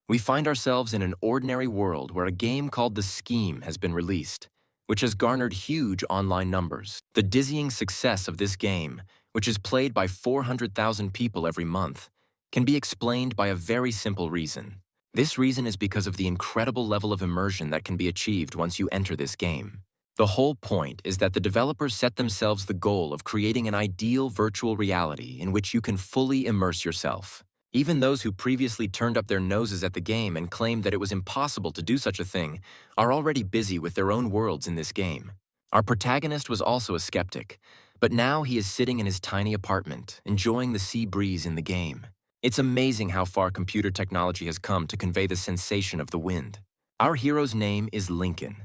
We find ourselves in an ordinary world where a game called The Scheme has been released, which has garnered huge online numbers. The dizzying success of this game, which is played by 400,000 people every month, can be explained by a very simple reason. This reason is because of the incredible level of immersion that can be achieved once you enter this game. The whole point is that the developers set themselves the goal of creating an ideal virtual reality in which you can fully immerse yourself. Even those who previously turned up their noses at the game and claimed that it was impossible to do such a thing are already busy with their own worlds in this game. Our protagonist was also a skeptic, but now he is sitting in his tiny apartment, enjoying the sea breeze in the game. It's amazing how far computer technology has come to convey the sensation of the wind. Our hero's name is Lincoln,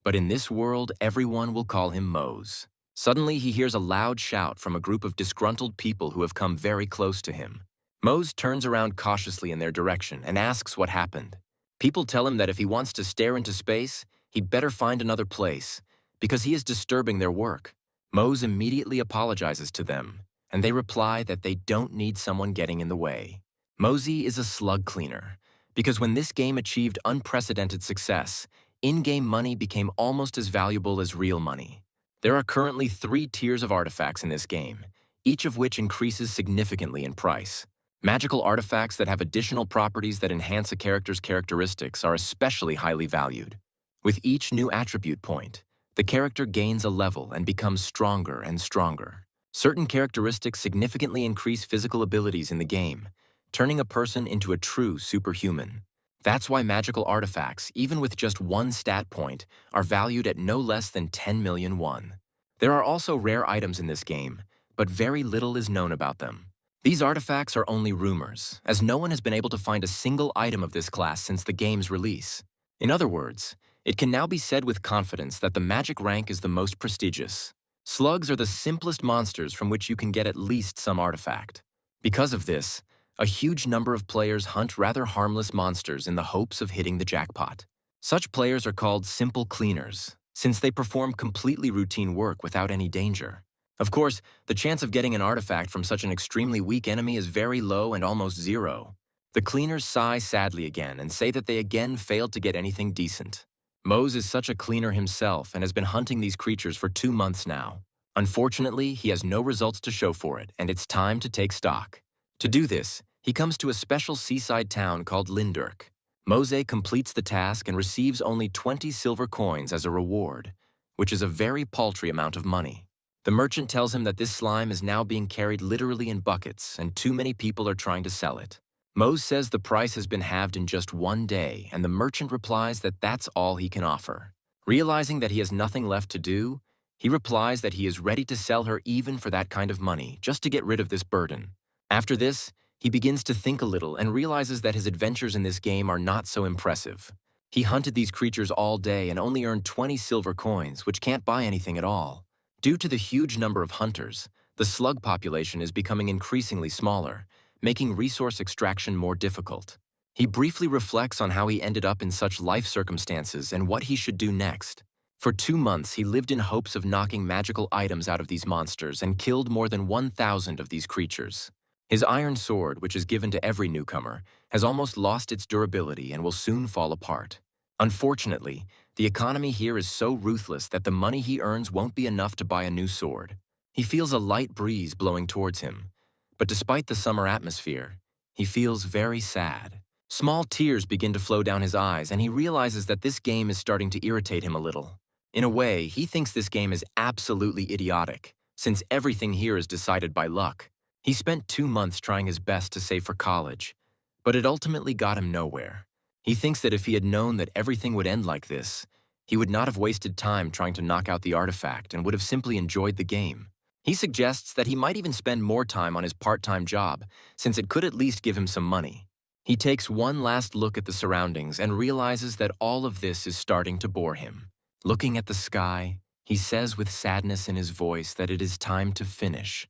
but in this world, everyone will call him Mose. Suddenly, he hears a loud shout from a group of disgruntled people who have come very close to him. Mose turns around cautiously in their direction and asks what happened. People tell him that if he wants to stare into space, he better find another place, because he is disturbing their work. Mose immediately apologizes to them, and they reply that they don't need someone getting in the way. Mosey is a slug cleaner, because when this game achieved unprecedented success, in-game money became almost as valuable as real money. There are currently 3 tiers of artifacts in this game, each of which increases significantly in price. Magical artifacts that have additional properties that enhance a character's characteristics are especially highly valued. With each new attribute point, the character gains a level and becomes stronger and stronger. Certain characteristics significantly increase physical abilities in the game, turning a person into a true superhuman. That's why magical artifacts, even with just 1 stat point, are valued at no less than 10 million won. There are also rare items in this game, but very little is known about them. These artifacts are only rumors, as no one has been able to find a single item of this class since the game's release. In other words, it can now be said with confidence that the magic rank is the most prestigious. Slugs are the simplest monsters from which you can get at least some artifact. Because of this, a huge number of players hunt rather harmless monsters in the hopes of hitting the jackpot. Such players are called simple cleaners, since they perform completely routine work without any danger. Of course, the chance of getting an artifact from such an extremely weak enemy is very low and almost zero. The cleaners sigh sadly again and say that they again failed to get anything decent. Mose is such a cleaner himself and has been hunting these creatures for 2 months now. Unfortunately, he has no results to show for it, and it's time to take stock. To do this, he comes to a special seaside town called Lindurk. Mose completes the task and receives only 20 silver coins as a reward, which is a very paltry amount of money. The merchant tells him that this slime is now being carried literally in buckets and too many people are trying to sell it. Mose says the price has been halved in just 1 day, and the merchant replies that that's all he can offer. Realizing that he has nothing left to do, he replies that he is ready to sell her even for that kind of money, just to get rid of this burden. After this, he begins to think a little and realizes that his adventures in this game are not so impressive. He hunted these creatures all day and only earned 20 silver coins, which can't buy anything at all. Due to the huge number of hunters, the slug population is becoming increasingly smaller, making resource extraction more difficult. He briefly reflects on how he ended up in such life circumstances and what he should do next. For 2 months, he lived in hopes of knocking magical items out of these monsters and killed more than 1,000 of these creatures. His iron sword, which is given to every newcomer, has almost lost its durability and will soon fall apart. Unfortunately, the economy here is so ruthless that the money he earns won't be enough to buy a new sword. He feels a light breeze blowing towards him, but despite the summer atmosphere, he feels very sad. Small tears begin to flow down his eyes, and he realizes that this game is starting to irritate him a little. In a way, he thinks this game is absolutely idiotic, since everything here is decided by luck. He spent 2 months trying his best to save for college, but it ultimately got him nowhere. He thinks that if he had known that everything would end like this, he would not have wasted time trying to knock out the artifact and would have simply enjoyed the game. He suggests that he might even spend more time on his part-time job, since it could at least give him some money. He takes one last look at the surroundings and realizes that all of this is starting to bore him. Looking at the sky, he says with sadness in his voice that it is time to finish,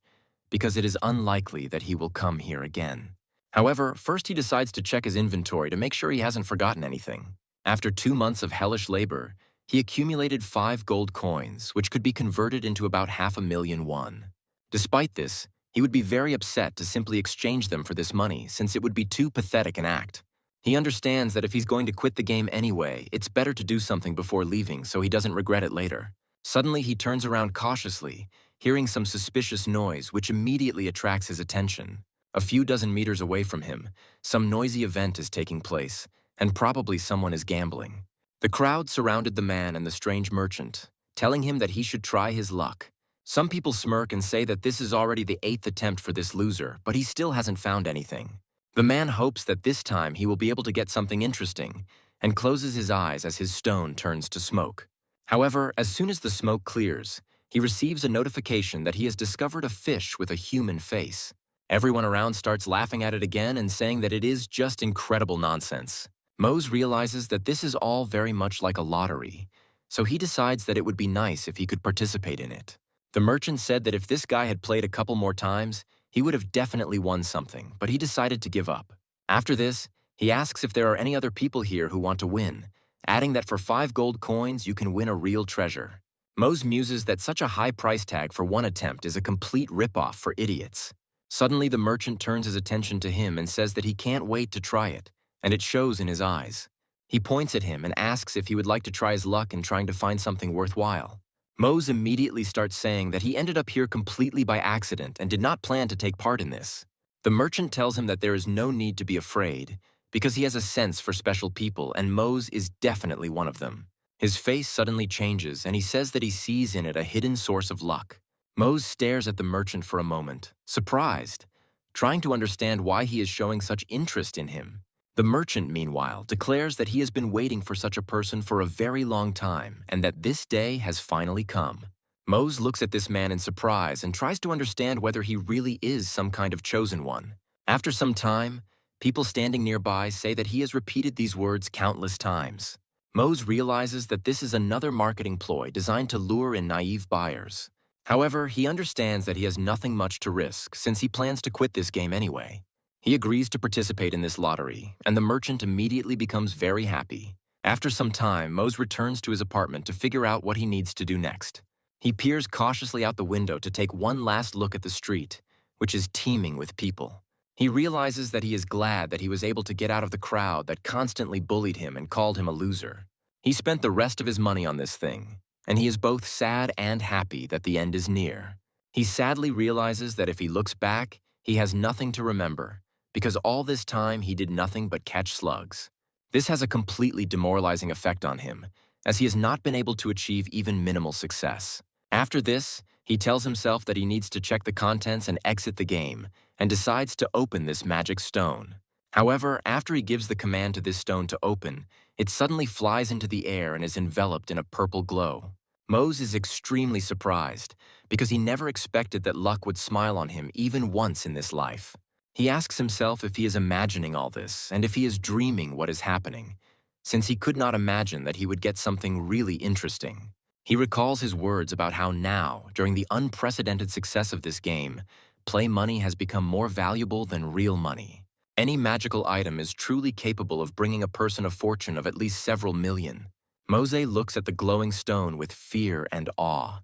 because it is unlikely that he will come here again. However, first he decides to check his inventory to make sure he hasn't forgotten anything. After 2 months of hellish labor, he accumulated 5 gold coins, which could be converted into about 500,000 won. Despite this, he would be very upset to simply exchange them for this money, since it would be too pathetic an act. He understands that if he's going to quit the game anyway, it's better to do something before leaving so he doesn't regret it later. Suddenly, he turns around cautiously, hearing some suspicious noise which immediately attracts his attention. A few dozen meters away from him, some noisy event is taking place, and probably someone is gambling. The crowd surrounded the man and the strange merchant, telling him that he should try his luck. Some people smirk and say that this is already the 8th attempt for this loser, but he still hasn't found anything. The man hopes that this time he will be able to get something interesting, and closes his eyes as his stone turns to smoke. However, as soon as the smoke clears, he receives a notification that he has discovered a fish with a human face. Everyone around starts laughing at it again and saying that it is just incredible nonsense. Mose realizes that this is all very much like a lottery, so he decides that it would be nice if he could participate in it. The merchant said that if this guy had played a couple more times, he would have definitely won something, but he decided to give up. After this, he asks if there are any other people here who want to win, adding that for 5 gold coins you can win a real treasure. Mose muses that such a high price tag for one attempt is a complete ripoff for idiots. Suddenly the merchant turns his attention to him and says that he can't wait to try it, and it shows in his eyes. He points at him and asks if he would like to try his luck in trying to find something worthwhile. Mose immediately starts saying that he ended up here completely by accident and did not plan to take part in this. The merchant tells him that there is no need to be afraid, because he has a sense for special people and Mose is definitely one of them. His face suddenly changes and he says that he sees in it a hidden source of luck. Mose stares at the merchant for a moment, surprised, trying to understand why he is showing such interest in him. The merchant, meanwhile, declares that he has been waiting for such a person for a very long time and that this day has finally come. Mose looks at this man in surprise and tries to understand whether he really is some kind of chosen one. After some time, people standing nearby say that he has repeated these words countless times. Mose realizes that this is another marketing ploy designed to lure in naive buyers. However, he understands that he has nothing much to risk since he plans to quit this game anyway. He agrees to participate in this lottery, and the merchant immediately becomes very happy. After some time, Mose returns to his apartment to figure out what he needs to do next. He peers cautiously out the window to take one last look at the street, which is teeming with people. He realizes that he is glad that he was able to get out of the crowd that constantly bullied him and called him a loser. He spent the rest of his money on this thing, and he is both sad and happy that the end is near. He sadly realizes that if he looks back, he has nothing to remember, because all this time he did nothing but catch slugs. This has a completely demoralizing effect on him, as he has not been able to achieve even minimal success. After this, he tells himself that he needs to check the contents and exit the game, and decides to open this magic stone. However, after he gives the command to this stone to open, it suddenly flies into the air and is enveloped in a purple glow. Mose is extremely surprised, because he never expected that luck would smile on him even once in this life. He asks himself if he is imagining all this and if he is dreaming what is happening, since he could not imagine that he would get something really interesting. He recalls his words about how now, during the unprecedented success of this game, play money has become more valuable than real money. Any magical item is truly capable of bringing a person a fortune of at least several million. Mose looks at the glowing stone with fear and awe,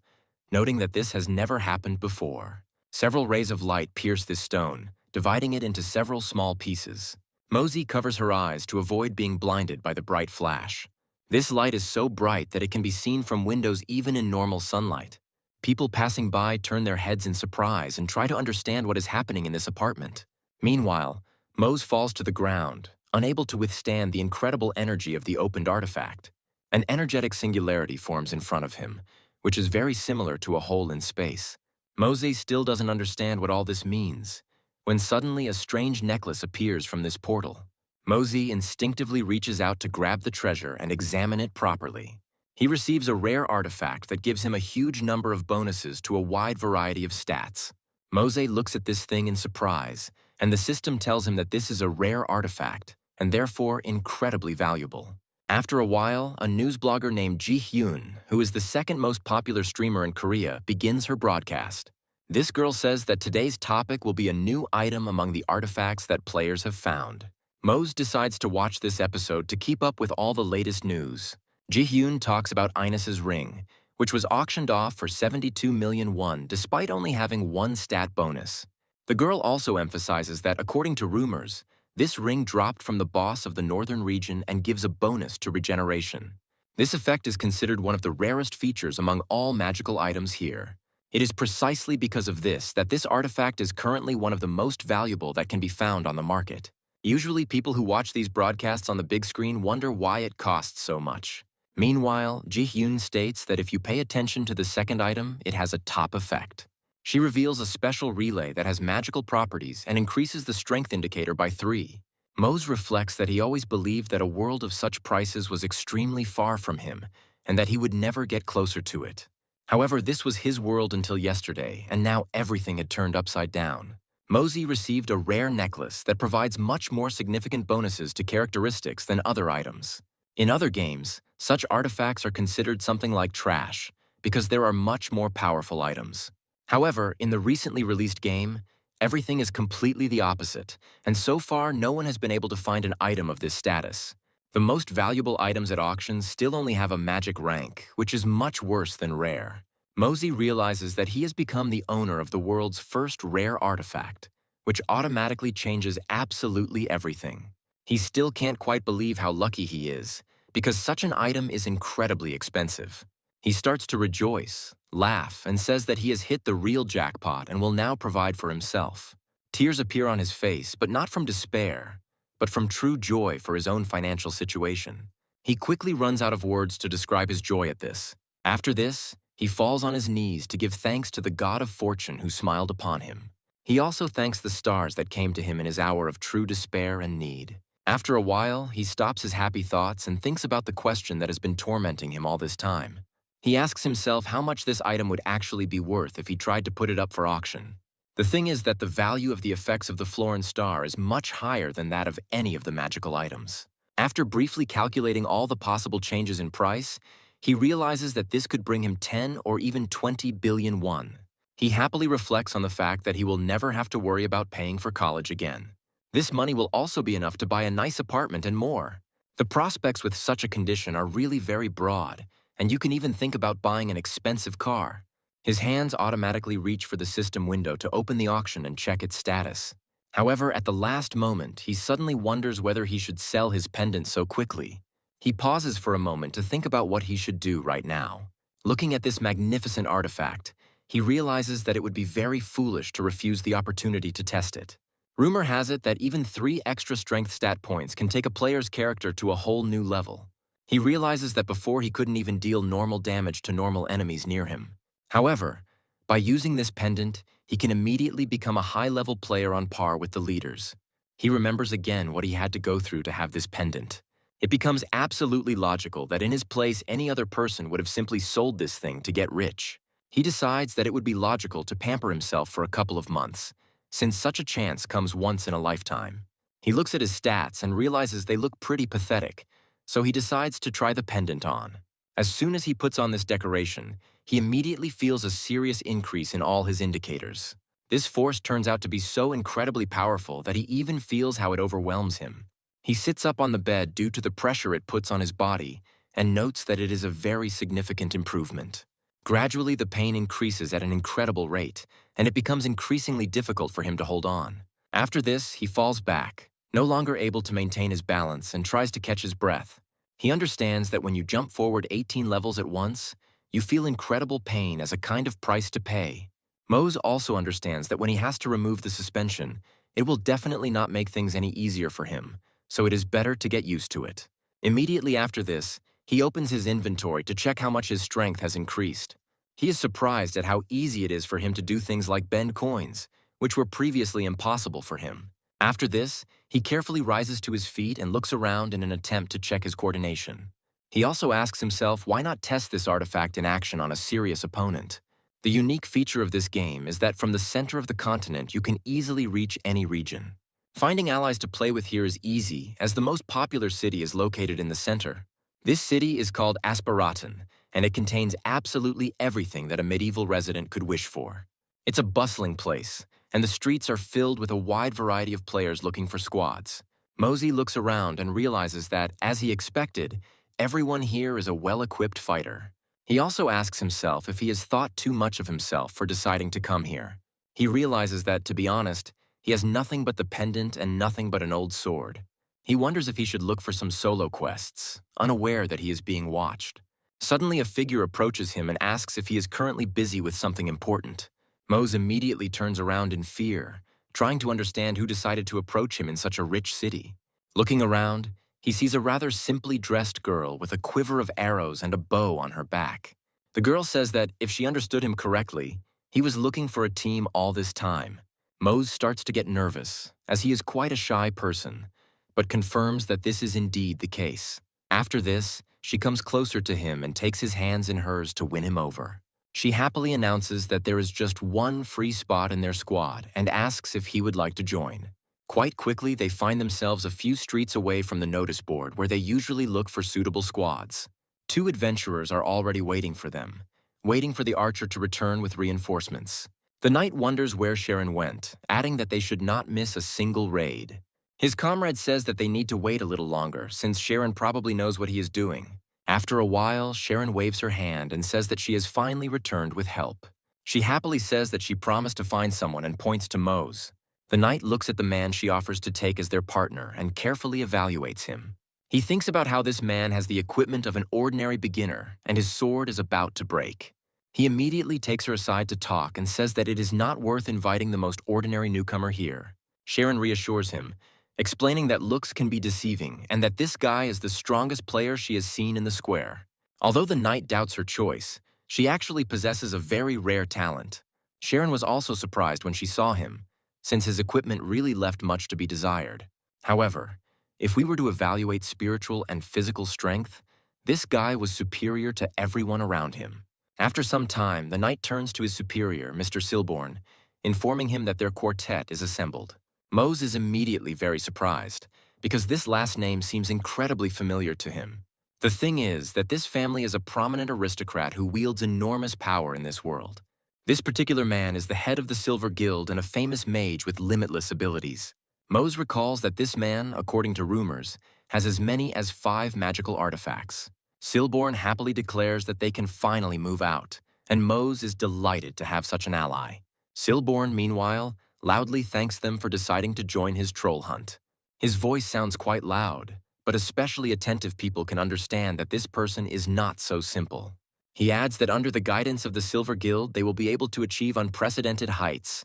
noting that this has never happened before. Several rays of light pierce this stone, dividing it into several small pieces. Mose covers her eyes to avoid being blinded by the bright flash. This light is so bright that it can be seen from windows even in normal sunlight. People passing by turn their heads in surprise and try to understand what is happening in this apartment. Meanwhile, Mose falls to the ground, unable to withstand the incredible energy of the opened artifact. An energetic singularity forms in front of him, which is very similar to a hole in space. Mose still doesn't understand what all this means, when suddenly a strange necklace appears from this portal. Mose instinctively reaches out to grab the treasure and examine it properly. He receives a rare artifact that gives him a huge number of bonuses to a wide variety of stats. Mose looks at this thing in surprise, and the system tells him that this is a rare artifact, and therefore incredibly valuable. After a while, a news blogger named Ji-hyun, who is the second most popular streamer in Korea, begins her broadcast. This girl says that today's topic will be a new item among the artifacts that players have found. Mose decides to watch this episode to keep up with all the latest news. Ji-hyun talks about Inas's ring, which was auctioned off for 72 million won despite only having one stat bonus. The girl also emphasizes that, according to rumors, This ring dropped from the boss of the northern region and gives a bonus to regeneration. This effect is considered one of the rarest features among all magical items here. It is precisely because of this that this artifact is currently one of the most valuable that can be found on the market. Usually, people who watch these broadcasts on the big screen wonder why it costs so much. Meanwhile, Ji-hyun states that if you pay attention to the second item, it has a top effect. She reveals a special relay that has magical properties and increases the strength indicator by 3. Mose reflects that he always believed that a world of such prices was extremely far from him and that he would never get closer to it. However, this was his world until yesterday, and now everything had turned upside down. Mosey received a rare necklace that provides much more significant bonuses to characteristics than other items. In other games, such artifacts are considered something like trash because there are much more powerful items. However, in the recently released game, everything is completely the opposite, and so far no one has been able to find an item of this status. The most valuable items at auctions still only have a magic rank, which is much worse than rare. Mosey realizes that he has become the owner of the world's first rare artifact, which automatically changes absolutely everything. He still can't quite believe how lucky he is, because such an item is incredibly expensive. He starts to rejoice, laugh, and says that he has hit the real jackpot and will now provide for himself. Tears appear on his face, but not from despair, but from true joy for his own financial situation. He quickly runs out of words to describe his joy at this. After this, he falls on his knees to give thanks to the god of fortune who smiled upon him. He also thanks the stars that came to him in his hour of true despair and need. After a while, he stops his happy thoughts and thinks about the question that has been tormenting him all this time. He asks himself how much this item would actually be worth if he tried to put it up for auction. The thing is that the value of the effects of the Florin star is much higher than that of any of the magical items. After briefly calculating all the possible changes in price, he realizes that this could bring him 10 or even 20 billion won. He happily reflects on the fact that he will never have to worry about paying for college again. This money will also be enough to buy a nice apartment and more. The prospects with such a condition are really very broad, and you can even think about buying an expensive car. His hands automatically reach for the system window to open the auction and check its status. However, at the last moment, he suddenly wonders whether he should sell his pendant so quickly. He pauses for a moment to think about what he should do right now. Looking at this magnificent artifact, he realizes that it would be very foolish to refuse the opportunity to test it. Rumor has it that even 3 extra strength stat points can take a player's character to a whole new level. He realizes that before he couldn't even deal normal damage to normal enemies near him. However, by using this pendant, he can immediately become a high-level player on par with the leaders. He remembers again what he had to go through to have this pendant. It becomes absolutely logical that in his place any other person would have simply sold this thing to get rich. He decides that it would be logical to pamper himself for a couple of months, since such a chance comes once in a lifetime. He looks at his stats and realizes they look pretty pathetic, so he decides to try the pendant on. As soon as he puts on this decoration, he immediately feels a serious increase in all his indicators. This force turns out to be so incredibly powerful that he even feels how it overwhelms him. He sits up on the bed due to the pressure it puts on his body and notes that it is a very significant improvement. Gradually, the pain increases at an incredible rate, and it becomes increasingly difficult for him to hold on. After this, he falls back, no longer able to maintain his balance, and tries to catch his breath. He understands that when you jump forward 18 levels at once, you feel incredible pain as a kind of price to pay. Mose also understands that when he has to remove the suspension, it will definitely not make things any easier for him, so it is better to get used to it. Immediately after this, he opens his inventory to check how much his strength has increased. He is surprised at how easy it is for him to do things like bend coins, which were previously impossible for him. After this, he carefully rises to his feet and looks around in an attempt to check his coordination. He also asks himself why not test this artifact in action on a serious opponent. The unique feature of this game is that from the center of the continent you can easily reach any region. Finding allies to play with here is easy, as the most popular city is located in the center. This city is called Asparaten, and it contains absolutely everything that a medieval resident could wish for. It's a bustling place, and the streets are filled with a wide variety of players looking for squads. Mosey looks around and realizes that, as he expected, everyone here is a well-equipped fighter. He also asks himself if he has thought too much of himself for deciding to come here. He realizes that, to be honest, He has nothing but the pendant and nothing but an old sword. He wonders if he should look for some solo quests, unaware that he is being watched. Suddenly, a figure approaches him and asks if he is currently busy with something important. Mose immediately turns around in fear, trying to understand who decided to approach him in such a rich city. Looking around, he sees a rather simply dressed girl with a quiver of arrows and a bow on her back. The girl says that, if she understood him correctly, he was looking for a team all this time. Mose starts to get nervous, as he is quite a shy person, but confirms that this is indeed the case. After this, she comes closer to him and takes his hands in hers to win him over. She happily announces that there is just one free spot in their squad and asks if he would like to join. Quite quickly, they find themselves a few streets away from the notice board where they usually look for suitable squads. 2 adventurers are already waiting for them, waiting for the archer to return with reinforcements. The knight wonders where Sharon went, adding that they should not miss a single raid. His comrade says that they need to wait a little longer, since Sharon probably knows what he is doing. After a while, Sharon waves her hand and says that she has finally returned with help. She happily says that she promised to find someone and points to Mose. The knight looks at the man she offers to take as their partner and carefully evaluates him. He thinks about how this man has the equipment of an ordinary beginner and his sword is about to break. He immediately takes her aside to talk and says that it is not worth inviting the most ordinary newcomer here. Sharon reassures him, explaining that looks can be deceiving and that this guy is the strongest player she has seen in the square. Although the knight doubts her choice, she actually possesses a very rare talent. Sharon was also surprised when she saw him, since his equipment really left much to be desired. However, if we were to evaluate spiritual and physical strength, this guy was superior to everyone around him. After some time, the knight turns to his superior, Mr. Silborn, informing him that their quartet is assembled. Mose is immediately very surprised, because this last name seems incredibly familiar to him. The thing is that this family is a prominent aristocrat who wields enormous power in this world. This particular man is the head of the Silver Guild and a famous mage with limitless abilities. Mose recalls that this man, according to rumors, has as many as 5 magical artifacts. Silborn happily declares that they can finally move out, and Mose is delighted to have such an ally. Silborn, meanwhile, loudly thanks them for deciding to join his troll hunt. His voice sounds quite loud, but especially attentive people can understand that this person is not so simple. He adds that under the guidance of the Silver Guild, they will be able to achieve unprecedented heights.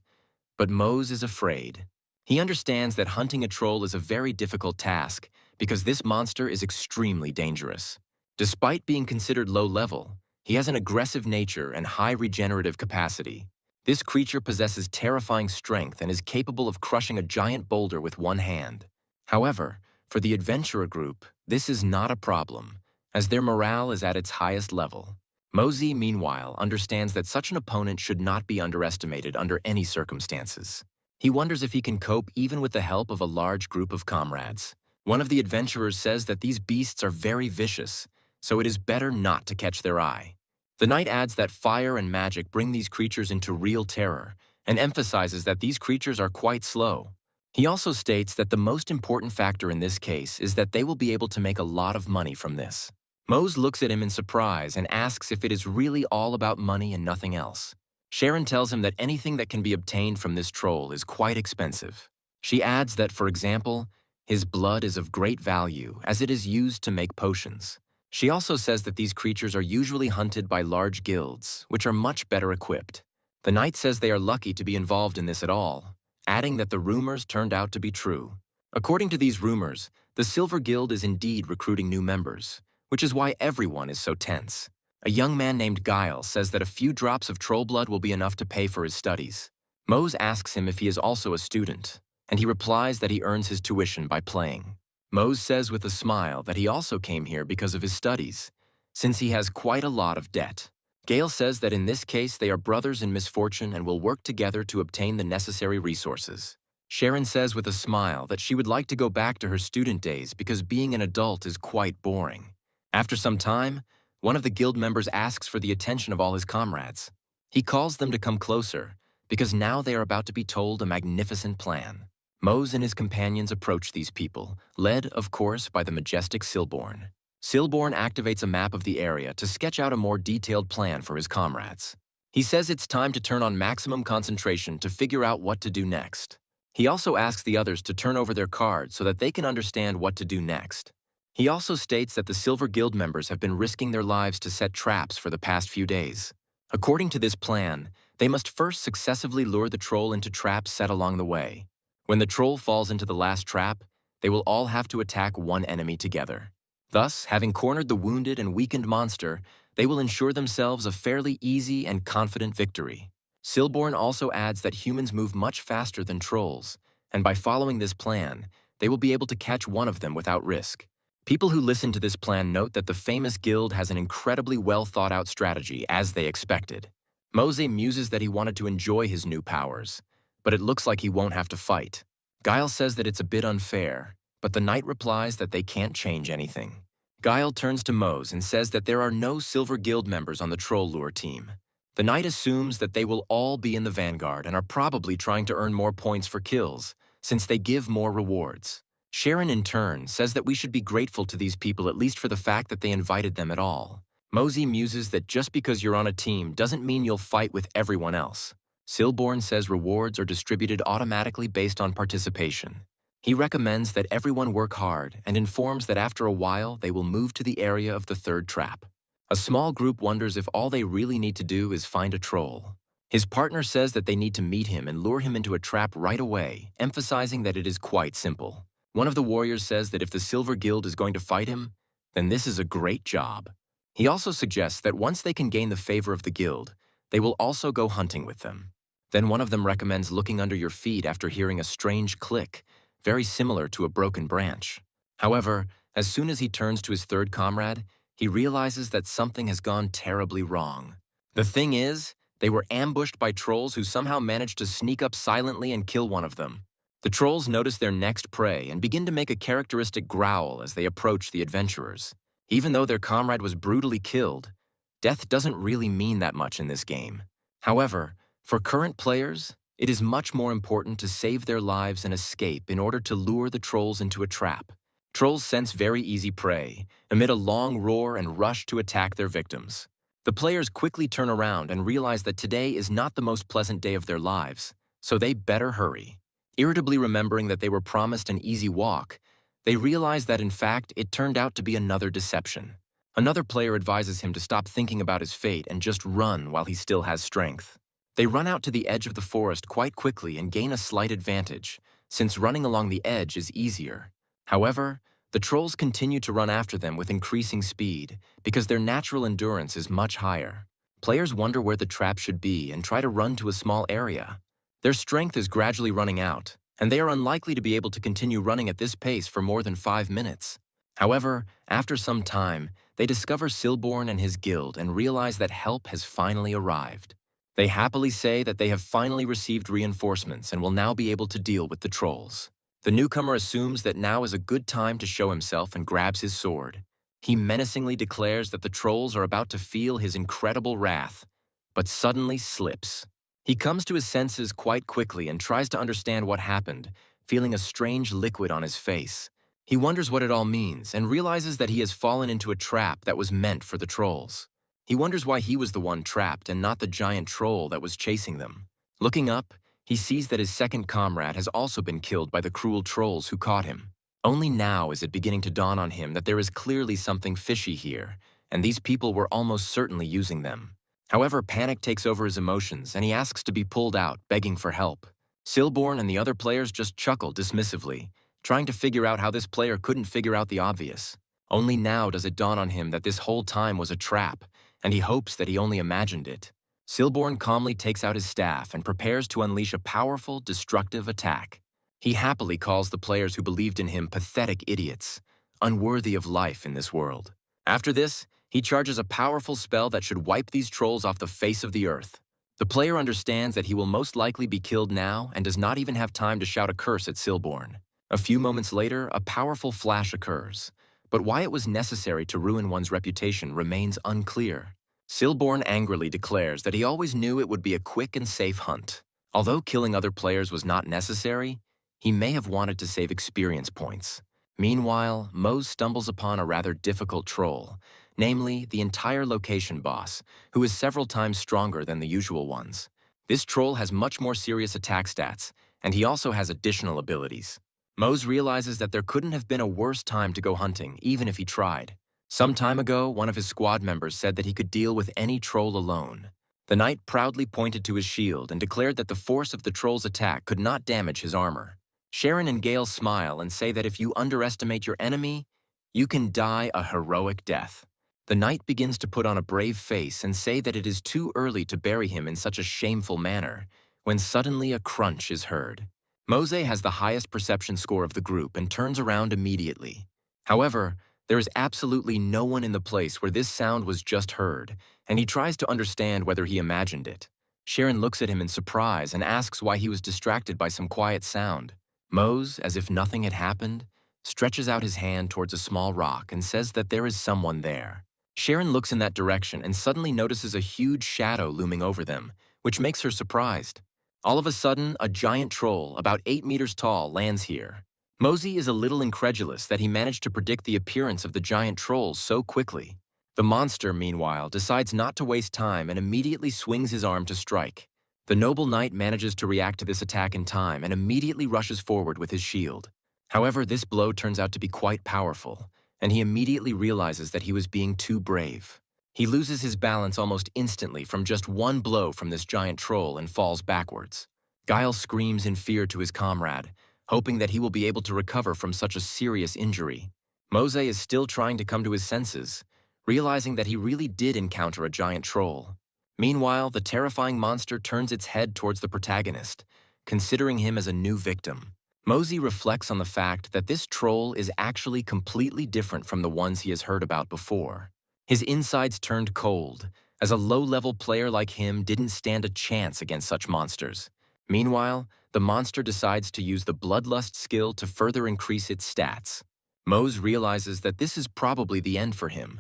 But Mose is afraid. He understands that hunting a troll is a very difficult task because this monster is extremely dangerous. Despite being considered low-level, he has an aggressive nature and high regenerative capacity. This creature possesses terrifying strength and is capable of crushing a giant boulder with one hand. However, for the adventurer group, this is not a problem, as their morale is at its highest level. Mosey, meanwhile, understands that such an opponent should not be underestimated under any circumstances. He wonders if he can cope even with the help of a large group of comrades. One of the adventurers says that these beasts are very vicious, so it is better not to catch their eye. The knight adds that fire and magic bring these creatures into real terror, and emphasizes that these creatures are quite slow. He also states that the most important factor in this case is that they will be able to make a lot of money from this. Mose looks at him in surprise and asks if it is really all about money and nothing else. Sharon tells him that anything that can be obtained from this troll is quite expensive. She adds that, for example, his blood is of great value as it is used to make potions. She also says that these creatures are usually hunted by large guilds, which are much better equipped. The knight says they are lucky to be involved in this at all, adding that the rumors turned out to be true. According to these rumors, the Silver Guild is indeed recruiting new members, which is why everyone is so tense. A young man named Guile says that a few drops of troll blood will be enough to pay for his studies. Mose asks him if he is also a student, and he replies that he earns his tuition by playing. Mose says with a smile that he also came here because of his studies, since he has quite a lot of debt. Gale says that in this case they are brothers in misfortune and will work together to obtain the necessary resources. Sharon says with a smile that she would like to go back to her student days because being an adult is quite boring. After some time, one of the guild members asks for the attention of all his comrades. He calls them to come closer, because now they are about to be told a magnificent plan. Mose and his companions approach these people, led, of course, by the majestic Silborn. Silborn activates a map of the area to sketch out a more detailed plan for his comrades. He says it's time to turn on maximum concentration to figure out what to do next. He also asks the others to turn over their cards so that they can understand what to do next. He also states that the Silver Guild members have been risking their lives to set traps for the past few days. According to this plan, they must first successively lure the troll into traps set along the way. When the troll falls into the last trap, they will all have to attack one enemy together. Thus, having cornered the wounded and weakened monster, they will ensure themselves a fairly easy and confident victory. Silborn also adds that humans move much faster than trolls, and by following this plan, they will be able to catch one of them without risk. People who listen to this plan note that the famous guild has an incredibly well-thought-out strategy, as they expected. Mose muses that he wanted to enjoy his new powers, but it looks like he won't have to fight. Guile says that it's a bit unfair, but the knight replies that they can't change anything. Guile turns to Mose and says that there are no Silver Guild members on the Troll Lure team. The knight assumes that they will all be in the vanguard and are probably trying to earn more points for kills, since they give more rewards. Sharon, in turn, says that we should be grateful to these people at least for the fact that they invited them at all. Mosey muses that just because you're on a team doesn't mean you'll fight with everyone else. Silborn says rewards are distributed automatically based on participation. He recommends that everyone work hard and informs that after a while they will move to the area of the third trap. A small group wonders if all they really need to do is find a troll. His partner says that they need to meet him and lure him into a trap right away, emphasizing that it is quite simple. One of the warriors says that if the Silver Guild is going to fight him, then this is a great job. He also suggests that once they can gain the favor of the guild, they will also go hunting with them. Then one of them recommends looking under your feet after hearing a strange click, very similar to a broken branch. However, as soon as he turns to his third comrade, he realizes that something has gone terribly wrong. The thing is, they were ambushed by trolls who somehow managed to sneak up silently and kill one of them. The trolls notice their next prey and begin to make a characteristic growl as they approach the adventurers. Even though their comrade was brutally killed, death doesn't really mean that much in this game. However, for current players, it is much more important to save their lives and escape in order to lure the trolls into a trap. Trolls sense very easy prey, emit a long roar and rush to attack their victims. The players quickly turn around and realize that today is not the most pleasant day of their lives, so they better hurry. Irritably remembering that they were promised an easy walk, they realize that in fact it turned out to be another deception. Another player advises him to stop thinking about his fate and just run while he still has strength. They run out to the edge of the forest quite quickly and gain a slight advantage, since running along the edge is easier. However, the trolls continue to run after them with increasing speed because their natural endurance is much higher. Players wonder where the trap should be and try to run to a small area. Their strength is gradually running out, and they are unlikely to be able to continue running at this pace for more than 5 minutes. However, after some time, they discover Silborn and his guild and realize that help has finally arrived. They happily say that they have finally received reinforcements and will now be able to deal with the trolls. The newcomer assumes that now is a good time to show himself and grabs his sword. He menacingly declares that the trolls are about to feel his incredible wrath, but suddenly slips. He comes to his senses quite quickly and tries to understand what happened, feeling a strange liquid on his face. He wonders what it all means and realizes that he has fallen into a trap that was meant for the trolls. He wonders why he was the one trapped and not the giant troll that was chasing them. Looking up, he sees that his second comrade has also been killed by the cruel trolls who caught him. Only now is it beginning to dawn on him that there is clearly something fishy here, and these people were almost certainly using them. However, panic takes over his emotions, and he asks to be pulled out, begging for help. Silborn and the other players just chuckle dismissively, trying to figure out how this player couldn't figure out the obvious. Only now does it dawn on him that this whole time was a trap, and he hopes that he only imagined it. Silborn calmly takes out his staff and prepares to unleash a powerful, destructive attack. He happily calls the players who believed in him pathetic idiots, unworthy of life in this world. After this, he charges a powerful spell that should wipe these trolls off the face of the earth. The player understands that he will most likely be killed now and does not even have time to shout a curse at Silborn. A few moments later, a powerful flash occurs, but why it was necessary to ruin one's reputation remains unclear. Silborn angrily declares that he always knew it would be a quick and safe hunt. Although killing other players was not necessary, he may have wanted to save experience points. Meanwhile, Mose stumbles upon a rather difficult troll, namely the entire location boss, who is several times stronger than the usual ones. This troll has much more serious attack stats, and he also has additional abilities. Mose realizes that there couldn't have been a worse time to go hunting, even if he tried. Some time ago, one of his squad members said that he could deal with any troll alone. The knight proudly pointed to his shield and declared that the force of the troll's attack could not damage his armor. Sharon and Gale smile and say that if you underestimate your enemy, you can die a heroic death. The knight begins to put on a brave face and say that it is too early to bury him in such a shameful manner, when suddenly a crunch is heard. Mose has the highest perception score of the group and turns around immediately. However, there is absolutely no one in the place where this sound was just heard, and he tries to understand whether he imagined it. Sharon looks at him in surprise and asks why he was distracted by some quiet sound. Mose, as if nothing had happened, stretches out his hand towards a small rock and says that there is someone there. Sharon looks in that direction and suddenly notices a huge shadow looming over them, which makes her surprised. All of a sudden, a giant troll, about 8 meters tall, lands here. Mosey is a little incredulous that he managed to predict the appearance of the giant troll so quickly. The monster, meanwhile, decides not to waste time and immediately swings his arm to strike. The noble knight manages to react to this attack in time and immediately rushes forward with his shield. However, this blow turns out to be quite powerful, and he immediately realizes that he was being too brave. He loses his balance almost instantly from just one blow from this giant troll and falls backwards. Guile screams in fear to his comrade, hoping that he will be able to recover from such a serious injury. Mose is still trying to come to his senses, realizing that he really did encounter a giant troll. Meanwhile, the terrifying monster turns its head towards the protagonist, considering him as a new victim. Mosey reflects on the fact that this troll is actually completely different from the ones he has heard about before. His insides turned cold, as a low-level player like him didn't stand a chance against such monsters. Meanwhile, the monster decides to use the Bloodlust skill to further increase its stats. Mose realizes that this is probably the end for him,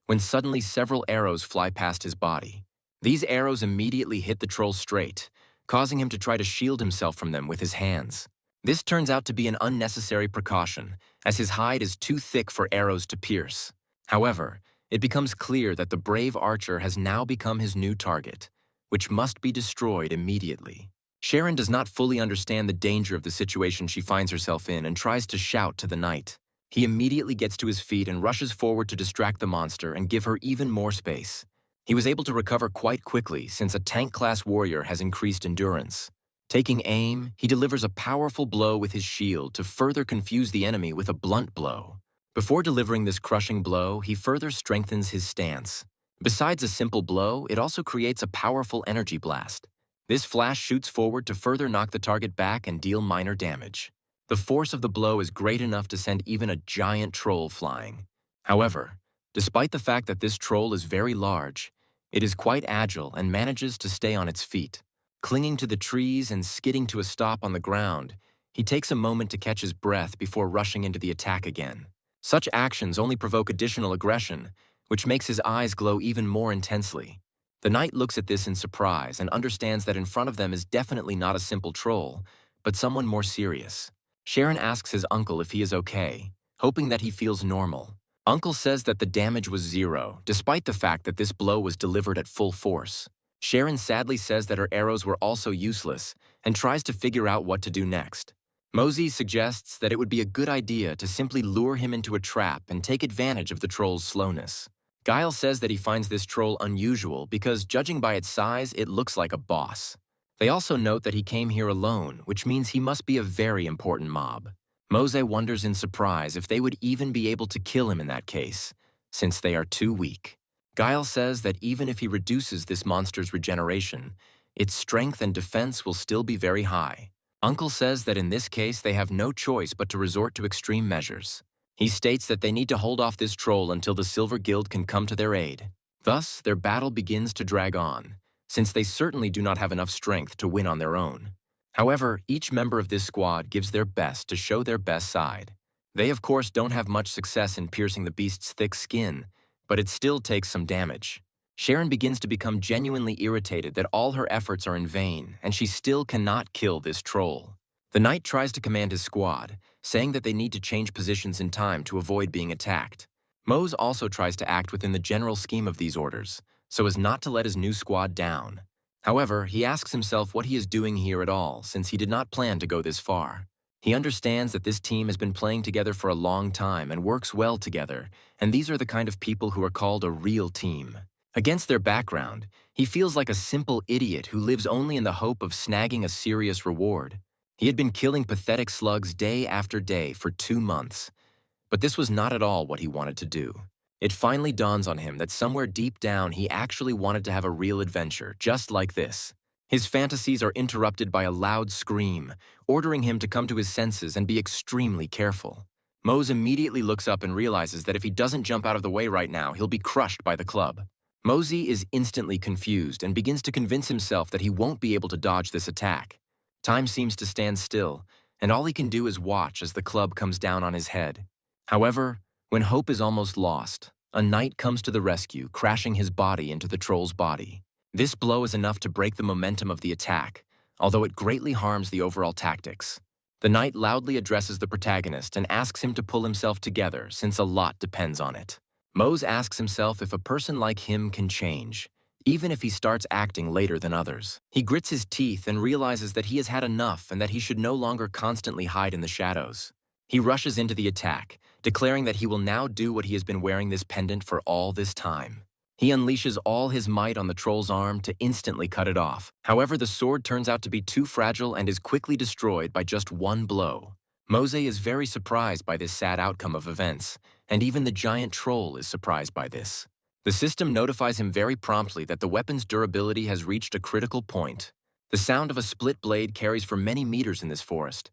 when suddenly several arrows fly past his body. These arrows immediately hit the troll straight, causing him to try to shield himself from them with his hands. This turns out to be an unnecessary precaution, as his hide is too thick for arrows to pierce. However, it becomes clear that the brave archer has now become his new target, which must be destroyed immediately. Sharon does not fully understand the danger of the situation she finds herself in and tries to shout to the knight. He immediately gets to his feet and rushes forward to distract the monster and give her even more space. He was able to recover quite quickly since a tank-class warrior has increased endurance. Taking aim, he delivers a powerful blow with his shield to further confuse the enemy with a blunt blow. Before delivering this crushing blow, he further strengthens his stance. Besides a simple blow, it also creates a powerful energy blast. This flash shoots forward to further knock the target back and deal minor damage. The force of the blow is great enough to send even a giant troll flying. However, despite the fact that this troll is very large, it is quite agile and manages to stay on its feet. Clinging to the trees and skidding to a stop on the ground, he takes a moment to catch his breath before rushing into the attack again. Such actions only provoke additional aggression, which makes his eyes glow even more intensely. The knight looks at this in surprise and understands that in front of them is definitely not a simple troll, but someone more serious. Sharon asks his uncle if he is okay, hoping that he feels normal. Uncle says that the damage was 0, despite the fact that this blow was delivered at full force. Sharon sadly says that her arrows were also useless and tries to figure out what to do next. Mosey suggests that it would be a good idea to simply lure him into a trap and take advantage of the troll's slowness. Guile says that he finds this troll unusual because, judging by its size, it looks like a boss. They also note that he came here alone, which means he must be a very important mob. Mose wonders in surprise if they would even be able to kill him in that case, since they are too weak. Guile says that even if he reduces this monster's regeneration, its strength and defense will still be very high. Uncle says that in this case they have no choice but to resort to extreme measures. He states that they need to hold off this troll until the Silver Guild can come to their aid. Thus, their battle begins to drag on, since they certainly do not have enough strength to win on their own. However, each member of this squad gives their best to show their best side. They, of course, don't have much success in piercing the beast's thick skin, but it still takes some damage. Sharon begins to become genuinely irritated that all her efforts are in vain, and she still cannot kill this troll. The knight tries to command his squad, saying that they need to change positions in time to avoid being attacked. Mose also tries to act within the general scheme of these orders, so as not to let his new squad down. However, he asks himself what he is doing here at all, since he did not plan to go this far. He understands that this team has been playing together for a long time and works well together, and these are the kind of people who are called a real team. Against their background, he feels like a simple idiot who lives only in the hope of snagging a serious reward. He had been killing pathetic slugs day after day for 2 months, but this was not at all what he wanted to do. It finally dawns on him that somewhere deep down he actually wanted to have a real adventure, just like this. His fantasies are interrupted by a loud scream, ordering him to come to his senses and be extremely careful. Mose immediately looks up and realizes that if he doesn't jump out of the way right now, he'll be crushed by the club. Mosey is instantly confused and begins to convince himself that he won't be able to dodge this attack. Time seems to stand still, and all he can do is watch as the club comes down on his head. However, when hope is almost lost, a knight comes to the rescue, crashing his body into the troll's body. This blow is enough to break the momentum of the attack, although it greatly harms the overall tactics. The knight loudly addresses the protagonist and asks him to pull himself together since a lot depends on it. Mose asks himself if a person like him can change, even if he starts acting later than others. He grits his teeth and realizes that he has had enough and that he should no longer constantly hide in the shadows. He rushes into the attack, declaring that he will now do what he has been wearing this pendant for all this time. He unleashes all his might on the troll's arm to instantly cut it off. However, the sword turns out to be too fragile and is quickly destroyed by just one blow. Mose is very surprised by this sad outcome of events, and even the giant troll is surprised by this. The system notifies him very promptly that the weapon's durability has reached a critical point. The sound of a split blade carries for many meters in this forest,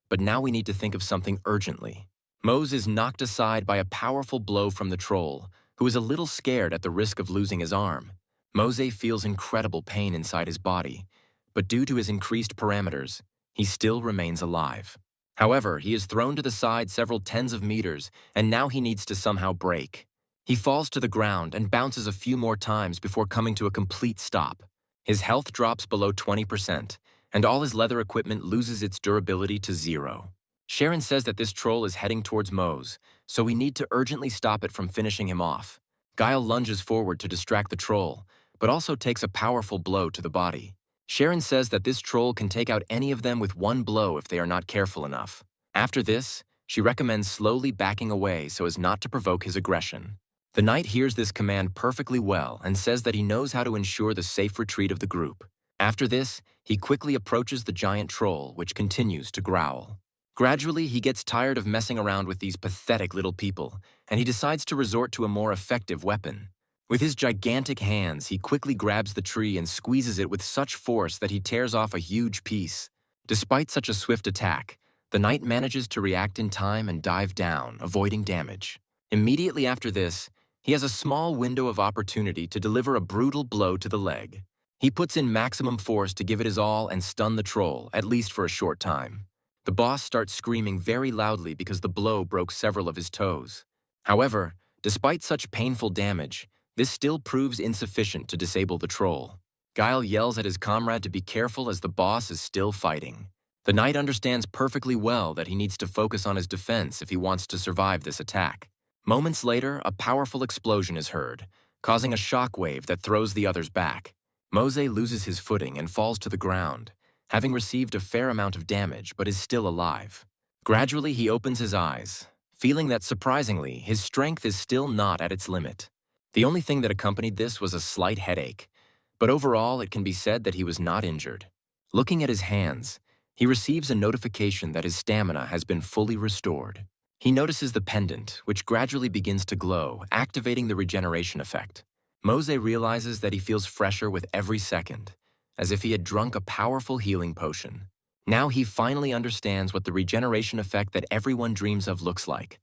but now we need to think of something urgently. Mose is knocked aside by a powerful blow from the troll, who is a little scared at the risk of losing his arm. Mose feels incredible pain inside his body, but due to his increased parameters, he still remains alive. However, he is thrown to the side several tens of meters, and now he needs to somehow break. He falls to the ground and bounces a few more times before coming to a complete stop. His health drops below 20%, and all his leather equipment loses its durability to 0. Sharon says that this troll is heading towards Mose, so we need to urgently stop it from finishing him off. Guile lunges forward to distract the troll, but also takes a powerful blow to the body. Sharon says that this troll can take out any of them with one blow if they are not careful enough. After this, she recommends slowly backing away so as not to provoke his aggression. The knight hears this command perfectly well and says that he knows how to ensure the safe retreat of the group. After this, he quickly approaches the giant troll, which continues to growl. Gradually, he gets tired of messing around with these pathetic little people, and he decides to resort to a more effective weapon. With his gigantic hands, he quickly grabs the tree and squeezes it with such force that he tears off a huge piece. Despite such a swift attack, the knight manages to react in time and dive down, avoiding damage. Immediately after this, he has a small window of opportunity to deliver a brutal blow to the leg. He puts in maximum force to give it his all and stun the troll, at least for a short time. The boss starts screaming very loudly because the blow broke several of his toes. However, despite such painful damage, this still proves insufficient to disable the troll. Guile yells at his comrade to be careful as the boss is still fighting. The knight understands perfectly well that he needs to focus on his defense if he wants to survive this attack. Moments later, a powerful explosion is heard, causing a shockwave that throws the others back. Mose loses his footing and falls to the ground, having received a fair amount of damage but is still alive. Gradually, he opens his eyes, feeling that surprisingly, his strength is still not at its limit. The only thing that accompanied this was a slight headache, but overall it can be said that he was not injured. Looking at his hands, he receives a notification that his stamina has been fully restored. He notices the pendant, which gradually begins to glow, activating the regeneration effect. Mose realizes that he feels fresher with every second, as if he had drunk a powerful healing potion. Now he finally understands what the regeneration effect that everyone dreams of looks like,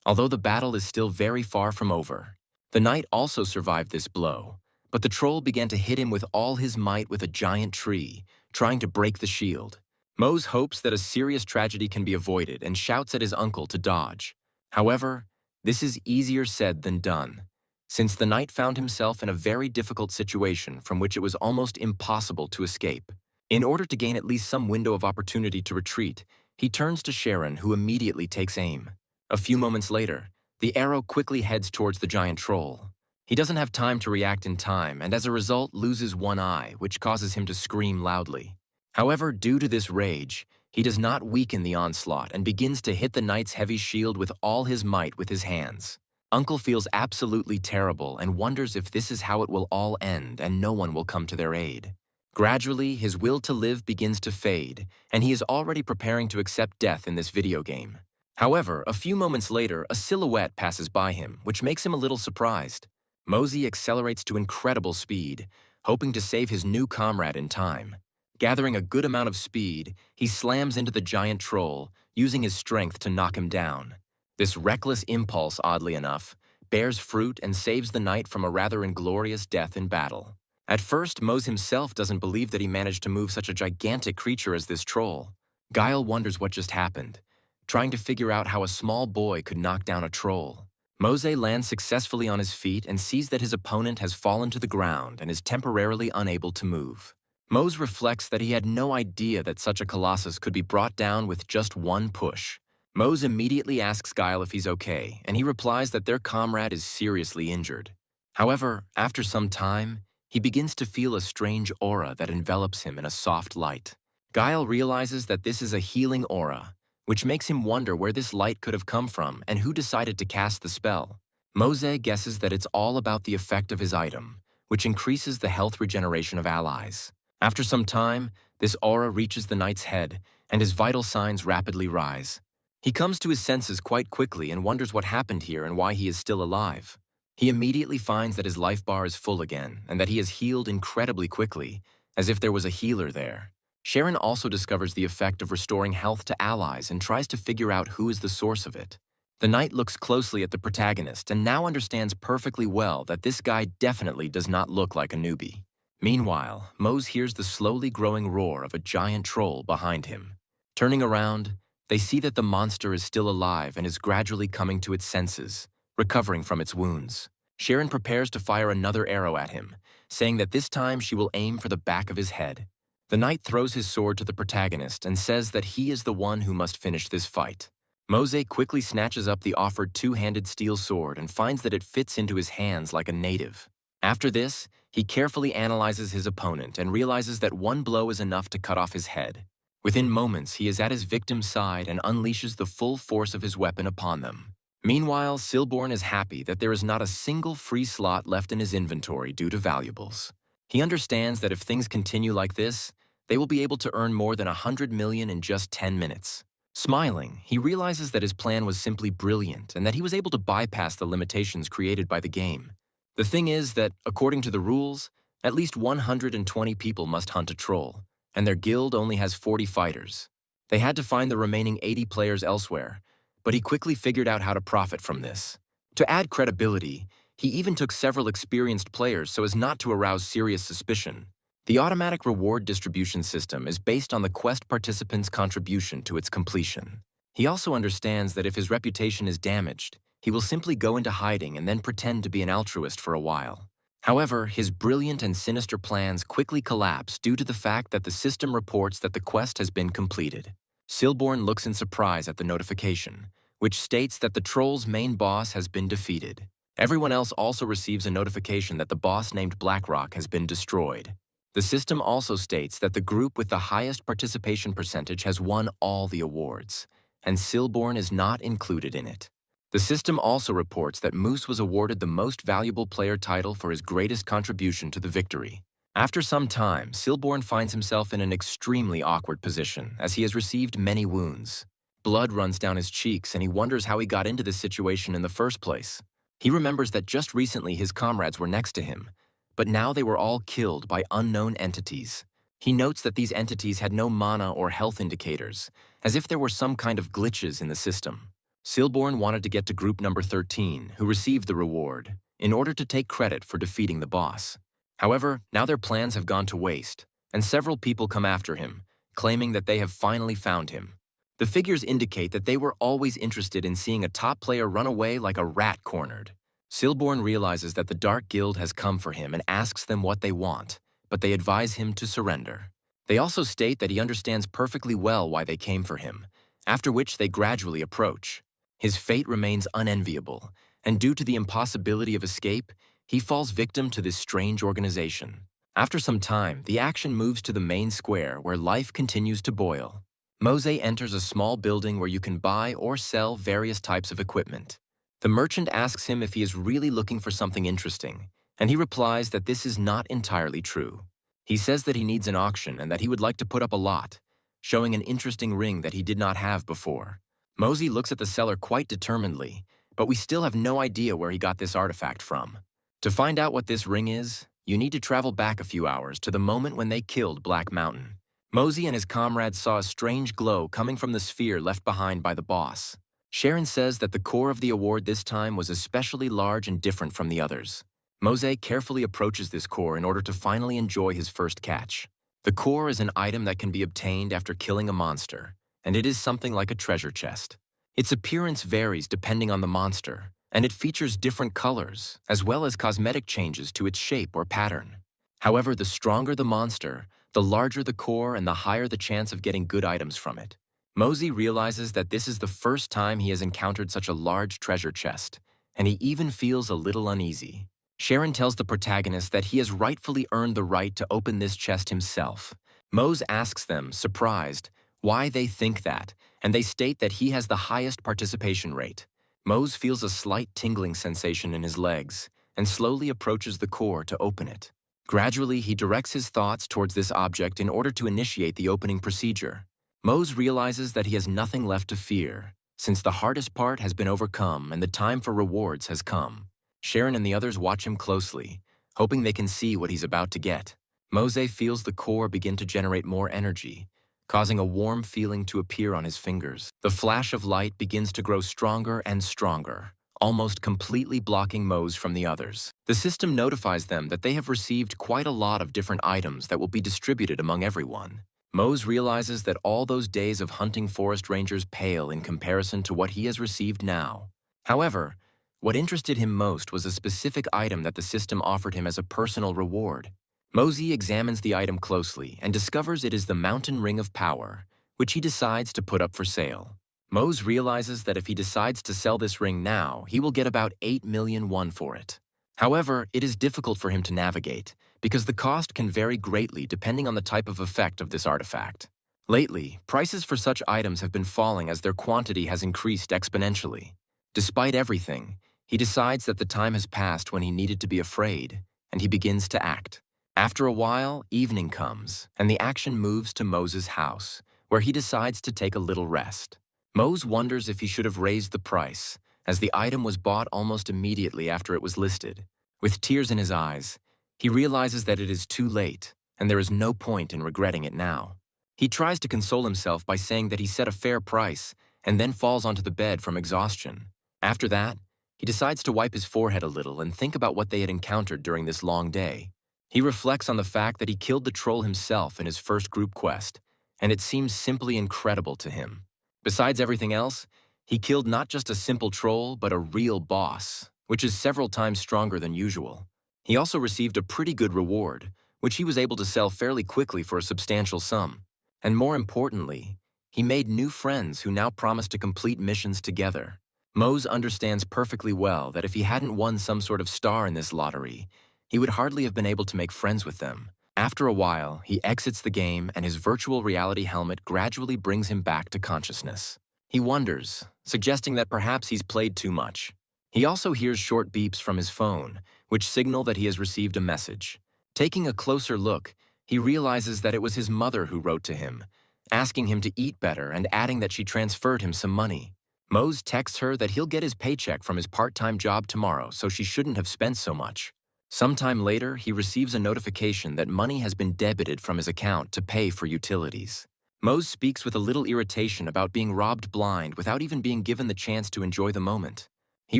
although the battle is still very far from over. The knight also survived this blow, but the troll began to hit him with all his might with a giant tree, trying to break the shield. Mose hopes that a serious tragedy can be avoided and shouts at his uncle to dodge. However, this is easier said than done, since the knight found himself in a very difficult situation from which it was almost impossible to escape. In order to gain at least some window of opportunity to retreat, he turns to Sharon, who immediately takes aim. A few moments later, the arrow quickly heads towards the giant troll. He doesn't have time to react in time, and as a result loses one eye, which causes him to scream loudly. However, due to this rage, he does not weaken the onslaught and begins to hit the knight's heavy shield with all his might with his hands. Uncle feels absolutely terrible and wonders if this is how it will all end and no one will come to their aid. Gradually, his will to live begins to fade, and he is already preparing to accept death in this video game. However, a few moments later, a silhouette passes by him, which makes him a little surprised. Mosey accelerates to incredible speed, hoping to save his new comrade in time. Gathering a good amount of speed, he slams into the giant troll, using his strength to knock him down. This reckless impulse, oddly enough, bears fruit and saves the knight from a rather inglorious death in battle. At first, Mose himself doesn't believe that he managed to move such a gigantic creature as this troll. Guile wonders what just happened, trying to figure out how a small boy could knock down a troll. Mose lands successfully on his feet and sees that his opponent has fallen to the ground and is temporarily unable to move. Mose reflects that he had no idea that such a colossus could be brought down with just one push. Mose immediately asks Guile if he's okay, and he replies that their comrade is seriously injured. However, after some time, he begins to feel a strange aura that envelops him in a soft light. Guile realizes that this is a healing aura, which makes him wonder where this light could have come from and who decided to cast the spell. Mose guesses that it's all about the effect of his item, which increases the health regeneration of allies. After some time, this aura reaches the knight's head, and his vital signs rapidly rise. He comes to his senses quite quickly and wonders what happened here and why he is still alive. He immediately finds that his life bar is full again and that he has healed incredibly quickly, as if there was a healer there. Sharon also discovers the effect of restoring health to allies and tries to figure out who is the source of it. The knight looks closely at the protagonist and now understands perfectly well that this guy definitely does not look like a newbie. Meanwhile, Mose hears the slowly growing roar of a giant troll behind him. Turning around, they see that the monster is still alive and is gradually coming to its senses, recovering from its wounds. Sharon prepares to fire another arrow at him, saying that this time she will aim for the back of his head. The knight throws his sword to the protagonist and says that he is the one who must finish this fight. Mose quickly snatches up the offered two-handed steel sword and finds that it fits into his hands like a native. After this, he carefully analyzes his opponent and realizes that one blow is enough to cut off his head. Within moments, he is at his victim's side and unleashes the full force of his weapon upon them. Meanwhile, Silborn is happy that there is not a single free slot left in his inventory due to valuables. He understands that if things continue like this, they will be able to earn more than 100 million in just 10 minutes. Smiling, he realizes that his plan was simply brilliant and that he was able to bypass the limitations created by the game. The thing is that, according to the rules, at least 120 people must hunt a troll, and their guild only has 40 fighters. They had to find the remaining 80 players elsewhere, but he quickly figured out how to profit from this. To add credibility, he even took several experienced players so as not to arouse serious suspicion. The automatic reward distribution system is based on the quest participant's contribution to its completion. He also understands that if his reputation is damaged, he will simply go into hiding and then pretend to be an altruist for a while. However, his brilliant and sinister plans quickly collapse due to the fact that the system reports that the quest has been completed. Silborn looks in surprise at the notification, which states that the troll's main boss has been defeated. Everyone else also receives a notification that the boss named Blackrock has been destroyed. The system also states that the group with the highest participation percentage has won all the awards, and Silborn is not included in it. The system also reports that Moose was awarded the most valuable player title for his greatest contribution to the victory. After some time, Silborn finds himself in an extremely awkward position as he has received many wounds. Blood runs down his cheeks and he wonders how he got into this situation in the first place. He remembers that just recently his comrades were next to him, but now they were all killed by unknown entities. He notes that these entities had no mana or health indicators, as if there were some kind of glitches in the system. Silborn wanted to get to group number 13, who received the reward, in order to take credit for defeating the boss. However, now their plans have gone to waste, and several people come after him, claiming that they have finally found him. The figures indicate that they were always interested in seeing a top player run away like a rat cornered. Silborn realizes that the Dark Guild has come for him and asks them what they want, but they advise him to surrender. They also state that he understands perfectly well why they came for him, after which they gradually approach. His fate remains unenviable, and due to the impossibility of escape, he falls victim to this strange organization. After some time, the action moves to the main square where life continues to boil. Mose enters a small building where you can buy or sell various types of equipment. The merchant asks him if he is really looking for something interesting, and he replies that this is not entirely true. He says that he needs an auction and that he would like to put up a lot, showing an interesting ring that he did not have before. Mosey looks at the seller quite determinedly, but we still have no idea where he got this artifact from. To find out what this ring is, you need to travel back a few hours to the moment when they killed Black Mountain. Mosey and his comrades saw a strange glow coming from the sphere left behind by the boss. Sharon says that the core of the award this time was especially large and different from the others. Mose carefully approaches this core in order to finally enjoy his first catch. The core is an item that can be obtained after killing a monster, and it is something like a treasure chest. Its appearance varies depending on the monster, and it features different colors, as well as cosmetic changes to its shape or pattern. However, the stronger the monster, the larger the core and the higher the chance of getting good items from it. Mosey realizes that this is the first time he has encountered such a large treasure chest, and he even feels a little uneasy. Sharon tells the protagonist that he has rightfully earned the right to open this chest himself. Mose asks them, surprised, why they think that, and they state that he has the highest participation rate. Mose feels a slight tingling sensation in his legs and slowly approaches the core to open it. Gradually, he directs his thoughts towards this object in order to initiate the opening procedure. Mose realizes that he has nothing left to fear, since the hardest part has been overcome and the time for rewards has come. Sharon and the others watch him closely, hoping they can see what he's about to get. Mose feels the core begin to generate more energy, causing a warm feeling to appear on his fingers. The flash of light begins to grow stronger and stronger, almost completely blocking Mose from the others. The system notifies them that they have received quite a lot of different items that will be distributed among everyone. Mose realizes that all those days of hunting forest rangers pale in comparison to what he has received now. However, what interested him most was a specific item that the system offered him as a personal reward. Mosey examines the item closely and discovers it is the Mountain Ring of Power, which he decides to put up for sale. Mose realizes that if he decides to sell this ring now, he will get about 8 million won for it. However, it is difficult for him to navigate, because the cost can vary greatly depending on the type of effect of this artifact. Lately, prices for such items have been falling as their quantity has increased exponentially. Despite everything, he decides that the time has passed when he needed to be afraid, and he begins to act. After a while, evening comes, and the action moves to Mose's house, where he decides to take a little rest. Mose wonders if he should have raised the price, as the item was bought almost immediately after it was listed. With tears in his eyes, he realizes that it is too late, and there is no point in regretting it now. He tries to console himself by saying that he set a fair price, and then falls onto the bed from exhaustion. After that, he decides to wipe his forehead a little and think about what they had encountered during this long day. He reflects on the fact that he killed the troll himself in his first group quest, and it seems simply incredible to him. Besides everything else, he killed not just a simple troll, but a real boss, which is several times stronger than usual. He also received a pretty good reward, which he was able to sell fairly quickly for a substantial sum. And more importantly, he made new friends who now promise to complete missions together. Mose understands perfectly well that if he hadn't won some sort of star in this lottery, he would hardly have been able to make friends with them. After a while, he exits the game and his virtual reality helmet gradually brings him back to consciousness. He wonders, suggesting that perhaps he's played too much. He also hears short beeps from his phone, which signal that he has received a message. Taking a closer look, he realizes that it was his mother who wrote to him, asking him to eat better and adding that she transferred him some money. Mose texts her that he'll get his paycheck from his part-time job tomorrow, so she shouldn't have spent so much. Sometime later, he receives a notification that money has been debited from his account to pay for utilities. Mose speaks with a little irritation about being robbed blind without even being given the chance to enjoy the moment. He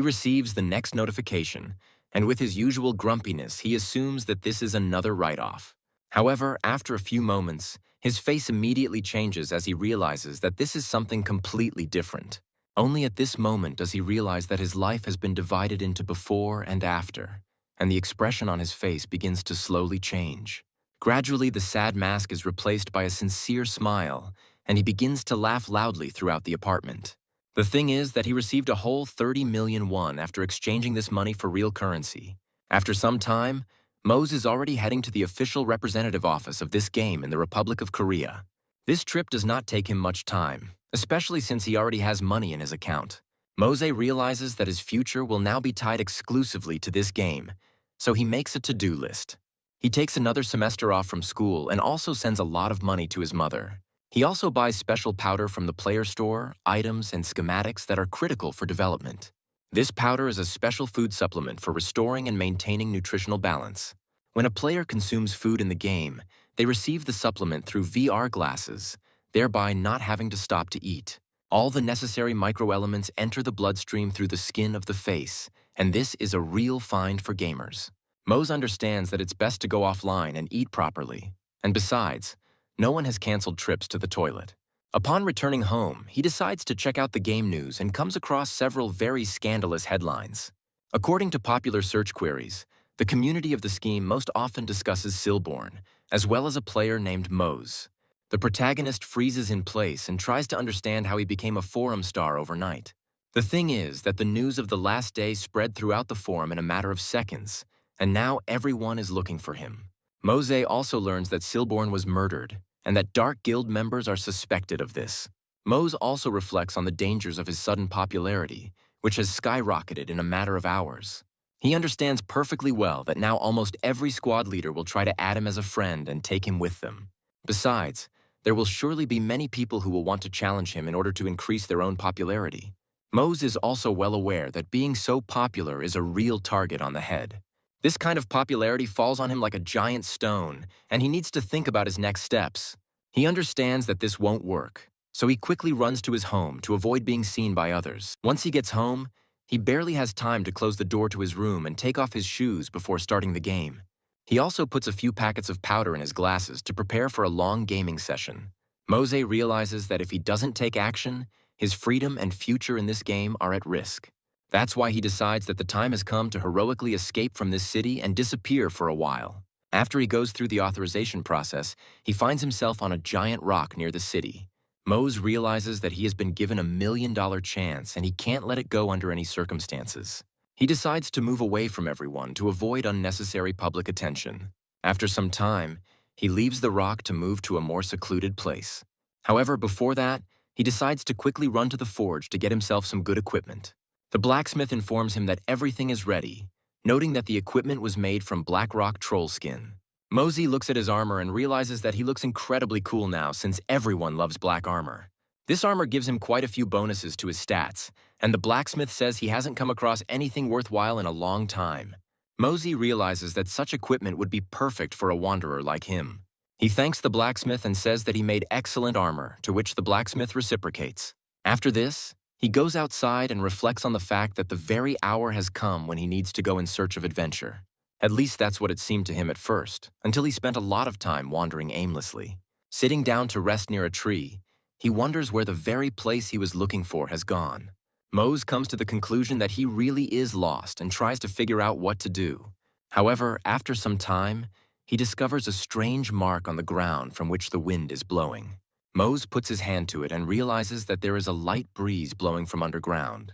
receives the next notification, and with his usual grumpiness, he assumes that this is another write-off. However, after a few moments, his face immediately changes as he realizes that this is something completely different. Only at this moment does he realize that his life has been divided into before and after, and the expression on his face begins to slowly change. Gradually, the sad mask is replaced by a sincere smile, and he begins to laugh loudly throughout the apartment. The thing is that he received a whole 30 million won after exchanging this money for real currency. After some time, Mose is already heading to the official representative office of this game in the Republic of Korea. This trip does not take him much time, especially since he already has money in his account. Mose realizes that his future will now be tied exclusively to this game, so he makes a to-do list. He takes another semester off from school and also sends a lot of money to his mother. He also buys special powder from the player store, items, and schematics that are critical for development. This powder is a special food supplement for restoring and maintaining nutritional balance. When a player consumes food in the game, they receive the supplement through VR glasses, thereby not having to stop to eat. All the necessary microelements enter the bloodstream through the skin of the face, and this is a real find for gamers. Mose understands that it's best to go offline and eat properly. And besides, no one has canceled trips to the toilet. Upon returning home, he decides to check out the game news and comes across several very scandalous headlines. According to popular search queries, the community of the scheme most often discusses Silborn, as well as a player named Mose. The protagonist freezes in place and tries to understand how he became a forum star overnight. The thing is that the news of the last day spread throughout the forum in a matter of seconds, and now everyone is looking for him. Mose also learns that Silborn was murdered, and that Dark Guild members are suspected of this. Mose also reflects on the dangers of his sudden popularity, which has skyrocketed in a matter of hours. He understands perfectly well that now almost every squad leader will try to add him as a friend and take him with them. Besides, there will surely be many people who will want to challenge him in order to increase their own popularity. Mose is also well aware that being so popular is a real target on the head. This kind of popularity falls on him like a giant stone, and he needs to think about his next steps. He understands that this won't work, so he quickly runs to his home to avoid being seen by others. Once he gets home, he barely has time to close the door to his room and take off his shoes before starting the game. He also puts a few packets of powder in his glasses to prepare for a long gaming session. Mose realizes that if he doesn't take action, his freedom and future in this game are at risk. That's why he decides that the time has come to heroically escape from this city and disappear for a while. After he goes through the authorization process, he finds himself on a giant rock near the city. Mose realizes that he has been given $1 million chance and he can't let it go under any circumstances. He decides to move away from everyone to avoid unnecessary public attention. After some time, he leaves the rock to move to a more secluded place. However, before that, he decides to quickly run to the forge to get himself some good equipment. The blacksmith informs him that everything is ready, noting that the equipment was made from black rock troll skin. Mose looks at his armor and realizes that he looks incredibly cool now since everyone loves black armor. This armor gives him quite a few bonuses to his stats, and the blacksmith says he hasn't come across anything worthwhile in a long time. Mose realizes that such equipment would be perfect for a wanderer like him. He thanks the blacksmith and says that he made excellent armor, to which the blacksmith reciprocates. After this, he goes outside and reflects on the fact that the very hour has come when he needs to go in search of adventure. At least that's what it seemed to him at first, until he spent a lot of time wandering aimlessly. Sitting down to rest near a tree, he wonders where the very place he was looking for has gone. Mose comes to the conclusion that he really is lost and tries to figure out what to do. However, after some time, he discovers a strange mark on the ground from which the wind is blowing. Mose puts his hand to it and realizes that there is a light breeze blowing from underground,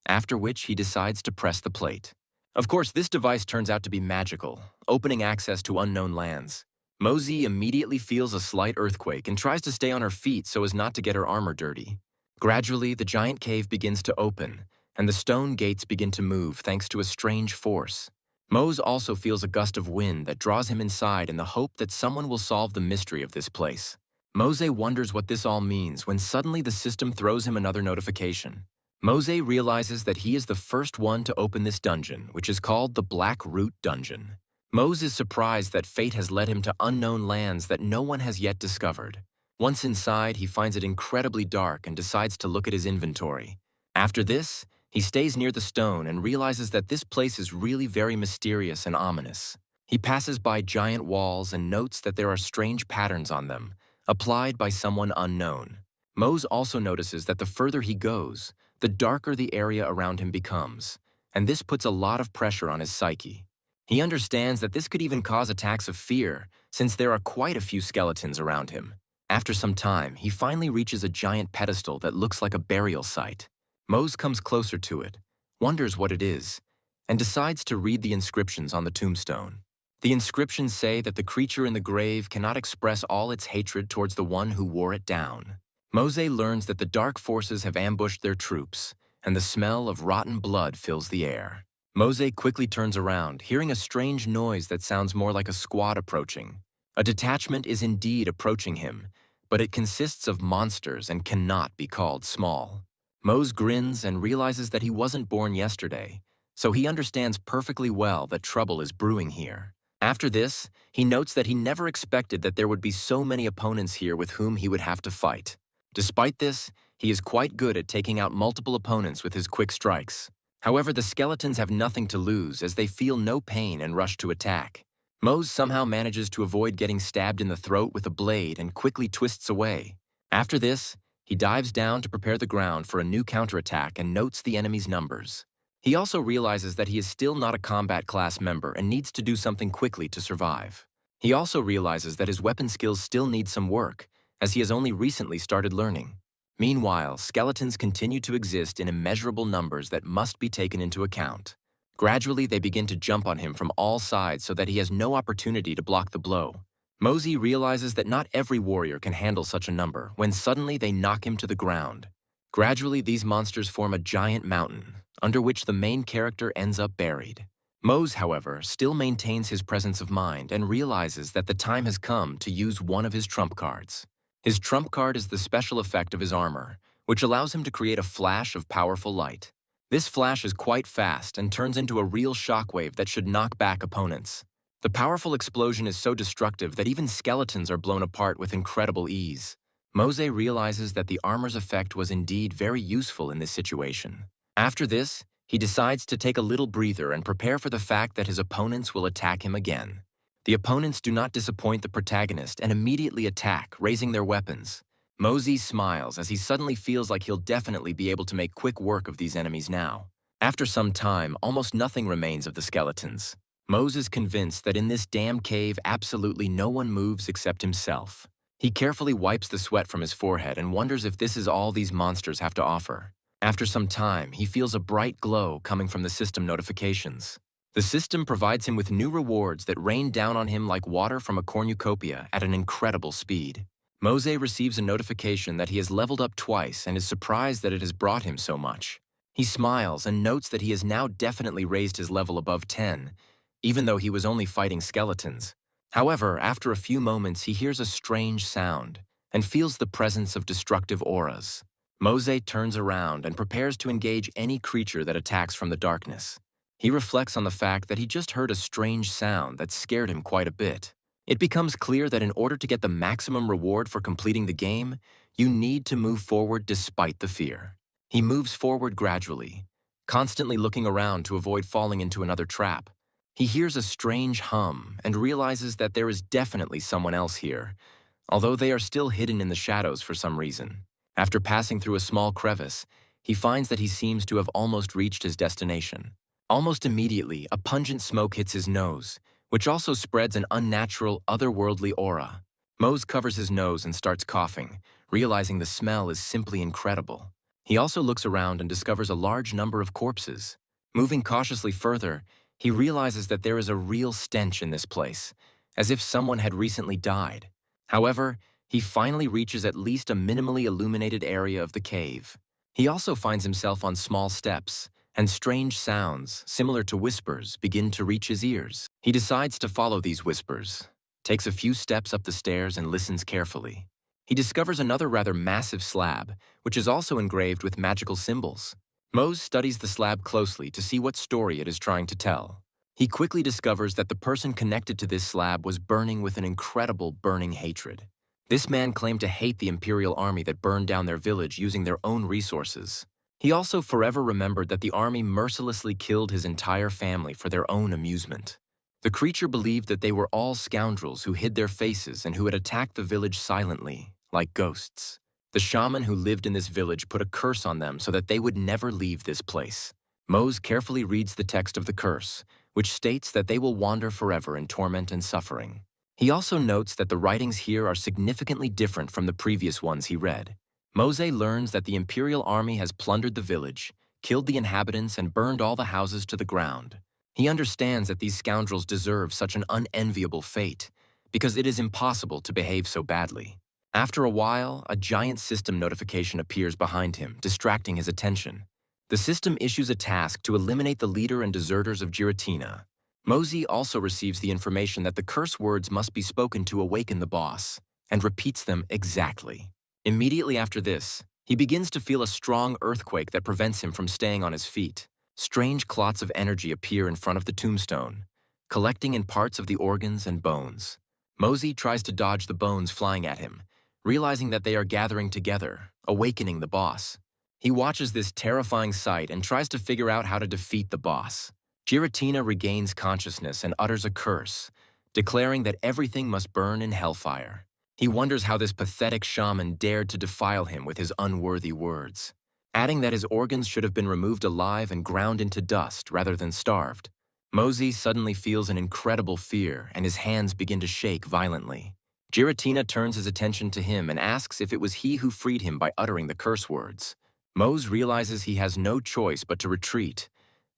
after which he decides to press the plate. Of course, this device turns out to be magical, opening access to unknown lands. Mose immediately feels a slight earthquake and tries to stay on her feet so as not to get her armor dirty. Gradually, the giant cave begins to open, and the stone gates begin to move thanks to a strange force. Mose also feels a gust of wind that draws him inside in the hope that someone will solve the mystery of this place. Mose wonders what this all means when suddenly the system throws him another notification. Mose realizes that he is the first one to open this dungeon, which is called the Black Root Dungeon. Mose is surprised that fate has led him to unknown lands that no one has yet discovered. Once inside, he finds it incredibly dark and decides to look at his inventory. After this, he stays near the stone and realizes that this place is really very mysterious and ominous. He passes by giant walls and notes that there are strange patterns on them, applied by someone unknown. Mose also notices that the further he goes, the darker the area around him becomes, and this puts a lot of pressure on his psyche. He understands that this could even cause attacks of fear, since there are quite a few skeletons around him. After some time, he finally reaches a giant pedestal that looks like a burial site. Mose comes closer to it, wonders what it is, and decides to read the inscriptions on the tombstone. The inscriptions say that the creature in the grave cannot express all its hatred towards the one who wore it down. Mose learns that the dark forces have ambushed their troops, and the smell of rotten blood fills the air. Mose quickly turns around, hearing a strange noise that sounds more like a squad approaching. A detachment is indeed approaching him, but it consists of monsters and cannot be called small. Mose grins and realizes that he wasn't born yesterday, so he understands perfectly well that trouble is brewing here. After this, he notes that he never expected that there would be so many opponents here with whom he would have to fight. Despite this, he is quite good at taking out multiple opponents with his quick strikes. However, the skeletons have nothing to lose as they feel no pain and rush to attack. Mose somehow manages to avoid getting stabbed in the throat with a blade and quickly twists away. After this, he dives down to prepare the ground for a new counterattack and notes the enemy's numbers. He also realizes that he is still not a combat class member and needs to do something quickly to survive. He also realizes that his weapon skills still need some work, as he has only recently started learning. Meanwhile, skeletons continue to exist in immeasurable numbers that must be taken into account. Gradually, they begin to jump on him from all sides so that he has no opportunity to block the blow. Mose realizes that not every warrior can handle such a number when suddenly they knock him to the ground. Gradually, these monsters form a giant mountain, under which the main character ends up buried. Mose, however, still maintains his presence of mind and realizes that the time has come to use one of his trump cards. His trump card is the special effect of his armor, which allows him to create a flash of powerful light. This flash is quite fast and turns into a real shockwave that should knock back opponents. The powerful explosion is so destructive that even skeletons are blown apart with incredible ease. Mose realizes that the armor's effect was indeed very useful in this situation. After this, he decides to take a little breather and prepare for the fact that his opponents will attack him again. The opponents do not disappoint the protagonist and immediately attack, raising their weapons. Mose smiles as he suddenly feels like he'll definitely be able to make quick work of these enemies now. After some time, almost nothing remains of the skeletons. Mose is convinced that in this damn cave absolutely no one moves except himself. He carefully wipes the sweat from his forehead and wonders if this is all these monsters have to offer. After some time, he feels a bright glow coming from the system notifications. The system provides him with new rewards that rain down on him like water from a cornucopia at an incredible speed. Mose receives a notification that he has leveled up twice and is surprised that it has brought him so much. He smiles and notes that he has now definitely raised his level above 10, even though he was only fighting skeletons. However, after a few moments, he hears a strange sound and feels the presence of destructive auras. Mose turns around and prepares to engage any creature that attacks from the darkness. He reflects on the fact that he just heard a strange sound that scared him quite a bit. It becomes clear that in order to get the maximum reward for completing the game, you need to move forward despite the fear. He moves forward gradually, constantly looking around to avoid falling into another trap. He hears a strange hum and realizes that there is definitely someone else here, although they are still hidden in the shadows for some reason. After passing through a small crevice, he finds that he seems to have almost reached his destination. Almost immediately, a pungent smoke hits his nose, which also spreads an unnatural, otherworldly aura. Mose covers his nose and starts coughing, realizing the smell is simply incredible. He also looks around and discovers a large number of corpses. Moving cautiously further, he realizes that there is a real stench in this place, as if someone had recently died. However, he finally reaches at least a minimally illuminated area of the cave. He also finds himself on small steps, and strange sounds, similar to whispers, begin to reach his ears. He decides to follow these whispers, takes a few steps up the stairs and listens carefully. He discovers another rather massive slab, which is also engraved with magical symbols. Mose studies the slab closely to see what story it is trying to tell. He quickly discovers that the person connected to this slab was burning with an incredible burning hatred. This man claimed to hate the Imperial army that burned down their village using their own resources. He also forever remembered that the army mercilessly killed his entire family for their own amusement. The creature believed that they were all scoundrels who hid their faces and who had attacked the village silently, like ghosts. The shaman who lived in this village put a curse on them so that they would never leave this place. Mose carefully reads the text of the curse, which states that they will wander forever in torment and suffering. He also notes that the writings here are significantly different from the previous ones he read. Mose learns that the Imperial army has plundered the village, killed the inhabitants, and burned all the houses to the ground. He understands that these scoundrels deserve such an unenviable fate, because it is impossible to behave so badly. After a while, a giant system notification appears behind him, distracting his attention. The system issues a task to eliminate the leader and deserters of Giratina. Mosey also receives the information that the curse words must be spoken to awaken the boss, and repeats them exactly. Immediately after this, he begins to feel a strong earthquake that prevents him from staying on his feet. Strange clots of energy appear in front of the tombstone, collecting in parts of the organs and bones. Mosey tries to dodge the bones flying at him, realizing that they are gathering together, awakening the boss. He watches this terrifying sight and tries to figure out how to defeat the boss. Giratina regains consciousness and utters a curse, declaring that everything must burn in hellfire. He wonders how this pathetic shaman dared to defile him with his unworthy words, adding that his organs should have been removed alive and ground into dust rather than starved. Mosey suddenly feels an incredible fear and his hands begin to shake violently. Giratina turns his attention to him and asks if it was he who freed him by uttering the curse words. Mose realizes he has no choice but to retreat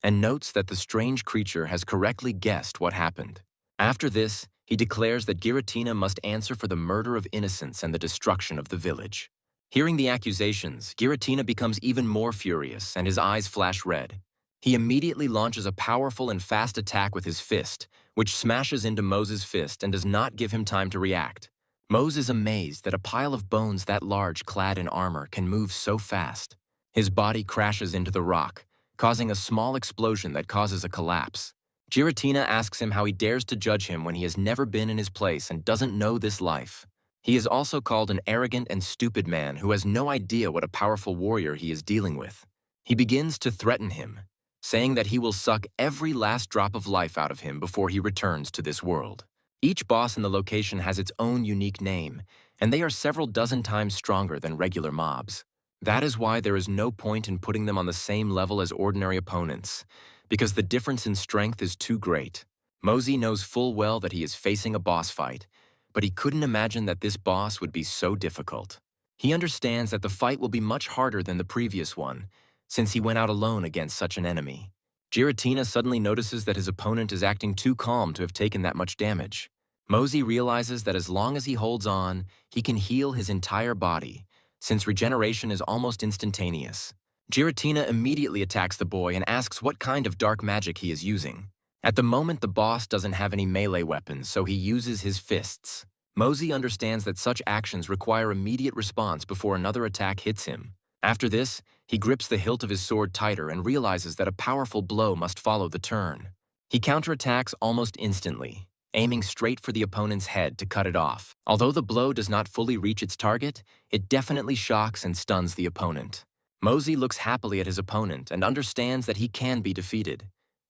and notes that the strange creature has correctly guessed what happened. After this, he declares that Giratina must answer for the murder of innocents and the destruction of the village. Hearing the accusations, Giratina becomes even more furious and his eyes flash red. He immediately launches a powerful and fast attack with his fist, which smashes into Mose's fist and does not give him time to react. Mose is amazed that a pile of bones that large clad in armor can move so fast. His body crashes into the rock, causing a small explosion that causes a collapse. Giratina asks him how he dares to judge him when he has never been in his place and doesn't know this life. He is also called an arrogant and stupid man who has no idea what a powerful warrior he is dealing with. He begins to threaten him, saying that he will suck every last drop of life out of him before he returns to this world. Each boss in the location has its own unique name, and they are several dozen times stronger than regular mobs. That is why there is no point in putting them on the same level as ordinary opponents, because the difference in strength is too great. Mosey knows full well that he is facing a boss fight, but he couldn't imagine that this boss would be so difficult. He understands that the fight will be much harder than the previous one, since he went out alone against such an enemy. Giratina suddenly notices that his opponent is acting too calm to have taken that much damage. Mosey realizes that as long as he holds on, he can heal his entire body, since regeneration is almost instantaneous. Giratina immediately attacks the boy and asks what kind of dark magic he is using. At the moment, the boss doesn't have any melee weapons, so he uses his fists. Mosey understands that such actions require immediate response before another attack hits him. After this, he grips the hilt of his sword tighter and realizes that a powerful blow must follow the turn. He counterattacks almost instantly, aiming straight for the opponent's head to cut it off. Although the blow does not fully reach its target, it definitely shocks and stuns the opponent. Mosey looks happily at his opponent and understands that he can be defeated,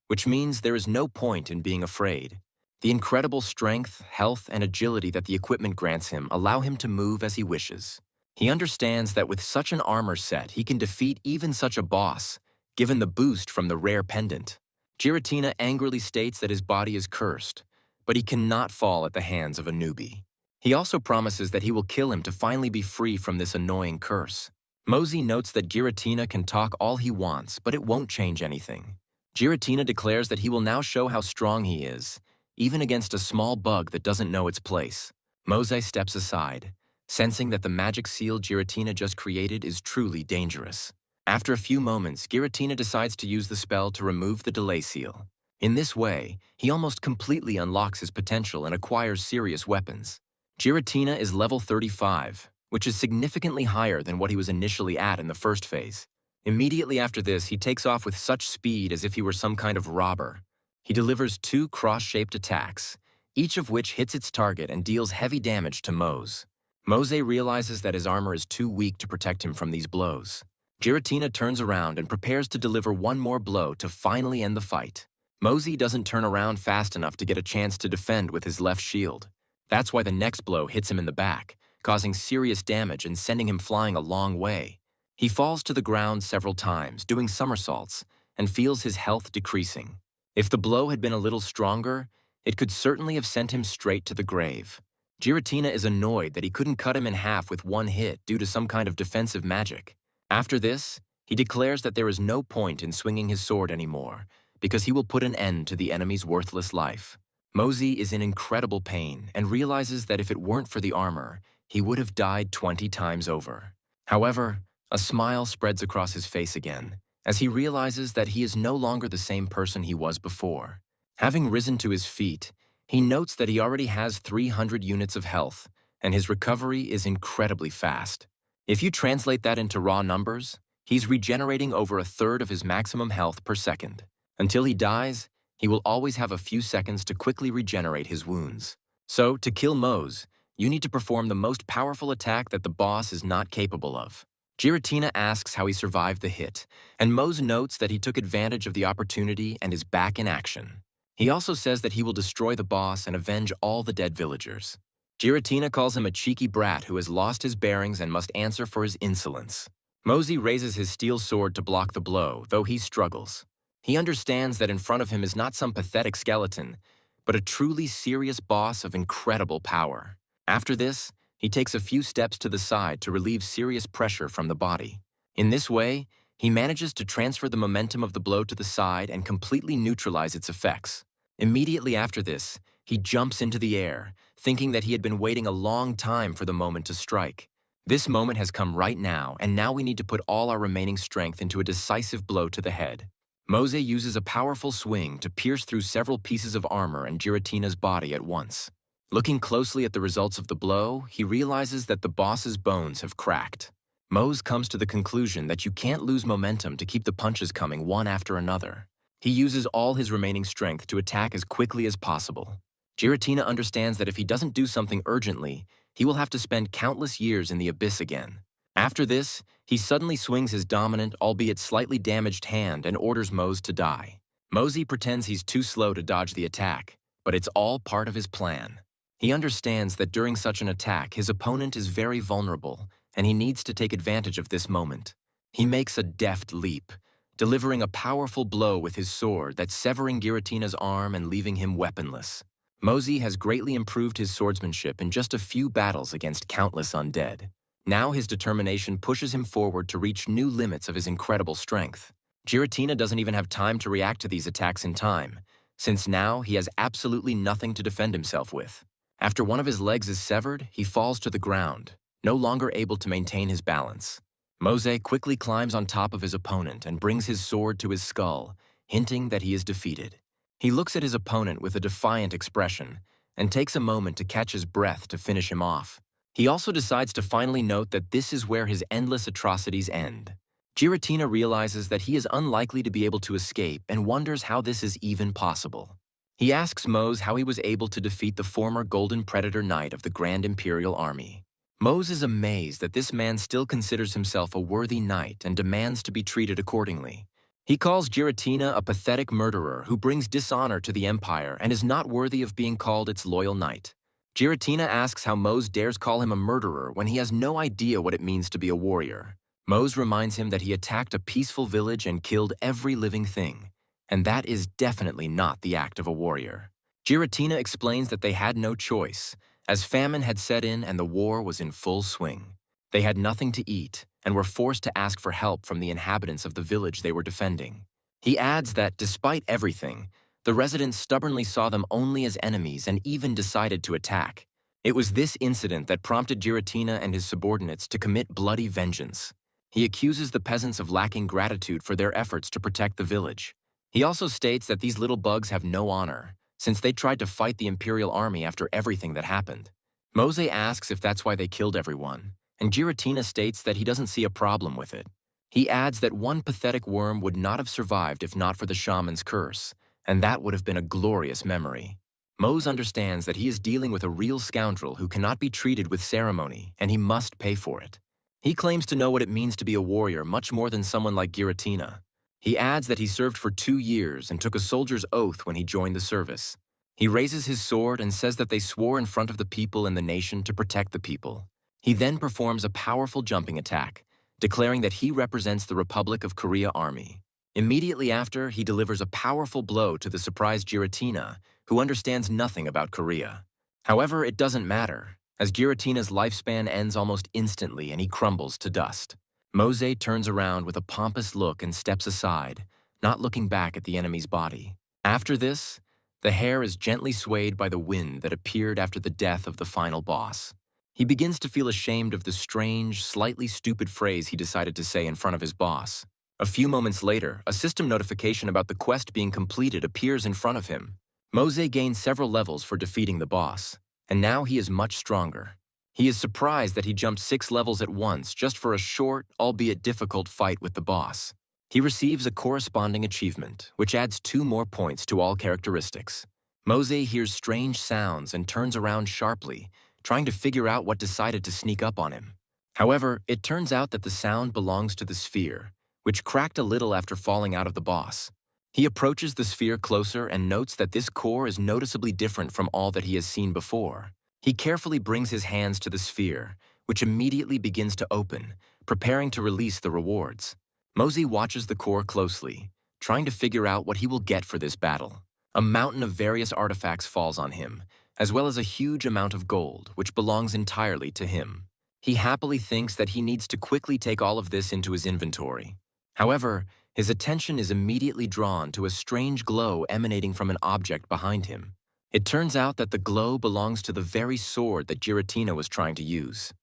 which means there is no point in being afraid. The incredible strength, health, and agility that the equipment grants him allow him to move as he wishes. He understands that with such an armor set, he can defeat even such a boss, given the boost from the rare pendant. Giratina angrily states that his body is cursed, but he cannot fall at the hands of a newbie. He also promises that he will kill him to finally be free from this annoying curse. Mosey notes that Giratina can talk all he wants, but it won't change anything. Giratina declares that he will now show how strong he is, even against a small bug that doesn't know its place. Mosey steps aside, sensing that the magic seal Giratina just created is truly dangerous. After a few moments, Giratina decides to use the spell to remove the delay seal. In this way, he almost completely unlocks his potential and acquires serious weapons. Giratina is level 35, which is significantly higher than what he was initially at in the first phase. Immediately after this, he takes off with such speed as if he were some kind of robber. He delivers 2 cross-shaped attacks, each of which hits its target and deals heavy damage to Mose. Mose realizes that his armor is too weak to protect him from these blows. Giratina turns around and prepares to deliver one more blow to finally end the fight. Mosey doesn't turn around fast enough to get a chance to defend with his left shield. That's why the next blow hits him in the back, causing serious damage and sending him flying a long way. He falls to the ground several times, doing somersaults, and feels his health decreasing. If the blow had been a little stronger, it could certainly have sent him straight to the grave. Giratina is annoyed that he couldn't cut him in half with one hit due to some kind of defensive magic. After this, He declares that there is no point in swinging his sword anymore, because he will put an end to the enemy's worthless life. Mosey is in incredible pain and realizes that if it weren't for the armor, he would have died 20 times over. However, a smile spreads across his face again, as he realizes that he is no longer the same person he was before. Having risen to his feet, he notes that he already has 300 units of health, and his recovery is incredibly fast. If you translate that into raw numbers, he's regenerating over a third of his maximum health per second. Until he dies, he will always have a few seconds to quickly regenerate his wounds. So, to kill Mose, you need to perform the most powerful attack that the boss is not capable of. Giratina asks how he survived the hit, and Mose notes that he took advantage of the opportunity and is back in action. He also says that he will destroy the boss and avenge all the dead villagers. Giratina calls him a cheeky brat who has lost his bearings and must answer for his insolence. Mosey raises his steel sword to block the blow, though he struggles. He understands that in front of him is not some pathetic skeleton, but a truly serious boss of incredible power. After this, he takes a few steps to the side to relieve serious pressure from the body. In this way, he manages to transfer the momentum of the blow to the side and completely neutralize its effects. Immediately after this, he jumps into the air, thinking that he had been waiting a long time for the moment to strike. This moment has come right now, and now we need to put all our remaining strength into a decisive blow to the head. Mose uses a powerful swing to pierce through several pieces of armor and Giratina's body at once. Looking closely at the results of the blow, he realizes that the boss's bones have cracked. Mose comes to the conclusion that you can't lose momentum to keep the punches coming one after another. He uses all his remaining strength to attack as quickly as possible. Giratina understands that if he doesn't do something urgently, he will have to spend countless years in the abyss again. After this, he suddenly swings his dominant, albeit slightly damaged hand and orders Mose to die. Mosey pretends he's too slow to dodge the attack, but it's all part of his plan. He understands that during such an attack, his opponent is very vulnerable, and he needs to take advantage of this moment. He makes a deft leap, delivering a powerful blow with his sword that's severing Giratina's arm and leaving him weaponless. Mosey has greatly improved his swordsmanship in just a few battles against countless undead. Now his determination pushes him forward to reach new limits of his incredible strength. Giratina doesn't even have time to react to these attacks in time, since now he has absolutely nothing to defend himself with. After one of his legs is severed, he falls to the ground, no longer able to maintain his balance. Mose quickly climbs on top of his opponent and brings his sword to his skull, hinting that he is defeated. He looks at his opponent with a defiant expression and takes a moment to catch his breath to finish him off. He also decides to finally note that this is where his endless atrocities end. Giratina realizes that he is unlikely to be able to escape and wonders how this is even possible. He asks Mose how he was able to defeat the former Golden Predator Knight of the Grand Imperial Army. Mose is amazed that this man still considers himself a worthy knight and demands to be treated accordingly. He calls Giratina a pathetic murderer who brings dishonor to the Empire and is not worthy of being called its loyal knight. Giratina asks how Mose dares call him a murderer when he has no idea what it means to be a warrior. Mose reminds him that he attacked a peaceful village and killed every living thing, and that is definitely not the act of a warrior. Giratina explains that they had no choice, as famine had set in and the war was in full swing. They had nothing to eat and were forced to ask for help from the inhabitants of the village they were defending. He adds that, despite everything, the residents stubbornly saw them only as enemies and even decided to attack. It was this incident that prompted Giratina and his subordinates to commit bloody vengeance. He accuses the peasants of lacking gratitude for their efforts to protect the village. He also states that these little bugs have no honor, since they tried to fight the Imperial Army after everything that happened. Mose asks if that's why they killed everyone, and Giratina states that he doesn't see a problem with it. He adds that one pathetic worm would not have survived if not for the shaman's curse, and that would have been a glorious memory. Mose understands that he is dealing with a real scoundrel who cannot be treated with ceremony, and he must pay for it. He claims to know what it means to be a warrior much more than someone like Giratina. He adds that he served for 2 years and took a soldier's oath when he joined the service. He raises his sword and says that they swore in front of the people and the nation to protect the people. He then performs a powerful jumping attack, declaring that he represents the Republic of Korea Army. Immediately after, he delivers a powerful blow to the surprised Giratina, who understands nothing about Korea. However, it doesn't matter, as Giratina's lifespan ends almost instantly and he crumbles to dust. Mose turns around with a pompous look and steps aside, not looking back at the enemy's body. After this, the hair is gently swayed by the wind that appeared after the death of the final boss. He begins to feel ashamed of the strange, slightly stupid phrase he decided to say in front of his boss. A few moments later, a system notification about the quest being completed appears in front of him. Mose gained several levels for defeating the boss, and now he is much stronger. He is surprised that he jumped 6 levels at once just for a short, albeit difficult fight with the boss. He receives a corresponding achievement, which adds 2 more points to all characteristics. Mose hears strange sounds and turns around sharply, trying to figure out what decided to sneak up on him. However, it turns out that the sound belongs to the sphere, which cracked a little after falling out of the boss. He approaches the sphere closer and notes that this core is noticeably different from all that he has seen before. He carefully brings his hands to the sphere, which immediately begins to open, preparing to release the rewards. Mose watches the core closely, trying to figure out what he will get for this battle. A mountain of various artifacts falls on him, as well as a huge amount of gold, which belongs entirely to him. He happily thinks that he needs to quickly take all of this into his inventory. However, his attention is immediately drawn to a strange glow emanating from an object behind him. It turns out that the glow belongs to the very sword that Giratina was trying to use.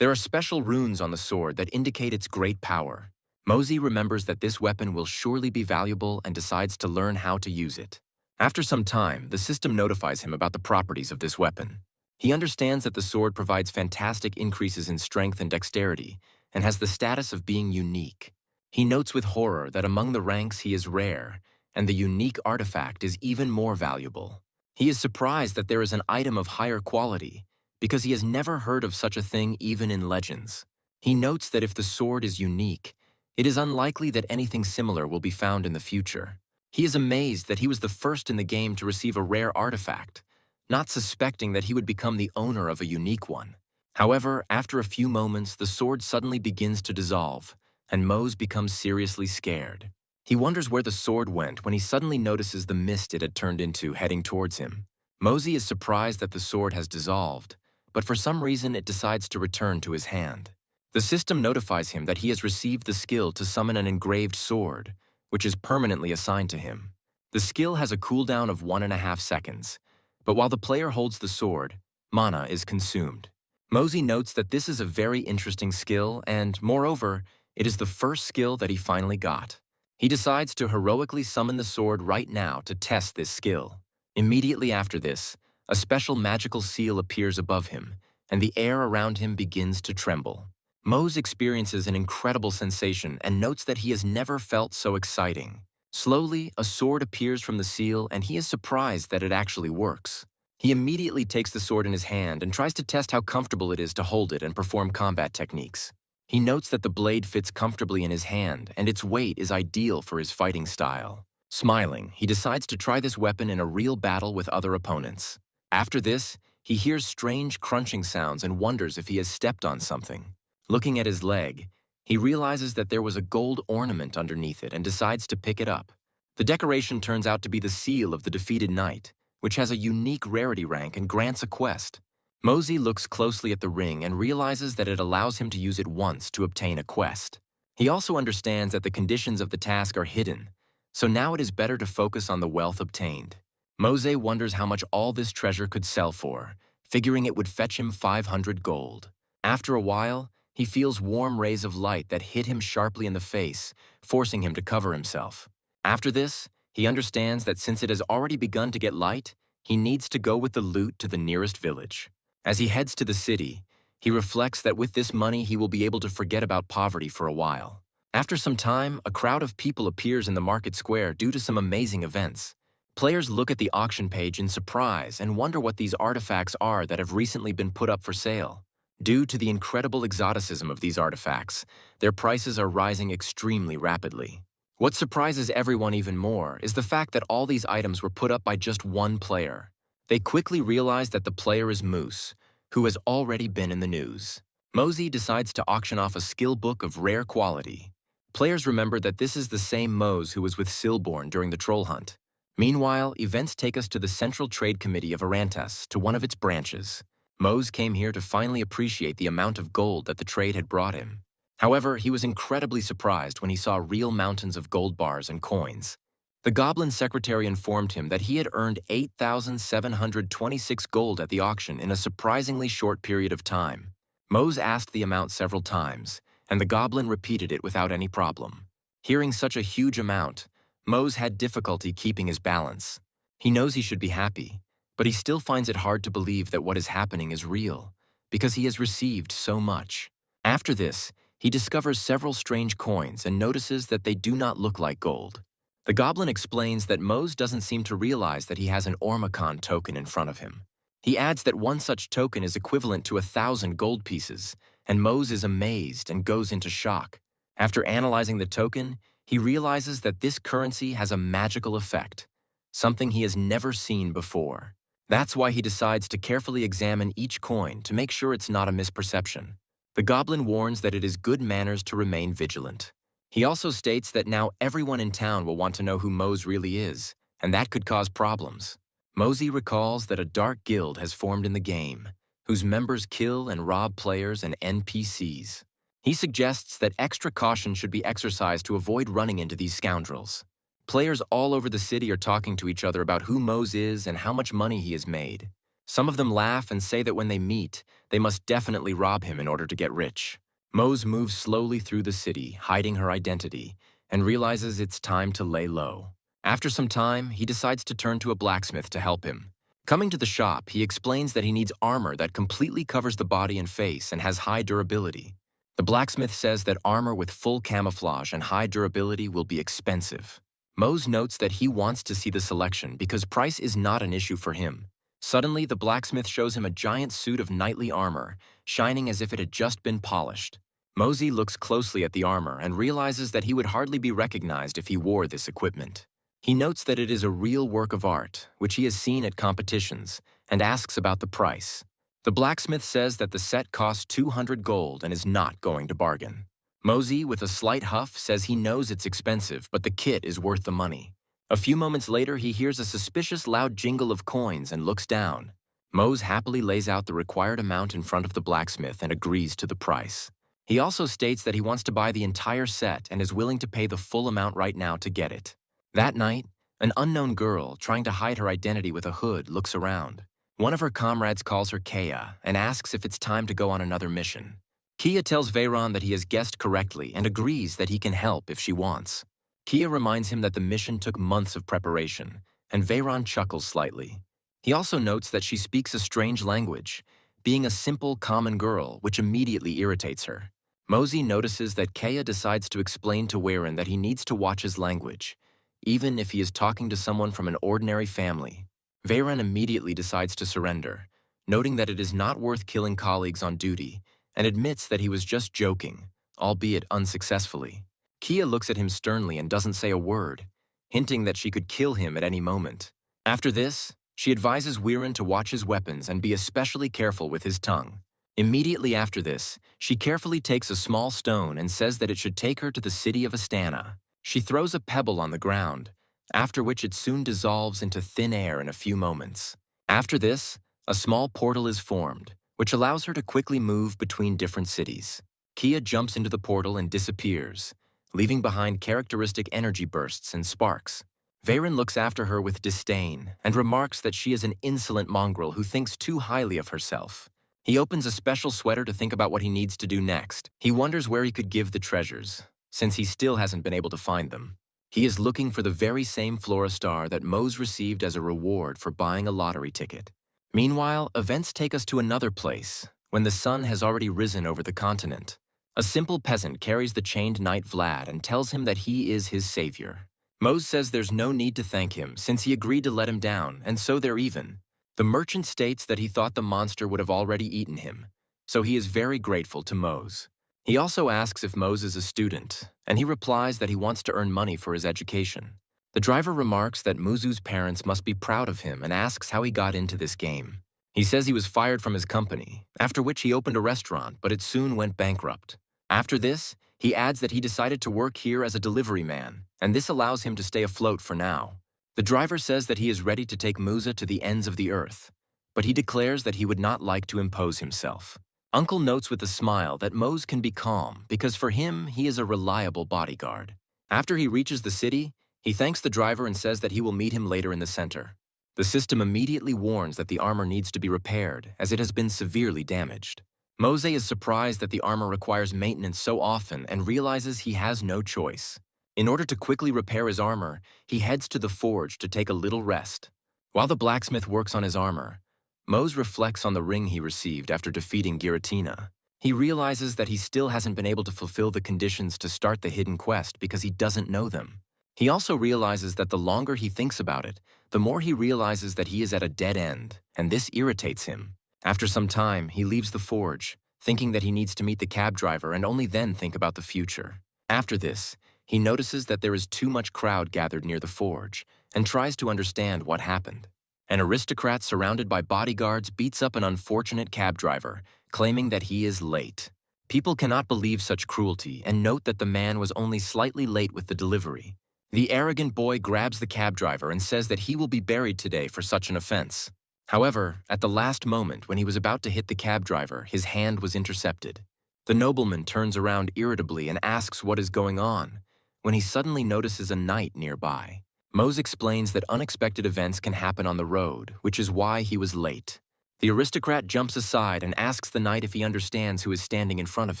There are special runes on the sword that indicate its great power. Mose remembers that this weapon will surely be valuable and decides to learn how to use it. After some time, the system notifies him about the properties of this weapon. He understands that the sword provides fantastic increases in strength and dexterity, and has the status of being unique. He notes with horror that among the ranks he is rare, and the unique artifact is even more valuable. He is surprised that there is an item of higher quality, because he has never heard of such a thing even in legends. He notes that if the sword is unique, it is unlikely that anything similar will be found in the future. He is amazed that he was the first in the game to receive a rare artifact, not suspecting that he would become the owner of a unique one. However, after a few moments, the sword suddenly begins to dissolve, and Mose becomes seriously scared. He wonders where the sword went when he suddenly notices the mist it had turned into heading towards him. Mose is surprised that the sword has dissolved, but for some reason it decides to return to his hand. The system notifies him that he has received the skill to summon an engraved sword, which is permanently assigned to him. The skill has a cooldown of 1.5 seconds, but while the player holds the sword, mana is consumed. Mose notes that this is a very interesting skill and, moreover, it is the first skill that he finally got. He decides to heroically summon the sword right now to test this skill. Immediately after this, a special magical seal appears above him, and the air around him begins to tremble. Mose experiences an incredible sensation and notes that he has never felt so exciting. Slowly, a sword appears from the seal and he is surprised that it actually works. He immediately takes the sword in his hand and tries to test how comfortable it is to hold it and perform combat techniques. He notes that the blade fits comfortably in his hand and its weight is ideal for his fighting style. Smiling, he decides to try this weapon in a real battle with other opponents. After this, he hears strange crunching sounds and wonders if he has stepped on something. Looking at his leg, he realizes that there was a gold ornament underneath it and decides to pick it up. The decoration turns out to be the seal of the defeated knight, which has a unique rarity rank and grants a quest. Mose looks closely at the ring and realizes that it allows him to use it once to obtain a quest. He also understands that the conditions of the task are hidden, so now it is better to focus on the wealth obtained. Mose wonders how much all this treasure could sell for, figuring it would fetch him 500 gold. After a while, he feels warm rays of light that hit him sharply in the face, forcing him to cover himself. After this, he understands that since it has already begun to get light, he needs to go with the loot to the nearest village. As he heads to the city, he reflects that with this money he will be able to forget about poverty for a while. After some time, a crowd of people appears in the market square due to some amazing events. Players look at the auction page in surprise and wonder what these artifacts are that have recently been put up for sale. Due to the incredible exoticism of these artifacts, their prices are rising extremely rapidly. What surprises everyone even more is the fact that all these items were put up by just one player. They quickly realize that the player is Moose, who has already been in the news. Mose decides to auction off a skill book of rare quality. Players remember that this is the same Mose who was with Silborn during the troll hunt. Meanwhile, events take us to the Central Trade Committee of Arantas, to one of its branches. Mose came here to finally appreciate the amount of gold that the trade had brought him. However, he was incredibly surprised when he saw real mountains of gold bars and coins. The goblin secretary informed him that he had earned 8,726 gold at the auction in a surprisingly short period of time. Mose asked the amount several times, and the goblin repeated it without any problem. Hearing such a huge amount, Mose had difficulty keeping his balance. He knows he should be happy, but he still finds it hard to believe that what is happening is real, because he has received so much. After this, he discovers several strange coins and notices that they do not look like gold. The goblin explains that Mose doesn't seem to realize that he has an Ormacon token in front of him. He adds that one such token is equivalent to 1,000 gold pieces, and Mose is amazed and goes into shock. After analyzing the token, he realizes that this currency has a magical effect, something he has never seen before. That's why he decides to carefully examine each coin to make sure it's not a misperception. The goblin warns that it is good manners to remain vigilant. He also states that now everyone in town will want to know who Mose really is, and that could cause problems. Mosey recalls that a dark guild has formed in the game, whose members kill and rob players and NPCs. He suggests that extra caution should be exercised to avoid running into these scoundrels. Players all over the city are talking to each other about who Mose is and how much money he has made. Some of them laugh and say that when they meet, they must definitely rob him in order to get rich. Mose moves slowly through the city, hiding her identity, and realizes it's time to lay low. After some time, he decides to turn to a blacksmith to help him. Coming to the shop, he explains that he needs armor that completely covers the body and face and has high durability. The blacksmith says that armor with full camouflage and high durability will be expensive. Mose notes that he wants to see the selection because price is not an issue for him. Suddenly, the blacksmith shows him a giant suit of knightly armor, shining as if it had just been polished. Mosey looks closely at the armor and realizes that he would hardly be recognized if he wore this equipment. He notes that it is a real work of art, which he has seen at competitions, and asks about the price. The blacksmith says that the set costs 200 gold and is not going to bargain. Mosey, with a slight huff, says he knows it's expensive, but the kit is worth the money. A few moments later, he hears a suspicious loud jingle of coins and looks down. Mose happily lays out the required amount in front of the blacksmith and agrees to the price. He also states that he wants to buy the entire set and is willing to pay the full amount right now to get it. That night, an unknown girl, trying to hide her identity with a hood, looks around. One of her comrades calls her Kea and asks if it's time to go on another mission. Kea tells Veyron that he has guessed correctly and agrees that he can help if she wants. Kea reminds him that the mission took months of preparation, and Veyron chuckles slightly. He also notes that she speaks a strange language, being a simple, common girl, which immediately irritates her. Mosey notices that Kea decides to explain to Veyron that he needs to watch his language, even if he is talking to someone from an ordinary family. Veyron immediately decides to surrender, noting that it is not worth killing colleagues on duty, and admits that he was just joking, albeit unsuccessfully. Kea looks at him sternly and doesn't say a word, hinting that she could kill him at any moment. After this, she advises Veyron to watch his weapons and be especially careful with his tongue. Immediately after this, she carefully takes a small stone and says that it should take her to the city of Astana. She throws a pebble on the ground, after which it soon dissolves into thin air in a few moments. After this, a small portal is formed, which allows her to quickly move between different cities. Kea jumps into the portal and disappears, leaving behind characteristic energy bursts and sparks. Veyron looks after her with disdain and remarks that she is an insolent mongrel who thinks too highly of herself. He opens a special sweater to think about what he needs to do next. He wonders where he could give the treasures, since he still hasn't been able to find them. He is looking for the very same Flora Star that Mose received as a reward for buying a lottery ticket. Meanwhile, events take us to another place, when the sun has already risen over the continent. A simple peasant carries the chained knight Vlad and tells him that he is his savior. Mose says there's no need to thank him since he agreed to let him down, and so they're even. The merchant states that he thought the monster would have already eaten him, so he is very grateful to Mose. He also asks if Mose is a student, and he replies that he wants to earn money for his education. The driver remarks that Muzu's parents must be proud of him and asks how he got into this game. He says he was fired from his company, after which he opened a restaurant, but it soon went bankrupt. After this, he adds that he decided to work here as a delivery man, and this allows him to stay afloat for now. The driver says that he is ready to take Musa to the ends of the earth, but he declares that he would not like to impose himself. Uncle notes with a smile that Mose can be calm because for him, he is a reliable bodyguard. After he reaches the city, he thanks the driver and says that he will meet him later in the center. The system immediately warns that the armor needs to be repaired as it has been severely damaged. Mose is surprised that the armor requires maintenance so often and realizes he has no choice. In order to quickly repair his armor, he heads to the forge to take a little rest. While the blacksmith works on his armor, Mose reflects on the ring he received after defeating Giratina. He realizes that he still hasn't been able to fulfill the conditions to start the hidden quest because he doesn't know them. He also realizes that the longer he thinks about it, the more he realizes that he is at a dead end, and this irritates him. After some time, he leaves the forge, thinking that he needs to meet the cab driver and only then think about the future. After this, he notices that there is too much crowd gathered near the forge and tries to understand what happened. An aristocrat surrounded by bodyguards beats up an unfortunate cab driver, claiming that he is late. People cannot believe such cruelty and note that the man was only slightly late with the delivery. The arrogant boy grabs the cab driver and says that he will be buried today for such an offense. However, at the last moment when he was about to hit the cab driver, his hand was intercepted. The nobleman turns around irritably and asks what is going on, when he suddenly notices a knight nearby. Mose explains that unexpected events can happen on the road, which is why he was late. The aristocrat jumps aside and asks the knight if he understands who is standing in front of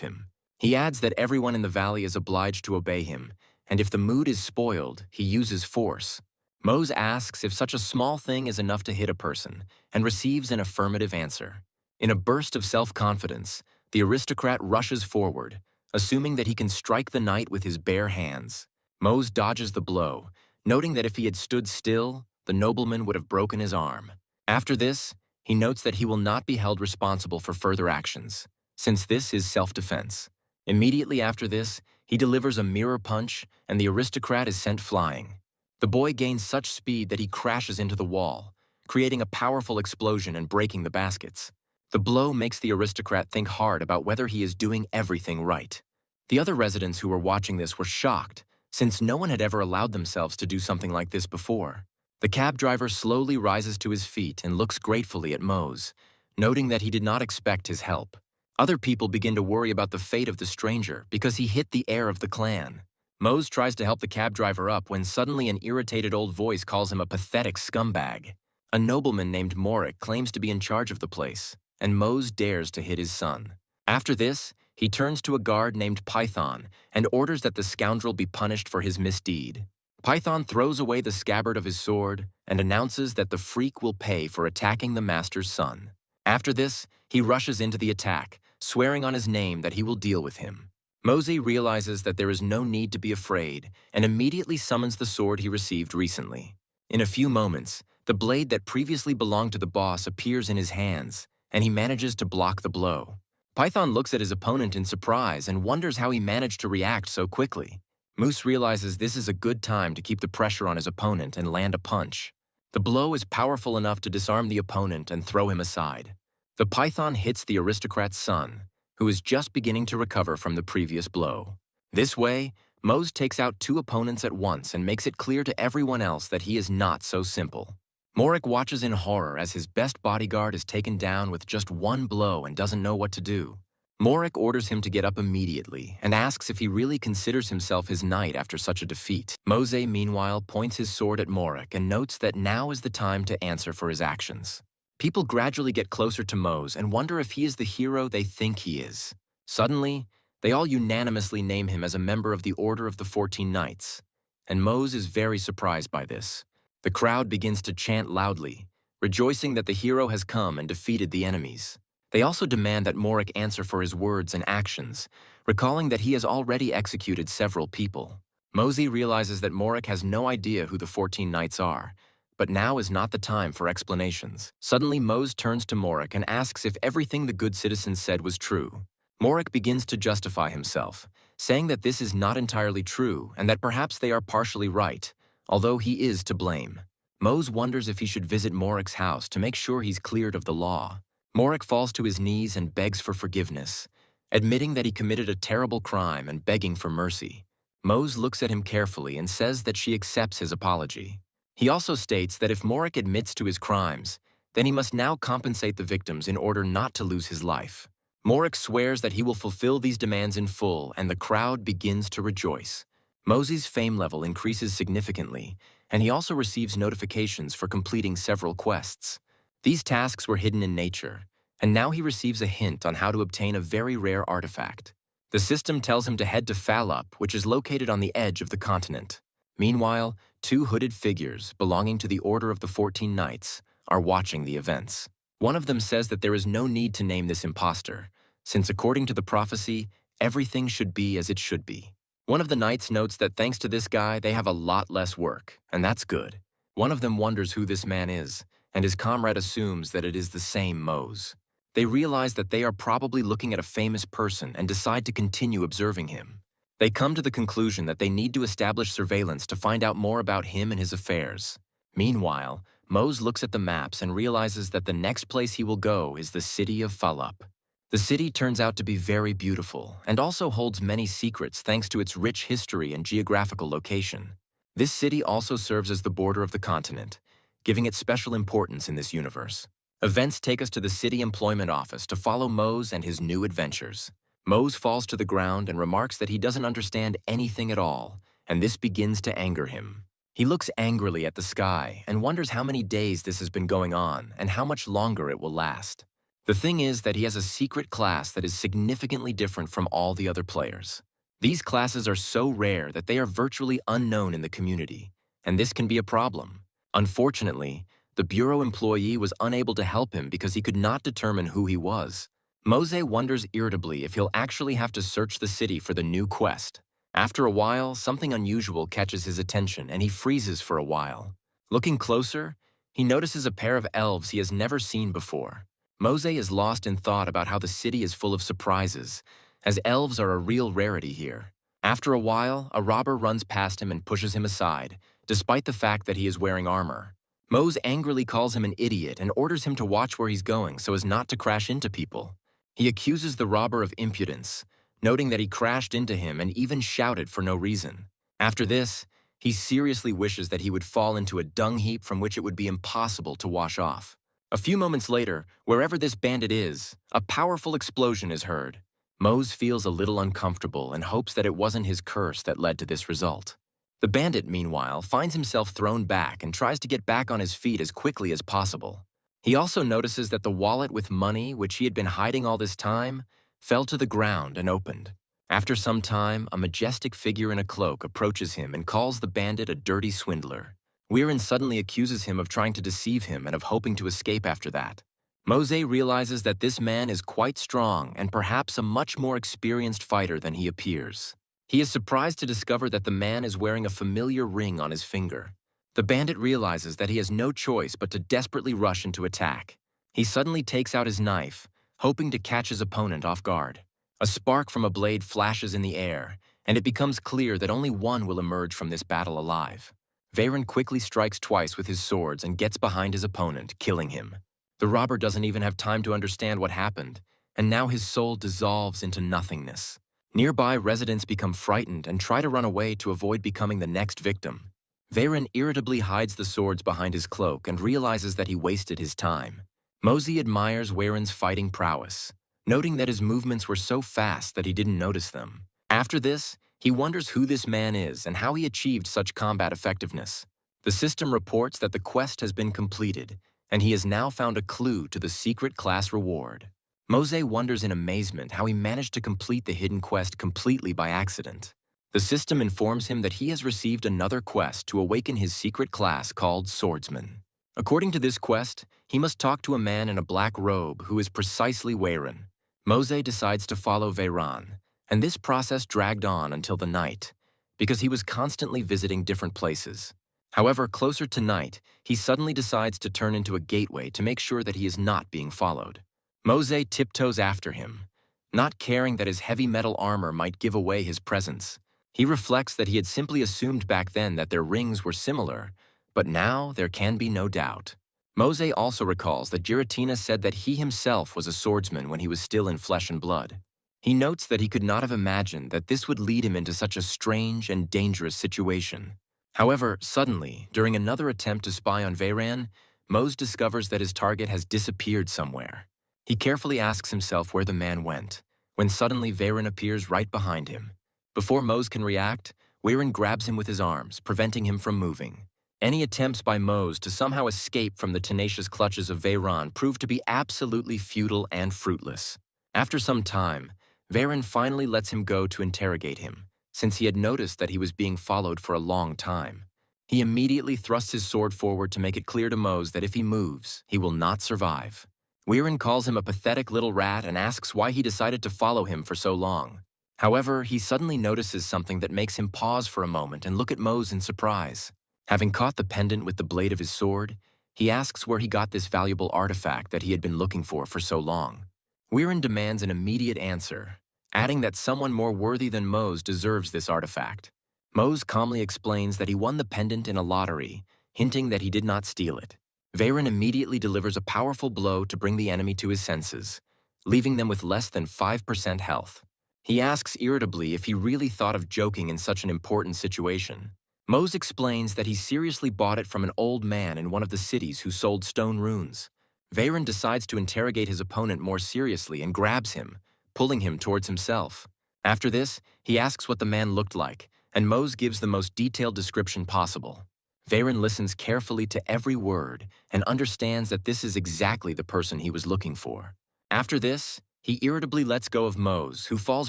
him. He adds that everyone in the valley is obliged to obey him, and if the mood is spoiled, he uses force. Mose asks if such a small thing is enough to hit a person, and receives an affirmative answer. In a burst of self-confidence, the aristocrat rushes forward, assuming that he can strike the knight with his bare hands. Mose dodges the blow, noting that if he had stood still, the nobleman would have broken his arm. After this, he notes that he will not be held responsible for further actions, since this is self-defense. Immediately after this, he delivers a mirror punch, and the aristocrat is sent flying. The boy gains such speed that he crashes into the wall, creating a powerful explosion and breaking the baskets. The blow makes the aristocrat think hard about whether he is doing everything right. The other residents who were watching this were shocked, since no one had ever allowed themselves to do something like this before. The cab driver slowly rises to his feet and looks gratefully at Mose, noting that he did not expect his help. Other people begin to worry about the fate of the stranger because he hit the heir of the clan. Mose tries to help the cab driver up when suddenly an irritated old voice calls him a pathetic scumbag. A nobleman named Morik claims to be in charge of the place, and Mose dares to hit his son. After this, he turns to a guard named Python and orders that the scoundrel be punished for his misdeed. Python throws away the scabbard of his sword and announces that the freak will pay for attacking the master's son. After this, he rushes into the attack, swearing on his name that he will deal with him. Mose realizes that there is no need to be afraid and immediately summons the sword he received recently. In a few moments, the blade that previously belonged to the boss appears in his hands, and he manages to block the blow. Python looks at his opponent in surprise and wonders how he managed to react so quickly. Moose realizes this is a good time to keep the pressure on his opponent and land a punch. The blow is powerful enough to disarm the opponent and throw him aside. The python hits the aristocrat's son, who is just beginning to recover from the previous blow. This way, Mose takes out two opponents at once and makes it clear to everyone else that he is not so simple. Morik watches in horror as his best bodyguard is taken down with just one blow and doesn't know what to do. Morik orders him to get up immediately and asks if he really considers himself his knight after such a defeat. Mose, meanwhile, points his sword at Morik and notes that now is the time to answer for his actions. People gradually get closer to Mose and wonder if he is the hero they think he is. Suddenly, they all unanimously name him as a member of the Order of the 14 Knights, and Mose is very surprised by this. The crowd begins to chant loudly, rejoicing that the hero has come and defeated the enemies. They also demand that Morik answer for his words and actions, recalling that he has already executed several people. Mose realizes that Morik has no idea who the 14 Knights are, but now is not the time for explanations. Suddenly, Mose turns to Morik and asks if everything the good citizen said was true. Morik begins to justify himself, saying that this is not entirely true and that perhaps they are partially right, although he is to blame. Mose wonders if he should visit Morik's house to make sure he's cleared of the law. Morik falls to his knees and begs for forgiveness, admitting that he committed a terrible crime and begging for mercy. Mose looks at him carefully and says that she accepts his apology. He also states that if Morik admits to his crimes, then he must now compensate the victims in order not to lose his life. Morik swears that he will fulfill these demands in full, and the crowd begins to rejoice. Mosey's fame level increases significantly, and he also receives notifications for completing several quests. These tasks were hidden in nature, and now he receives a hint on how to obtain a very rare artifact. The system tells him to head to Falup, which is located on the edge of the continent. Meanwhile, two hooded figures belonging to the Order of the 14 Knights are watching the events. One of them says that there is no need to name this imposter, since according to the prophecy, everything should be as it should be. One of the knights notes that thanks to this guy, they have a lot less work, and that's good. One of them wonders who this man is, and his comrade assumes that it is the same Mose. They realize that they are probably looking at a famous person and decide to continue observing him. They come to the conclusion that they need to establish surveillance to find out more about him and his affairs. Meanwhile, Mose looks at the maps and realizes that the next place he will go is the city of Falup. The city turns out to be very beautiful and also holds many secrets thanks to its rich history and geographical location. This city also serves as the border of the continent, giving it special importance in this universe. Events take us to the city employment office to follow Mose and his new adventures. Mose falls to the ground and remarks that he doesn't understand anything at all, and this begins to anger him. He looks angrily at the sky and wonders how many days this has been going on and how much longer it will last. The thing is that he has a secret class that is significantly different from all the other players. These classes are so rare that they are virtually unknown in the community, and this can be a problem. Unfortunately, the Bureau employee was unable to help him because he could not determine who he was. Mose wonders irritably if he'll actually have to search the city for the new quest. After a while, something unusual catches his attention and he freezes for a while. Looking closer, he notices a pair of elves he has never seen before. Mose is lost in thought about how the city is full of surprises, as elves are a real rarity here. After a while, a robber runs past him and pushes him aside, despite the fact that he is wearing armor. Mose angrily calls him an idiot and orders him to watch where he's going so as not to crash into people. He accuses the robber of impudence, noting that he crashed into him and even shouted for no reason. After this, he seriously wishes that he would fall into a dung heap from which it would be impossible to wash off. A few moments later, wherever this bandit is, a powerful explosion is heard. Mose feels a little uncomfortable and hopes that it wasn't his curse that led to this result. The bandit, meanwhile, finds himself thrown back and tries to get back on his feet as quickly as possible. He also notices that the wallet with money, which he had been hiding all this time, fell to the ground and opened. After some time, a majestic figure in a cloak approaches him and calls the bandit a dirty swindler. Weirin suddenly accuses him of trying to deceive him and of hoping to escape after that. Mose realizes that this man is quite strong and perhaps a much more experienced fighter than he appears. He is surprised to discover that the man is wearing a familiar ring on his finger. The bandit realizes that he has no choice but to desperately rush into attack. He suddenly takes out his knife, hoping to catch his opponent off guard. A spark from a blade flashes in the air, and it becomes clear that only one will emerge from this battle alive. Weirin quickly strikes twice with his swords and gets behind his opponent, killing him. The robber doesn't even have time to understand what happened, and now his soul dissolves into nothingness. Nearby residents become frightened and try to run away to avoid becoming the next victim. Weirin irritably hides the swords behind his cloak and realizes that he wasted his time. Mose admires Weirin's fighting prowess, noting that his movements were so fast that he didn't notice them. After this, he wonders who this man is and how he achieved such combat effectiveness. The system reports that the quest has been completed, and he has now found a clue to the secret class reward. Mose wonders in amazement how he managed to complete the hidden quest completely by accident. The system informs him that he has received another quest to awaken his secret class called Swordsman. According to this quest, he must talk to a man in a black robe who is precisely Weirin. Mose decides to follow Weirin, and this process dragged on until the night, because he was constantly visiting different places. However, closer to night, he suddenly decides to turn into a gateway to make sure that he is not being followed. Mose tiptoes after him, not caring that his heavy metal armor might give away his presence. He reflects that he had simply assumed back then that their rings were similar, but now there can be no doubt. Mose also recalls that Giratina said that he himself was a swordsman when he was still in flesh and blood. He notes that he could not have imagined that this would lead him into such a strange and dangerous situation. However, suddenly, during another attempt to spy on Weirin, Mose discovers that his target has disappeared somewhere. He carefully asks himself where the man went, when suddenly Veyron appears right behind him. Before Mose can react, Weirin grabs him with his arms, preventing him from moving. Any attempts by Mose to somehow escape from the tenacious clutches of Veyron prove to be absolutely futile and fruitless. After some time, Veyron finally lets him go to interrogate him, since he had noticed that he was being followed for a long time. He immediately thrusts his sword forward to make it clear to Mose that if he moves, he will not survive. Weirin calls him a pathetic little rat and asks why he decided to follow him for so long. However, he suddenly notices something that makes him pause for a moment and look at Mose in surprise. Having caught the pendant with the blade of his sword, he asks where he got this valuable artifact that he had been looking for so long. Weirin demands an immediate answer, adding that someone more worthy than Mose deserves this artifact. Mose calmly explains that he won the pendant in a lottery, hinting that he did not steal it. Veyron immediately delivers a powerful blow to bring the enemy to his senses, leaving them with less than 5% health. He asks irritably if he really thought of joking in such an important situation. Mose explains that he seriously bought it from an old man in one of the cities who sold stone runes. Veyron decides to interrogate his opponent more seriously and grabs him, pulling him towards himself. After this, he asks what the man looked like, and Mose gives the most detailed description possible. Veyron listens carefully to every word and understands that this is exactly the person he was looking for. After this, he irritably lets go of Mose, who falls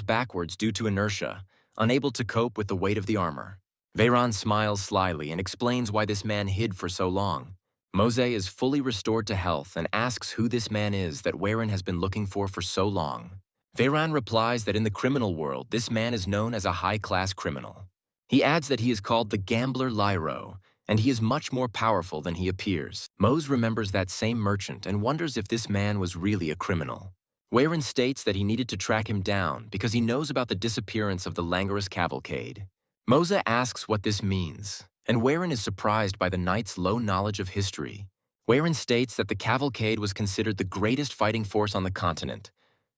backwards due to inertia, unable to cope with the weight of the armor. Veyron smiles slyly and explains why this man hid for so long. Mose is fully restored to health and asks who this man is that Weirin has been looking for so long. Veyron replies that in the criminal world, this man is known as a high-class criminal. He adds that he is called the Gambler Lyro, and he is much more powerful than he appears. Mose remembers that same merchant and wonders if this man was really a criminal. Weirin states that he needed to track him down because he knows about the disappearance of the Languorous cavalcade. Mose asks what this means, and Weirin is surprised by the knight's low knowledge of history. Weirin states that the cavalcade was considered the greatest fighting force on the continent,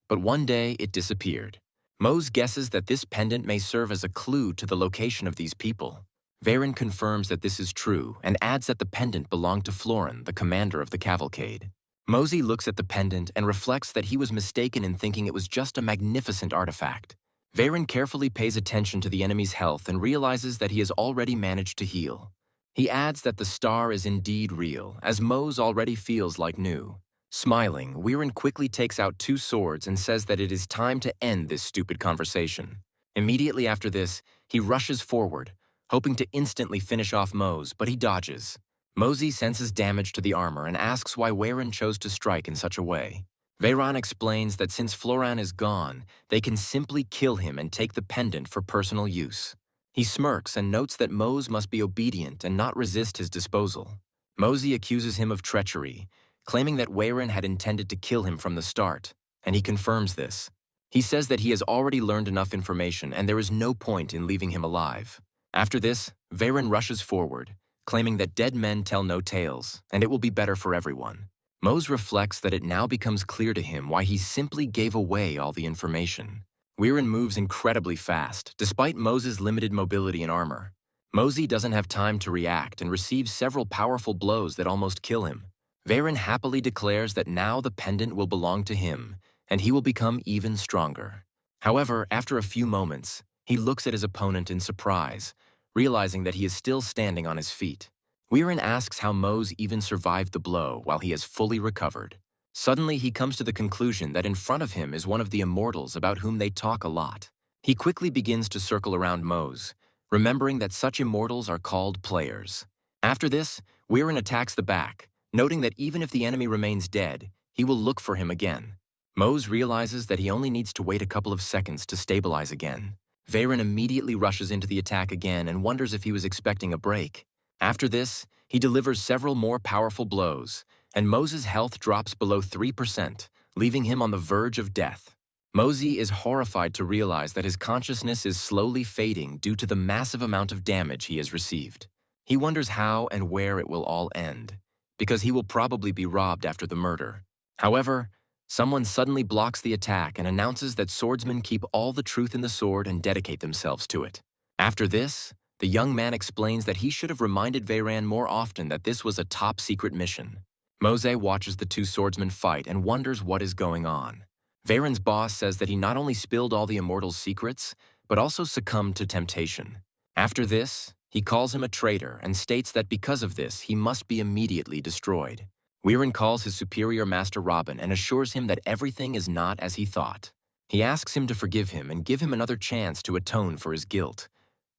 but one day it disappeared. Mose guesses that this pendant may serve as a clue to the location of these people. Veyron confirms that this is true and adds that the pendant belonged to Florin, the commander of the cavalcade. Mose looks at the pendant and reflects that he was mistaken in thinking it was just a magnificent artifact. Veyron carefully pays attention to the enemy's health and realizes that he has already managed to heal. He adds that the star is indeed real, as Mose already feels like new. Smiling, Weirin quickly takes out 2 swords and says that it is time to end this stupid conversation. Immediately after this, he rushes forward, hoping to instantly finish off Mose, but he dodges. Mose senses damage to the armor and asks why Weirin chose to strike in such a way. Veyron explains that since Florin is gone, they can simply kill him and take the pendant for personal use. He smirks and notes that Mose must be obedient and not resist his disposal. Mose accuses him of treachery, claiming that Weirin had intended to kill him from the start, and he confirms this. He says that he has already learned enough information and there is no point in leaving him alive. After this, Veyron rushes forward, claiming that dead men tell no tales, and it will be better for everyone. Mose reflects that it now becomes clear to him why he simply gave away all the information. Weirin moves incredibly fast, despite Mose's limited mobility and armor. Mose doesn't have time to react and receives several powerful blows that almost kill him. Veyron happily declares that now the pendant will belong to him, and he will become even stronger. However, after a few moments, he looks at his opponent in surprise, realizing that he is still standing on his feet. Weirin asks how Mose even survived the blow while he has fully recovered. Suddenly, he comes to the conclusion that in front of him is one of the immortals about whom they talk a lot. He quickly begins to circle around Mose, remembering that such immortals are called players. After this, Weirin attacks the back, noting that even if the enemy remains dead, he will look for him again. Mose realizes that he only needs to wait a couple of seconds to stabilize again. Veyron immediately rushes into the attack again and wonders if he was expecting a break. After this, he delivers several more powerful blows, and Mose's health drops below 3%, leaving him on the verge of death. Mose is horrified to realize that his consciousness is slowly fading due to the massive amount of damage he has received. He wonders how and where it will all end, because he will probably be robbed after the murder. However, someone suddenly blocks the attack and announces that swordsmen keep all the truth in the sword and dedicate themselves to it. After this, the young man explains that he should have reminded Veyron more often that this was a top-secret mission. Mose watches the two swordsmen fight and wonders what is going on. Veyron's boss says that he not only spilled all the immortals' secrets, but also succumbed to temptation. After this, he calls him a traitor and states that because of this, he must be immediately destroyed. Weirin calls his superior Master Robin and assures him that everything is not as he thought. He asks him to forgive him and give him another chance to atone for his guilt.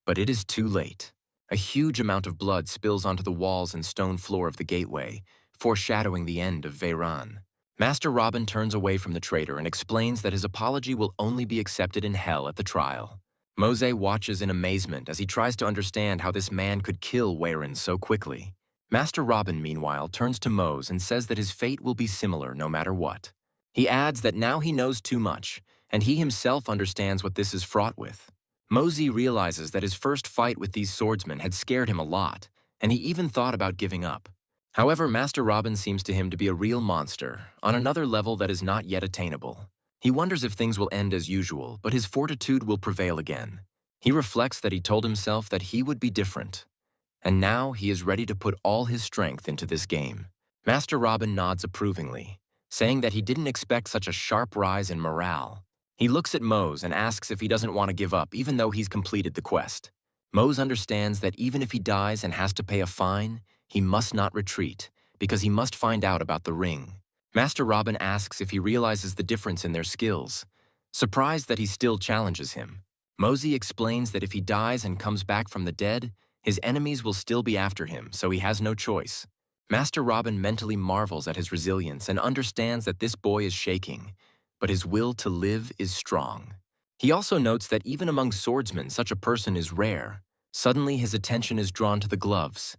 But it is too late. A huge amount of blood spills onto the walls and stone floor of the gateway, foreshadowing the end of Veyron. Master Robin turns away from the traitor and explains that his apology will only be accepted in hell at the trial. Mose watches in amazement as he tries to understand how this man could kill Weirin so quickly. Master Robin, meanwhile, turns to Mose and says that his fate will be similar no matter what. He adds that now he knows too much, and he himself understands what this is fraught with. Mose realizes that his first fight with these swordsmen had scared him a lot, and he even thought about giving up. However, Master Robin seems to him to be a real monster, on another level that is not yet attainable. He wonders if things will end as usual, but his fortitude will prevail again. He reflects that he told himself that he would be different. And now he is ready to put all his strength into this game. Master Robin nods approvingly, saying that he didn't expect such a sharp rise in morale. He looks at Mose and asks if he doesn't want to give up even though he's completed the quest. Mose understands that even if he dies and has to pay a fine, he must not retreat, because he must find out about the ring. Master Robin asks if he realizes the difference in their skills. Surprised that he still challenges him, Mose explains that if he dies and comes back from the dead, his enemies will still be after him, so he has no choice. Master Robin mentally marvels at his resilience and understands that this boy is shaking, but his will to live is strong. He also notes that even among swordsmen, such a person is rare. Suddenly, his attention is drawn to the gloves.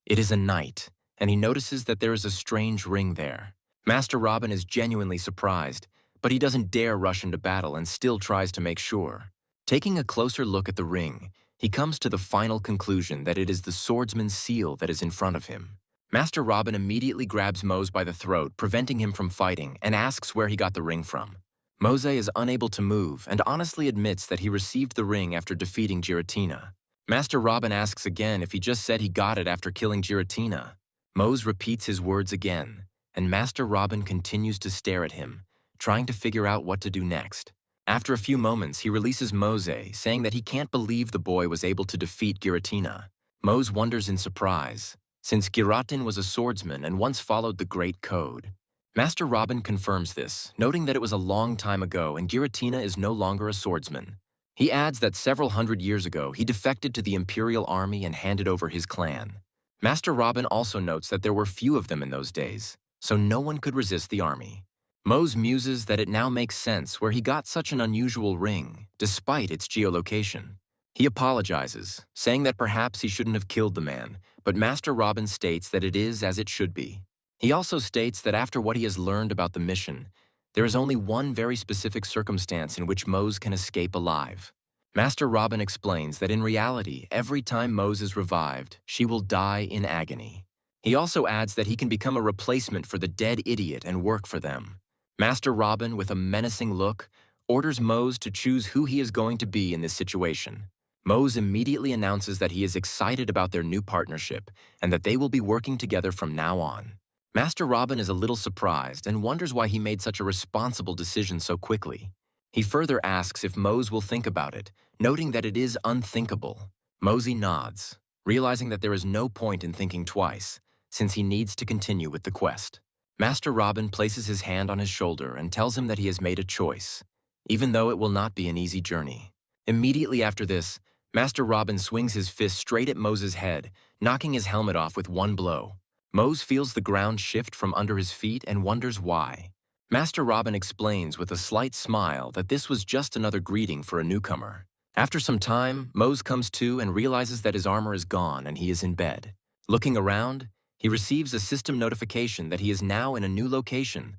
It is a knight, and he notices that there is a strange ring there. Master Robin is genuinely surprised, but he doesn't dare rush into battle and still tries to make sure. Taking a closer look at the ring, he comes to the final conclusion that it is the swordsman's seal that is in front of him. Master Robin immediately grabs Mose by the throat, preventing him from fighting, and asks where he got the ring from. Mose is unable to move and honestly admits that he received the ring after defeating Giratina. Master Robin asks again if he just said he got it after killing Giratina. Mose repeats his words again, and Master Robin continues to stare at him, trying to figure out what to do next. After a few moments, he releases Mose, saying that he can't believe the boy was able to defeat Giratina. Mose wonders in surprise, since Giratin was a swordsman and once followed the Great Code. Master Robin confirms this, noting that it was a long time ago and Giratina is no longer a swordsman. He adds that several hundred years ago he defected to the Imperial Army and handed over his clan. Master Robin also notes that there were few of them in those days, so no one could resist the army. Mose muses that it now makes sense where he got such an unusual ring, despite its geolocation. He apologizes, saying that perhaps he shouldn't have killed the man, but Master Robin states that it is as it should be. He also states that after what he has learned about the mission, there is only one very specific circumstance in which Mose can escape alive. Master Robin explains that in reality, every time Mose is revived, she will die in agony. He also adds that he can become a replacement for the dead idiot and work for them. Master Robin, with a menacing look, orders Mose to choose who he is going to be in this situation. Mose immediately announces that he is excited about their new partnership and that they will be working together from now on. Master Robin is a little surprised and wonders why he made such a responsible decision so quickly. He further asks if Mose will think about it, noting that it is unthinkable. Mose nods, realizing that there is no point in thinking twice, since he needs to continue with the quest. Master Robin places his hand on his shoulder and tells him that he has made a choice, even though it will not be an easy journey. Immediately after this, Master Robin swings his fist straight at Mose's head, knocking his helmet off with one blow. Mose feels the ground shift from under his feet and wonders why. Master Robin explains with a slight smile that this was just another greeting for a newcomer. After some time, Mose comes to and realizes that his armor is gone and he is in bed. Looking around, he receives a system notification that he is now in a new location,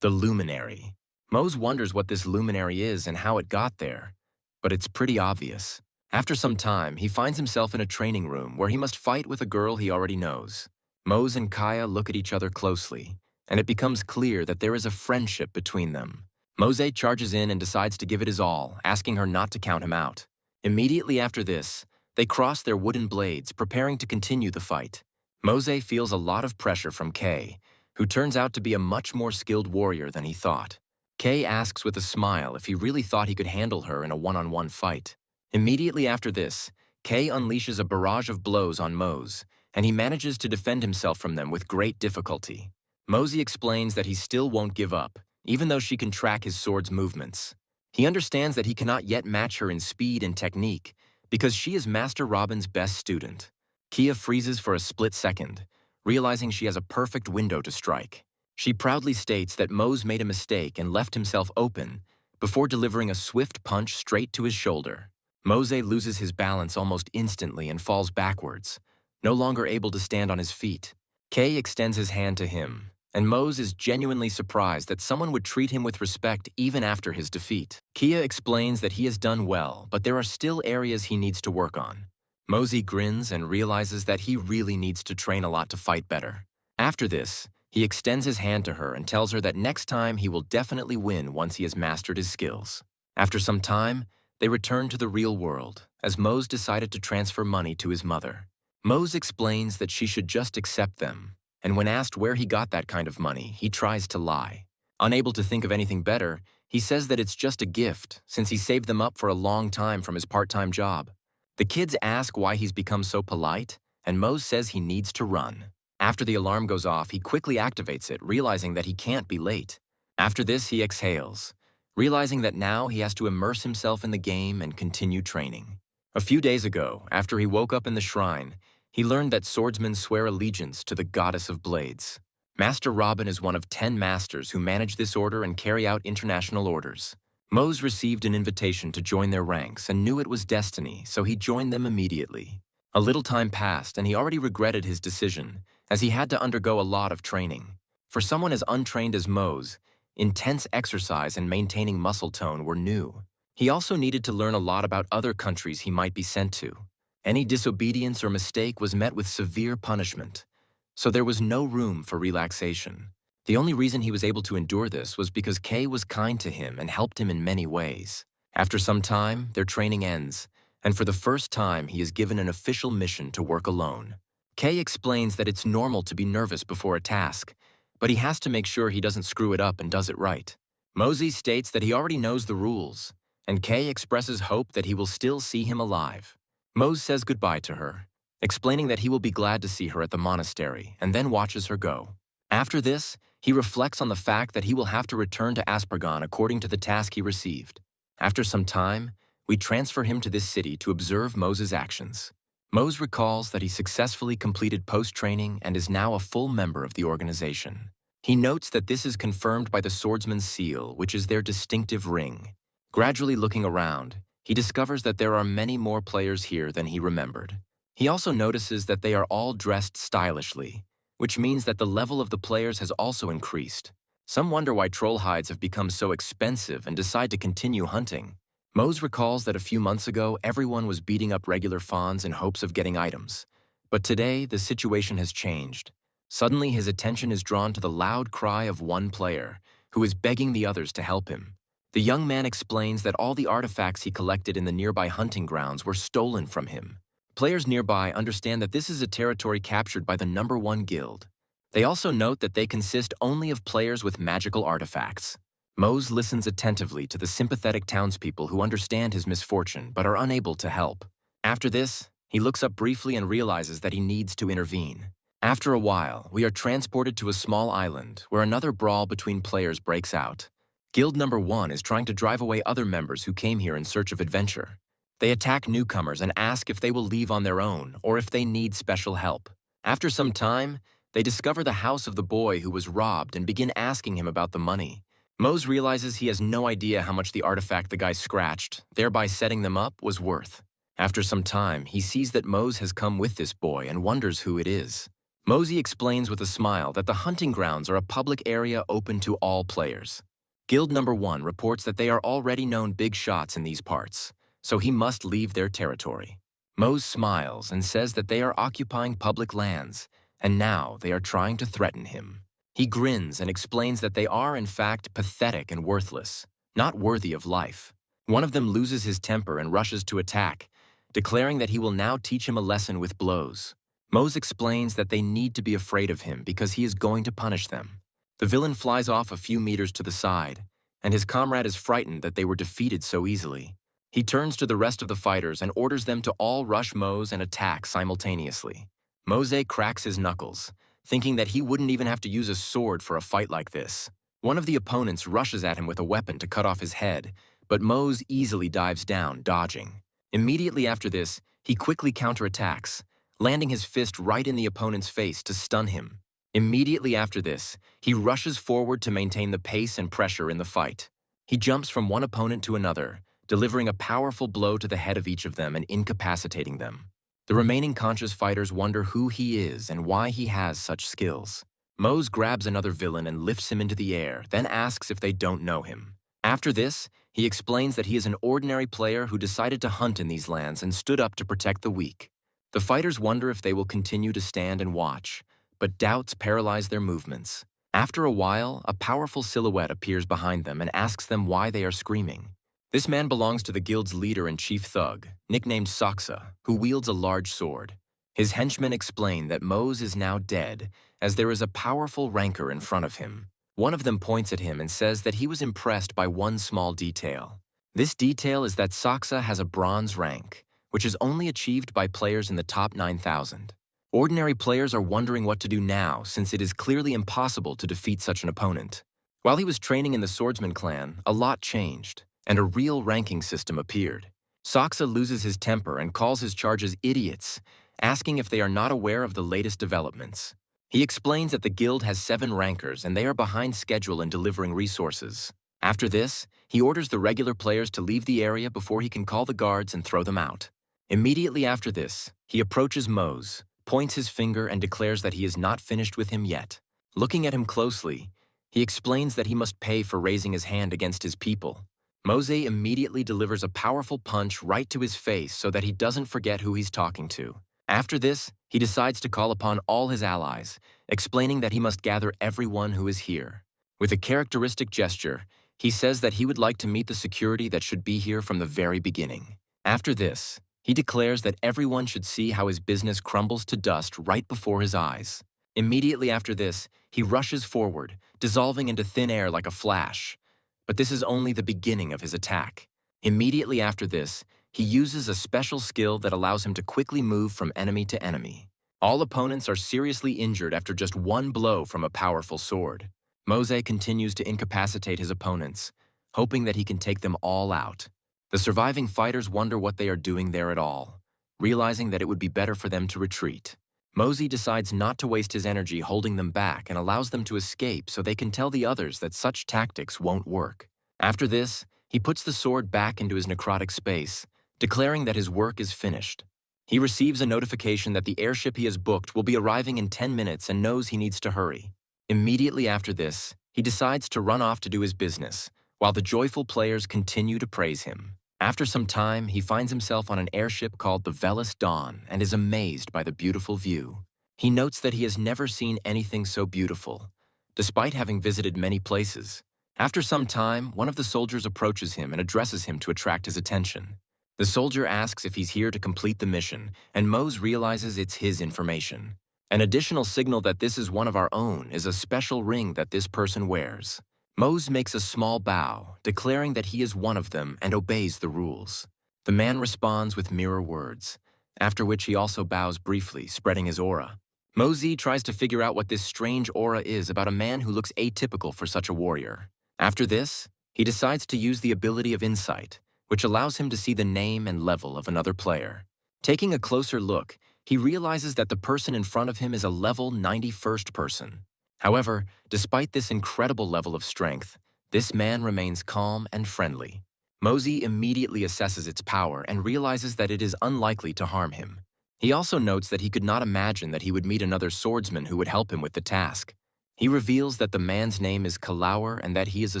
the Luminary. Mose wonders what this Luminary is and how it got there, but it's pretty obvious. After some time, he finds himself in a training room where he must fight with a girl he already knows. Mose and Kaya look at each other closely, and it becomes clear that there is a friendship between them. Mose charges in and decides to give it his all, asking her not to count him out. Immediately after this, they cross their wooden blades, preparing to continue the fight. Mose feels a lot of pressure from Kay, who turns out to be a much more skilled warrior than he thought. Kay asks with a smile if he really thought he could handle her in a one-on-one fight. Immediately after this, Kay unleashes a barrage of blows on Mose, and he manages to defend himself from them with great difficulty. Mosey explains that he still won't give up, even though she can track his sword's movements. He understands that he cannot yet match her in speed and technique, because she is Master Robin's best student. Kia freezes for a split second, realizing she has a perfect window to strike. She proudly states that Mose made a mistake and left himself open, before delivering a swift punch straight to his shoulder. Mose loses his balance almost instantly and falls backwards, no longer able to stand on his feet. Kay extends his hand to him, and Mose is genuinely surprised that someone would treat him with respect even after his defeat. Kia explains that he has done well, but there are still areas he needs to work on. Mosey grins and realizes that he really needs to train a lot to fight better. After this, he extends his hand to her and tells her that next time he will definitely win once he has mastered his skills. After some time, they return to the real world, as Mose decided to transfer money to his mother. Mose explains that she should just accept them, and when asked where he got that kind of money, he tries to lie. Unable to think of anything better, he says that it's just a gift, since he saved them up for a long time from his part-time job. The kids ask why he's become so polite, and Mose says he needs to run. After the alarm goes off, he quickly activates it, realizing that he can't be late. After this, he exhales, realizing that now he has to immerse himself in the game and continue training. A few days ago, after he woke up in the shrine, he learned that swordsmen swear allegiance to the goddess of blades. Master Robin is one of 10 masters who manage this order and carry out international orders. Mose received an invitation to join their ranks and knew it was destiny, so he joined them immediately. A little time passed, and he already regretted his decision, as he had to undergo a lot of training. For someone as untrained as Mose, intense exercise and maintaining muscle tone were new. He also needed to learn a lot about other countries he might be sent to. Any disobedience or mistake was met with severe punishment, so there was no room for relaxation. The only reason he was able to endure this was because Kay was kind to him and helped him in many ways. After some time, their training ends, and for the first time he is given an official mission to work alone. Kay explains that it's normal to be nervous before a task, but he has to make sure he doesn't screw it up and does it right. Mosey states that he already knows the rules, and Kay expresses hope that he will still see him alive. Mose says goodbye to her, explaining that he will be glad to see her at the monastery, and then watches her go. After this, he reflects on the fact that he will have to return to Aspergon according to the task he received. After some time, we transfer him to this city to observe Mose's actions. Mose recalls that he successfully completed post-training and is now a full member of the organization. He notes that this is confirmed by the swordsman's seal, which is their distinctive ring. Gradually looking around, he discovers that there are many more players here than he remembered. He also notices that they are all dressed stylishly, which means that the level of the players has also increased. Some wonder why troll hides have become so expensive and decide to continue hunting. Mose recalls that a few months ago, everyone was beating up regular fawns in hopes of getting items. But today, the situation has changed. Suddenly, his attention is drawn to the loud cry of one player, who is begging the others to help him. The young man explains that all the artifacts he collected in the nearby hunting grounds were stolen from him. Players nearby understand that this is a territory captured by the #1 guild. They also note that they consist only of players with magical artifacts. Mose listens attentively to the sympathetic townspeople who understand his misfortune but are unable to help. After this, he looks up briefly and realizes that he needs to intervene. After a while, we are transported to a small island where another brawl between players breaks out. Guild #1 is trying to drive away other members who came here in search of adventure. They attack newcomers and ask if they will leave on their own or if they need special help. After some time, they discover the house of the boy who was robbed and begin asking him about the money. Mose realizes he has no idea how much the artifact the guy scratched, thereby setting them up, was worth. After some time, he sees that Mose has come with this boy and wonders who it is. Mosey explains with a smile that the hunting grounds are a public area open to all players. Guild #1 reports that they are already known big shots in these parts, so he must leave their territory. Mose smiles and says that they are occupying public lands, and now they are trying to threaten him. He grins and explains that they are in fact pathetic and worthless, not worthy of life. One of them loses his temper and rushes to attack, declaring that he will now teach him a lesson with blows. Mose explains that they need to be afraid of him because he is going to punish them. The villain flies off a few meters to the side, and his comrade is frightened that they were defeated so easily. He turns to the rest of the fighters and orders them to all rush Mose and attack simultaneously. Mose cracks his knuckles, thinking that he wouldn't even have to use a sword for a fight like this. One of the opponents rushes at him with a weapon to cut off his head, but Mose easily dives down, dodging. Immediately after this, he quickly counterattacks, landing his fist right in the opponent's face to stun him. Immediately after this, he rushes forward to maintain the pace and pressure in the fight. He jumps from one opponent to another, delivering a powerful blow to the head of each of them and incapacitating them. The remaining conscious fighters wonder who he is and why he has such skills. Mose grabs another villain and lifts him into the air, then asks if they don't know him. After this, he explains that he is an ordinary player who decided to hunt in these lands and stood up to protect the weak. The fighters wonder if they will continue to stand and watch, but doubts paralyze their movements. After a while, a powerful silhouette appears behind them and asks them why they are screaming. This man belongs to the guild's leader and chief thug, nicknamed Saksa, who wields a large sword. His henchmen explain that Mose is now dead, as there is a powerful rancor in front of him. One of them points at him and says that he was impressed by one small detail. This detail is that Saksa has a bronze rank, which is only achieved by players in the top 9,000. Ordinary players are wondering what to do now, since it is clearly impossible to defeat such an opponent. While he was training in the Swordsman clan, a lot changed, and a real ranking system appeared. Saksa loses his temper and calls his charges idiots, asking if they are not aware of the latest developments. He explains that the guild has 7 rankers and they are behind schedule in delivering resources. After this, he orders the regular players to leave the area before he can call the guards and throw them out. Immediately after this, he approaches Mose, points his finger and declares that he is not finished with him yet. Looking at him closely, he explains that he must pay for raising his hand against his people. Mose immediately delivers a powerful punch right to his face so that he doesn't forget who he's talking to. After this, he decides to call upon all his allies, explaining that he must gather everyone who is here. With a characteristic gesture, he says that he would like to meet the security that should be here from the very beginning. After this, he declares that everyone should see how his business crumbles to dust right before his eyes. Immediately after this, he rushes forward, dissolving into thin air like a flash. But this is only the beginning of his attack. Immediately after this, he uses a special skill that allows him to quickly move from enemy to enemy. All opponents are seriously injured after just one blow from a powerful sword. Mose continues to incapacitate his opponents, hoping that he can take them all out. The surviving fighters wonder what they are doing there at all, realizing that it would be better for them to retreat. Mose decides not to waste his energy holding them back and allows them to escape so they can tell the others that such tactics won't work. After this, he puts the sword back into his necrotic space, declaring that his work is finished. He receives a notification that the airship he has booked will be arriving in 10 minutes and knows he needs to hurry. Immediately after this, he decides to run off to do his business, while the joyful players continue to praise him. After some time, he finds himself on an airship called the Velis Dawn and is amazed by the beautiful view. He notes that he has never seen anything so beautiful, despite having visited many places. After some time, one of the soldiers approaches him and addresses him to attract his attention. The soldier asks if he's here to complete the mission, and Mose realizes it's his information. An additional signal that this is one of our own is a special ring that this person wears. Mose makes a small bow, declaring that he is one of them and obeys the rules. The man responds with mirror words, after which he also bows briefly, spreading his aura. Mose tries to figure out what this strange aura is about a man who looks atypical for such a warrior. After this, he decides to use the ability of insight, which allows him to see the name and level of another player. Taking a closer look, he realizes that the person in front of him is a level 91st person. However, despite this incredible level of strength, this man remains calm and friendly. Mose immediately assesses its power and realizes that it is unlikely to harm him. He also notes that he could not imagine that he would meet another swordsman who would help him with the task. He reveals that the man's name is Kalaur and that he is a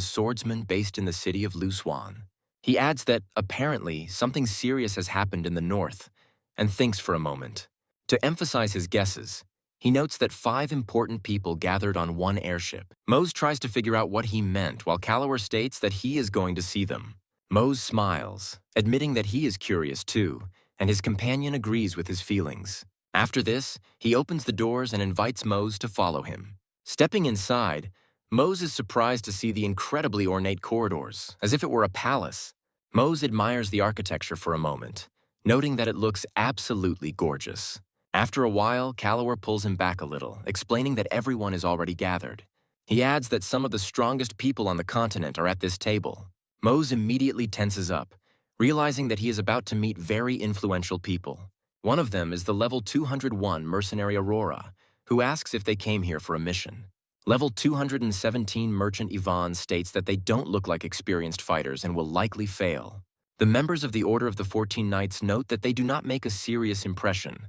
swordsman based in the city of Luswan. He adds that, apparently, something serious has happened in the north, and thinks for a moment. To emphasize his guesses, he notes that 5 important people gathered on one airship. Mose tries to figure out what he meant, while Kalaur states that he is going to see them. Mose smiles, admitting that he is curious too, and his companion agrees with his feelings. After this, he opens the doors and invites Mose to follow him. Stepping inside, Mose is surprised to see the incredibly ornate corridors, as if it were a palace. Mose admires the architecture for a moment, noting that it looks absolutely gorgeous. After a while, Calloware pulls him back a little, explaining that everyone is already gathered. He adds that some of the strongest people on the continent are at this table. Mose immediately tenses up, realizing that he is about to meet very influential people. One of them is the level 201 mercenary Aurora, who asks if they came here for a mission. Level 217 merchant Yvonne states that they don't look like experienced fighters and will likely fail. The members of the Order of the 14 Knights note that they do not make a serious impression,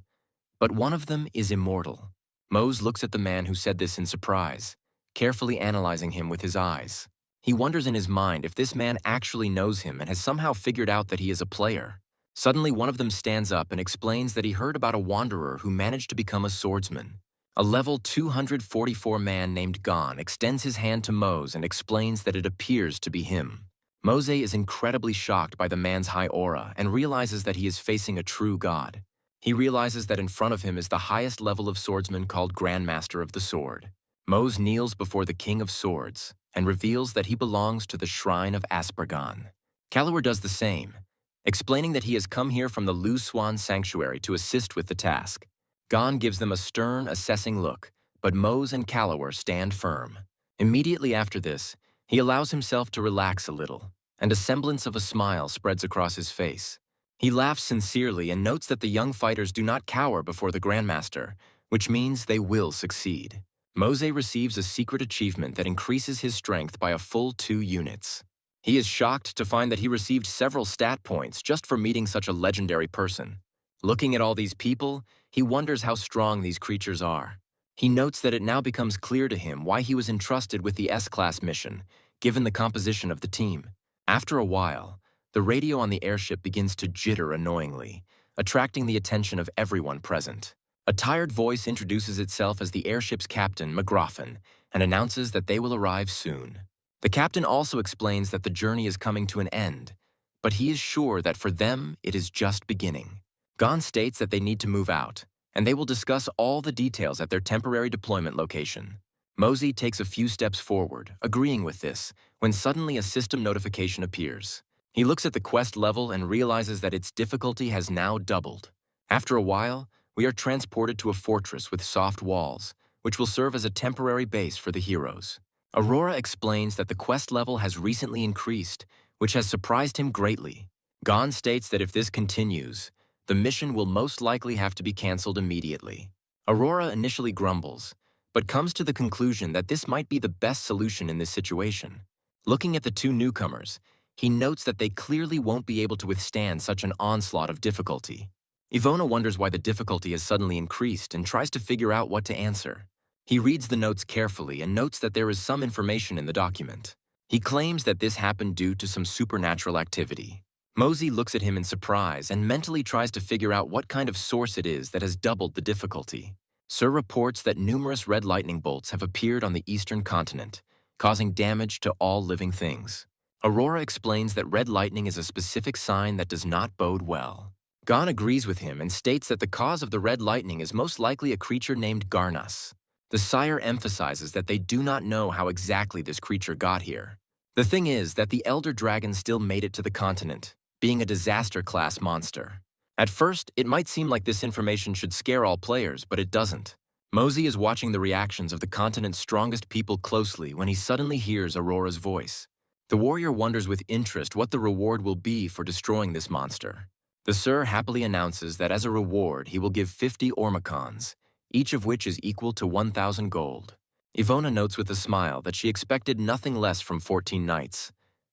but one of them is immortal. Mose looks at the man who said this in surprise, carefully analyzing him with his eyes. He wonders in his mind if this man actually knows him and has somehow figured out that he is a player. Suddenly, one of them stands up and explains that he heard about a wanderer who managed to become a swordsman. A level 244 man named Gon extends his hand to Mose and explains that it appears to be him. Mose is incredibly shocked by the man's high aura and realizes that he is facing a true god. He realizes that in front of him is the highest level of swordsman called Grandmaster of the Sword. Mose kneels before the King of Swords and reveals that he belongs to the Shrine of Aspergon. Calloware does the same, explaining that he has come here from the Lu Swan Sanctuary to assist with the task. Gon gives them a stern, assessing look, but Mose and Calloware stand firm. Immediately after this, he allows himself to relax a little, and a semblance of a smile spreads across his face. He laughs sincerely and notes that the young fighters do not cower before the Grandmaster, which means they will succeed. Mose receives a secret achievement that increases his strength by a full 2 units. He is shocked to find that he received several stat points just for meeting such a legendary person. Looking at all these people, he wonders how strong these creatures are. He notes that it now becomes clear to him why he was entrusted with the S-Class mission, given the composition of the team. After a while, the radio on the airship begins to jitter annoyingly, attracting the attention of everyone present. A tired voice introduces itself as the airship's captain, McGroffin, and announces that they will arrive soon. The captain also explains that the journey is coming to an end, but he is sure that for them it is just beginning. Gon states that they need to move out, and they will discuss all the details at their temporary deployment location. Mose takes a few steps forward, agreeing with this, when suddenly a system notification appears. He looks at the quest level and realizes that its difficulty has now doubled. After a while, we are transported to a fortress with soft walls, which will serve as a temporary base for the heroes. Aurora explains that the quest level has recently increased, which has surprised him greatly. Gon states that if this continues, the mission will most likely have to be cancelled immediately. Aurora initially grumbles, but comes to the conclusion that this might be the best solution in this situation. Looking at the 2 newcomers, he notes that they clearly won't be able to withstand such an onslaught of difficulty. Ivona wonders why the difficulty has suddenly increased and tries to figure out what to answer. He reads the notes carefully and notes that there is some information in the document. He claims that this happened due to some supernatural activity. Mose looks at him in surprise and mentally tries to figure out what kind of source it is that has doubled the difficulty. Sir reports that numerous red lightning bolts have appeared on the eastern continent, causing damage to all living things. Aurora explains that red lightning is a specific sign that does not bode well. Gon agrees with him and states that the cause of the red lightning is most likely a creature named Garnas. The sire emphasizes that they do not know how exactly this creature got here. The thing is that the Elder Dragon still made it to the continent, being a disaster-class monster. At first, it might seem like this information should scare all players, but it doesn't. Mose is watching the reactions of the continent's strongest people closely when he suddenly hears Aurora's voice. The warrior wonders with interest what the reward will be for destroying this monster. The Sir happily announces that as a reward, he will give 50 Ormacons, each of which is equal to 1,000 gold. Ivona notes with a smile that she expected nothing less from 14 knights,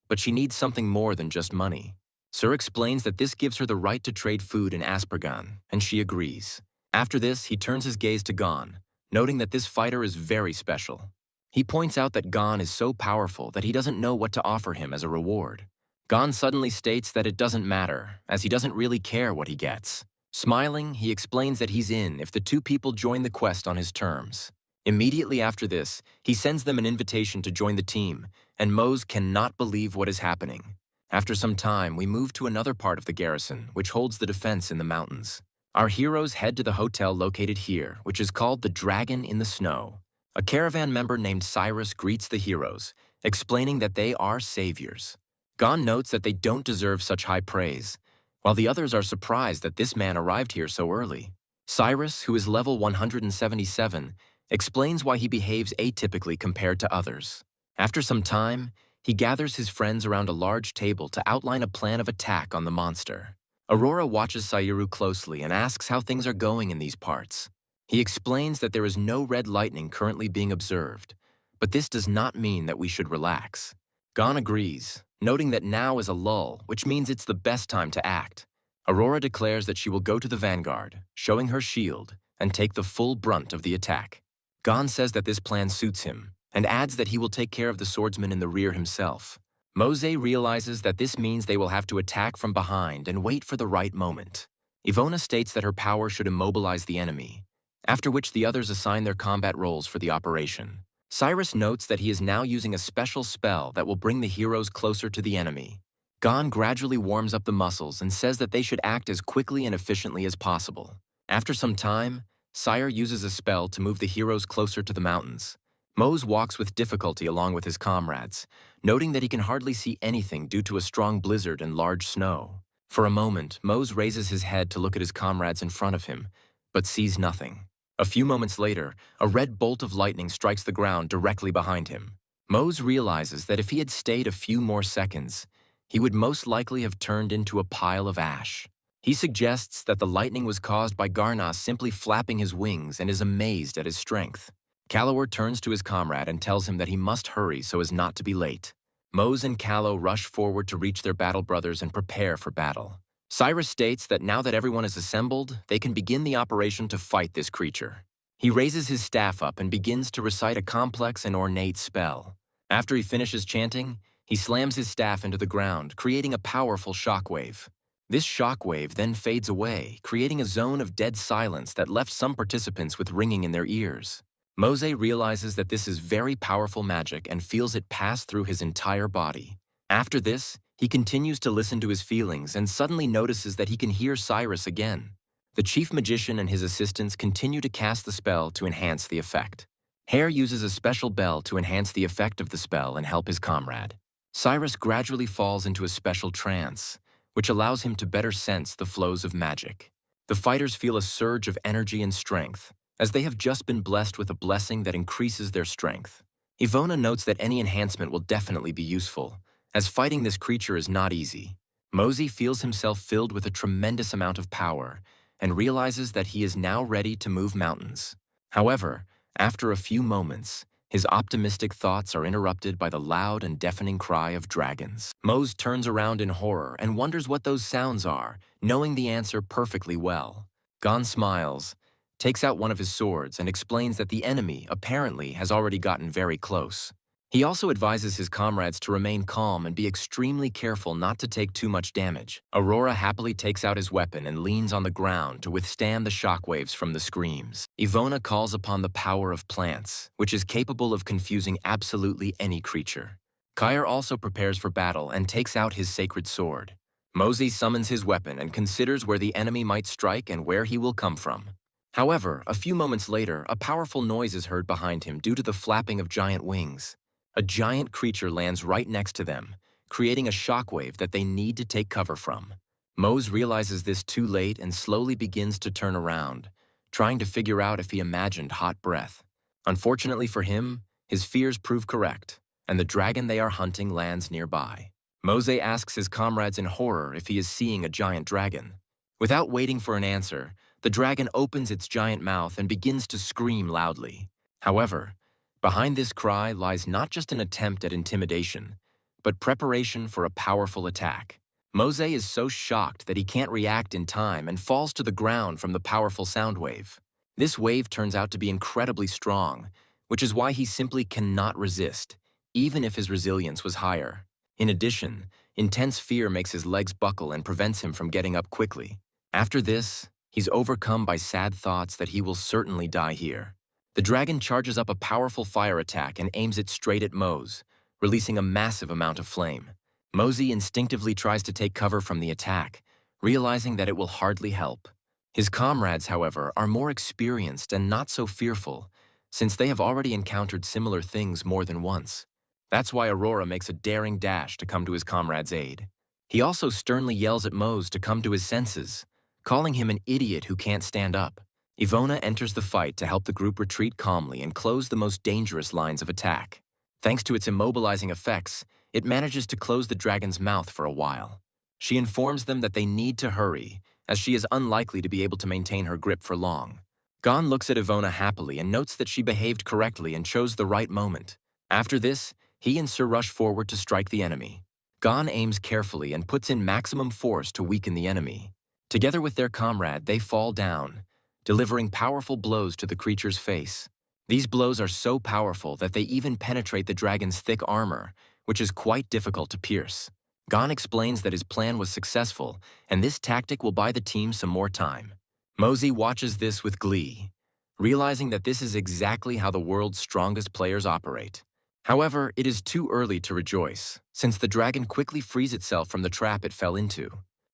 but she needs something more than just money. Sir explains that this gives her the right to trade food in Aspergon, and she agrees. After this, he turns his gaze to Gon, noting that this fighter is very special. He points out that Gon is so powerful that he doesn't know what to offer him as a reward. Gon suddenly states that it doesn't matter, as he doesn't really care what he gets. Smiling, he explains that he's in if the 2 people join the quest on his terms. Immediately after this, he sends them an invitation to join the team, and Mose cannot believe what is happening. After some time, we move to another part of the garrison, which holds the defense in the mountains. Our heroes head to the hotel located here, which is called the Dragon in the Snow. A caravan member named Cyrus greets the heroes, explaining that they are saviors. Gon notes that they don't deserve such high praise, while the others are surprised that this man arrived here so early. Cyrus, who is level 177, explains why he behaves atypically compared to others. After some time, he gathers his friends around a large table to outline a plan of attack on the monster. Aurora watches Sayuru closely and asks how things are going in these parts. He explains that there is no red lightning currently being observed, but this does not mean that we should relax. Gon agrees, noting that now is a lull, which means it's the best time to act. Aurora declares that she will go to the vanguard, showing her shield, and take the full brunt of the attack. Gon says that this plan suits him, and adds that he will take care of the swordsman in the rear himself. Mose realizes that this means they will have to attack from behind and wait for the right moment. Ivona states that her power should immobilize the enemy, after which the others assign their combat roles for the operation. Cyrus notes that he is now using a special spell that will bring the heroes closer to the enemy. Gon gradually warms up the muscles and says that they should act as quickly and efficiently as possible. After some time, Sire uses a spell to move the heroes closer to the mountains. Mose walks with difficulty along with his comrades, noting that he can hardly see anything due to a strong blizzard and large snow. For a moment, Mose raises his head to look at his comrades in front of him, but sees nothing. A few moments later, a red bolt of lightning strikes the ground directly behind him. Mose realizes that if he had stayed a few more seconds, he would most likely have turned into a pile of ash. He suggests that the lightning was caused by Garnas simply flapping his wings and is amazed at his strength. Calor turns to his comrade and tells him that he must hurry so as not to be late. Mose and Callow rush forward to reach their battle brothers and prepare for battle. Cyrus states that now that everyone is assembled, they can begin the operation to fight this creature. He raises his staff up and begins to recite a complex and ornate spell. After he finishes chanting, he slams his staff into the ground, creating a powerful shockwave. This shockwave then fades away, creating a zone of dead silence that left some participants with ringing in their ears. Mose realizes that this is very powerful magic and feels it pass through his entire body. After this, he continues to listen to his feelings and suddenly notices that he can hear Cyrus again. The chief magician and his assistants continue to cast the spell to enhance the effect. Hare uses a special bell to enhance the effect of the spell and help his comrade. Cyrus gradually falls into a special trance, which allows him to better sense the flows of magic. The fighters feel a surge of energy and strength, as they have just been blessed with a blessing that increases their strength. Ivona notes that any enhancement will definitely be useful, as fighting this creature is not easy. Mosey feels himself filled with a tremendous amount of power and realizes that he is now ready to move mountains. However, after a few moments, his optimistic thoughts are interrupted by the loud and deafening cry of dragons. Mose turns around in horror and wonders what those sounds are, knowing the answer perfectly well. Gon smiles, takes out one of his swords, and explains that the enemy, apparently, has already gotten very close. He also advises his comrades to remain calm and be extremely careful not to take too much damage. Aurora happily takes out his weapon and leans on the ground to withstand the shockwaves from the screams. Ivona calls upon the power of plants, which is capable of confusing absolutely any creature. Kair also prepares for battle and takes out his sacred sword. Mosey summons his weapon and considers where the enemy might strike and where he will come from. However, a few moments later, a powerful noise is heard behind him due to the flapping of giant wings. A giant creature lands right next to them, creating a shockwave that they need to take cover from. Mose realizes this too late and slowly begins to turn around, trying to figure out if he imagined hot breath. Unfortunately for him, his fears prove correct, and the dragon they are hunting lands nearby. Mose asks his comrades in horror if he is seeing a giant dragon. Without waiting for an answer, the dragon opens its giant mouth and begins to scream loudly. However, behind this cry lies not just an attempt at intimidation, but preparation for a powerful attack. Mose is so shocked that he can't react in time and falls to the ground from the powerful sound wave. This wave turns out to be incredibly strong, which is why he simply cannot resist, even if his resilience was higher. In addition, intense fear makes his legs buckle and prevents him from getting up quickly. After this, he's overcome by sad thoughts that he will certainly die here. The dragon charges up a powerful fire attack and aims it straight at Mose, releasing a massive amount of flame. Mosey instinctively tries to take cover from the attack, realizing that it will hardly help. His comrades, however, are more experienced and not so fearful, since they have already encountered similar things more than once. That's why Aurora makes a daring dash to come to his comrade's aid. He also sternly yells at Mose to come to his senses, calling him an idiot who can't stand up. Ivona enters the fight to help the group retreat calmly and close the most dangerous lines of attack. Thanks to its immobilizing effects, it manages to close the dragon's mouth for a while. She informs them that they need to hurry, as she is unlikely to be able to maintain her grip for long. Gon looks at Ivona happily and notes that she behaved correctly and chose the right moment. After this, he and Sir rush forward to strike the enemy. Gon aims carefully and puts in maximum force to weaken the enemy. Together with their comrade, they fall down, delivering powerful blows to the creature's face. These blows are so powerful that they even penetrate the dragon's thick armor, which is quite difficult to pierce. Gon explains that his plan was successful, and this tactic will buy the team some more time. Mosey watches this with glee, realizing that this is exactly how the world's strongest players operate. However, it is too early to rejoice, since the dragon quickly frees itself from the trap it fell into.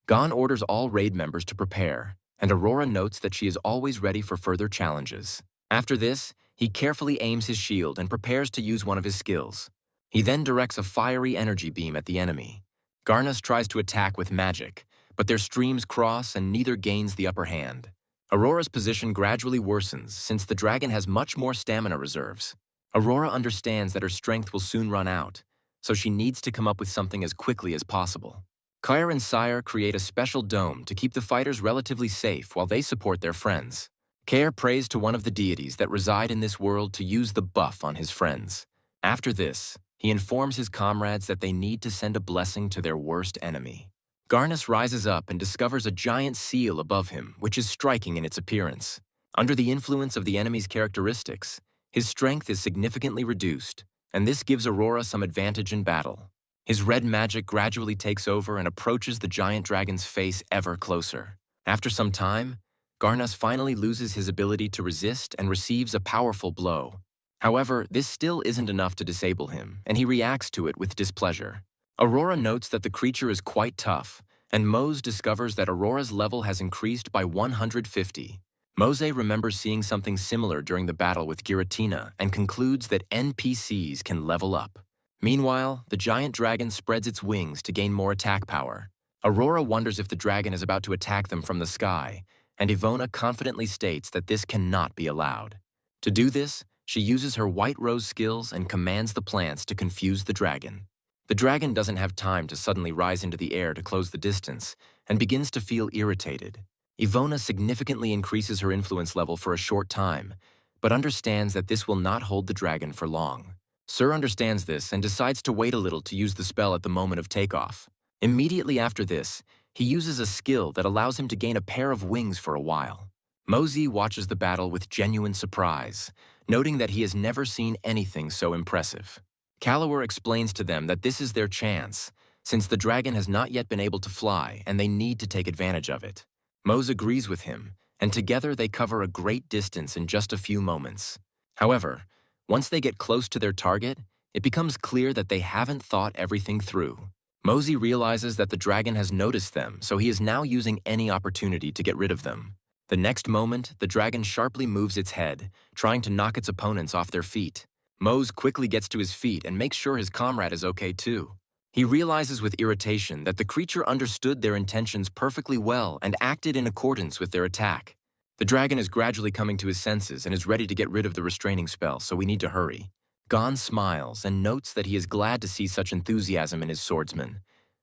Gon orders all raid members to prepare, and Aurora notes that she is always ready for further challenges. After this, he carefully aims his shield and prepares to use one of his skills. He then directs a fiery energy beam at the enemy. Garnus tries to attack with magic, but their streams cross and neither gains the upper hand. Aurora's position gradually worsens since the dragon has much more stamina reserves. Aurora understands that her strength will soon run out, so she needs to come up with something as quickly as possible. Kyre and Sire create a special dome to keep the fighters relatively safe while they support their friends. Kair prays to one of the deities that reside in this world to use the buff on his friends. After this, he informs his comrades that they need to send a blessing to their worst enemy. Garnus rises up and discovers a giant seal above him, which is striking in its appearance. Under the influence of the enemy's characteristics, his strength is significantly reduced, and this gives Aurora some advantage in battle. His red magic gradually takes over and approaches the giant dragon's face ever closer. After some time, Garnus finally loses his ability to resist and receives a powerful blow. However, this still isn't enough to disable him, and he reacts to it with displeasure. Aurora notes that the creature is quite tough, and Mose discovers that Aurora's level has increased by 150. Mose remembers seeing something similar during the battle with Giratina and concludes that NPCs can level up. Meanwhile, the giant dragon spreads its wings to gain more attack power. Aurora wonders if the dragon is about to attack them from the sky, and Ivona confidently states that this cannot be allowed. To do this, she uses her White Rose skills and commands the plants to confuse the dragon. The dragon doesn't have time to suddenly rise into the air to close the distance and begins to feel irritated. Ivona significantly increases her influence level for a short time, but understands that this will not hold the dragon for long. Sir understands this and decides to wait a little to use the spell at the moment of takeoff. Immediately after this, he uses a skill that allows him to gain a pair of wings for a while. Mosey watches the battle with genuine surprise, noting that he has never seen anything so impressive. Callowar explains to them that this is their chance, since the dragon has not yet been able to fly and they need to take advantage of it. Mose agrees with him, and together they cover a great distance in just a few moments. However, once they get close to their target, it becomes clear that they haven't thought everything through. Mosey realizes that the dragon has noticed them, so he is now using any opportunity to get rid of them. The next moment, the dragon sharply moves its head, trying to knock its opponents off their feet. Mose quickly gets to his feet and makes sure his comrade is okay too. He realizes with irritation that the creature understood their intentions perfectly well and acted in accordance with their attack. The dragon is gradually coming to his senses and is ready to get rid of the restraining spell, so we need to hurry. Gon smiles and notes that he is glad to see such enthusiasm in his swordsmen,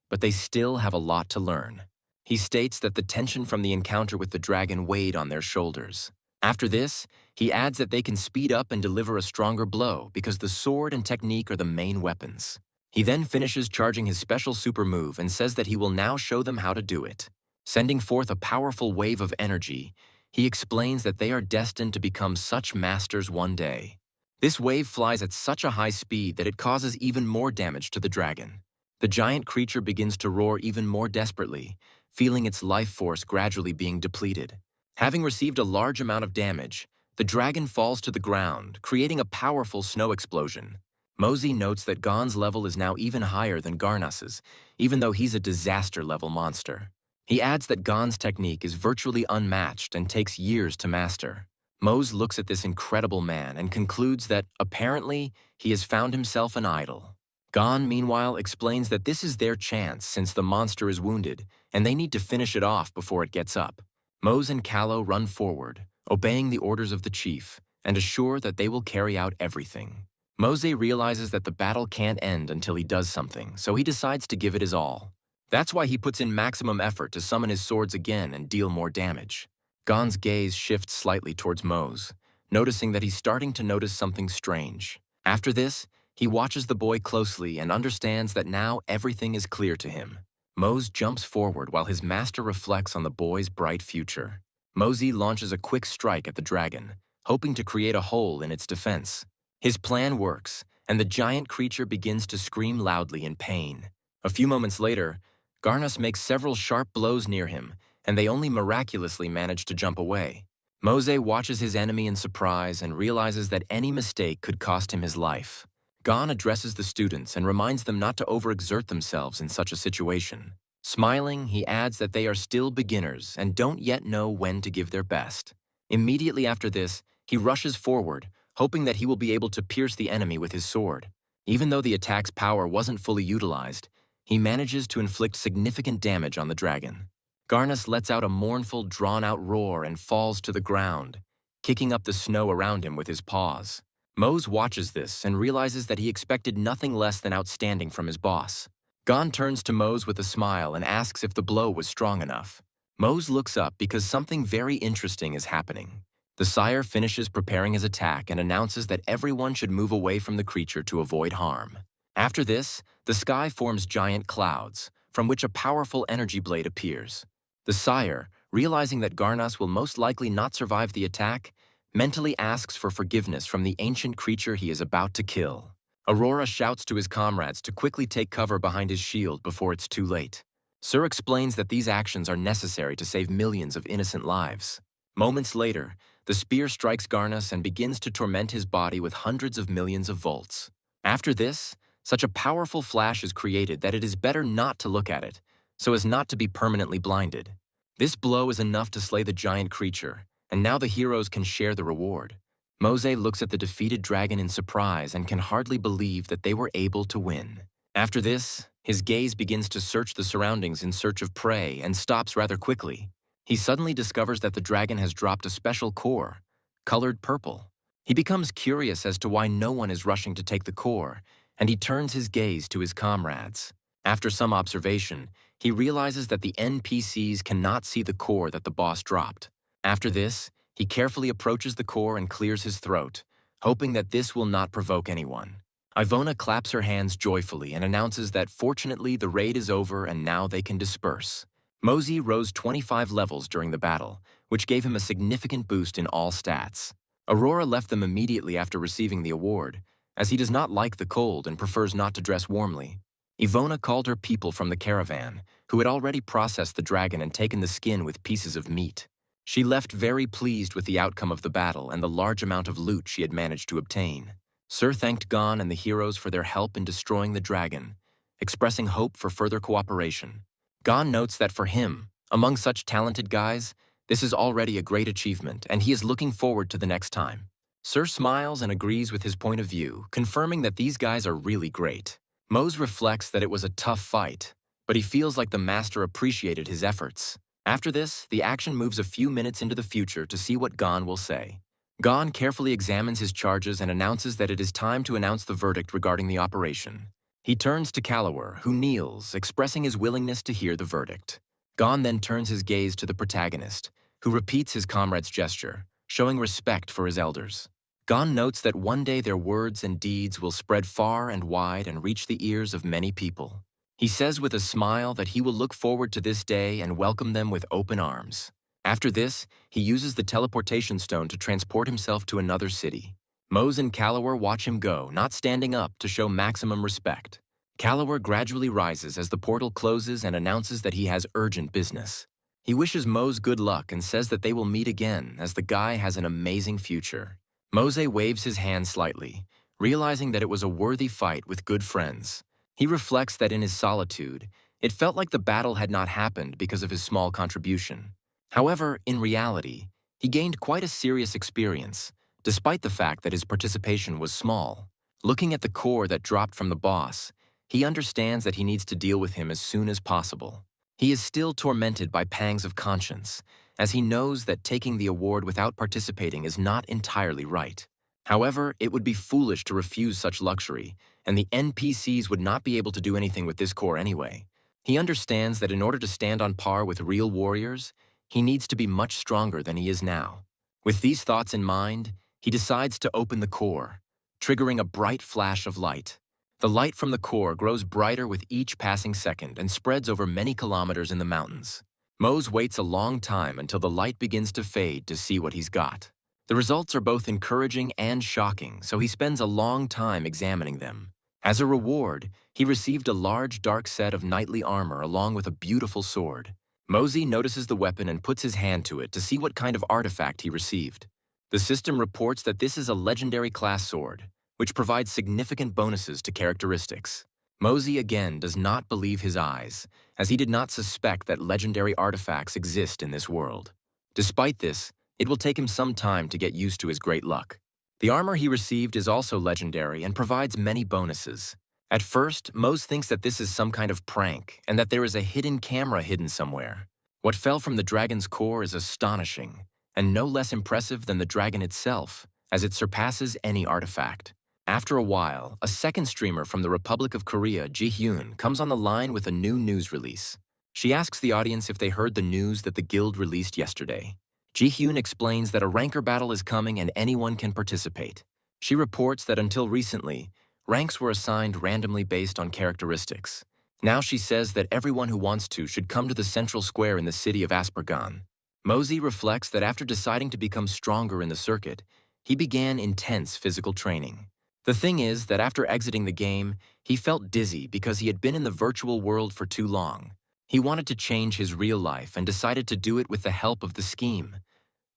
but they still have a lot to learn. He states that the tension from the encounter with the dragon weighed on their shoulders. After this, he adds that they can speed up and deliver a stronger blow because the sword and technique are the main weapons. He then finishes charging his special super move and says that he will now show them how to do it. Sending forth a powerful wave of energy, he explains that they are destined to become such masters one day. This wave flies at such a high speed that it causes even more damage to the dragon. The giant creature begins to roar even more desperately, feeling its life force gradually being depleted. Having received a large amount of damage, the dragon falls to the ground, creating a powerful snow explosion. Mosey notes that Gon's level is now even higher than Garnus's, even though he's a disaster-level monster. He adds that Gon's technique is virtually unmatched and takes years to master. Mose looks at this incredible man and concludes that, apparently, he has found himself an idol. Gon, meanwhile, explains that this is their chance since the monster is wounded, and they need to finish it off before it gets up. Mose and Callow run forward, obeying the orders of the chief, and assure that they will carry out everything. Mose realizes that the battle can't end until he does something, so he decides to give it his all. That's why he puts in maximum effort to summon his swords again and deal more damage. Gon's gaze shifts slightly towards Mose, noticing that he's starting to notice something strange. After this, he watches the boy closely and understands that now everything is clear to him. Mose jumps forward while his master reflects on the boy's bright future. Mose launches a quick strike at the dragon, hoping to create a hole in its defense. His plan works, and the giant creature begins to scream loudly in pain. A few moments later, Garnus makes several sharp blows near him, and they only miraculously manage to jump away. Mose watches his enemy in surprise and realizes that any mistake could cost him his life. Gon addresses the students and reminds them not to overexert themselves in such a situation. Smiling, he adds that they are still beginners and don't yet know when to give their best. Immediately after this, he rushes forward, hoping that he will be able to pierce the enemy with his sword. Even though the attack's power wasn't fully utilized, he manages to inflict significant damage on the dragon. Garnus lets out a mournful, drawn-out roar and falls to the ground, kicking up the snow around him with his paws. Mose watches this and realizes that he expected nothing less than outstanding from his boss. Gon turns to Mose with a smile and asks if the blow was strong enough. Mose looks up because something very interesting is happening. The sire finishes preparing his attack and announces that everyone should move away from the creature to avoid harm. After this, the sky forms giant clouds, from which a powerful energy blade appears. The sire, realizing that Garnus will most likely not survive the attack, mentally asks for forgiveness from the ancient creature he is about to kill. Aurora shouts to his comrades to quickly take cover behind his shield before it's too late. Sir explains that these actions are necessary to save millions of innocent lives. Moments later, the spear strikes Garnus and begins to torment his body with hundreds of millions of volts. After this, such a powerful flash is created that it is better not to look at it, so as not to be permanently blinded. This blow is enough to slay the giant creature, and now the heroes can share the reward. Mose looks at the defeated dragon in surprise and can hardly believe that they were able to win. After this, his gaze begins to search the surroundings in search of prey and stops rather quickly. He suddenly discovers that the dragon has dropped a special core, colored purple. He becomes curious as to why no one is rushing to take the core, and he turns his gaze to his comrades. After some observation, he realizes that the NPCs cannot see the core that the boss dropped. After this, he carefully approaches the core and clears his throat, hoping that this will not provoke anyone. Ivona claps her hands joyfully and announces that fortunately the raid is over and now they can disperse. Mose rose 25 levels during the battle, which gave him a significant boost in all stats. Aurora left them immediately after receiving the award, as he does not like the cold and prefers not to dress warmly. Ivona called her people from the caravan, who had already processed the dragon and taken the skin with pieces of meat. She left very pleased with the outcome of the battle and the large amount of loot she had managed to obtain. Sir thanked Gon and the heroes for their help in destroying the dragon, expressing hope for further cooperation. Gon notes that for him, among such talented guys, this is already a great achievement and he is looking forward to the next time. Sir smiles and agrees with his point of view, confirming that these guys are really great. Mose reflects that it was a tough fight, but he feels like the master appreciated his efforts. After this, the action moves a few minutes into the future to see what Gon will say. Gon carefully examines his charges and announces that it is time to announce the verdict regarding the operation. He turns to Callower, who kneels, expressing his willingness to hear the verdict. Gon then turns his gaze to the protagonist, who repeats his comrade's gesture, showing respect for his elders. Gon notes that one day their words and deeds will spread far and wide and reach the ears of many people. He says with a smile that he will look forward to this day and welcome them with open arms. After this, he uses the teleportation stone to transport himself to another city. Mose and Callower watch him go, not standing up to show maximum respect. Callower gradually rises as the portal closes and announces that he has urgent business. He wishes Mose good luck and says that they will meet again, as the guy has an amazing future. Mose waves his hand slightly, realizing that it was a worthy fight with good friends. He reflects that in his solitude, It felt like the battle had not happened because of his small contribution. However, in reality, he gained quite a serious experience, despite the fact that his participation was small. Looking at the core that dropped from the boss, he understands that he needs to deal with him as soon as possible. He is still tormented by pangs of conscience, as he knows that taking the award without participating is not entirely right. However, it would be foolish to refuse such luxury, and the NPCs would not be able to do anything with this core anyway. He understands that in order to stand on par with real warriors, he needs to be much stronger than he is now. With these thoughts in mind, he decides to open the core, triggering a bright flash of light. The light from the core grows brighter with each passing second and spreads over many kilometers in the mountains. Mose waits a long time until the light begins to fade to see what he's got. The results are both encouraging and shocking, so he spends a long time examining them. As a reward, he received a large dark set of knightly armor along with a beautiful sword. Mosey notices the weapon and puts his hand to it to see what kind of artifact he received. The system reports that this is a legendary class sword, which provides significant bonuses to characteristics. Mosey again does not believe his eyes, as he did not suspect that legendary artifacts exist in this world. Despite this, it will take him some time to get used to his great luck. The armor he received is also legendary and provides many bonuses. At first, Mose thinks that this is some kind of prank and that there is a hidden camera hidden somewhere. What fell from the dragon's core is astonishing, and no less impressive than the dragon itself, as it surpasses any artifact. After a while, a second streamer from the Republic of Korea, Ji-hyun, comes on the line with a new news release. She asks the audience if they heard the news that the guild released yesterday. Ji-hyun explains that a ranker battle is coming and anyone can participate. She reports that until recently, ranks were assigned randomly based on characteristics. Now she says that everyone who wants to should come to the central square in the city of Aspergan. Mosey reflects that after deciding to become stronger in the circuit, he began intense physical training. The thing is that after exiting the game, he felt dizzy because he had been in the virtual world for too long. He wanted to change his real life and decided to do it with the help of the scheme.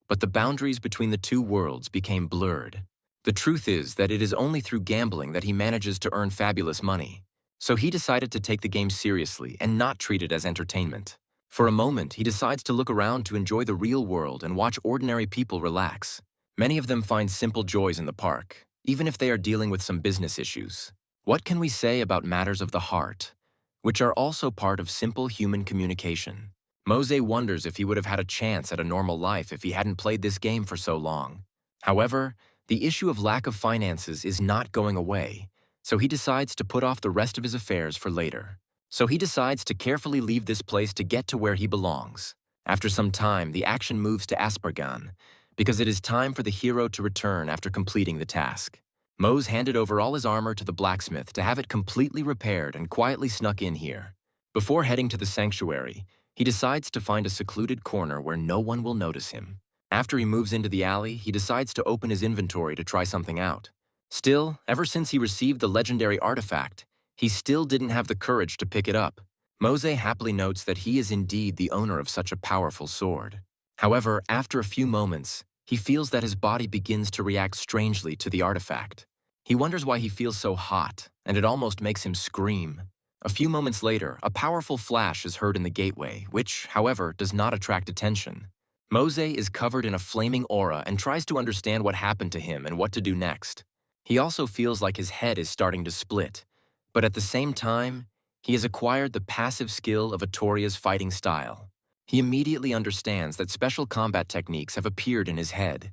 But the boundaries between the two worlds became blurred. The truth is that it is only through gambling that he manages to earn fabulous money. So he decided to take the game seriously and not treat it as entertainment. For a moment, he decides to look around to enjoy the real world and watch ordinary people relax. Many of them find simple joys in the park, even if they are dealing with some business issues. What can we say about matters of the heart, which are also part of simple human communication? Mose wonders if he would have had a chance at a normal life if he hadn't played this game for so long. However, the issue of lack of finances is not going away, so he decides to put off the rest of his affairs for later. So he decides to carefully leave this place to get to where he belongs. After some time, the action moves to Aspergan, because it is time for the hero to return after completing the task. Mose handed over all his armor to the blacksmith to have it completely repaired and quietly snuck in here. Before heading to the sanctuary, he decides to find a secluded corner where no one will notice him. After he moves into the alley, he decides to open his inventory to try something out. Still, ever since he received the legendary artifact, he still didn't have the courage to pick it up. Mose happily notes that he is indeed the owner of such a powerful sword. However, after a few moments, he feels that his body begins to react strangely to the artifact. He wonders why he feels so hot, and it almost makes him scream. A few moments later, a powerful flash is heard in the gateway, which, however, does not attract attention. Mose is covered in a flaming aura and tries to understand what happened to him and what to do next. He also feels like his head is starting to split, but at the same time, he has acquired the passive skill of Atoria's fighting style. He immediately understands that special combat techniques have appeared in his head,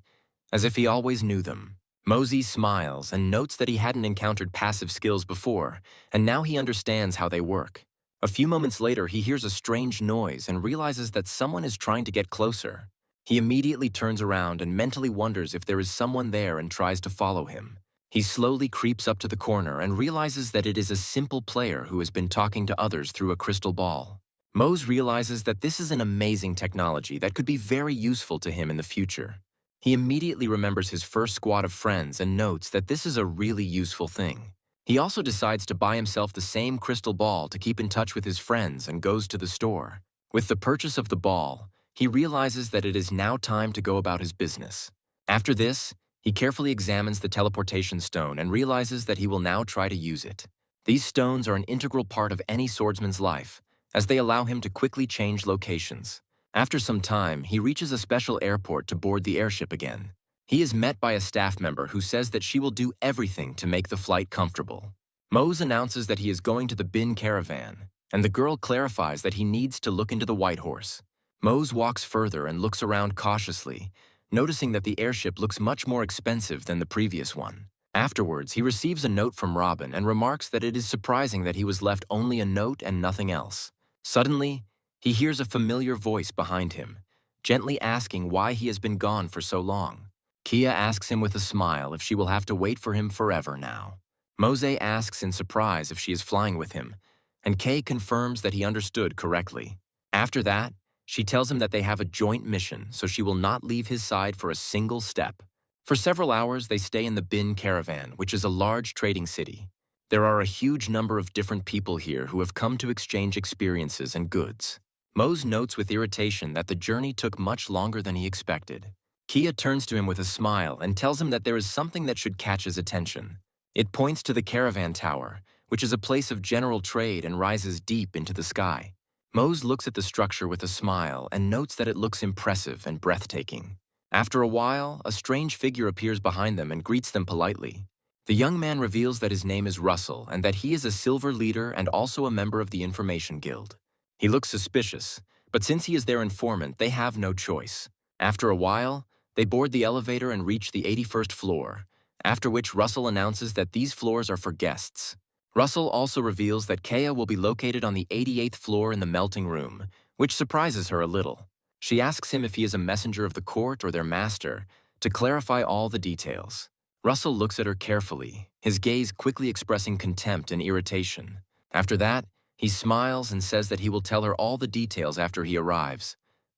as if he always knew them. Mosey smiles and notes that he hadn't encountered passive skills before, and now he understands how they work. A few moments later, he hears a strange noise and realizes that someone is trying to get closer. He immediately turns around and mentally wonders if there is someone there and tries to follow him. He slowly creeps up to the corner and realizes that it is a simple player who has been talking to others through a crystal ball. Mose realizes that this is an amazing technology that could be very useful to him in the future. He immediately remembers his first squad of friends and notes that this is a really useful thing. He also decides to buy himself the same crystal ball to keep in touch with his friends and goes to the store. With the purchase of the ball, he realizes that it is now time to go about his business. After this, he carefully examines the teleportation stone and realizes that he will now try to use it. These stones are an integral part of any swordsman's life, as they allow him to quickly change locations. After some time, he reaches a special airport to board the airship again. He is met by a staff member who says that she will do everything to make the flight comfortable. Mose announces that he is going to the bin caravan, and the girl clarifies that he needs to look into the White Horse. Mose walks further and looks around cautiously, noticing that the airship looks much more expensive than the previous one. Afterwards, he receives a note from Robin and remarks that it is surprising that he was left only a note and nothing else. Suddenly, he hears a familiar voice behind him, gently asking why he has been gone for so long. Kia asks him with a smile if she will have to wait for him forever now. Mose asks in surprise if she is flying with him, and Kay confirms that he understood correctly. After that, she tells him that they have a joint mission, so she will not leave his side for a single step. For several hours, they stay in the Bin Caravan, which is a large trading city. There are a huge number of different people here who have come to exchange experiences and goods. Mose notes with irritation that the journey took much longer than he expected. Kia turns to him with a smile and tells him that there is something that should catch his attention. It points to the caravan tower, which is a place of general trade and rises deep into the sky. Mose looks at the structure with a smile and notes that it looks impressive and breathtaking. After a while, a strange figure appears behind them and greets them politely. The young man reveals that his name is Russell and that he is a silver leader and also a member of the Information Guild. He looks suspicious, but since he is their informant, they have no choice. After a while, they board the elevator and reach the 81st floor, after which Russell announces that these floors are for guests. Russell also reveals that Kaya will be located on the 88th floor in the melting room, which surprises her a little. She asks him if he is a messenger of the court or their master, to clarify all the details. Russell looks at her carefully, his gaze quickly expressing contempt and irritation. After that, he smiles and says that he will tell her all the details after he arrives,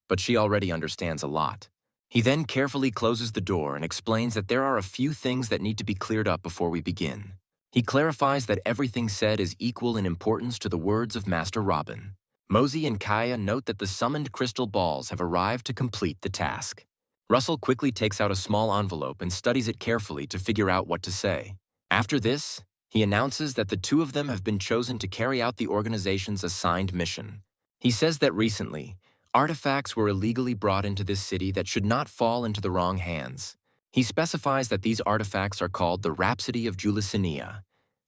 but she already understands a lot. He then carefully closes the door and explains that there are a few things that need to be cleared up before we begin. He clarifies that everything said is equal in importance to the words of Master Robin. Mosey and Kaya note that the summoned crystal balls have arrived to complete the task. Russell quickly takes out a small envelope and studies it carefully to figure out what to say. After this, he announces that the two of them have been chosen to carry out the organization's assigned mission. He says that recently, artifacts were illegally brought into this city that should not fall into the wrong hands. He specifies that these artifacts are called the Rhapsody of Julicinia,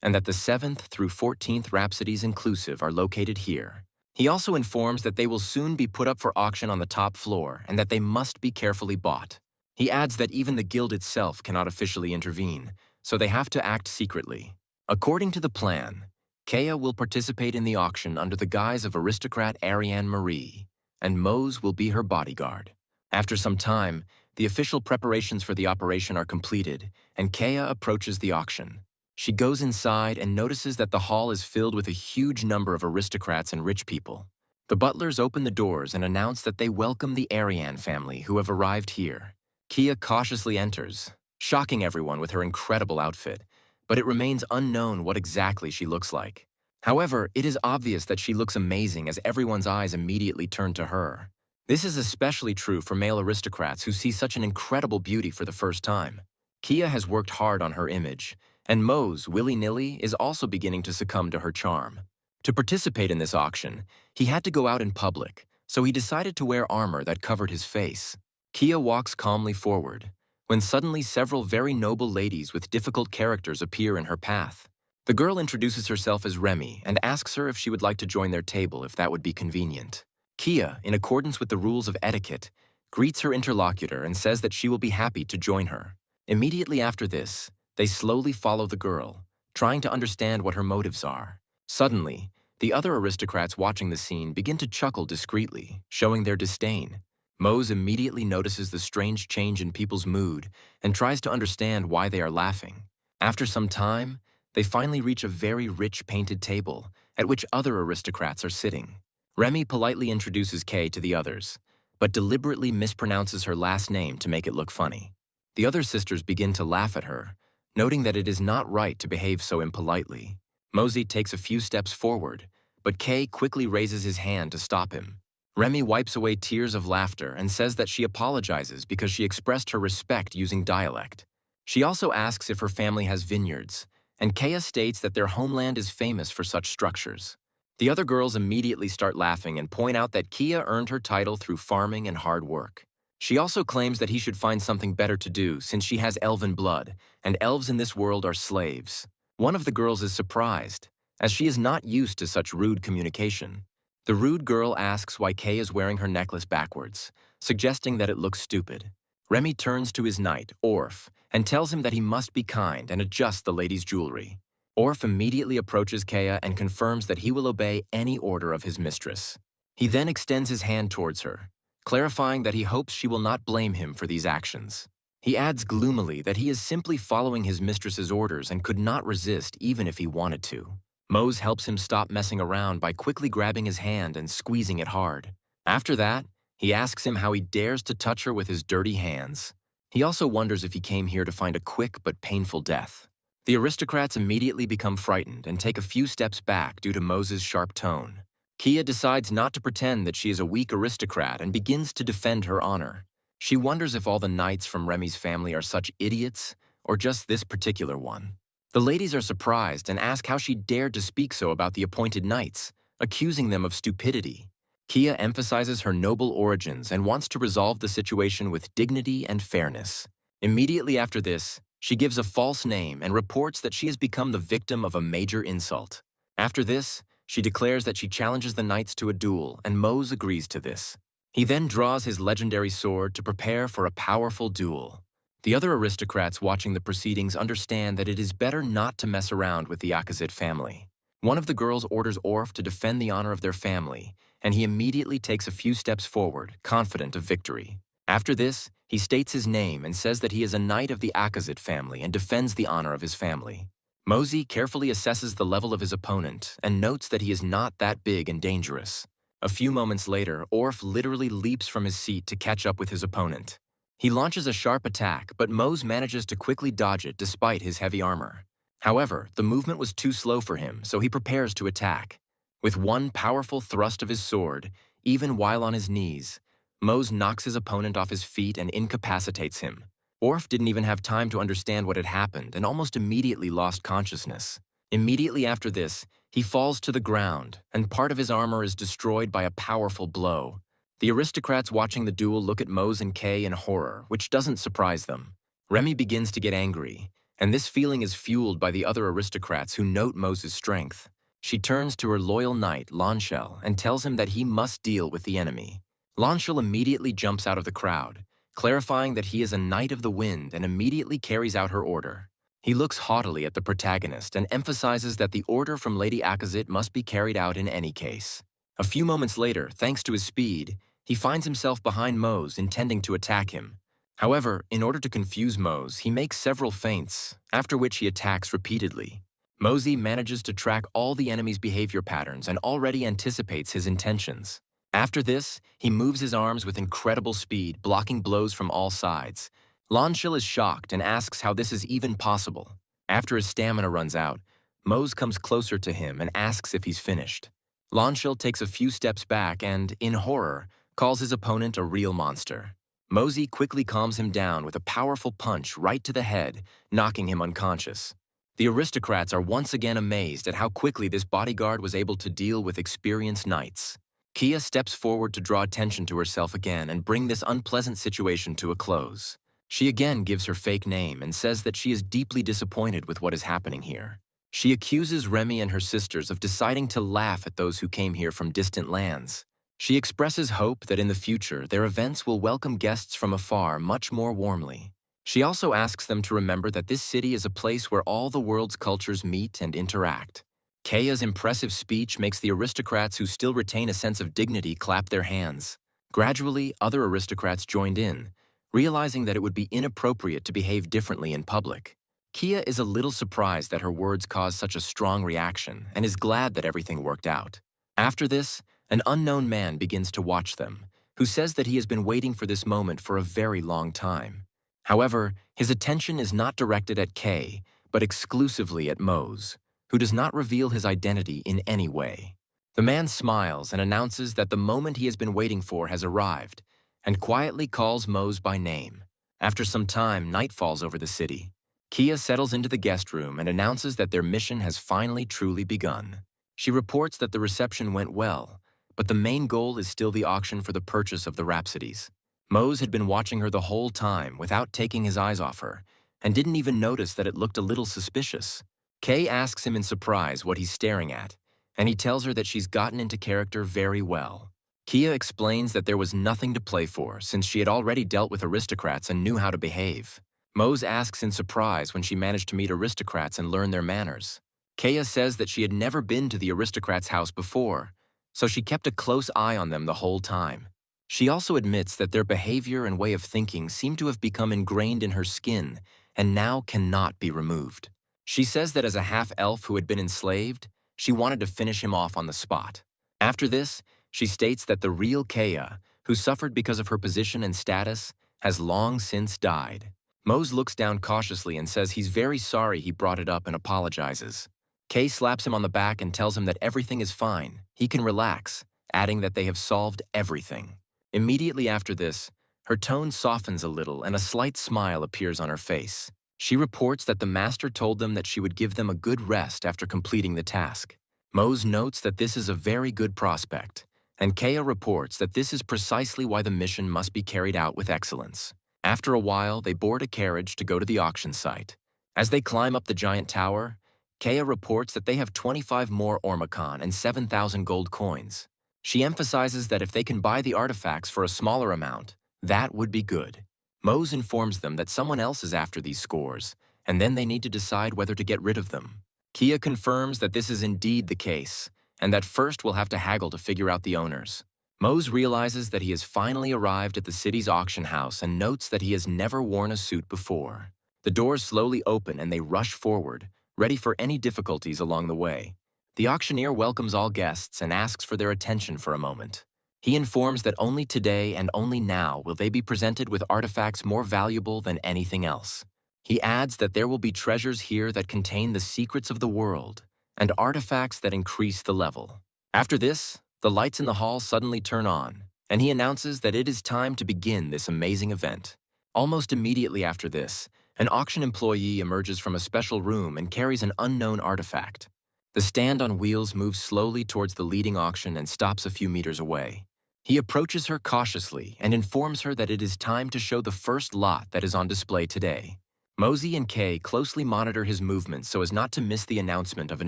and that the 7th through 14th Rhapsodies inclusive are located here. He also informs that they will soon be put up for auction on the top floor and that they must be carefully bought. He adds that even the guild itself cannot officially intervene, so they have to act secretly. According to the plan, Kaya will participate in the auction under the guise of aristocrat Ariane Marie, and Mose will be her bodyguard. After some time, the official preparations for the operation are completed, and Kaya approaches the auction. She goes inside and notices that the hall is filled with a huge number of aristocrats and rich people. The butlers open the doors and announce that they welcome the Ariane family who have arrived here. Kia cautiously enters, shocking everyone with her incredible outfit, but it remains unknown what exactly she looks like. However, it is obvious that she looks amazing as everyone's eyes immediately turn to her. This is especially true for male aristocrats who see such an incredible beauty for the first time. Kia has worked hard on her image, and Mose, willy-nilly, is also beginning to succumb to her charm. To participate in this auction, he had to go out in public, so he decided to wear armor that covered his face. Kia walks calmly forward, when suddenly several very noble ladies with difficult characters appear in her path. The girl introduces herself as Remy and asks her if she would like to join their table if that would be convenient. Kia, in accordance with the rules of etiquette, greets her interlocutor and says that she will be happy to join her. Immediately after this, they slowly follow the girl, trying to understand what her motives are. Suddenly, the other aristocrats watching the scene begin to chuckle discreetly, showing their disdain. Mose immediately notices the strange change in people's mood and tries to understand why they are laughing. After some time, they finally reach a very rich painted table at which other aristocrats are sitting. Remy politely introduces Kay to the others, but deliberately mispronounces her last name to make it look funny. The other sisters begin to laugh at her, noting that it is not right to behave so impolitely. Mosey takes a few steps forward, but Kay quickly raises his hand to stop him. Remy wipes away tears of laughter and says that she apologizes because she expressed her respect using dialect. She also asks if her family has vineyards, and Kaya states that their homeland is famous for such structures. The other girls immediately start laughing and point out that Kia earned her title through farming and hard work. She also claims that he should find something better to do since she has elven blood, and elves in this world are slaves. One of the girls is surprised, as she is not used to such rude communication. The rude girl asks why Kay is wearing her necklace backwards, suggesting that it looks stupid. Remy turns to his knight, Orf, and tells him that he must be kind and adjust the lady's jewelry. Orf immediately approaches Kea and confirms that he will obey any order of his mistress. He then extends his hand towards her, clarifying that he hopes she will not blame him for these actions. He adds gloomily that he is simply following his mistress's orders and could not resist even if he wanted to. Mose helps him stop messing around by quickly grabbing his hand and squeezing it hard. After that, he asks him how he dares to touch her with his dirty hands. He also wonders if he came here to find a quick but painful death. The aristocrats immediately become frightened and take a few steps back due to Mose's sharp tone. Kia decides not to pretend that she is a weak aristocrat and begins to defend her honor. She wonders if all the knights from Remy's family are such idiots, or just this particular one. The ladies are surprised and ask how she dared to speak so about the appointed knights, accusing them of stupidity. Kia emphasizes her noble origins and wants to resolve the situation with dignity and fairness. Immediately after this, she gives a false name and reports that she has become the victim of a major insult. After this, she declares that she challenges the knights to a duel, and Mose agrees to this. He then draws his legendary sword to prepare for a powerful duel. The other aristocrats watching the proceedings understand that it is better not to mess around with the Akazit family. One of the girls orders Orf to defend the honor of their family, and he immediately takes a few steps forward, confident of victory. After this, he states his name and says that he is a knight of the Akazit family and defends the honor of his family. Mosey carefully assesses the level of his opponent and notes that he is not that big and dangerous. A few moments later, Orf literally leaps from his seat to catch up with his opponent. He launches a sharp attack, but Mose manages to quickly dodge it despite his heavy armor. However, the movement was too slow for him, so he prepares to attack. With one powerful thrust of his sword, even while on his knees, Mose knocks his opponent off his feet and incapacitates him. Orf didn't even have time to understand what had happened and almost immediately lost consciousness. Immediately after this, he falls to the ground, and part of his armor is destroyed by a powerful blow. The aristocrats watching the duel look at Mose and Kay in horror, which doesn't surprise them. Remy begins to get angry, and this feeling is fueled by the other aristocrats who note Mose's strength. She turns to her loyal knight, Launchel, and tells him that he must deal with the enemy. Launchel immediately jumps out of the crowd, clarifying that he is a knight of the wind and immediately carries out her order. He looks haughtily at the protagonist and emphasizes that the order from Lady Akazit must be carried out in any case. A few moments later, thanks to his speed, he finds himself behind Mose, intending to attack him. However, in order to confuse Mose, he makes several feints, after which he attacks repeatedly. Mosey manages to track all the enemy's behavior patterns and already anticipates his intentions. After this, he moves his arms with incredible speed, blocking blows from all sides. Launchel is shocked and asks how this is even possible. After his stamina runs out, Mose comes closer to him and asks if he's finished. Launchel takes a few steps back and, in horror, calls his opponent a real monster. Mosey quickly calms him down with a powerful punch right to the head, knocking him unconscious. The aristocrats are once again amazed at how quickly this bodyguard was able to deal with experienced knights. Kia steps forward to draw attention to herself again and bring this unpleasant situation to a close. She again gives her fake name and says that she is deeply disappointed with what is happening here. She accuses Remy and her sisters of deciding to laugh at those who came here from distant lands. She expresses hope that in the future their events will welcome guests from afar much more warmly. She also asks them to remember that this city is a place where all the world's cultures meet and interact. Kaya's impressive speech makes the aristocrats who still retain a sense of dignity clap their hands. Gradually, other aristocrats joined in, realizing that it would be inappropriate to behave differently in public. Kia is a little surprised that her words caused such a strong reaction and is glad that everything worked out. After this, an unknown man begins to watch them, who says that he has been waiting for this moment for a very long time. However, his attention is not directed at Kay, but exclusively at Mose, who does not reveal his identity in any way. The man smiles and announces that the moment he has been waiting for has arrived, and quietly calls Mose by name. After some time, night falls over the city. Kia settles into the guest room and announces that their mission has finally truly begun. She reports that the reception went well, but the main goal is still the auction for the purchase of the Rhapsodies. Mose had been watching her the whole time without taking his eyes off her, and didn't even notice that it looked a little suspicious. Kay asks him in surprise what he's staring at, and he tells her that she's gotten into character very well. Kia explains that there was nothing to play for since she had already dealt with aristocrats and knew how to behave. Mose asks in surprise when she managed to meet aristocrats and learn their manners. Kaya says that she had never been to the aristocrat's house before, so she kept a close eye on them the whole time. She also admits that their behavior and way of thinking seem to have become ingrained in her skin and now cannot be removed. She says that as a half-elf who had been enslaved, she wanted to finish him off on the spot. After this, she states that the real Kaya, who suffered because of her position and status, has long since died. Mose looks down cautiously and says he's very sorry he brought it up and apologizes. Kay slaps him on the back and tells him that everything is fine, he can relax, adding that they have solved everything. Immediately after this, her tone softens a little and a slight smile appears on her face. She reports that the master told them that she would give them a good rest after completing the task. Mose notes that this is a very good prospect, and Kaya reports that this is precisely why the mission must be carried out with excellence. After a while, they board a carriage to go to the auction site. As they climb up the giant tower, Kaya reports that they have 25 more Ormacon and 7,000 gold coins. She emphasizes that if they can buy the artifacts for a smaller amount, that would be good. Mose informs them that someone else is after these scores, and then they need to decide whether to get rid of them. Kia confirms that this is indeed the case, and that first we'll have to haggle to figure out the owners. Mose realizes that he has finally arrived at the city's auction house and notes that he has never worn a suit before. The doors slowly open and they rush forward, ready for any difficulties along the way. The auctioneer welcomes all guests and asks for their attention for a moment. He informs that only today and only now will they be presented with artifacts more valuable than anything else. He adds that there will be treasures here that contain the secrets of the world and artifacts that increase the level. After this, the lights in the hall suddenly turn on, and he announces that it is time to begin this amazing event. Almost immediately after this, an auction employee emerges from a special room and carries an unknown artifact. The stand on wheels moves slowly towards the leading auction and stops a few meters away. He approaches her cautiously and informs her that it is time to show the first lot that is on display today. Mosey and Kay closely monitor his movements so as not to miss the announcement of an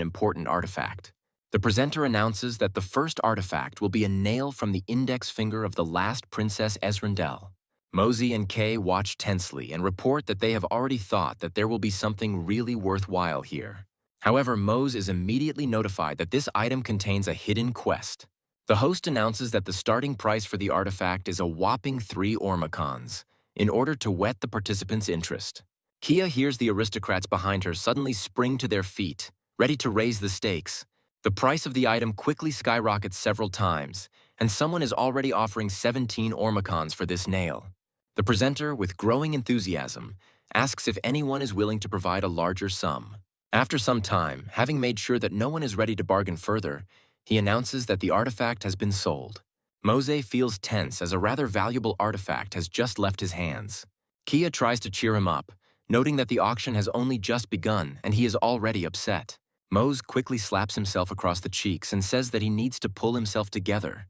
important artifact. The presenter announces that the first artifact will be a nail from the index finger of the last Princess Ezrindel. Mosey and Kay watch tensely and report that they have already thought that there will be something really worthwhile here. However, Mose is immediately notified that this item contains a hidden quest. The host announces that the starting price for the artifact is a whopping 3 Ormacons, in order to whet the participants' interest. Kia hears the aristocrats behind her suddenly spring to their feet, ready to raise the stakes. The price of the item quickly skyrockets several times, and someone is already offering 17 Ormacons for this nail. The presenter, with growing enthusiasm, asks if anyone is willing to provide a larger sum. After some time, having made sure that no one is ready to bargain further, he announces that the artifact has been sold. Mose feels tense as a rather valuable artifact has just left his hands. Kia tries to cheer him up, noting that the auction has only just begun and he is already upset. Mose quickly slaps himself across the cheeks and says that he needs to pull himself together,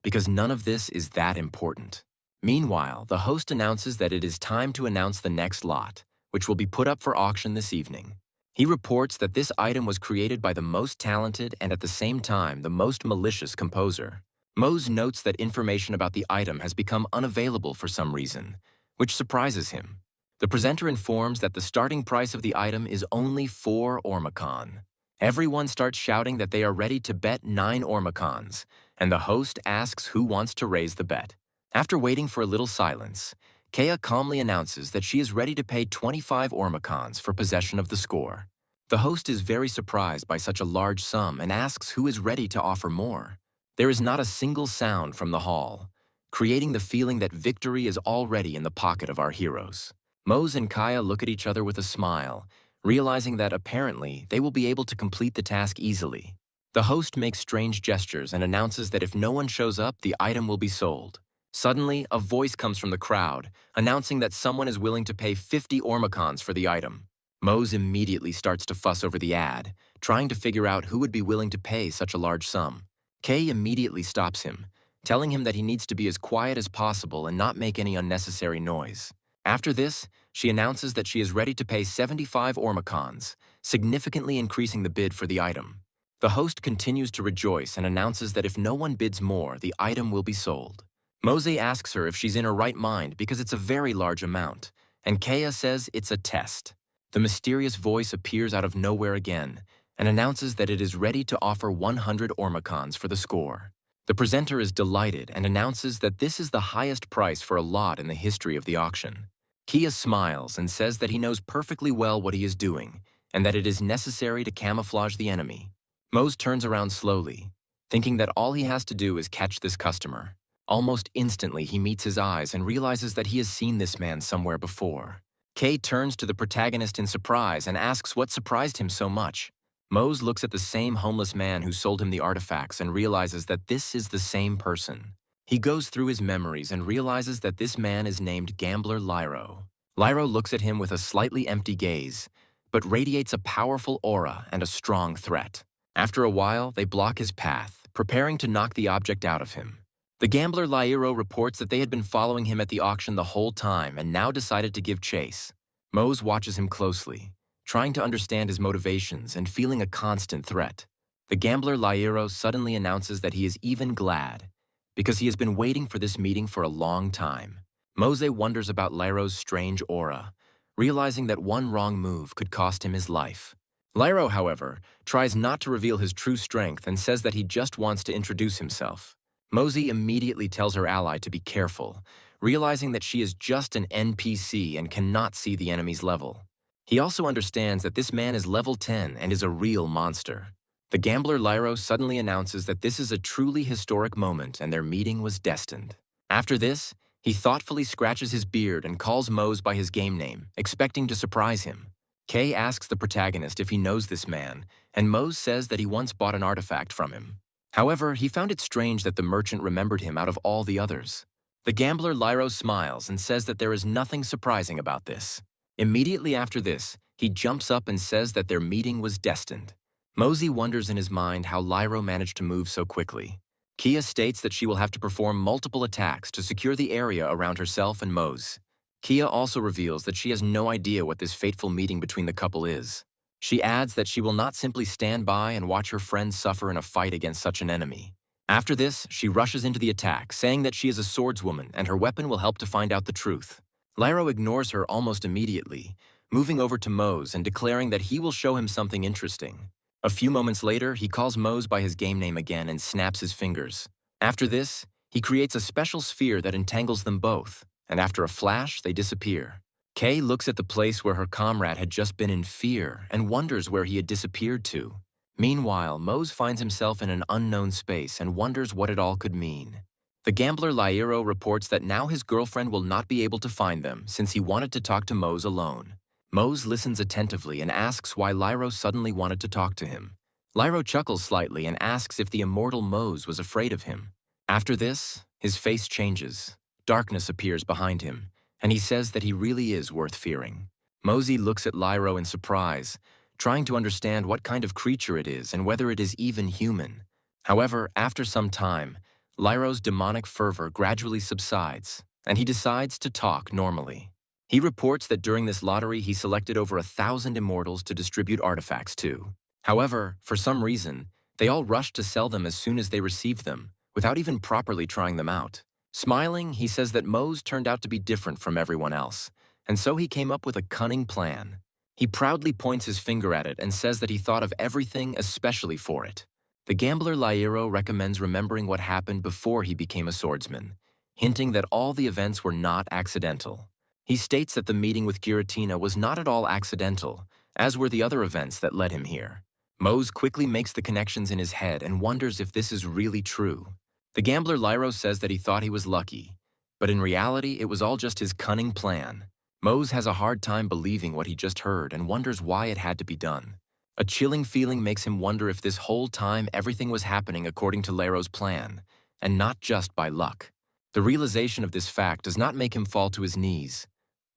because none of this is that important. Meanwhile, the host announces that it is time to announce the next lot, which will be put up for auction this evening. He reports that this item was created by the most talented and at the same time the most malicious composer. Mose notes that information about the item has become unavailable for some reason, which surprises him. The presenter informs that the starting price of the item is only 4 Ormacon. Everyone starts shouting that they are ready to bet 9 Ormacons, and the host asks who wants to raise the bet. After waiting for a little silence, Kaya calmly announces that she is ready to pay 25 Ormacons for possession of the score. The host is very surprised by such a large sum and asks who is ready to offer more. There is not a single sound from the hall, creating the feeling that victory is already in the pocket of our heroes. Mose and Kaya look at each other with a smile, realizing that apparently they will be able to complete the task easily. The host makes strange gestures and announces that if no one shows up, the item will be sold. Suddenly, a voice comes from the crowd, announcing that someone is willing to pay 50 Ormacons for the item. Mose immediately starts to fuss over the ad, trying to figure out who would be willing to pay such a large sum. Kay immediately stops him, telling him that he needs to be as quiet as possible and not make any unnecessary noise. After this, she announces that she is ready to pay 75 ormacons, significantly increasing the bid for the item. The host continues to rejoice and announces that if no one bids more, the item will be sold. Mose asks her if she's in her right mind because it's a very large amount, and Kaya says it's a test. The mysterious voice appears out of nowhere again and announces that it is ready to offer 100 ormacons for the score. The presenter is delighted and announces that this is the highest price for a lot in the history of the auction. Kia smiles and says that he knows perfectly well what he is doing and that it is necessary to camouflage the enemy. Mose turns around slowly, thinking that all he has to do is catch this customer. Almost instantly, he meets his eyes and realizes that he has seen this man somewhere before. Kay turns to the protagonist in surprise and asks what surprised him so much. Mose looks at the same homeless man who sold him the artifacts and realizes that this is the same person. He goes through his memories and realizes that this man is named Gambler Lyro. Lyro looks at him with a slightly empty gaze, but radiates a powerful aura and a strong threat. After a while, they block his path, preparing to knock the object out of him. The gambler Lyro reports that they had been following him at the auction the whole time and now decided to give chase. Mose watches him closely, trying to understand his motivations and feeling a constant threat. The gambler Lyro suddenly announces that he is even glad, because he has been waiting for this meeting for a long time. Mose wonders about Lyro's strange aura, realizing that one wrong move could cost him his life. Lyro, however, tries not to reveal his true strength and says that he just wants to introduce himself. Mose immediately tells her ally to be careful, realizing that she is just an NPC and cannot see the enemy's level. He also understands that this man is level 10 and is a real monster. The gambler Lyro suddenly announces that this is a truly historic moment and their meeting was destined. After this, he thoughtfully scratches his beard and calls Mose by his game name, expecting to surprise him. Kay asks the protagonist if he knows this man, and Mose says that he once bought an artifact from him. However, he found it strange that the merchant remembered him out of all the others. The gambler Lyro smiles and says that there is nothing surprising about this. Immediately after this, he jumps up and says that their meeting was destined. Mose wonders in his mind how Lyro managed to move so quickly. Kia states that she will have to perform multiple attacks to secure the area around herself and Mose. Kia also reveals that she has no idea what this fateful meeting between the couple is. She adds that she will not simply stand by and watch her friends suffer in a fight against such an enemy. After this, she rushes into the attack, saying that she is a swordswoman and her weapon will help to find out the truth. Lyro ignores her almost immediately, moving over to Mose and declaring that he will show him something interesting. A few moments later, he calls Mose by his game name again and snaps his fingers. After this, he creates a special sphere that entangles them both, and after a flash, they disappear. Kay looks at the place where her comrade had just been in fear and wonders where he had disappeared to. Meanwhile, Mose finds himself in an unknown space and wonders what it all could mean. The gambler Lyro reports that now his girlfriend will not be able to find them since he wanted to talk to Mose alone. Mose listens attentively and asks why Lyro suddenly wanted to talk to him. Lyro chuckles slightly and asks if the immortal Mose was afraid of him. After this, his face changes. Darkness appears behind him, and he says that he really is worth fearing. Mose looks at Lyro in surprise, trying to understand what kind of creature it is and whether it is even human. However, after some time, Lyro's demonic fervor gradually subsides, and he decides to talk normally. He reports that during this lottery he selected over 1,000 immortals to distribute artifacts to. However, for some reason, they all rushed to sell them as soon as they received them, without even properly trying them out. Smiling, he says that Mose turned out to be different from everyone else, and so he came up with a cunning plan. He proudly points his finger at it and says that he thought of everything especially for it. The gambler Lyro recommends remembering what happened before he became a swordsman, hinting that all the events were not accidental. He states that the meeting with Giratina was not at all accidental, as were the other events that led him here. Mose quickly makes the connections in his head and wonders if this is really true. The gambler Lyro says that he thought he was lucky, but in reality it was all just his cunning plan. Mose has a hard time believing what he just heard and wonders why it had to be done. A chilling feeling makes him wonder if this whole time everything was happening according to Lyro's plan, and not just by luck. The realization of this fact does not make him fall to his knees,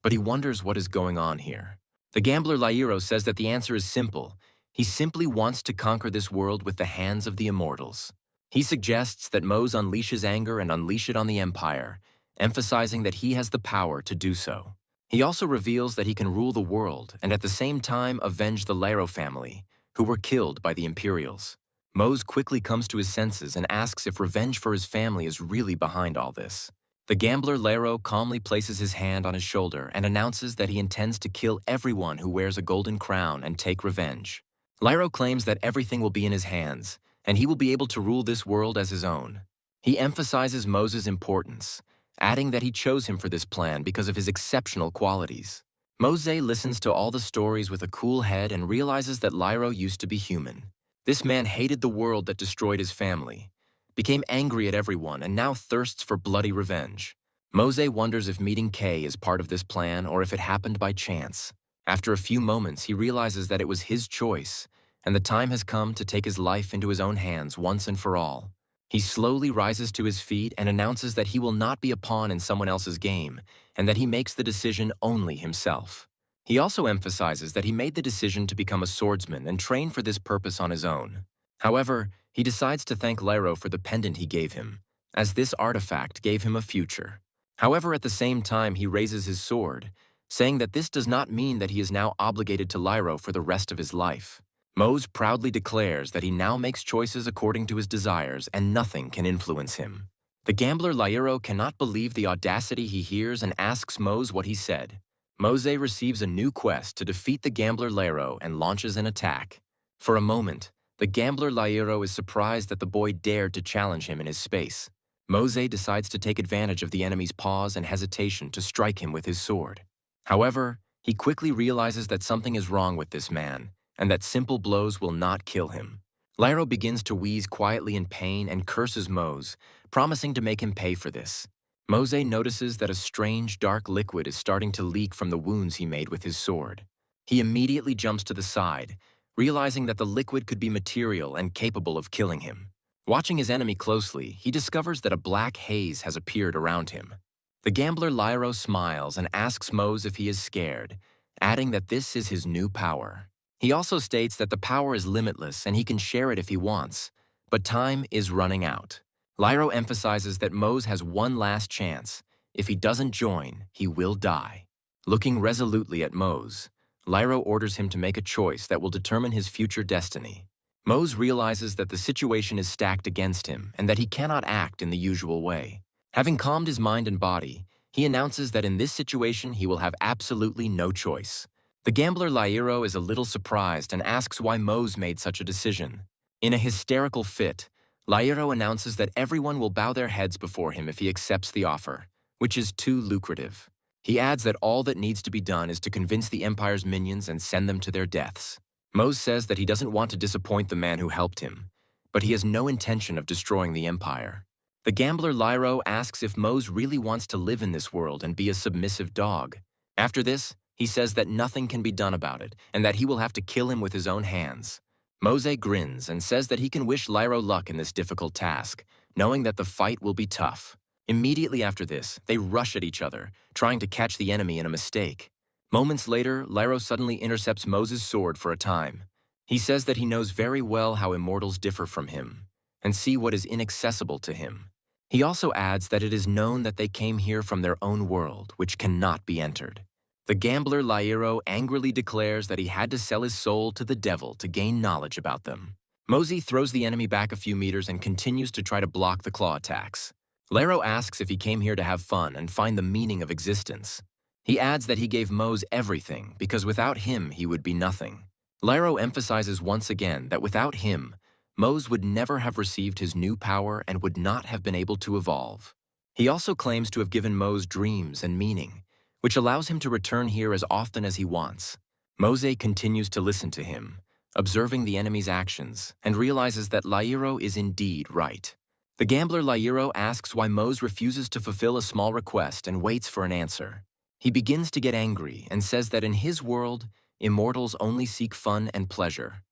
but he wonders what is going on here. The gambler Lairo says that the answer is simple. He simply wants to conquer this world with the hands of the immortals. He suggests that Mose unleash his anger and unleash it on the Empire, emphasizing that he has the power to do so. He also reveals that he can rule the world and at the same time avenge the Lairo family, who were killed by the Imperials. Mose quickly comes to his senses and asks if revenge for his family is really behind all this. The gambler Lairo calmly places his hand on his shoulder and announces that he intends to kill everyone who wears a golden crown and take revenge. Lairo claims that everything will be in his hands, and he will be able to rule this world as his own. He emphasizes Moses' importance, adding that he chose him for this plan because of his exceptional qualities. Mose listens to all the stories with a cool head and realizes that Lairo used to be human. This man hated the world that destroyed his family, became angry at everyone, and now thirsts for bloody revenge. Mose wonders if meeting Kay is part of this plan or if it happened by chance. After a few moments, he realizes that it was his choice, and the time has come to take his life into his own hands once and for all. He slowly rises to his feet and announces that he will not be a pawn in someone else's game, and that he makes the decision only himself. He also emphasizes that he made the decision to become a swordsman and train for this purpose on his own. However, he decides to thank Lairo for the pendant he gave him, as this artifact gave him a future. However, at the same time, he raises his sword, saying that this does not mean that he is now obligated to Lairo for the rest of his life. Mose proudly declares that he now makes choices according to his desires and nothing can influence him. The gambler Lairo cannot believe the audacity he hears and asks Mose what he said. Mose receives a new quest to defeat the gambler Lairo and launches an attack. For a moment, the gambler Lairo is surprised that the boy dared to challenge him in his space. Mose decides to take advantage of the enemy's pause and hesitation to strike him with his sword. However, he quickly realizes that something is wrong with this man, and that simple blows will not kill him. Lairo begins to wheeze quietly in pain and curses Mose, promising to make him pay for this. Mose notices that a strange, dark liquid is starting to leak from the wounds he made with his sword. He immediately jumps to the side, realizing that the liquid could be material and capable of killing him. Watching his enemy closely, he discovers that a black haze has appeared around him. The gambler Lairo smiles and asks Mose if he is scared, adding that this is his new power. He also states that the power is limitless and he can share it if he wants, but time is running out. Lairo emphasizes that Mose has one last chance. If he doesn't join, he will die. Looking resolutely at Mose, Lairo orders him to make a choice that will determine his future destiny. Mose realizes that the situation is stacked against him and that he cannot act in the usual way. Having calmed his mind and body, he announces that in this situation he will have absolutely no choice. The gambler Lairo is a little surprised and asks why Mose made such a decision. In a hysterical fit, Lairo announces that everyone will bow their heads before him if he accepts the offer, which is too lucrative. He adds that all that needs to be done is to convince the Empire's minions and send them to their deaths. Mose says that he doesn't want to disappoint the man who helped him, but he has no intention of destroying the Empire. The gambler Lairo asks if Mose really wants to live in this world and be a submissive dog. After this, he says that nothing can be done about it and that he will have to kill him with his own hands. Mose grins and says that he can wish Lairo luck in this difficult task, knowing that the fight will be tough. Immediately after this, they rush at each other, trying to catch the enemy in a mistake. Moments later, Lairo suddenly intercepts Moses' sword for a time. He says that he knows very well how immortals differ from him and see what is inaccessible to him. He also adds that it is known that they came here from their own world, which cannot be entered. The gambler Lairo angrily declares that he had to sell his soul to the devil to gain knowledge about them. Mose throws the enemy back a few meters and continues to try to block the claw attacks. Lairo asks if he came here to have fun and find the meaning of existence. He adds that he gave Mose everything because without him he would be nothing. Lairo emphasizes once again that without him, Mose would never have received his new power and would not have been able to evolve. He also claims to have given Mose dreams and meaning, which allows him to return here as often as he wants. Mose continues to listen to him, observing the enemy's actions, and realizes that Lairo is indeed right. The gambler Lairo asks why Mose refuses to fulfill a small request and waits for an answer. He begins to get angry and says that in his world, immortals only seek fun and pleasure,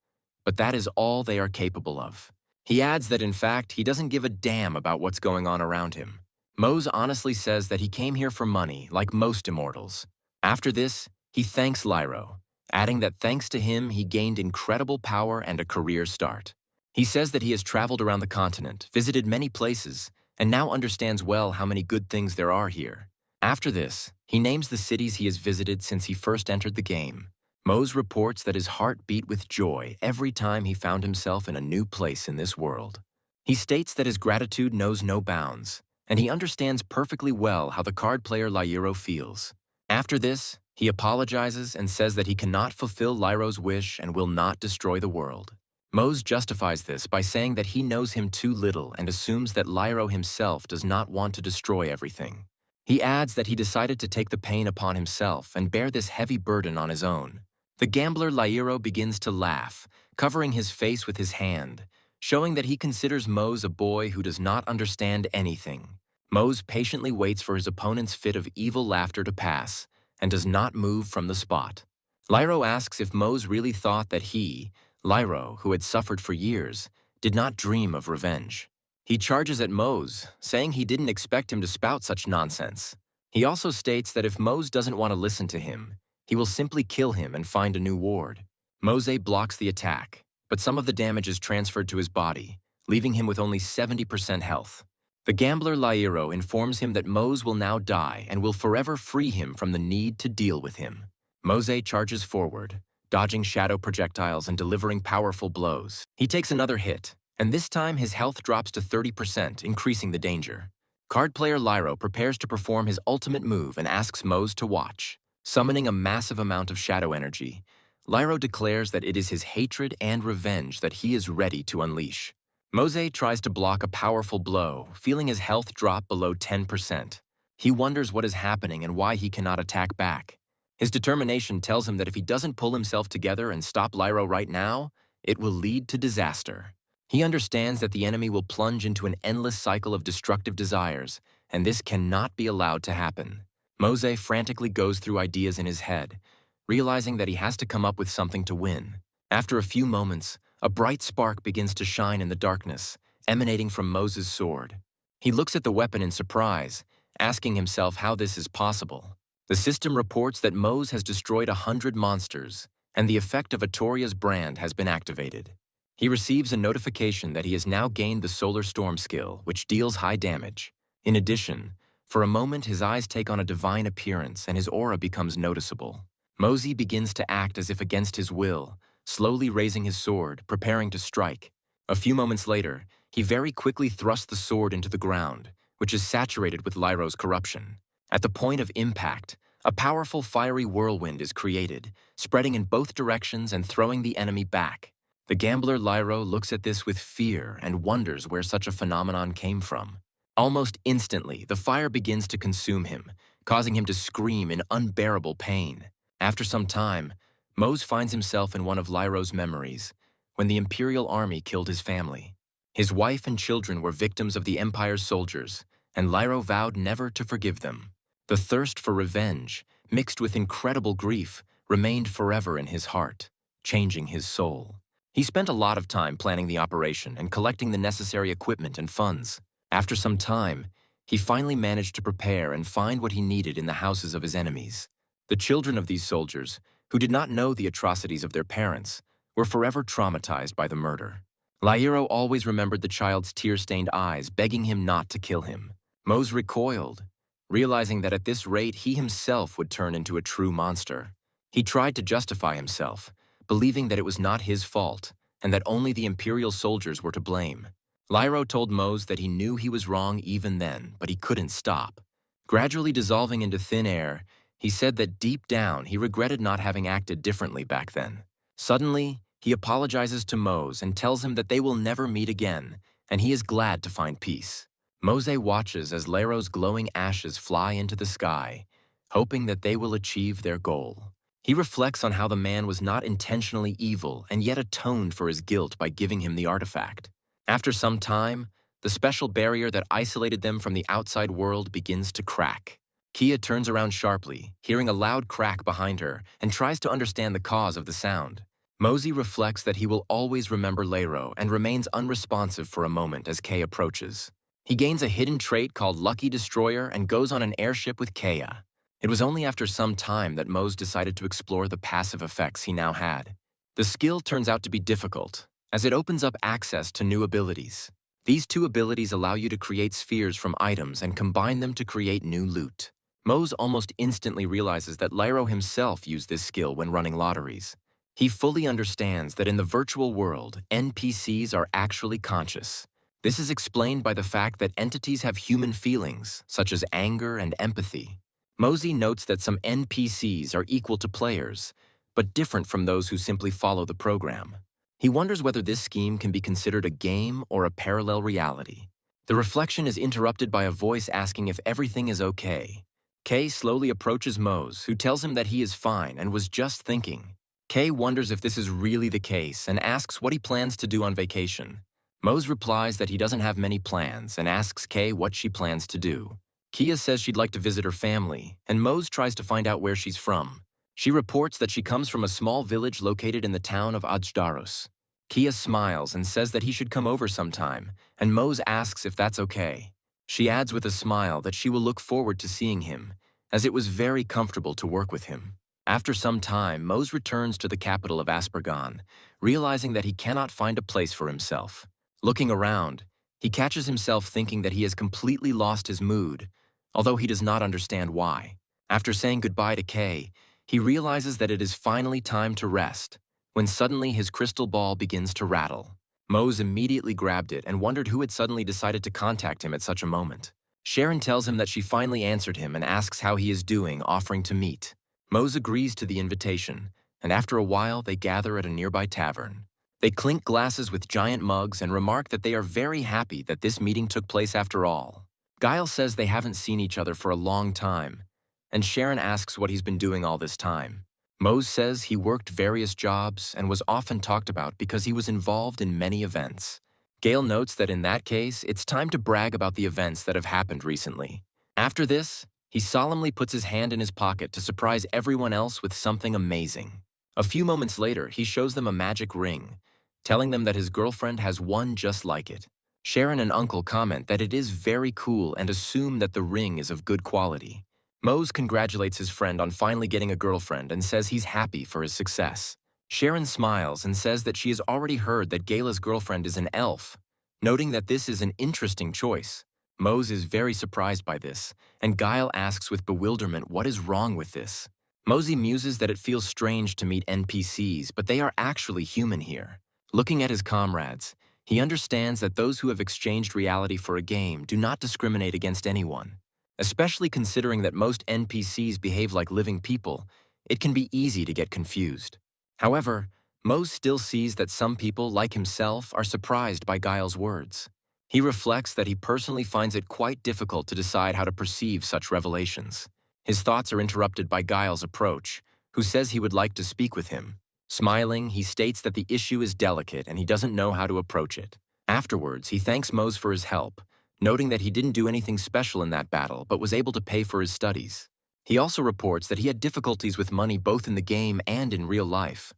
but that is all they are capable of. He adds that in fact, he doesn't give a damn about what's going on around him. Mose honestly says that he came here for money, like most immortals. After this, he thanks Lairo, adding that thanks to him, he gained incredible power and a career start. He says that he has traveled around the continent, visited many places, and now understands well how many good things there are here. After this, he names the cities he has visited since he first entered the game. Mose reports that his heart beat with joy every time he found himself in a new place in this world. He states that his gratitude knows no bounds, and he understands perfectly well how the card player Lyro feels. After this, he apologizes and says that he cannot fulfill Lyro's wish and will not destroy the world. Mose justifies this by saying that he knows him too little and assumes that Lyro himself does not want to destroy everything. He adds that he decided to take the pain upon himself and bear this heavy burden on his own. The gambler Lyro begins to laugh, covering his face with his hand, showing that he considers Mose a boy who does not understand anything. Mose patiently waits for his opponent's fit of evil laughter to pass and does not move from the spot. Lyro asks if Mose really thought that he, Lyro, who had suffered for years, did not dream of revenge. He charges at Mose, saying he didn't expect him to spout such nonsense. He also states that if Mose doesn't want to listen to him, he will simply kill him and find a new ward. Mose blocks the attack, but some of the damage is transferred to his body, leaving him with only 70% health. The gambler Lyro informs him that Mose will now die and will forever free him from the need to deal with him. Mose charges forward, dodging shadow projectiles and delivering powerful blows. He takes another hit, and this time his health drops to 30%, increasing the danger. Card player Lyro prepares to perform his ultimate move and asks Mose to watch. Summoning a massive amount of shadow energy, Lyro declares that it is his hatred and revenge that he is ready to unleash. Mose tries to block a powerful blow, feeling his health drop below 10%. He wonders what is happening and why he cannot attack back. His determination tells him that if he doesn't pull himself together and stop Lyro right now, it will lead to disaster. He understands that the enemy will plunge into an endless cycle of destructive desires, and this cannot be allowed to happen. Mose frantically goes through ideas in his head, realizing that he has to come up with something to win. After a few moments, a bright spark begins to shine in the darkness, emanating from Mose's sword. He looks at the weapon in surprise, asking himself how this is possible. The system reports that Mose has destroyed 100 monsters, and the effect of Atoria's brand has been activated. He receives a notification that he has now gained the Solar Storm skill, which deals high damage. In addition, for a moment his eyes take on a divine appearance and his aura becomes noticeable. Mose begins to act as if against his will, slowly raising his sword, preparing to strike. A few moments later, he very quickly thrusts the sword into the ground, which is saturated with Lyro's corruption. At the point of impact, a powerful fiery whirlwind is created, spreading in both directions and throwing the enemy back. The gambler Lyro looks at this with fear and wonders where such a phenomenon came from. Almost instantly, the fire begins to consume him, causing him to scream in unbearable pain. After some time, Mose finds himself in one of Lyro's memories, when the Imperial Army killed his family. His wife and children were victims of the Empire's soldiers, and Lyro vowed never to forgive them. The thirst for revenge, mixed with incredible grief, remained forever in his heart, changing his soul. He spent a lot of time planning the operation and collecting the necessary equipment and funds. After some time, he finally managed to prepare and find what he needed in the houses of his enemies. The children of these soldiers, who did not know the atrocities of their parents, were forever traumatized by the murder. Lyro always remembered the child's tear-stained eyes, begging him not to kill him. Mose recoiled, realizing that at this rate he himself would turn into a true monster. He tried to justify himself, believing that it was not his fault and that only the Imperial soldiers were to blame. Lyro told Mose that he knew he was wrong even then, but he couldn't stop. Gradually dissolving into thin air, he said that deep down he regretted not having acted differently back then. Suddenly, he apologizes to Mose and tells him that they will never meet again, and he is glad to find peace. Mose watches as Lyro's glowing ashes fly into the sky, hoping that they will achieve their goal. He reflects on how the man was not intentionally evil and yet atoned for his guilt by giving him the artifact. After some time, the special barrier that isolated them from the outside world begins to crack. Kia turns around sharply, hearing a loud crack behind her, and tries to understand the cause of the sound. Mose reflects that he will always remember Lyro and remains unresponsive for a moment as Kay approaches. He gains a hidden trait called Lucky Destroyer and goes on an airship with Kaya. It was only after some time that Mose decided to explore the passive effects he now had. The skill turns out to be difficult, as it opens up access to new abilities. These two abilities allow you to create spheres from items and combine them to create new loot. Mose almost instantly realizes that Lyro himself used this skill when running lotteries. He fully understands that in the virtual world, NPCs are actually conscious. This is explained by the fact that entities have human feelings, such as anger and empathy. Mosey notes that some NPCs are equal to players, but different from those who simply follow the program. He wonders whether this scheme can be considered a game or a parallel reality. The reflection is interrupted by a voice asking if everything is okay. Kay slowly approaches Mose, who tells him that he is fine and was just thinking. Kay wonders if this is really the case and asks what he plans to do on vacation. Mose replies that he doesn't have many plans and asks Kay what she plans to do. Kia says she'd like to visit her family, and Mose tries to find out where she's from. She reports that she comes from a small village located in the town of Ajdaros. Kia smiles and says that he should come over sometime, and Mose asks if that's okay. She adds with a smile that she will look forward to seeing him, as it was very comfortable to work with him. After some time, Mose returns to the capital of Aspergon, realizing that he cannot find a place for himself. Looking around, he catches himself thinking that he has completely lost his mood, although he does not understand why. After saying goodbye to Kay, he realizes that it is finally time to rest, when suddenly his crystal ball begins to rattle. Mose immediately grabbed it and wondered who had suddenly decided to contact him at such a moment. Sharon tells him that she finally answered him and asks how he is doing, offering to meet. Mose agrees to the invitation, and after a while they gather at a nearby tavern. They clink glasses with giant mugs and remark that they are very happy that this meeting took place after all. Guile says they haven't seen each other for a long time, and Sharon asks what he's been doing all this time. Mose says he worked various jobs and was often talked about because he was involved in many events. Gale notes that in that case, it's time to brag about the events that have happened recently. After this, he solemnly puts his hand in his pocket to surprise everyone else with something amazing. A few moments later, he shows them a magic ring, telling them that his girlfriend has one just like it. Sharon and Uncle comment that it is very cool and assume that the ring is of good quality. Mose congratulates his friend on finally getting a girlfriend and says he's happy for his success. Sharon smiles and says that she has already heard that Gala's girlfriend is an elf, noting that this is an interesting choice. Mose is very surprised by this, and Guile asks with bewilderment what is wrong with this. Mosey muses that it feels strange to meet NPCs, but they are actually human here. Looking at his comrades, he understands that those who have exchanged reality for a game do not discriminate against anyone. Especially considering that most NPCs behave like living people, it can be easy to get confused. However, Mose still sees that some people, like himself, are surprised by Guile's words. He reflects that he personally finds it quite difficult to decide how to perceive such revelations. His thoughts are interrupted by Guile's approach, who says he would like to speak with him. Smiling, he states that the issue is delicate and he doesn't know how to approach it. Afterwards, he thanks Mose for his help, noting that he didn't do anything special in that battle but was able to pay for his studies. He also reports that he had difficulties with money both in the game and in real life.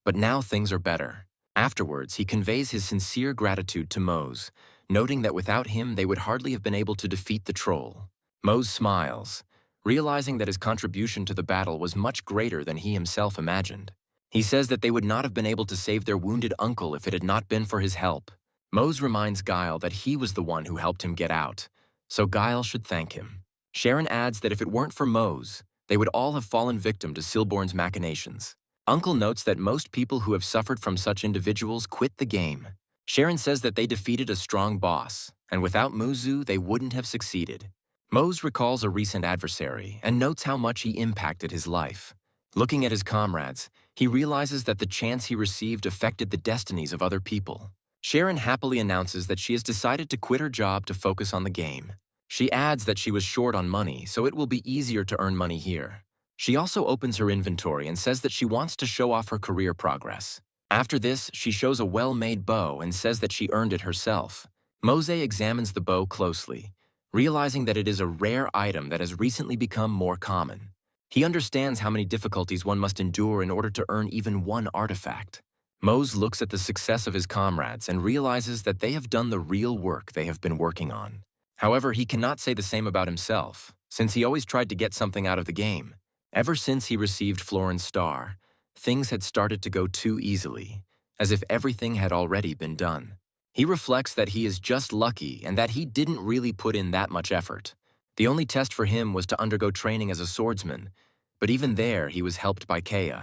But now things are better. Afterwards, he conveys his sincere gratitude to Mose, noting that without him they would hardly have been able to defeat the troll. Mose smiles, realizing that his contribution to the battle was much greater than he himself imagined. He says that they would not have been able to save their wounded uncle if it had not been for his help. Mose reminds Guile that he was the one who helped him get out, so Guile should thank him. Sharon adds that if it weren't for Mose, they would all have fallen victim to Silborn's machinations. Uncle notes that most people who have suffered from such individuals quit the game. Sharon says that they defeated a strong boss, and without Muzu, they wouldn't have succeeded. Mose recalls a recent adversary and notes how much he impacted his life. Looking at his comrades, he realizes that the chance he received affected the destinies of other people. Sharon happily announces that she has decided to quit her job to focus on the game. She adds that she was short on money, so it will be easier to earn money here. She also opens her inventory and says that she wants to show off her career progress. After this, she shows a well-made bow and says that she earned it herself. Mose examines the bow closely, realizing that it is a rare item that has recently become more common. He understands how many difficulties one must endure in order to earn even one artifact. Mose looks at the success of his comrades and realizes that they have done the real work they have been working on. However, he cannot say the same about himself, since he always tried to get something out of the game. Ever since he received Florin's star, things had started to go too easily, as if everything had already been done. He reflects that he is just lucky and that he didn't really put in that much effort. The only test for him was to undergo training as a swordsman, but even there he was helped by Kea.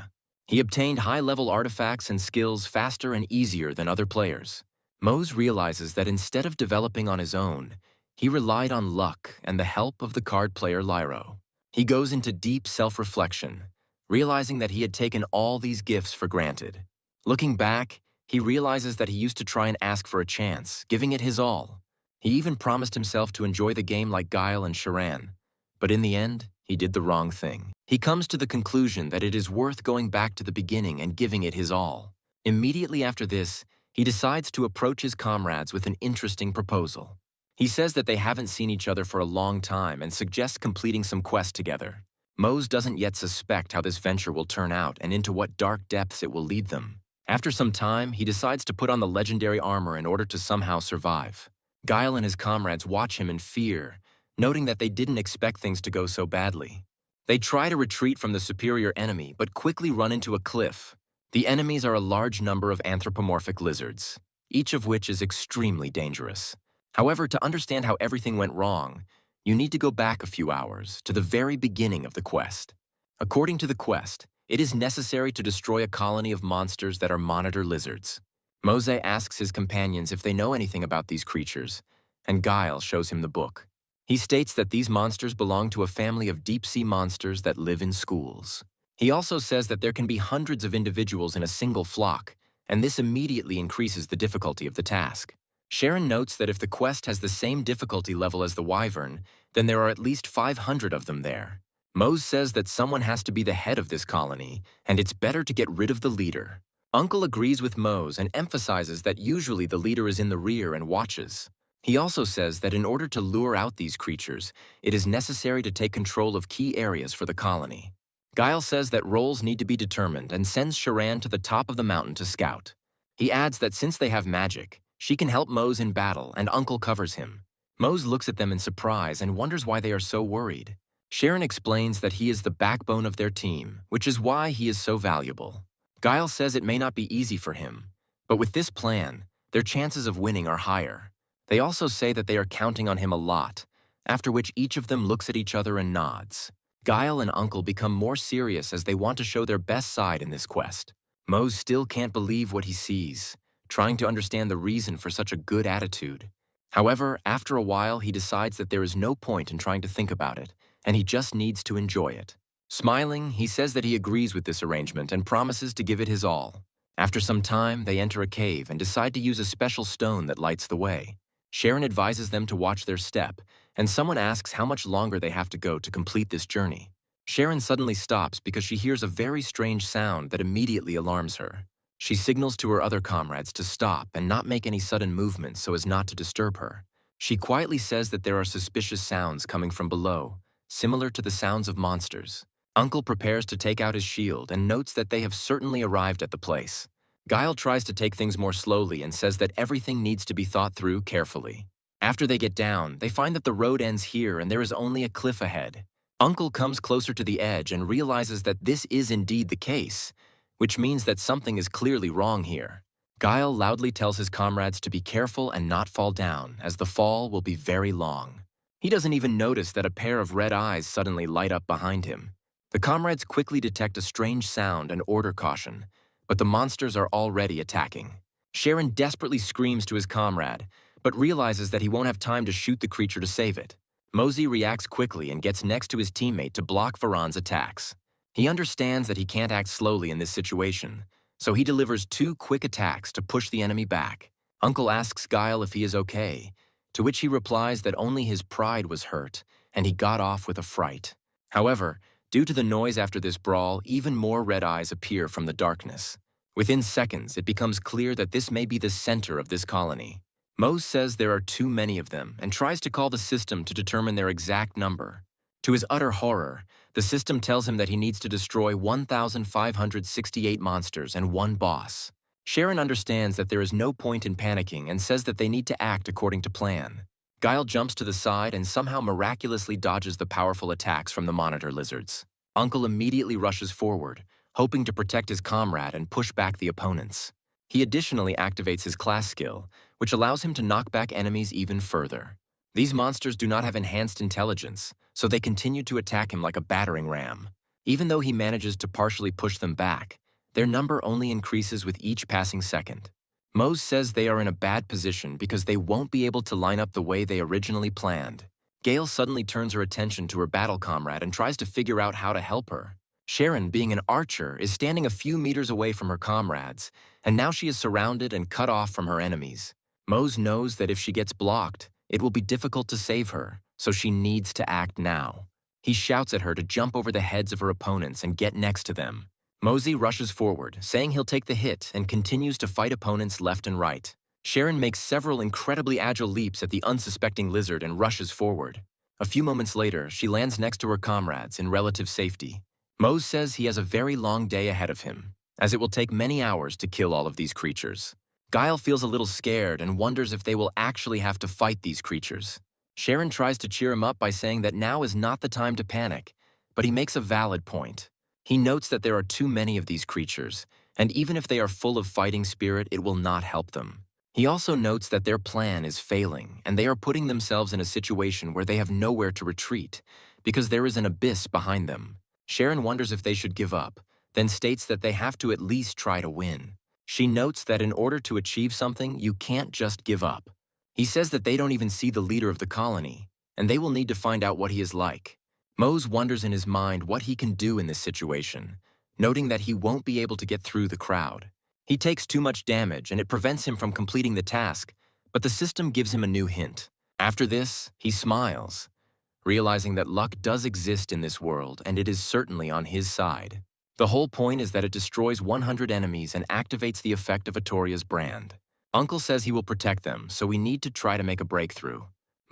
He obtained high-level artifacts and skills faster and easier than other players. Mose realizes that instead of developing on his own, he relied on luck and the help of the card player Lyro. He goes into deep self-reflection, realizing that he had taken all these gifts for granted. Looking back, he realizes that he used to try and ask for a chance, giving it his all. He even promised himself to enjoy the game like Guile and Sharan, but in the end, he did the wrong thing. He comes to the conclusion that it is worth going back to the beginning and giving it his all. Immediately after this, he decides to approach his comrades with an interesting proposal. He says that they haven't seen each other for a long time and suggests completing some quests together. Mose doesn't yet suspect how this venture will turn out and into what dark depths it will lead them. After some time, he decides to put on the legendary armor in order to somehow survive. Guile and his comrades watch him in fear, noting that they didn't expect things to go so badly. They try to retreat from the superior enemy, but quickly run into a cliff. The enemies are a large number of anthropomorphic lizards, each of which is extremely dangerous. However, to understand how everything went wrong, you need to go back a few hours to the very beginning of the quest. According to the quest, it is necessary to destroy a colony of monsters that are monitor lizards. Mose asks his companions if they know anything about these creatures, and Guile shows him the book. He states that these monsters belong to a family of deep-sea monsters that live in schools. He also says that there can be hundreds of individuals in a single flock, and this immediately increases the difficulty of the task. Sharon notes that if the quest has the same difficulty level as the Wyvern, then there are at least 500 of them there. Mose says that someone has to be the head of this colony, and it's better to get rid of the leader. Uncle agrees with Mose and emphasizes that usually the leader is in the rear and watches. He also says that in order to lure out these creatures, it is necessary to take control of key areas for the colony. Guile says that roles need to be determined and sends Sharan to the top of the mountain to scout. He adds that since they have magic, she can help Mose in battle, and Uncle covers him. Mose looks at them in surprise and wonders why they are so worried. Sharon explains that he is the backbone of their team, which is why he is so valuable. Guile says it may not be easy for him, but with this plan, their chances of winning are higher. They also say that they are counting on him a lot, after which each of them looks at each other and nods. Guile and Uncle become more serious as they want to show their best side in this quest. Mose still can't believe what he sees, trying to understand the reason for such a good attitude. However, after a while, he decides that there is no point in trying to think about it, and he just needs to enjoy it. Smiling, he says that he agrees with this arrangement and promises to give it his all. After some time, they enter a cave and decide to use a special stone that lights the way. Sharon advises them to watch their step, and someone asks how much longer they have to go to complete this journey. Sharon suddenly stops because she hears a very strange sound that immediately alarms her. She signals to her other comrades to stop and not make any sudden movements so as not to disturb her. She quietly says that there are suspicious sounds coming from below, similar to the sounds of monsters. Uncle prepares to take out his shield and notes that they have certainly arrived at the place. Guile tries to take things more slowly and says that everything needs to be thought through carefully. After they get down, they find that the road ends here and there is only a cliff ahead. Uncle comes closer to the edge and realizes that this is indeed the case, which means that something is clearly wrong here. Guile loudly tells his comrades to be careful and not fall down, as the fall will be very long. He doesn't even notice that a pair of red eyes suddenly light up behind him. The comrades quickly detect a strange sound and order caution, but the monsters are already attacking. Sharon desperately screams to his comrade, but realizes that he won't have time to shoot the creature to save it. Mosey reacts quickly and gets next to his teammate to block Varan's attacks. He understands that he can't act slowly in this situation, so he delivers 2 quick attacks to push the enemy back. Uncle asks Guile if he is okay, to which he replies that only his pride was hurt, and he got off with a fright. However, due to the noise after this brawl, even more red eyes appear from the darkness. Within seconds, it becomes clear that this may be the center of this colony. Mose says there are too many of them and tries to call the system to determine their exact number. To his utter horror, the system tells him that he needs to destroy 1,568 monsters and 1 boss. Sharon understands that there is no point in panicking and says that they need to act according to plan. Guile jumps to the side and somehow miraculously dodges the powerful attacks from the monitor lizards. Uncle immediately rushes forward, hoping to protect his comrade and push back the opponents. He additionally activates his class skill, which allows him to knock back enemies even further. These monsters do not have enhanced intelligence, so they continue to attack him like a battering ram. Even though he manages to partially push them back, their number only increases with each passing second. Mose says they are in a bad position because they won't be able to line up the way they originally planned. Gale suddenly turns her attention to her battle comrade and tries to figure out how to help her. Sharon, being an archer, is standing a few meters away from her comrades, and now she is surrounded and cut off from her enemies. Mose knows that if she gets blocked, it will be difficult to save her, so she needs to act now. He shouts at her to jump over the heads of her opponents and get next to them. Mosey rushes forward, saying he'll take the hit and continues to fight opponents left and right. Sharon makes several incredibly agile leaps at the unsuspecting lizard and rushes forward. A few moments later, she lands next to her comrades in relative safety. Mose says he has a very long day ahead of him, as it will take many hours to kill all of these creatures. Guile feels a little scared and wonders if they will actually have to fight these creatures. Sharon tries to cheer him up by saying that now is not the time to panic, but he makes a valid point. He notes that there are too many of these creatures, and even if they are full of fighting spirit, it will not help them. He also notes that their plan is failing, and they are putting themselves in a situation where they have nowhere to retreat, because there is an abyss behind them. Sharon wonders if they should give up, then states that they have to at least try to win. She notes that in order to achieve something, you can't just give up. He says that they don't even see the leader of the colony, and they will need to find out what he is like. Mose wonders in his mind what he can do in this situation, noting that he won't be able to get through the crowd. He takes too much damage and it prevents him from completing the task, but the system gives him a new hint. After this, he smiles, realizing that luck does exist in this world and it is certainly on his side. The whole point is that it destroys 100 enemies and activates the effect of Atoria's brand. Uncle says he will protect them, so we need to try to make a breakthrough.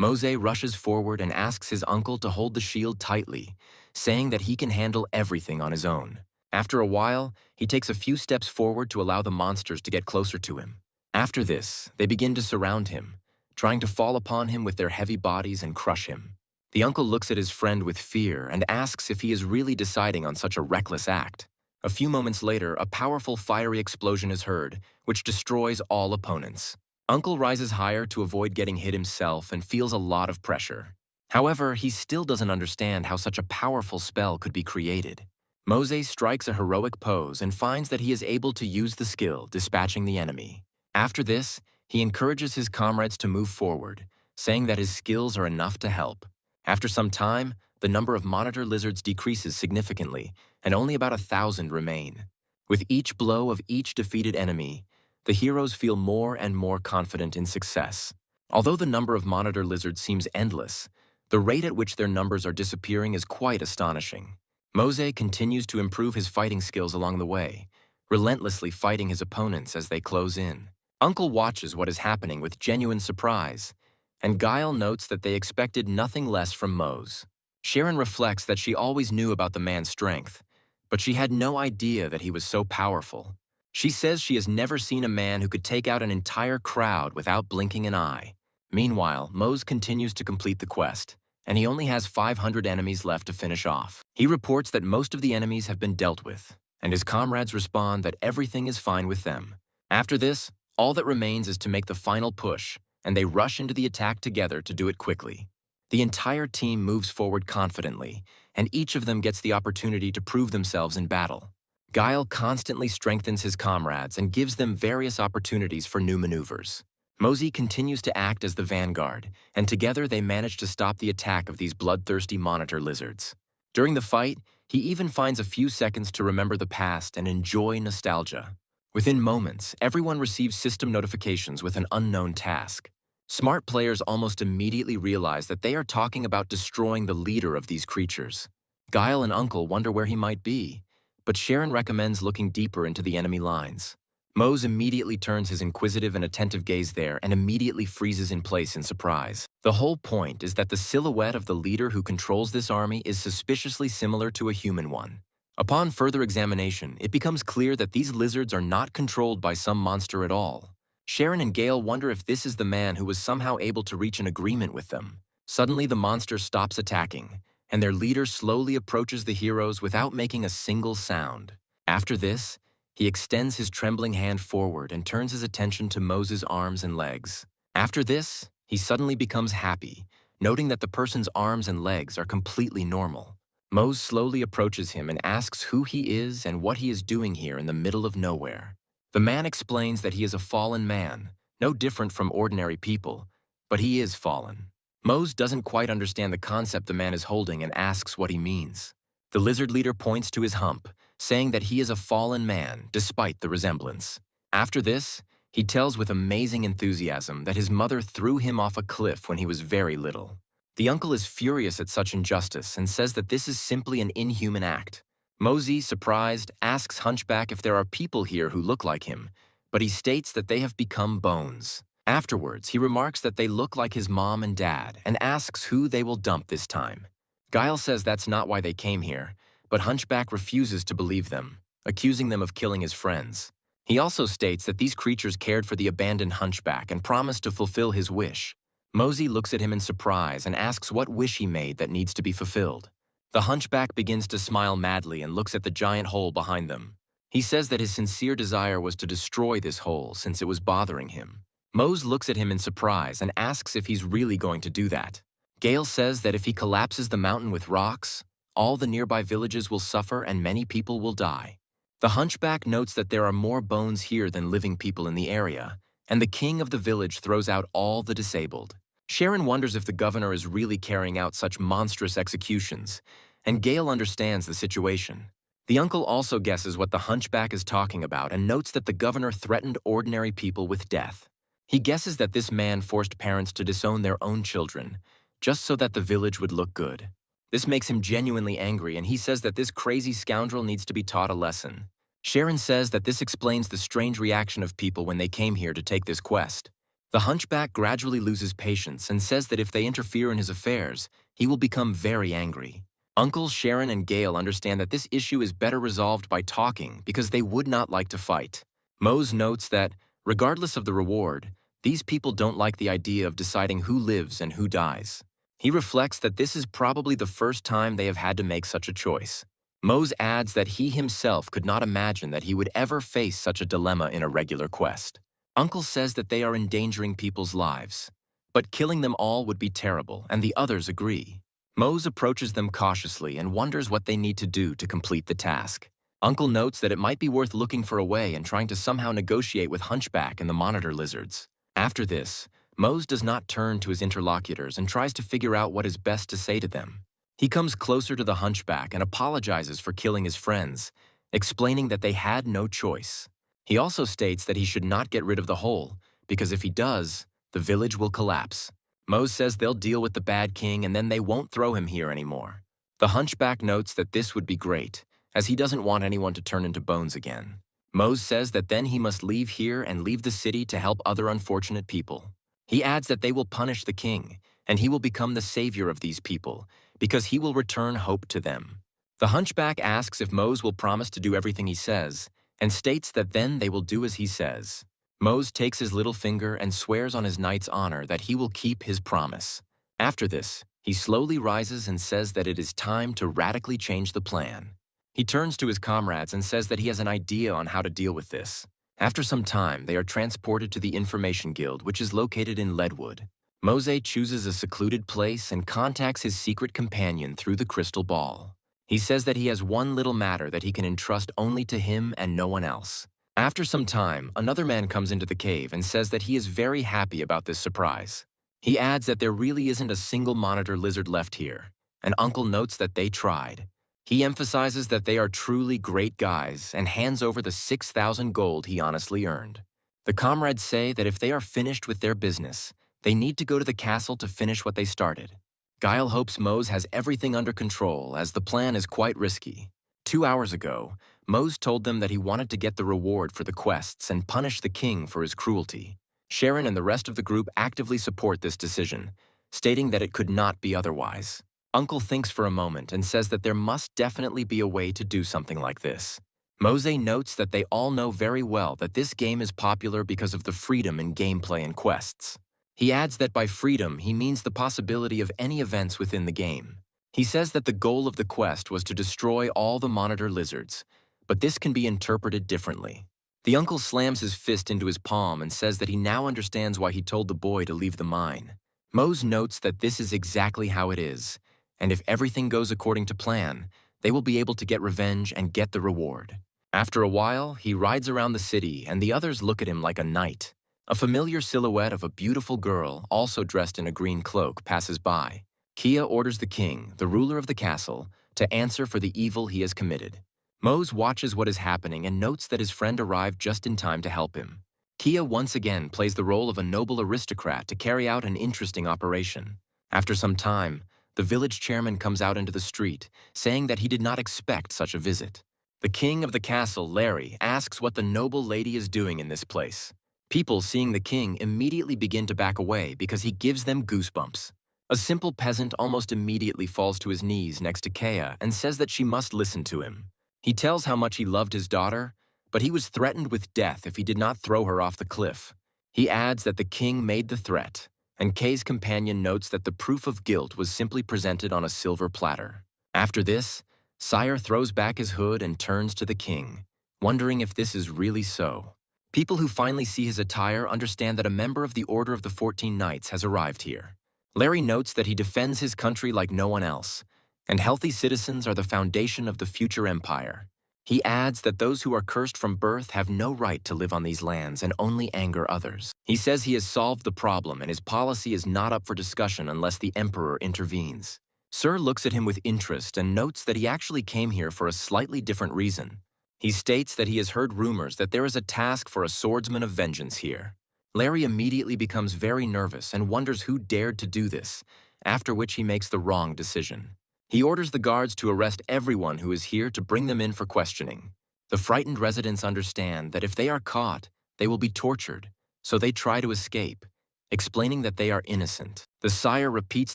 Mose rushes forward and asks his uncle to hold the shield tightly, saying that he can handle everything on his own. After a while, he takes a few steps forward to allow the monsters to get closer to him. After this, they begin to surround him, trying to fall upon him with their heavy bodies and crush him. The uncle looks at his friend with fear and asks if he is really deciding on such a reckless act. A few moments later, a powerful fiery explosion is heard, which destroys all opponents. Uncle rises higher to avoid getting hit himself and feels a lot of pressure. However, he still doesn't understand how such a powerful spell could be created. Mose strikes a heroic pose and finds that he is able to use the skill, dispatching the enemy. After this, he encourages his comrades to move forward, saying that his skills are enough to help. After some time, the number of monitor lizards decreases significantly, and only about 1,000 remain. With each blow of each defeated enemy, the heroes feel more and more confident in success. Although the number of monitor lizards seems endless, the rate at which their numbers are disappearing is quite astonishing. Mose continues to improve his fighting skills along the way, relentlessly fighting his opponents as they close in. Uncle watches what is happening with genuine surprise, and Guile notes that they expected nothing less from Mose. Sharon reflects that she always knew about the man's strength, but she had no idea that he was so powerful. She says she has never seen a man who could take out an entire crowd without blinking an eye. Meanwhile, Mose continues to complete the quest, and he only has 500 enemies left to finish off. He reports that most of the enemies have been dealt with, and his comrades respond that everything is fine with them. After this, all that remains is to make the final push, and they rush into the attack together to do it quickly. The entire team moves forward confidently, and each of them gets the opportunity to prove themselves in battle. Guile constantly strengthens his comrades and gives them various opportunities for new maneuvers. Mosey continues to act as the vanguard, and together they manage to stop the attack of these bloodthirsty monitor lizards. During the fight, he even finds a few seconds to remember the past and enjoy nostalgia. Within moments, everyone receives system notifications with an unknown task. Smart players almost immediately realize that they are talking about destroying the leader of these creatures. Guile and Uncle wonder where he might be, but Sharon recommends looking deeper into the enemy lines. Mose immediately turns his inquisitive and attentive gaze there and immediately freezes in place in surprise. The whole point is that the silhouette of the leader who controls this army is suspiciously similar to a human one. Upon further examination, it becomes clear that these lizards are not controlled by some monster at all. Sharon and Gale wonder if this is the man who was somehow able to reach an agreement with them. Suddenly, the monster stops attacking, and their leader slowly approaches the heroes without making a single sound. After this, he extends his trembling hand forward and turns his attention to Moses' arms and legs. After this, he suddenly becomes happy, noting that the person's arms and legs are completely normal. Mose slowly approaches him and asks who he is and what he is doing here in the middle of nowhere. The man explains that he is a fallen man, no different from ordinary people, but he is fallen. Mose doesn't quite understand the concept the man is holding and asks what he means. The lizard leader points to his hump, saying that he is a fallen man despite the resemblance. After this, he tells with amazing enthusiasm that his mother threw him off a cliff when he was very little. The uncle is furious at such injustice and says that this is simply an inhuman act. Mosey, surprised, asks Hunchback if there are people here who look like him, but he states that they have become bones. Afterwards, he remarks that they look like his mom and dad and asks who they will dump this time. Guile says that's not why they came here, but Hunchback refuses to believe them, accusing them of killing his friends. He also states that these creatures cared for the abandoned Hunchback and promised to fulfill his wish. Mosey looks at him in surprise and asks what wish he made that needs to be fulfilled. The Hunchback begins to smile madly and looks at the giant hole behind them. He says that his sincere desire was to destroy this hole since it was bothering him. Mose looks at him in surprise and asks if he's really going to do that. Gale says that if he collapses the mountain with rocks, all the nearby villages will suffer and many people will die. The Hunchback notes that there are more bones here than living people in the area, and the king of the village throws out all the disabled. Sharon wonders if the governor is really carrying out such monstrous executions, and Gale understands the situation. The uncle also guesses what the Hunchback is talking about and notes that the governor threatened ordinary people with death. He guesses that this man forced parents to disown their own children, just so that the village would look good. This makes him genuinely angry, and he says that this crazy scoundrel needs to be taught a lesson. Sharon says that this explains the strange reaction of people when they came here to take this quest. The Hunchback gradually loses patience and says that if they interfere in his affairs, he will become very angry. Uncles Sharon and Gale understand that this issue is better resolved by talking because they would not like to fight. Mose notes that, regardless of the reward, these people don't like the idea of deciding who lives and who dies. He reflects that this is probably the first time they have had to make such a choice. Mose adds that he himself could not imagine that he would ever face such a dilemma in a regular quest. Uncle says that they are endangering people's lives, but killing them all would be terrible, and the others agree. Mose approaches them cautiously and wonders what they need to do to complete the task. Uncle notes that it might be worth looking for a way and trying to somehow negotiate with Hunchback and the monitor lizards. After this, Mose does not turn to his interlocutors and tries to figure out what is best to say to them. He comes closer to the Hunchback and apologizes for killing his friends, explaining that they had no choice. He also states that he should not get rid of the hole, because if he does, the village will collapse. Mose says they'll deal with the bad king and then they won't throw him here anymore. The Hunchback notes that this would be great, as he doesn't want anyone to turn into bones again. Mose says that then he must leave here and leave the city to help other unfortunate people. He adds that they will punish the king, and he will become the savior of these people, because he will return hope to them. The Hunchback asks if Mose will promise to do everything he says, and states that then they will do as he says. Mose takes his little finger and swears on his knight's honor that he will keep his promise. After this, he slowly rises and says that it is time to radically change the plan. He turns to his comrades and says that he has an idea on how to deal with this. After some time, they are transported to the Information Guild, which is located in Leadwood. Mose chooses a secluded place and contacts his secret companion through the crystal ball. He says that he has one little matter that he can entrust only to him and no one else. After some time, another man comes into the cave and says that he is very happy about this surprise. He adds that there really isn't a single monitor lizard left here, and Uncle notes that they tried. He emphasizes that they are truly great guys and hands over the 6,000 gold he honestly earned. The comrades say that if they are finished with their business, they need to go to the castle to finish what they started. Guile hopes Mose has everything under control, as the plan is quite risky. 2 hours ago, Mose told them that he wanted to get the reward for the quests and punish the king for his cruelty. Sharon and the rest of the group actively support this decision, stating that it could not be otherwise. Uncle thinks for a moment and says that there must definitely be a way to do something like this. Mose notes that they all know very well that this game is popular because of the freedom in gameplay and quests. He adds that by freedom, he means the possibility of any events within the game. He says that the goal of the quest was to destroy all the monitor lizards, but this can be interpreted differently. The uncle slams his fist into his palm and says that he now understands why he told the boy to leave the mine. Mose notes that this is exactly how it is, and if everything goes according to plan, they will be able to get revenge and get the reward. After a while, he rides around the city and the others look at him like a knight. A familiar silhouette of a beautiful girl, also dressed in a green cloak, passes by. Kia orders the king, the ruler of the castle, to answer for the evil he has committed. Mose watches what is happening and notes that his friend arrived just in time to help him. Kia once again plays the role of a noble aristocrat to carry out an interesting operation. After some time, the village chairman comes out into the street, saying that he did not expect such a visit. The king of the castle, Larry, asks what the noble lady is doing in this place. People seeing the king immediately begin to back away because he gives them goosebumps. A simple peasant almost immediately falls to his knees next to Kea and says that she must listen to him. He tells how much he loved his daughter, but he was threatened with death if he did not throw her off the cliff. He adds that the king made the threat, and Kei's companion notes that the proof of guilt was simply presented on a silver platter. After this, Sire throws back his hood and turns to the king, wondering if this is really so. People who finally see his attire understand that a member of the Order of the 14 Knights has arrived here. Larry notes that he defends his country like no one else, and healthy citizens are the foundation of the future empire. He adds that those who are cursed from birth have no right to live on these lands and only anger others. He says he has solved the problem and his policy is not up for discussion unless the emperor intervenes. Sir looks at him with interest and notes that he actually came here for a slightly different reason. He states that he has heard rumors that there is a task for a swordsman of vengeance here. Larry immediately becomes very nervous and wonders who dared to do this, after which he makes the wrong decision. He orders the guards to arrest everyone who is here to bring them in for questioning. The frightened residents understand that if they are caught, they will be tortured, so they try to escape, explaining that they are innocent. The sire repeats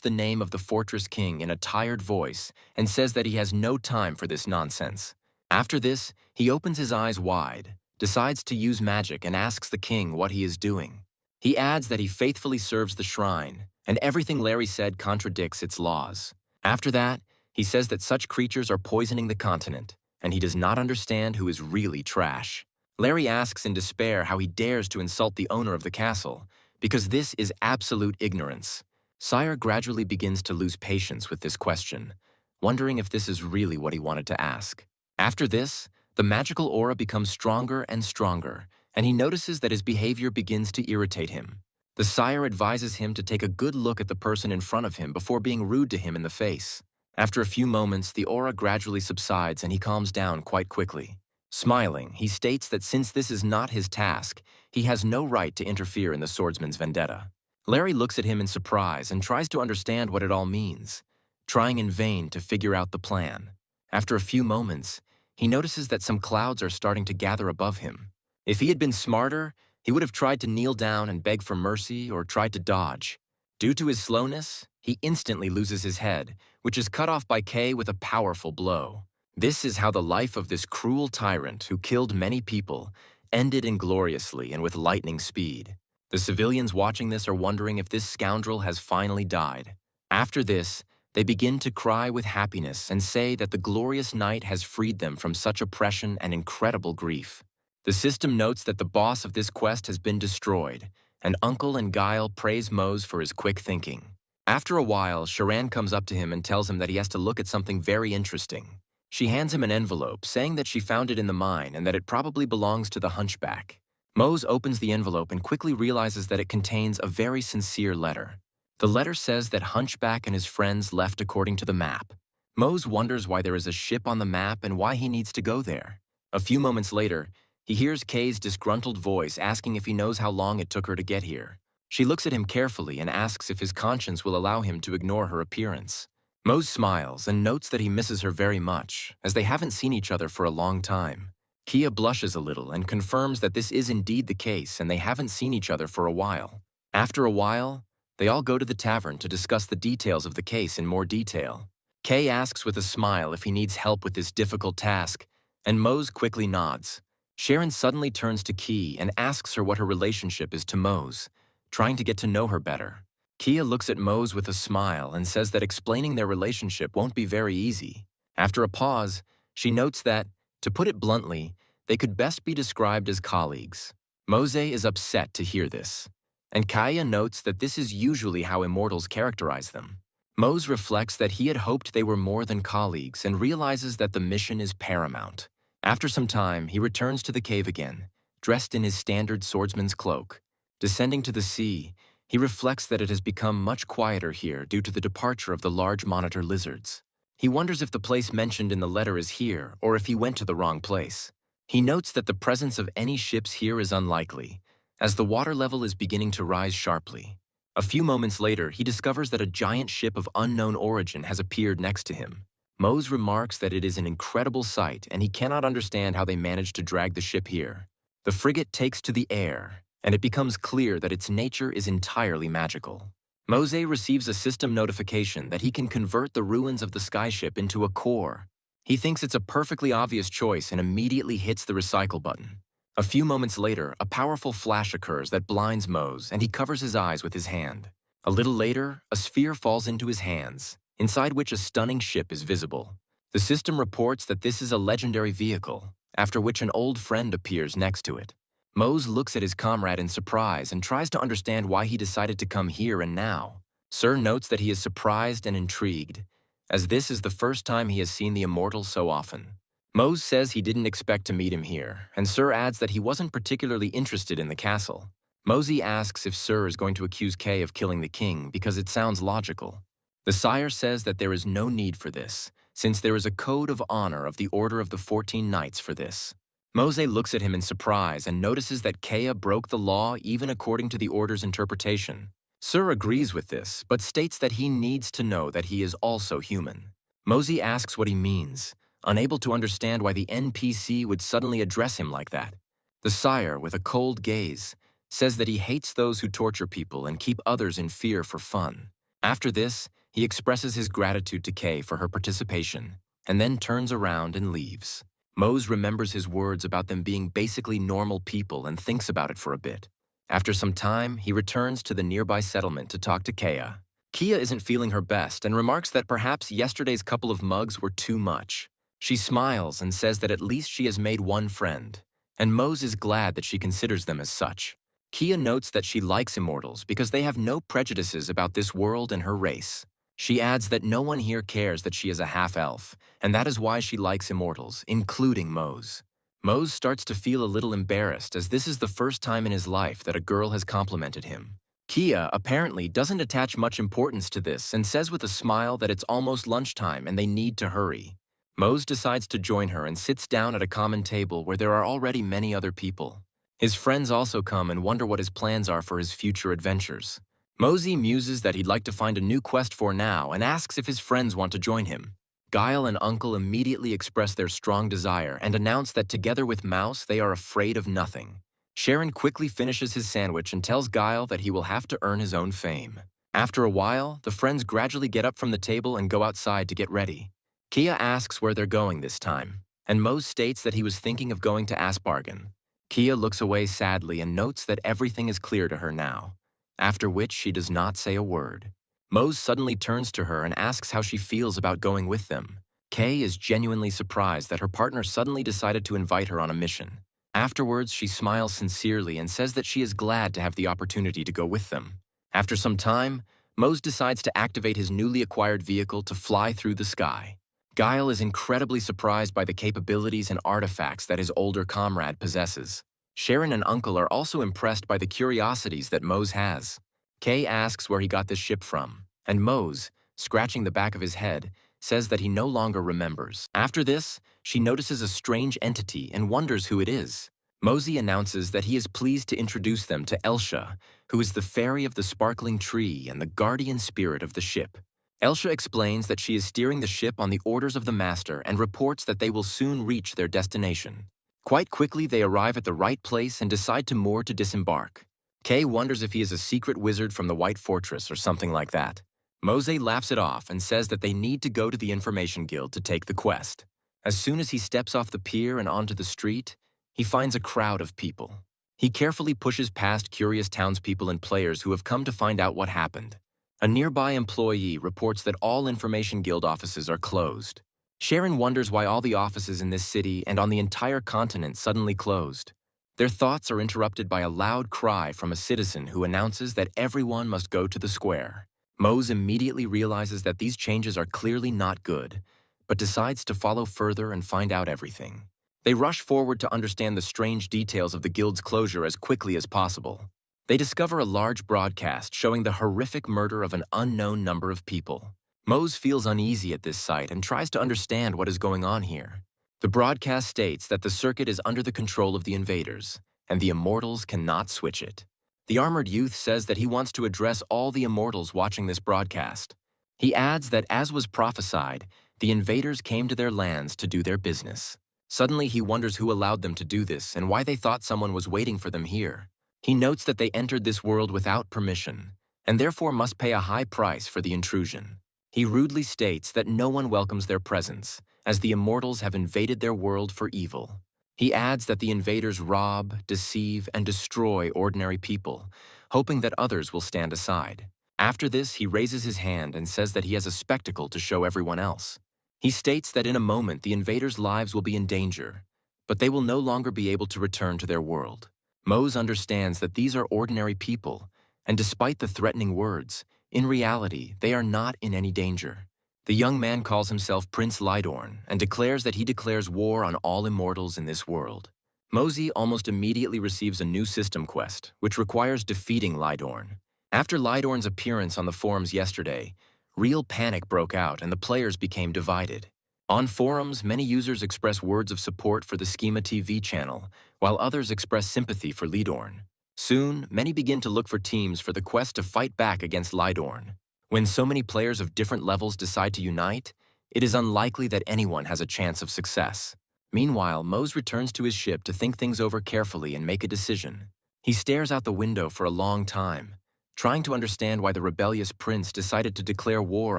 the name of the fortress king in a tired voice and says that he has no time for this nonsense. After this, he opens his eyes wide, decides to use magic and asks the king what he is doing. He adds that he faithfully serves the shrine, and everything Larry said contradicts its laws. After that, he says that such creatures are poisoning the continent, and he does not understand who is really trash. Larry asks in despair how he dares to insult the owner of the castle, because this is absolute ignorance. Sire gradually begins to lose patience with this question, wondering if this is really what he wanted to ask. After this, the magical aura becomes stronger and stronger, and he notices that his behavior begins to irritate him. The sire advises him to take a good look at the person in front of him before being rude to him in the face. After a few moments, the aura gradually subsides and he calms down quite quickly. Smiling, he states that since this is not his task, he has no right to interfere in the swordsman's vendetta. Larry looks at him in surprise and tries to understand what it all means, trying in vain to figure out the plan. After a few moments, he notices that some clouds are starting to gather above him. If he had been smarter, he would have tried to kneel down and beg for mercy or tried to dodge. Due to his slowness, he instantly loses his head, which is cut off by Kei with a powerful blow. This is how the life of this cruel tyrant who killed many people ended ingloriously and with lightning speed. The civilians watching this are wondering if this scoundrel has finally died. After this, they begin to cry with happiness and say that the glorious night has freed them from such oppression and incredible grief. The system notes that the boss of this quest has been destroyed, and Uncle and Guile praise Mose for his quick thinking. After a while, Sharan comes up to him and tells him that he has to look at something very interesting. She hands him an envelope, saying that she found it in the mine and that it probably belongs to the hunchback. Mose opens the envelope and quickly realizes that it contains a very sincere letter. The letter says that Hunchback and his friends left according to the map. Mose wonders why there is a ship on the map and why he needs to go there. A few moments later, he hears Kei's disgruntled voice asking if he knows how long it took her to get here. She looks at him carefully and asks if his conscience will allow him to ignore her appearance. Mose smiles and notes that he misses her very much, as they haven't seen each other for a long time. Kia blushes a little and confirms that this is indeed the case and they haven't seen each other for a while. After a while, they all go to the tavern to discuss the details of the case in more detail. Kei asks with a smile if he needs help with this difficult task, And Mose quickly nods. Sharon suddenly turns to Key and asks her what her relationship is to Mose, trying to get to know her better. Kia looks at Mose with a smile and says that explaining their relationship won't be very easy. After a pause, she notes that, to put it bluntly, they could best be described as colleagues. Mose is upset to hear this, and Kaya notes that this is usually how immortals characterize them. Mose reflects that he had hoped they were more than colleagues and realizes that the mission is paramount. After some time, he returns to the cave again, dressed in his standard swordsman's cloak. Descending to the sea, he reflects that it has become much quieter here due to the departure of the large monitor lizards. He wonders if the place mentioned in the letter is here or if he went to the wrong place. He notes that the presence of any ships here is unlikely, as the water level is beginning to rise sharply. A few moments later, he discovers that a giant ship of unknown origin has appeared next to him. Mose remarks that it is an incredible sight and he cannot understand how they managed to drag the ship here. The frigate takes to the air, and it becomes clear that its nature is entirely magical. Mose receives a system notification that he can convert the ruins of the skyship into a core. He thinks it's a perfectly obvious choice and immediately hits the recycle button. A few moments later, a powerful flash occurs that blinds Mose, and he covers his eyes with his hand. A little later, a sphere falls into his hands, inside which a stunning ship is visible. The system reports that this is a legendary vehicle, after which an old friend appears next to it. Mose looks at his comrade in surprise and tries to understand why he decided to come here and now. Sir notes that he is surprised and intrigued, as this is the first time he has seen the immortal so often. Mose says he didn't expect to meet him here, and Sir adds that he wasn't particularly interested in the castle. Mosey asks if Sir is going to accuse Kay of killing the king because it sounds logical. The sire says that there is no need for this, since there is a code of honor of the Order of the 14 Knights for this. Mose looks at him in surprise and notices that Kea broke the law even according to the Order's interpretation. Sir agrees with this, but states that he needs to know that he is also human. Mosey asks what he means, unable to understand why the NPC would suddenly address him like that. The sire, with a cold gaze, says that he hates those who torture people and keep others in fear for fun. After this, he expresses his gratitude to Kay for her participation, and then turns around and leaves. Mose remembers his words about them being basically normal people and thinks about it for a bit. After some time, he returns to the nearby settlement to talk to Kea. Kia isn't feeling her best and remarks that perhaps yesterday's couple of mugs were too much. She smiles and says that at least she has made one friend, and Mose is glad that she considers them as such. Kia notes that she likes immortals because they have no prejudices about this world and her race. She adds that no one here cares that she is a half-elf, and that is why she likes immortals, including Mose. Mose starts to feel a little embarrassed as this is the first time in his life that a girl has complimented him. Kia apparently doesn't attach much importance to this and says with a smile that it's almost lunchtime and they need to hurry. Mose decides to join her and sits down at a common table where there are already many other people. His friends also come and wonder what his plans are for his future adventures. Mosey muses that he'd like to find a new quest for now and asks if his friends want to join him. Guile and Uncle immediately express their strong desire and announce that together with Mouse they are afraid of nothing. Sharon quickly finishes his sandwich and tells Guile that he will have to earn his own fame. After a while, the friends gradually get up from the table and go outside to get ready. Kia asks where they're going this time, and Mose states that he was thinking of going to Aspargan. Kia looks away sadly and notes that everything is clear to her now, after which she does not say a word. Mose suddenly turns to her and asks how she feels about going with them. Kay is genuinely surprised that her partner suddenly decided to invite her on a mission. Afterwards, she smiles sincerely and says that she is glad to have the opportunity to go with them. After some time, Mose decides to activate his newly acquired vehicle to fly through the sky. Guile is incredibly surprised by the capabilities and artifacts that his older comrade possesses. Sharon and Uncle are also impressed by the curiosities that Mose has. Kay asks where he got this ship from, and Mose, scratching the back of his head, says that he no longer remembers. After this, she notices a strange entity and wonders who it is. Mosey announces that he is pleased to introduce them to Elsha, who is the fairy of the sparkling tree and the guardian spirit of the ship. Elsha explains that she is steering the ship on the orders of the master and reports that they will soon reach their destination. Quite quickly, they arrive at the right place and decide to moor to disembark. Kay wonders if he is a secret wizard from the White Fortress or something like that. Mose laughs it off and says that they need to go to the Information Guild to take the quest. As soon as he steps off the pier and onto the street, he finds a crowd of people. He carefully pushes past curious townspeople and players who have come to find out what happened. A nearby employee reports that all Information Guild offices are closed. Sharon wonders why all the offices in this city and on the entire continent suddenly closed. Their thoughts are interrupted by a loud cry from a citizen who announces that everyone must go to the square. Mose immediately realizes that these changes are clearly not good, but decides to follow further and find out everything. They rush forward to understand the strange details of the guild's closure as quickly as possible. They discover a large broadcast showing the horrific murder of an unknown number of people. Mose feels uneasy at this sight and tries to understand what is going on here. The broadcast states that the circuit is under the control of the invaders, and the immortals cannot switch it. The armored youth says that he wants to address all the immortals watching this broadcast. He adds that, as was prophesied, the invaders came to their lands to do their business. Suddenly, he wonders who allowed them to do this and why they thought someone was waiting for them here. He notes that they entered this world without permission, and therefore must pay a high price for the intrusion. He rudely states that no one welcomes their presence, as the immortals have invaded their world for evil. He adds that the invaders rob, deceive, and destroy ordinary people, hoping that others will stand aside. After this, he raises his hand and says that he has a spectacle to show everyone else. He states that in a moment the invaders' lives will be in danger, but they will no longer be able to return to their world. Mose understands that these are ordinary people, and despite the threatening words, in reality, they are not in any danger. The young man calls himself Prince Lydorn and declares that he declares war on all immortals in this world. Mosey almost immediately receives a new system quest, which requires defeating Lydorn. After Lydorn's appearance on the forums yesterday, real panic broke out and the players became divided. On forums, many users express words of support for the Schema TV channel, while others express sympathy for Lydorn. Soon, many begin to look for teams for the quest to fight back against Lydorn. When so many players of different levels decide to unite, it is unlikely that anyone has a chance of success. Meanwhile, Mose returns to his ship to think things over carefully and make a decision. He stares out the window for a long time, trying to understand why the rebellious prince decided to declare war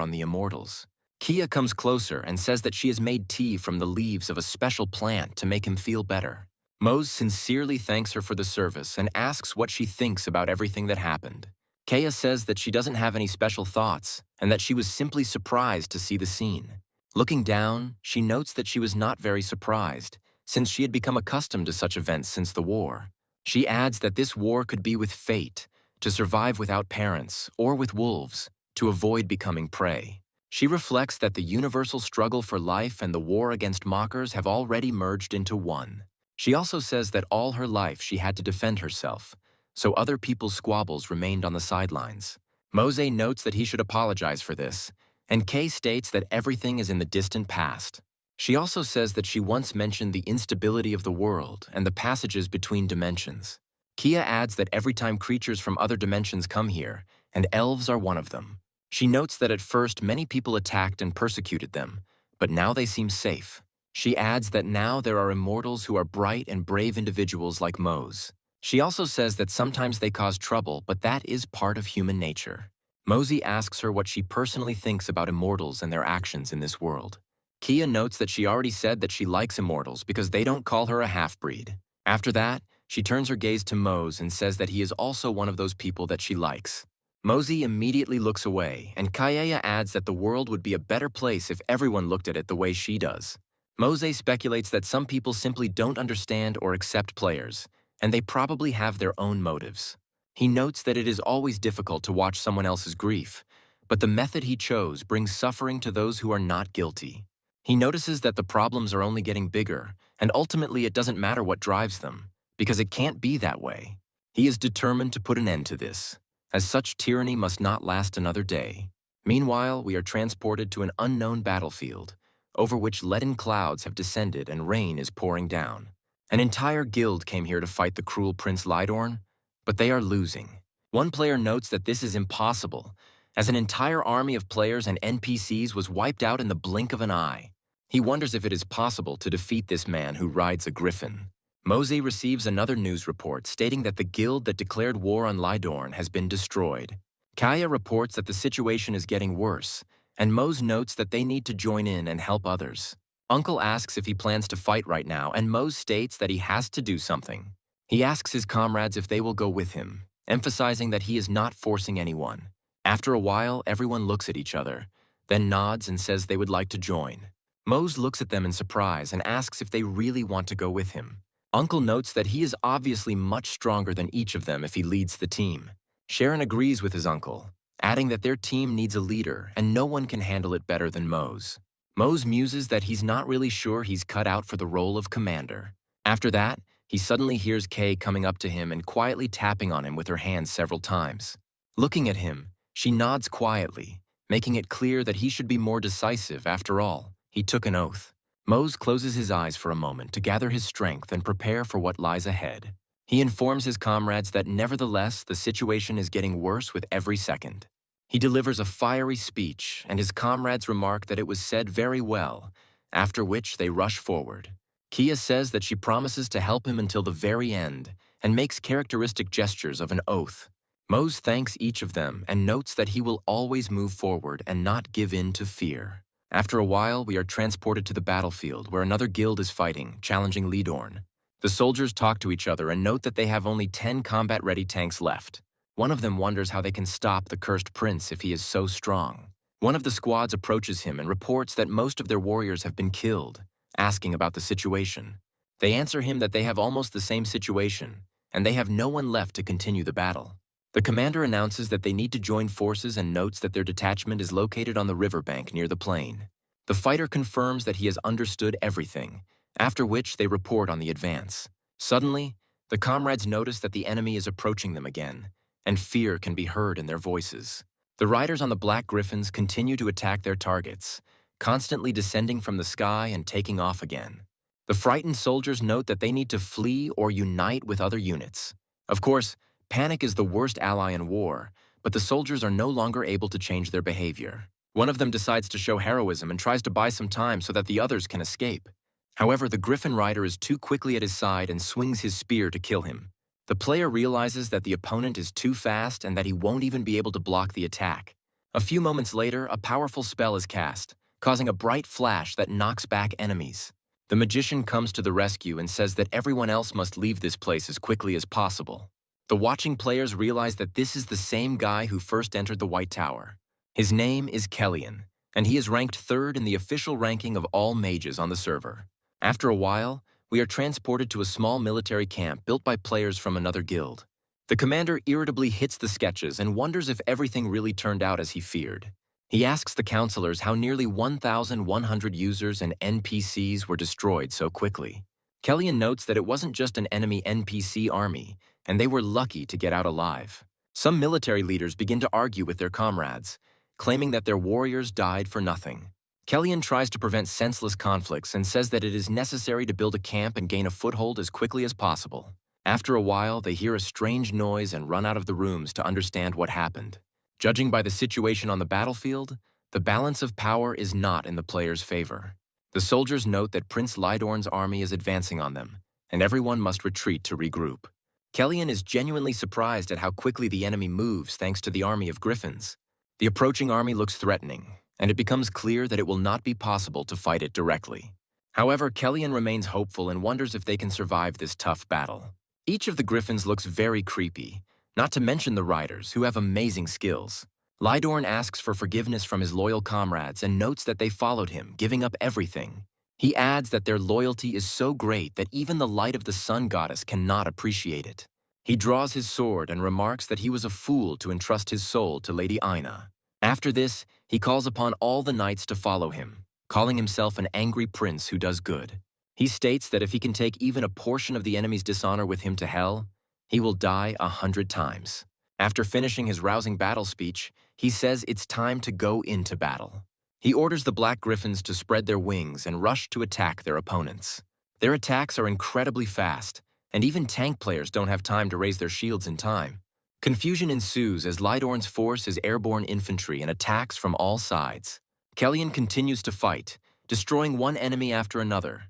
on the immortals. Kia comes closer and says that she has made tea from the leaves of a special plant to make him feel better. Mose sincerely thanks her for the service and asks what she thinks about everything that happened. Kaya says that she doesn't have any special thoughts and that she was simply surprised to see the scene. Looking down, she notes that she was not very surprised, since she had become accustomed to such events since the war. She adds that this war could be with fate, to survive without parents, or with wolves, to avoid becoming prey. She reflects that the universal struggle for life and the war against mockers have already merged into one. She also says that all her life she had to defend herself, so other people's squabbles remained on the sidelines. Mose notes that he should apologize for this, and Kay states that everything is in the distant past. She also says that she once mentioned the instability of the world and the passages between dimensions. Kia adds that every time creatures from other dimensions come here, and elves are one of them. She notes that at first many people attacked and persecuted them, but now they seem safe. She adds that now there are immortals who are bright and brave individuals like Mose. She also says that sometimes they cause trouble, but that is part of human nature. Mosey asks her what she personally thinks about immortals and their actions in this world. Kia notes that she already said that she likes immortals because they don't call her a half-breed. After that, she turns her gaze to Mose and says that he is also one of those people that she likes. Mosey immediately looks away, and Kaya adds that the world would be a better place if everyone looked at it the way she does. Mose speculates that some people simply don't understand or accept players, and they probably have their own motives. He notes that it is always difficult to watch someone else's grief, but the method he chose brings suffering to those who are not guilty. He notices that the problems are only getting bigger, and ultimately it doesn't matter what drives them, because it can't be that way. He is determined to put an end to this, as such tyranny must not last another day. Meanwhile, we are transported to an unknown battlefield, over which leaden clouds have descended and rain is pouring down. An entire guild came here to fight the cruel Prince Lydorn, but they are losing. One player notes that this is impossible, as an entire army of players and NPCs was wiped out in the blink of an eye. He wonders if it is possible to defeat this man who rides a griffin. Mosey receives another news report stating that the guild that declared war on Lydorn has been destroyed. Kaya reports that the situation is getting worse, and Mose notes that they need to join in and help others. Uncle asks if he plans to fight right now, and Mose states that he has to do something. He asks his comrades if they will go with him, emphasizing that he is not forcing anyone. After a while, everyone looks at each other, then nods and says they would like to join. Mose looks at them in surprise and asks if they really want to go with him. Uncle notes that he is obviously much stronger than each of them if he leads the team. Sharon agrees with his uncle, adding that their team needs a leader and no one can handle it better than Mose. Mose muses that he's not really sure he's cut out for the role of commander. After that, he suddenly hears Kay coming up to him and quietly tapping on him with her hands several times. Looking at him, she nods quietly, making it clear that he should be more decisive. After all, he took an oath. Mose closes his eyes for a moment to gather his strength and prepare for what lies ahead. He informs his comrades that nevertheless the situation is getting worse with every second. He delivers a fiery speech, and his comrades remark that it was said very well, after which they rush forward. Kia says that she promises to help him until the very end and makes characteristic gestures of an oath. Mose thanks each of them and notes that he will always move forward and not give in to fear. After a while, we are transported to the battlefield where another guild is fighting, challenging Lidorn. The soldiers talk to each other and note that they have only 10 combat-ready tanks left. One of them wonders how they can stop the cursed prince if he is so strong. One of the squads approaches him and reports that most of their warriors have been killed, asking about the situation. They answer him that they have almost the same situation, and they have no one left to continue the battle. The commander announces that they need to join forces and notes that their detachment is located on the riverbank near the plain. The fighter confirms that he has understood everything, after which they report on the advance. Suddenly, the comrades notice that the enemy is approaching them again, and fear can be heard in their voices. The riders on the black griffins continue to attack their targets, constantly descending from the sky and taking off again. The frightened soldiers note that they need to flee or unite with other units. Of course, panic is the worst ally in war, but the soldiers are no longer able to change their behavior. One of them decides to show heroism and tries to buy some time so that the others can escape. However, the griffin rider is too quickly at his side and swings his spear to kill him. The player realizes that the opponent is too fast and that he won't even be able to block the attack. A few moments later, a powerful spell is cast, causing a bright flash that knocks back enemies. The magician comes to the rescue and says that everyone else must leave this place as quickly as possible. The watching players realize that this is the same guy who first entered the White Tower. His name is Kellyan, and he is ranked 3rd in the official ranking of all mages on the server. After a while, we are transported to a small military camp built by players from another guild. The commander irritably hits the sketches and wonders if everything really turned out as he feared. He asks the counselors how nearly 1,100 users and NPCs were destroyed so quickly. Kellyan notes that it wasn't just an enemy NPC army, and they were lucky to get out alive. Some military leaders begin to argue with their comrades, claiming that their warriors died for nothing. Kellyan tries to prevent senseless conflicts and says that it is necessary to build a camp and gain a foothold as quickly as possible. After a while, they hear a strange noise and run out of the rooms to understand what happened. Judging by the situation on the battlefield, the balance of power is not in the player's favor. The soldiers note that Prince Lidorn's army is advancing on them, and everyone must retreat to regroup. Kellyan is genuinely surprised at how quickly the enemy moves thanks to the army of griffins. The approaching army looks threatening, and it becomes clear that it will not be possible to fight it directly. However, Kellyan remains hopeful and wonders if they can survive this tough battle. Each of the griffins looks very creepy, not to mention the riders, who have amazing skills. Lidorn asks for forgiveness from his loyal comrades and notes that they followed him, giving up everything. He adds that their loyalty is so great that even the light of the sun goddess cannot appreciate it. He draws his sword and remarks that he was a fool to entrust his soul to Lady Aina. After this, he calls upon all the knights to follow him, calling himself an angry prince who does good. He states that if he can take even a portion of the enemy's dishonor with him to hell, he will die 100 times. After finishing his rousing battle speech, he says it's time to go into battle. He orders the Black Griffins to spread their wings and rush to attack their opponents. Their attacks are incredibly fast, and even tank players don't have time to raise their shields in time. Confusion ensues as Lidorn's force is airborne infantry and attacks from all sides. Kellyan continues to fight, destroying one enemy after another,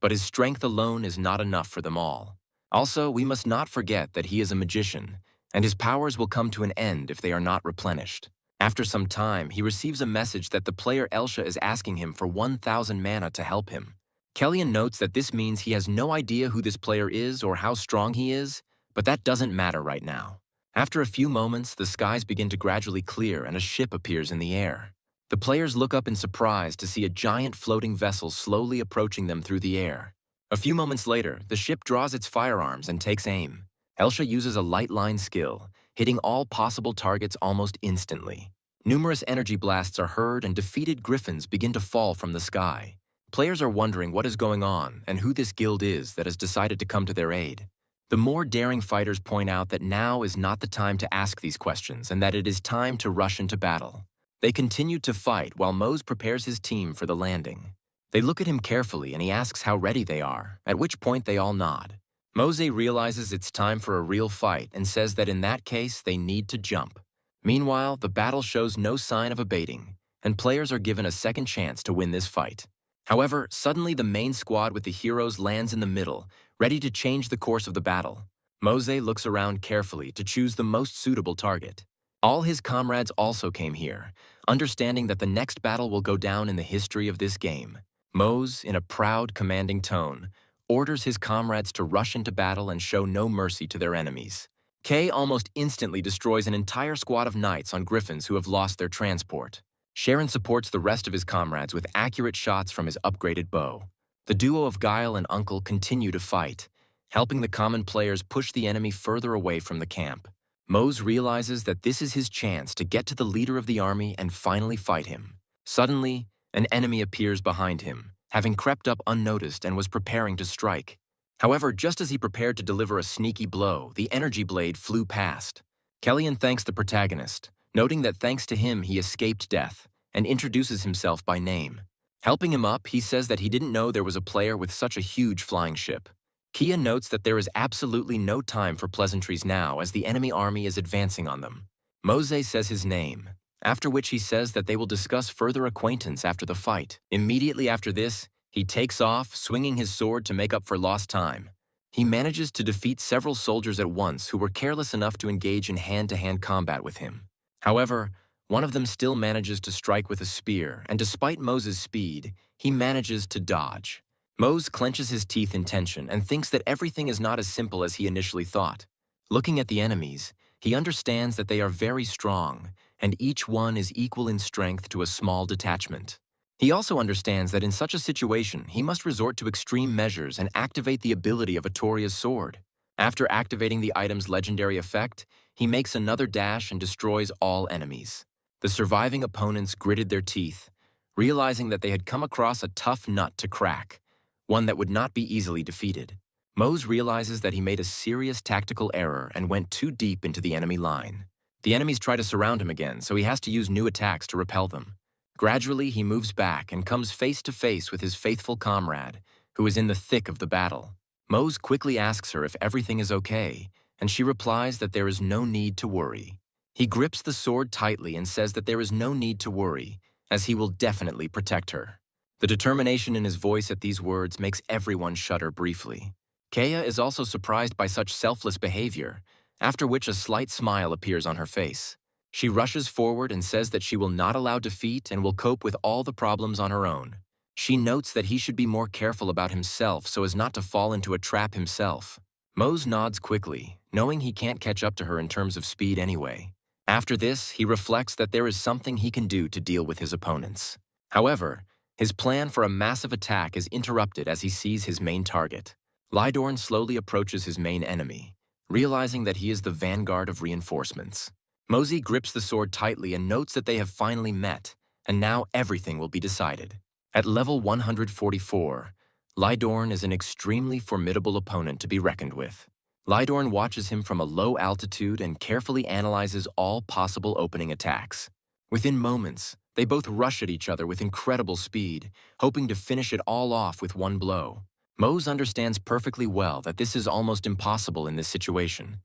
but his strength alone is not enough for them all. Also, we must not forget that he is a magician, and his powers will come to an end if they are not replenished. After some time, he receives a message that the player Elsha is asking him for 1,000 mana to help him. Kellyan notes that this means he has no idea who this player is or how strong he is, but that doesn't matter right now. After a few moments, the skies begin to gradually clear and a ship appears in the air. The players look up in surprise to see a giant floating vessel slowly approaching them through the air. A few moments later, the ship draws its firearms and takes aim. Elsha uses a light line skill, hitting all possible targets almost instantly. Numerous energy blasts are heard and defeated griffins begin to fall from the sky. Players are wondering what is going on and who this guild is that has decided to come to their aid. The more daring fighters point out that now is not the time to ask these questions and that it is time to rush into battle. They continue to fight while Mose prepares his team for the landing. They look at him carefully and he asks how ready they are, at which point they all nod. Mose realizes it's time for a real fight and says that in that case they need to jump. Meanwhile, the battle shows no sign of abating, and players are given a second chance to win this fight. However, suddenly the main squad with the heroes lands in the middle, ready to change the course of the battle. Mose looks around carefully to choose the most suitable target. All his comrades also came here, understanding that the next battle will go down in the history of this game. Mose, in a proud, commanding tone, orders his comrades to rush into battle and show no mercy to their enemies. Kay almost instantly destroys an entire squad of knights on griffins who have lost their transport. Sharon supports the rest of his comrades with accurate shots from his upgraded bow. The duo of Guile and Uncle continue to fight, helping the common players push the enemy further away from the camp. Mose realizes that this is his chance to get to the leader of the army and finally fight him. Suddenly, an enemy appears behind him, having crept up unnoticed and was preparing to strike. However, just as he prepared to deliver a sneaky blow, the energy blade flew past. Kellyan thanks the protagonist, noting that thanks to him he escaped death, and introduces himself by name. Helping him up, he says that he didn't know there was a player with such a huge flying ship. Kia notes that there is absolutely no time for pleasantries now as the enemy army is advancing on them. Mose says his name, after which he says that they will discuss further acquaintance after the fight. Immediately after this, he takes off, swinging his sword to make up for lost time. He manages to defeat several soldiers at once who were careless enough to engage in hand-to-hand combat with him. However, one of them still manages to strike with a spear, and despite Mose's speed, he manages to dodge. Mose clenches his teeth in tension and thinks that everything is not as simple as he initially thought. Looking at the enemies, he understands that they are very strong, and each one is equal in strength to a small detachment. He also understands that in such a situation, he must resort to extreme measures and activate the ability of Atoria's sword. After activating the item's legendary effect, he makes another dash and destroys all enemies. The surviving opponents gritted their teeth, realizing that they had come across a tough nut to crack, one that would not be easily defeated. Mose realizes that he made a serious tactical error and went too deep into the enemy line. The enemies try to surround him again, so he has to use new attacks to repel them. Gradually, he moves back and comes face to face with his faithful comrade, who is in the thick of the battle. Mose quickly asks her if everything is okay, and she replies that there is no need to worry. He grips the sword tightly and says that there is no need to worry, as he will definitely protect her. The determination in his voice at these words makes everyone shudder briefly. Kea is also surprised by such selfless behavior, after which a slight smile appears on her face. She rushes forward and says that she will not allow defeat and will cope with all the problems on her own. She notes that he should be more careful about himself so as not to fall into a trap himself. Mose nods quickly, knowing he can't catch up to her in terms of speed anyway. After this, he reflects that there is something he can do to deal with his opponents. However, his plan for a massive attack is interrupted as he sees his main target. Lydorn slowly approaches his main enemy, realizing that he is the vanguard of reinforcements. Mose grips the sword tightly and notes that they have finally met, and now everything will be decided. At level 144, Lydorn is an extremely formidable opponent to be reckoned with. Lydorn watches him from a low altitude and carefully analyzes all possible opening attacks. Within moments, they both rush at each other with incredible speed, hoping to finish it all off with one blow. Mose understands perfectly well that this is almost impossible in this situation,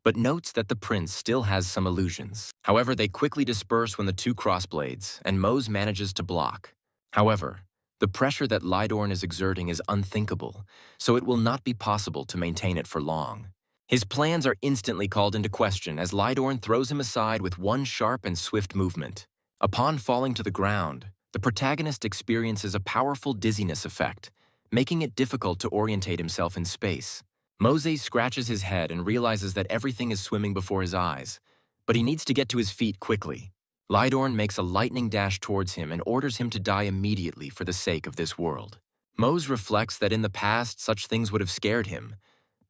but notes that the prince still has some illusions. However, they quickly disperse when the two cross blades, and Mose manages to block. However, the pressure that Lydorn is exerting is unthinkable, so it will not be possible to maintain it for long. His plans are instantly called into question as Lydorn throws him aside with one sharp and swift movement. Upon falling to the ground, the protagonist experiences a powerful dizziness effect, making it difficult to orientate himself in space. Mose scratches his head and realizes that everything is swimming before his eyes, but he needs to get to his feet quickly. Lydorn makes a lightning dash towards him and orders him to die immediately for the sake of this world. Mose reflects that in the past such things would have scared him,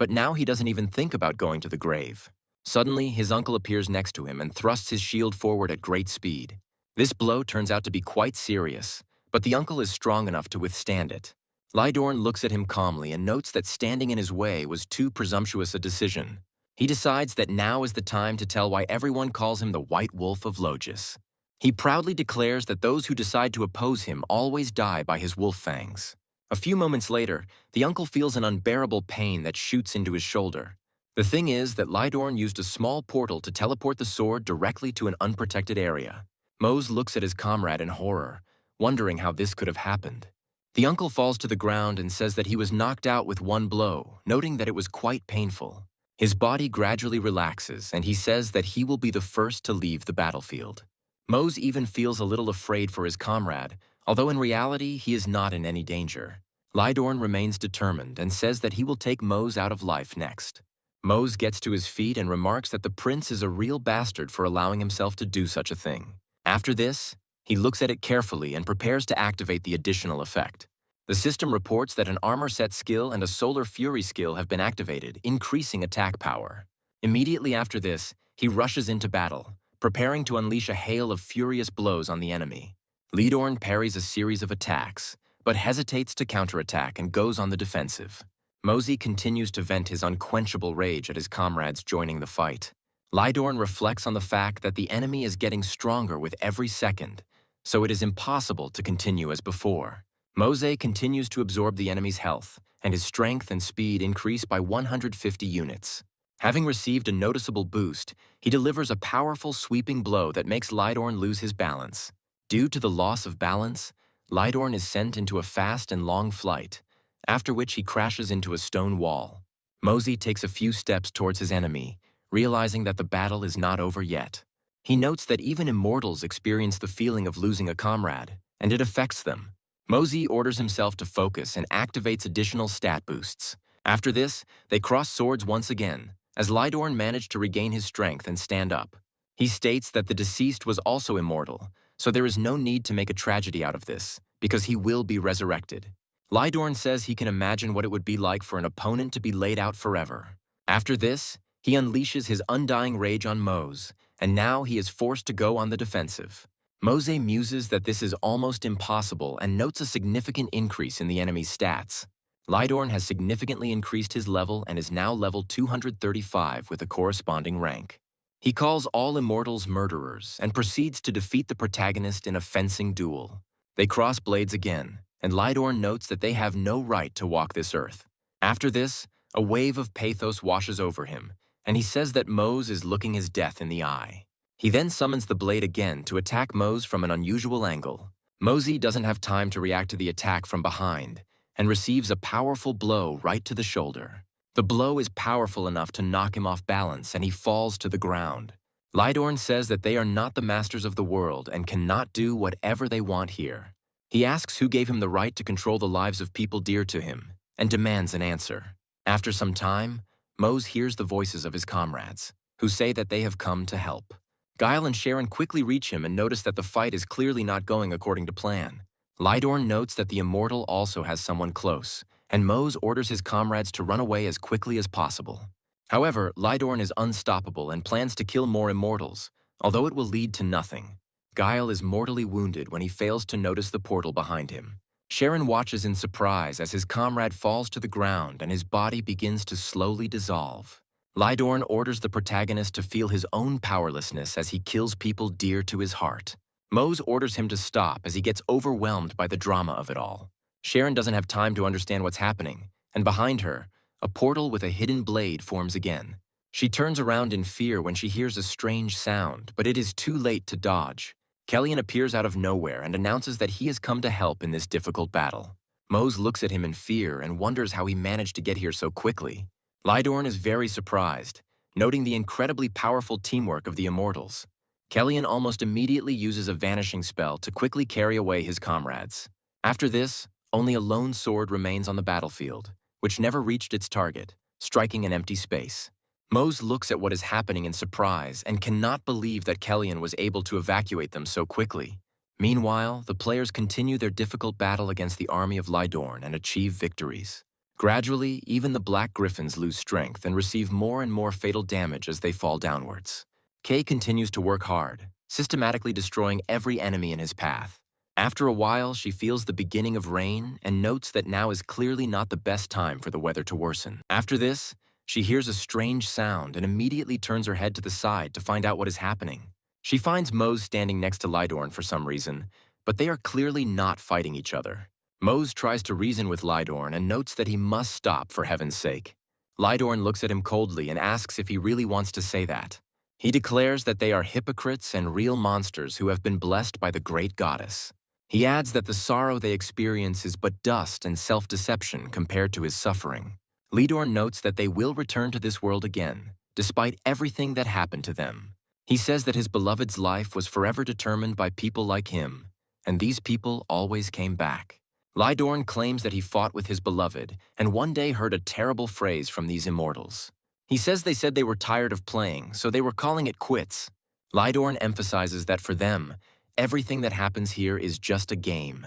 but now he doesn't even think about going to the grave. Suddenly, his uncle appears next to him and thrusts his shield forward at great speed. This blow turns out to be quite serious, but the uncle is strong enough to withstand it. Lydorn looks at him calmly and notes that standing in his way was too presumptuous a decision. He decides that now is the time to tell why everyone calls him the White Wolf of Logis. He proudly declares that those who decide to oppose him always die by his wolf fangs. A few moments later, the uncle feels an unbearable pain that shoots into his shoulder. The thing is that Lydorn used a small portal to teleport the sword directly to an unprotected area. Mose looks at his comrade in horror, wondering how this could have happened. The uncle falls to the ground and says that he was knocked out with one blow, noting that it was quite painful. His body gradually relaxes, and he says that he will be the first to leave the battlefield. Mose even feels a little afraid for his comrade, although in reality he is not in any danger. Lydorn remains determined and says that he will take Mose out of life next. Mose gets to his feet and remarks that the prince is a real bastard for allowing himself to do such a thing. After this, he looks at it carefully and prepares to activate the additional effect. The system reports that an armor set skill and a solar fury skill have been activated, increasing attack power. Immediately after this, he rushes into battle, preparing to unleash a hail of furious blows on the enemy. Lydorn parries a series of attacks, but hesitates to counterattack and goes on the defensive. Mose continues to vent his unquenchable rage at his comrades joining the fight. Lydorn reflects on the fact that the enemy is getting stronger with every second, so it is impossible to continue as before. Mose continues to absorb the enemy's health, and his strength and speed increase by 150 units. Having received a noticeable boost, he delivers a powerful sweeping blow that makes Lydorn lose his balance. Due to the loss of balance, Lydorn is sent into a fast and long flight, after which he crashes into a stone wall. Mose takes a few steps towards his enemy, realizing that the battle is not over yet. He notes that even immortals experience the feeling of losing a comrade, and it affects them. Mose orders himself to focus and activates additional stat boosts. After this, they cross swords once again, as Lydorn managed to regain his strength and stand up. He states that the deceased was also immortal, so there is no need to make a tragedy out of this, because he will be resurrected. Lydorn says he can imagine what it would be like for an opponent to be laid out forever. After this, he unleashes his undying rage on Mose, and now he is forced to go on the defensive. Mose muses that this is almost impossible and notes a significant increase in the enemy's stats. Lydorn has significantly increased his level and is now level 235 with a corresponding rank. He calls all immortals murderers and proceeds to defeat the protagonist in a fencing duel. They cross blades again, and Lydorn notes that they have no right to walk this earth. After this, a wave of pathos washes over him, and he says that Mose is looking his death in the eye. He then summons the blade again to attack Mose from an unusual angle. Mose doesn't have time to react to the attack from behind, and receives a powerful blow right to the shoulder. The blow is powerful enough to knock him off balance, and he falls to the ground. Lydorn says that they are not the masters of the world and cannot do whatever they want here. He asks who gave him the right to control the lives of people dear to him, and demands an answer. After some time, Mose hears the voices of his comrades, who say that they have come to help. Guile and Sharon quickly reach him and notice that the fight is clearly not going according to plan. Lydorn notes that the immortal also has someone close, and Mose orders his comrades to run away as quickly as possible. However, Lydorn is unstoppable and plans to kill more immortals, although it will lead to nothing. Guile is mortally wounded when he fails to notice the portal behind him. Sharon watches in surprise as his comrade falls to the ground and his body begins to slowly dissolve. Lydorn orders the protagonist to feel his own powerlessness as he kills people dear to his heart. Mose orders him to stop as he gets overwhelmed by the drama of it all. Sharon doesn't have time to understand what's happening, and behind her, a portal with a hidden blade forms again. She turns around in fear when she hears a strange sound, but it is too late to dodge. Kellyan appears out of nowhere and announces that he has come to help in this difficult battle. Mose looks at him in fear and wonders how he managed to get here so quickly. Lydorn is very surprised, noting the incredibly powerful teamwork of the immortals. Kellyan almost immediately uses a vanishing spell to quickly carry away his comrades. After this, only a lone sword remains on the battlefield, which never reached its target, striking an empty space. Mose looks at what is happening in surprise and cannot believe that Kellyan was able to evacuate them so quickly. Meanwhile, the players continue their difficult battle against the army of Lydorn and achieve victories. Gradually, even the Black Griffins lose strength and receive more and more fatal damage as they fall downwards. Kay continues to work hard, systematically destroying every enemy in his path. After a while, she feels the beginning of rain and notes that now is clearly not the best time for the weather to worsen. After this, she hears a strange sound and immediately turns her head to the side to find out what is happening. She finds Mose standing next to Lydorn for some reason, but they are clearly not fighting each other. Mose tries to reason with Lydorn and notes that he must stop for heaven's sake. Lydorn looks at him coldly and asks if he really wants to say that. He declares that they are hypocrites and real monsters who have been blessed by the great goddess. He adds that the sorrow they experience is but dust and self-deception compared to his suffering. Lydorn notes that they will return to this world again, despite everything that happened to them. He says that his beloved's life was forever determined by people like him, and these people always came back. Lydorn claims that he fought with his beloved and one day heard a terrible phrase from these immortals. He says they said they were tired of playing, so they were calling it quits. Lydorn emphasizes that for them, everything that happens here is just a game,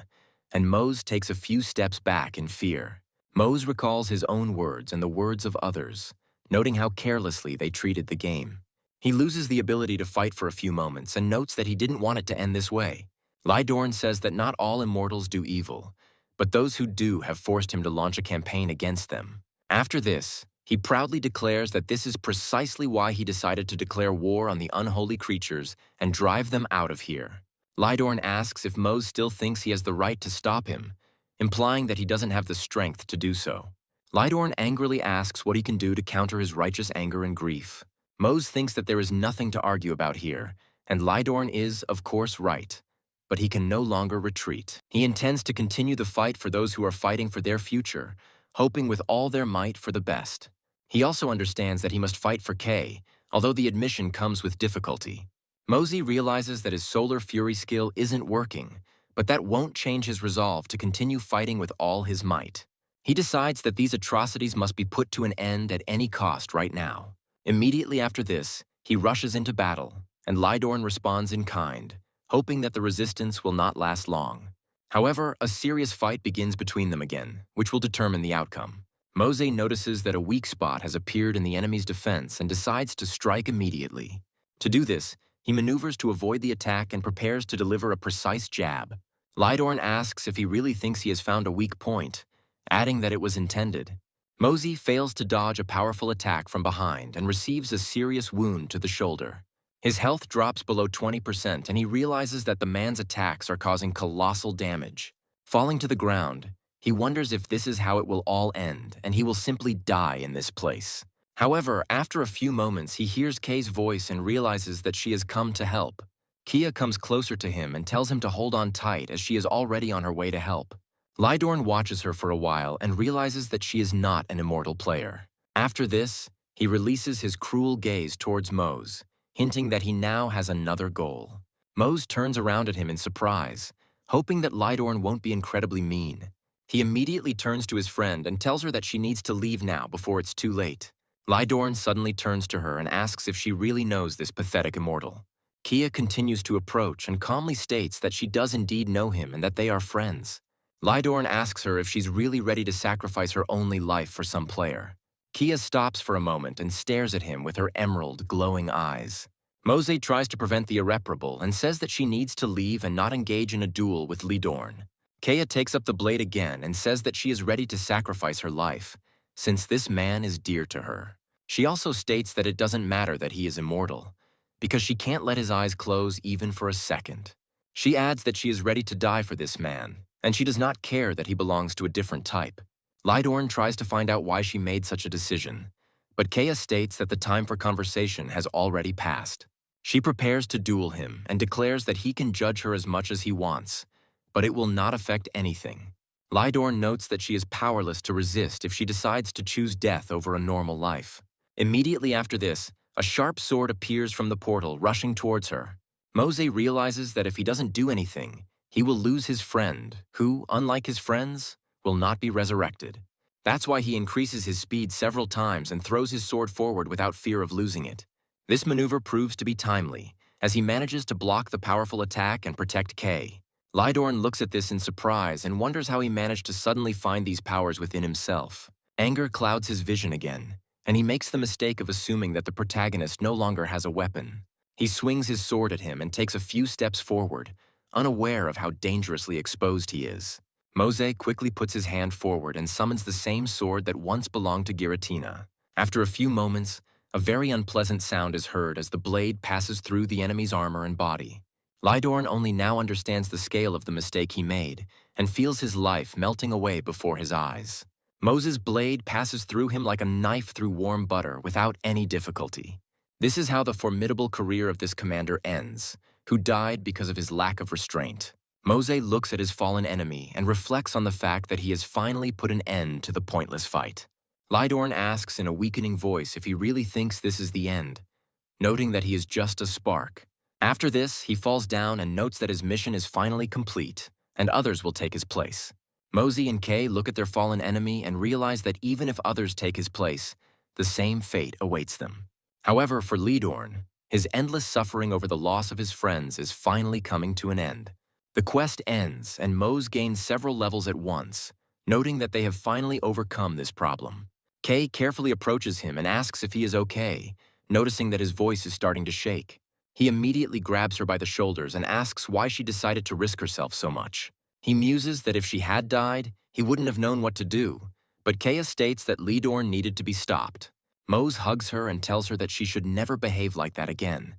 and Mose takes a few steps back in fear. Mose recalls his own words and the words of others, noting how carelessly they treated the game. He loses the ability to fight for a few moments and notes that he didn't want it to end this way. Lydorn says that not all immortals do evil, but those who do have forced him to launch a campaign against them. After this, he proudly declares that this is precisely why he decided to declare war on the unholy creatures and drive them out of here. Lydorn asks if Mose still thinks he has the right to stop him, implying that he doesn't have the strength to do so. Lydorn angrily asks what he can do to counter his righteous anger and grief. Mose thinks that there is nothing to argue about here, and Lydorn is, of course, right. But he can no longer retreat. He intends to continue the fight for those who are fighting for their future, hoping with all their might for the best. He also understands that he must fight for Kay, although the admission comes with difficulty. Mosey realizes that his Solar Fury skill isn't working, but that won't change his resolve to continue fighting with all his might. He decides that these atrocities must be put to an end at any cost right now. Immediately after this, he rushes into battle, and Lydorn responds in kind, hoping that the resistance will not last long. However, a serious fight begins between them again, which will determine the outcome. Mose notices that a weak spot has appeared in the enemy's defense and decides to strike immediately. To do this, he maneuvers to avoid the attack and prepares to deliver a precise jab. Lydorn asks if he really thinks he has found a weak point, adding that it was intended. Mose fails to dodge a powerful attack from behind and receives a serious wound to the shoulder. His health drops below 20% and he realizes that the man's attacks are causing colossal damage. Falling to the ground, he wonders if this is how it will all end and he will simply die in this place. However, after a few moments, he hears Kay's voice and realizes that she has come to help. Kia comes closer to him and tells him to hold on tight as she is already on her way to help. Lydorn watches her for a while and realizes that she is not an immortal player. After this, he releases his cruel gaze towards Mose, hinting that he now has another goal. Mose turns around at him in surprise, hoping that Lydorn won't be incredibly mean. He immediately turns to his friend and tells her that she needs to leave now before it's too late. Lydorn suddenly turns to her and asks if she really knows this pathetic immortal. Kia continues to approach and calmly states that she does indeed know him and that they are friends. Lydorn asks her if she's really ready to sacrifice her only life for some player. Kia stops for a moment and stares at him with her emerald, glowing eyes. Mose tries to prevent the irreparable and says that she needs to leave and not engage in a duel with Lydorn. Kea takes up the blade again and says that she is ready to sacrifice her life, since this man is dear to her. She also states that it doesn't matter that he is immortal, because she can't let his eyes close even for a second. She adds that she is ready to die for this man, and she does not care that he belongs to a different type. Lydorn tries to find out why she made such a decision, but Kea states that the time for conversation has already passed. She prepares to duel him and declares that he can judge her as much as he wants, but it will not affect anything. Lydorn notes that she is powerless to resist if she decides to choose death over a normal life. Immediately after this, a sharp sword appears from the portal, rushing towards her. Mose realizes that if he doesn't do anything, he will lose his friend, who, unlike his friends, will not be resurrected. That's why he increases his speed several times and throws his sword forward without fear of losing it. This maneuver proves to be timely, as he manages to block the powerful attack and protect Kay. Lydorn looks at this in surprise and wonders how he managed to suddenly find these powers within himself. Anger clouds his vision again, and he makes the mistake of assuming that the protagonist no longer has a weapon. He swings his sword at him and takes a few steps forward, unaware of how dangerously exposed he is. Mose quickly puts his hand forward and summons the same sword that once belonged to Giratina. After a few moments, a very unpleasant sound is heard as the blade passes through the enemy's armor and body. Lydorn only now understands the scale of the mistake he made and feels his life melting away before his eyes. Mose's blade passes through him like a knife through warm butter without any difficulty. This is how the formidable career of this commander ends, who died because of his lack of restraint. Mose looks at his fallen enemy and reflects on the fact that he has finally put an end to the pointless fight. Lydorn asks in a weakening voice if he really thinks this is the end, noting that he is just a spark. After this, he falls down and notes that his mission is finally complete, and others will take his place. Mose and Kay look at their fallen enemy and realize that even if others take his place, the same fate awaits them. However, for Lydorn, his endless suffering over the loss of his friends is finally coming to an end. The quest ends, and Mose gains several levels at once, noting that they have finally overcome this problem. Kay carefully approaches him and asks if he is okay, noticing that his voice is starting to shake. He immediately grabs her by the shoulders and asks why she decided to risk herself so much. He muses that if she had died, he wouldn't have known what to do, but Kaya states that Lydorn needed to be stopped. Mose hugs her and tells her that she should never behave like that again,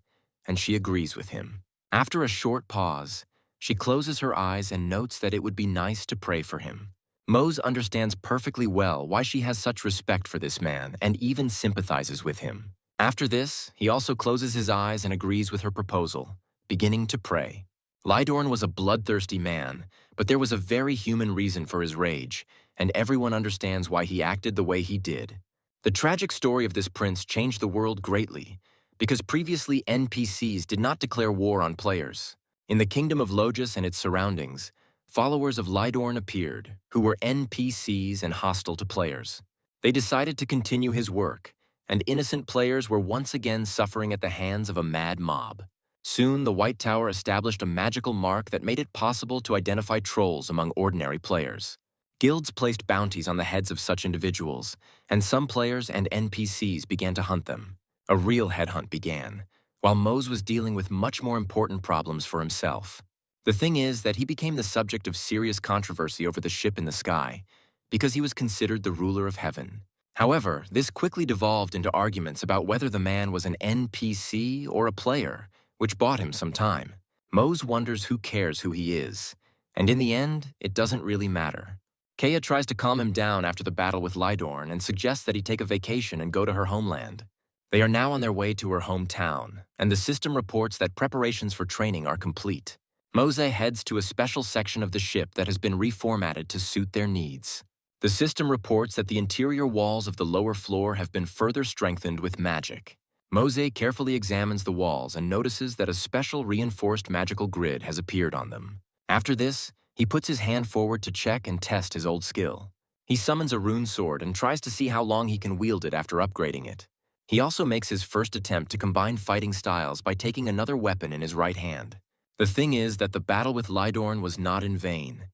and she agrees with him. After a short pause, she closes her eyes and notes that it would be nice to pray for him. Mose understands perfectly well why she has such respect for this man and even sympathizes with him. After this, he also closes his eyes and agrees with her proposal, beginning to pray. Lydorn was a bloodthirsty man, but there was a very human reason for his rage, and everyone understands why he acted the way he did. The tragic story of this prince changed the world greatly, because previously NPCs did not declare war on players. In the kingdom of Logis and its surroundings, followers of Lydorn appeared, who were NPCs and hostile to players. They decided to continue his work, and innocent players were once again suffering at the hands of a mad mob. Soon, the White Tower established a magical mark that made it possible to identify trolls among ordinary players. Guilds placed bounties on the heads of such individuals, and some players and NPCs began to hunt them. A real headhunt began, while Mose was dealing with much more important problems for himself. The thing is that he became the subject of serious controversy over the ship in the sky, because he was considered the ruler of heaven. However, this quickly devolved into arguments about whether the man was an NPC or a player, which bought him some time. Mose wonders who cares who he is, and in the end, it doesn't really matter. Kaya tries to calm him down after the battle with Lydorn and suggests that he take a vacation and go to her homeland. They are now on their way to her hometown, and the system reports that preparations for training are complete. Mose heads to a special section of the ship that has been reformatted to suit their needs. The system reports that the interior walls of the lower floor have been further strengthened with magic. Mose carefully examines the walls and notices that a special reinforced magical grid has appeared on them. After this, he puts his hand forward to check and test his old skill. He summons a rune sword and tries to see how long he can wield it after upgrading it. He also makes his first attempt to combine fighting styles by taking another weapon in his right hand. The thing is that the battle with Lydorn was not in vain.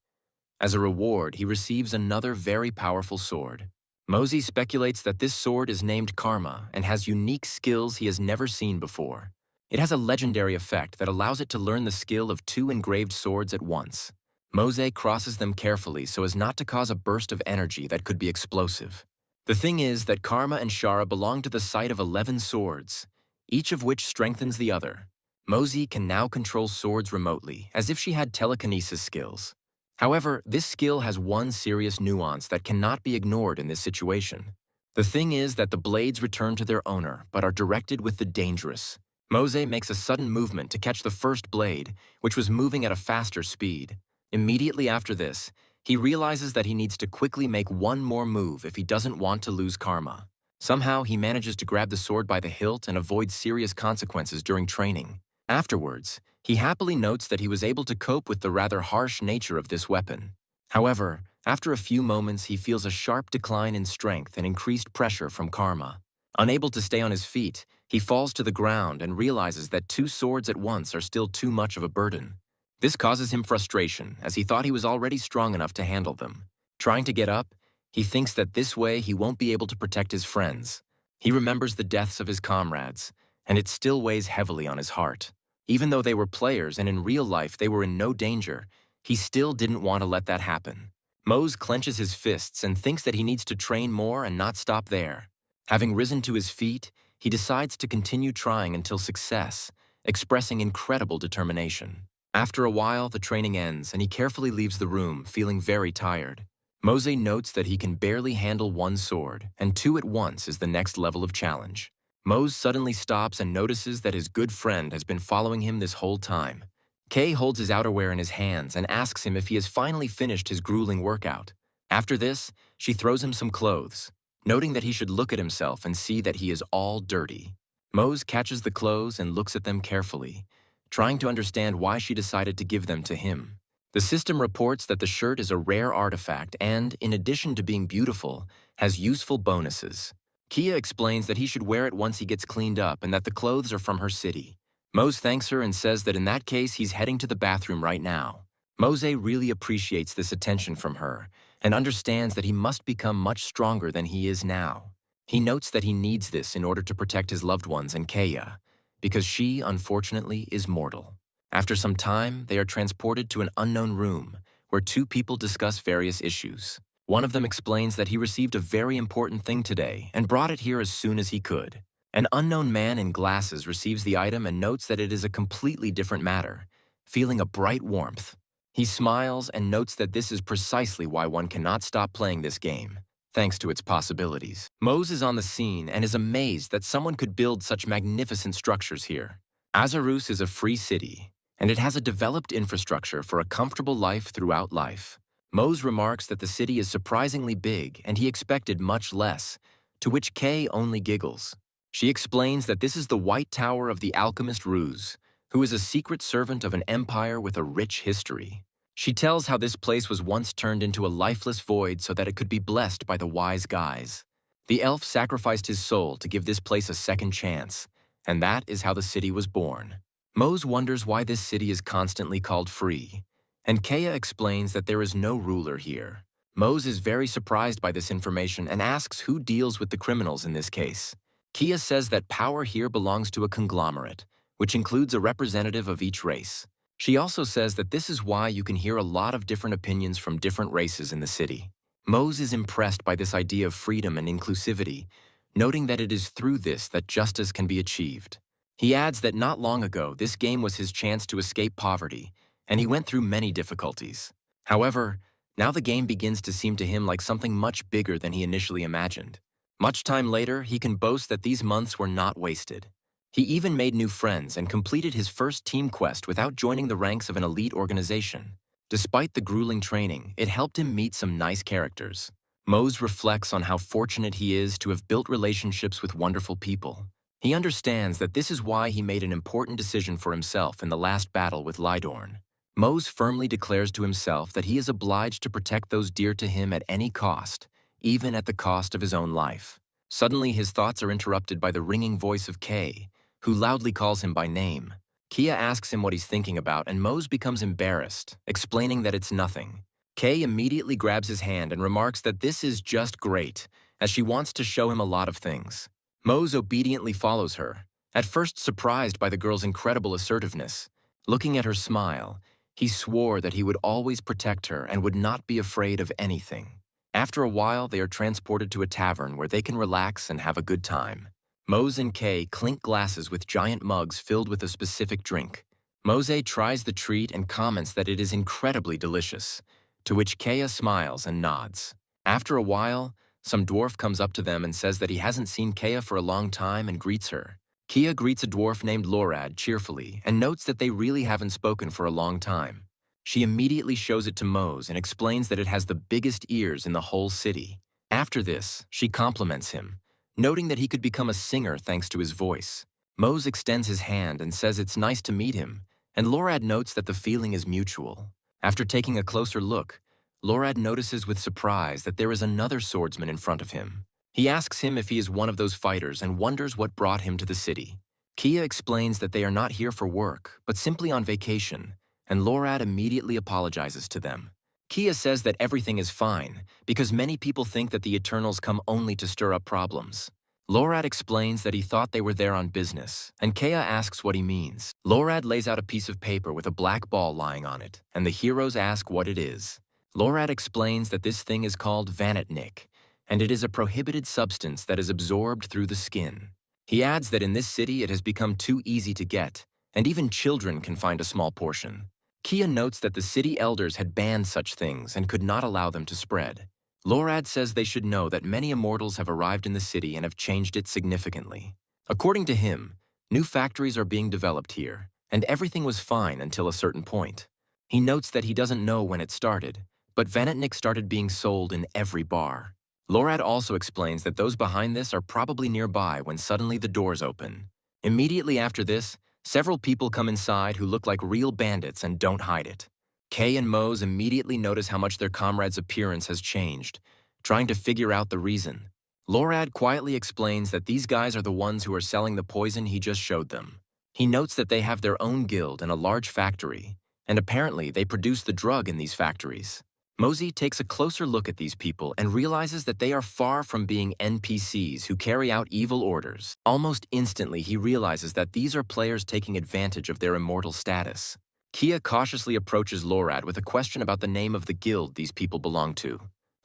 As a reward, he receives another very powerful sword. Mose speculates that this sword is named Karma and has unique skills he has never seen before. It has a legendary effect that allows it to learn the skill of 2 engraved swords at once. Mose crosses them carefully so as not to cause a burst of energy that could be explosive. The thing is that Karma and Shara belong to the site of 11 swords, each of which strengthens the other. Mose can now control swords remotely, as if she had telekinesis skills. However, this skill has one serious nuance that cannot be ignored in this situation. The thing is that the blades return to their owner, but are directed with the dangerous. Mose makes a sudden movement to catch the first blade, which was moving at a faster speed. Immediately after this, He realizes that he needs to quickly make one more move if he doesn't want to lose karma. Somehow, he manages to grab the sword by the hilt and avoid serious consequences during training. Afterwards, he happily notes that he was able to cope with the rather harsh nature of this weapon. However, after a few moments, he feels a sharp decline in strength and increased pressure from karma. Unable to stay on his feet, he falls to the ground and realizes that two swords at once are still too much of a burden. This causes him frustration, as he thought he was already strong enough to handle them. Trying to get up, he thinks that this way he won't be able to protect his friends. He remembers the deaths of his comrades, and it still weighs heavily on his heart. Even though they were players and in real life they were in no danger, he still didn't want to let that happen. Mose clenches his fists and thinks that he needs to train more and not stop there. Having risen to his feet, he decides to continue trying until success, expressing incredible determination. After a while, the training ends and he carefully leaves the room, feeling very tired. Mose notes that he can barely handle one sword, and two at once is the next level of challenge. Mose suddenly stops and notices that his good friend has been following him this whole time. Kay holds his outerwear in his hands and asks him if he has finally finished his grueling workout. After this, she throws him some clothes, noting that he should look at himself and see that he is all dirty. Mose catches the clothes and looks at them carefully, trying to understand why she decided to give them to him. The system reports that the shirt is a rare artifact and, in addition to being beautiful, has useful bonuses. Kia explains that he should wear it once he gets cleaned up and that the clothes are from her city. Mose thanks her and says that in that case he's heading to the bathroom right now. Mose really appreciates this attention from her and understands that he must become much stronger than he is now. He notes that he needs this in order to protect his loved ones and Kaya, because she, unfortunately, is mortal. After some time, they are transported to an unknown room where two people discuss various issues. One of them explains that he received a very important thing today and brought it here as soon as he could. An unknown man in glasses receives the item and notes that it is a completely different matter, feeling a bright warmth. He smiles and notes that this is precisely why one cannot stop playing this game, thanks to its possibilities. Mose is on the scene and is amazed that someone could build such magnificent structures here. Azarus is a free city, and it has a developed infrastructure for a comfortable life throughout life. Mose remarks that the city is surprisingly big and he expected much less, to which Kay only giggles. She explains that this is the White Tower of the alchemist Ruse, who is a secret servant of an empire with a rich history. She tells how this place was once turned into a lifeless void so that it could be blessed by the wise guys. The elf sacrificed his soul to give this place a second chance, and that is how the city was born. Mose wonders why this city is constantly called free, and Kaya explains that there is no ruler here. Mose is very surprised by this information and asks who deals with the criminals in this case. Kia says that power here belongs to a conglomerate, which includes a representative of each race. She also says that this is why you can hear a lot of different opinions from different races in the city. Mose is impressed by this idea of freedom and inclusivity, noting that it is through this that justice can be achieved. He adds that not long ago, this game was his chance to escape poverty, and he went through many difficulties. However, now the game begins to seem to him like something much bigger than he initially imagined. Much time later, he can boast that these months were not wasted. He even made new friends and completed his first team quest without joining the ranks of an elite organization. Despite the grueling training, it helped him meet some nice characters. Mose reflects on how fortunate he is to have built relationships with wonderful people. He understands that this is why he made an important decision for himself in the last battle with Lydorn. Mose firmly declares to himself that he is obliged to protect those dear to him at any cost, even at the cost of his own life. Suddenly, his thoughts are interrupted by the ringing voice of Kay, who loudly calls him by name. Kia asks him what he's thinking about, and Mose becomes embarrassed, explaining that it's nothing. Kay immediately grabs his hand and remarks that this is just great, as she wants to show him a lot of things. Mose obediently follows her, at first surprised by the girl's incredible assertiveness. Looking at her smile, he swore that he would always protect her and would not be afraid of anything. After a while, they are transported to a tavern where they can relax and have a good time. Mose and Kay clink glasses with giant mugs filled with a specific drink. Mose tries the treat and comments that it is incredibly delicious, to which Kaya smiles and nods. After a while, some dwarf comes up to them and says that he hasn't seen Kaya for a long time and greets her. Kia greets a dwarf named Lorad cheerfully and notes that they really haven't spoken for a long time. She immediately shows it to Mose and explains that it has the biggest ears in the whole city. After this, she compliments him, noting that he could become a singer thanks to his voice. Mose extends his hand and says it's nice to meet him, and Lorad notes that the feeling is mutual. After taking a closer look, Lorad notices with surprise that there is another swordsman in front of him. He asks him if he is one of those fighters and wonders what brought him to the city. Kia explains that they are not here for work, but simply on vacation, and Lorad immediately apologizes to them. Kia says that everything is fine, because many people think that the Eternals come only to stir up problems. Lorad explains that he thought they were there on business, and Kia asks what he means. Lorad lays out a piece of paper with a black ball lying on it, and the heroes ask what it is. Lorad explains that this thing is called Vanitnik, and it is a prohibited substance that is absorbed through the skin. He adds that in this city it has become too easy to get, and even children can find a small portion. Kia notes that the city elders had banned such things and could not allow them to spread. Lorad says they should know that many immortals have arrived in the city and have changed it significantly. According to him, new factories are being developed here, and everything was fine until a certain point. He notes that he doesn't know when it started, but Vanitnik started being sold in every bar. Lorad also explains that those behind this are probably nearby when suddenly the doors open. Immediately after this, several people come inside who look like real bandits and don't hide it. Kay and Mose immediately notice how much their comrade's appearance has changed, trying to figure out the reason. Lorad quietly explains that these guys are the ones who are selling the poison he just showed them. He notes that they have their own guild and a large factory, and apparently they produce the drug in these factories. Mosey takes a closer look at these people and realizes that they are far from being NPCs who carry out evil orders. Almost instantly, he realizes that these are players taking advantage of their immortal status. Kia cautiously approaches Lorad with a question about the name of the guild these people belong to.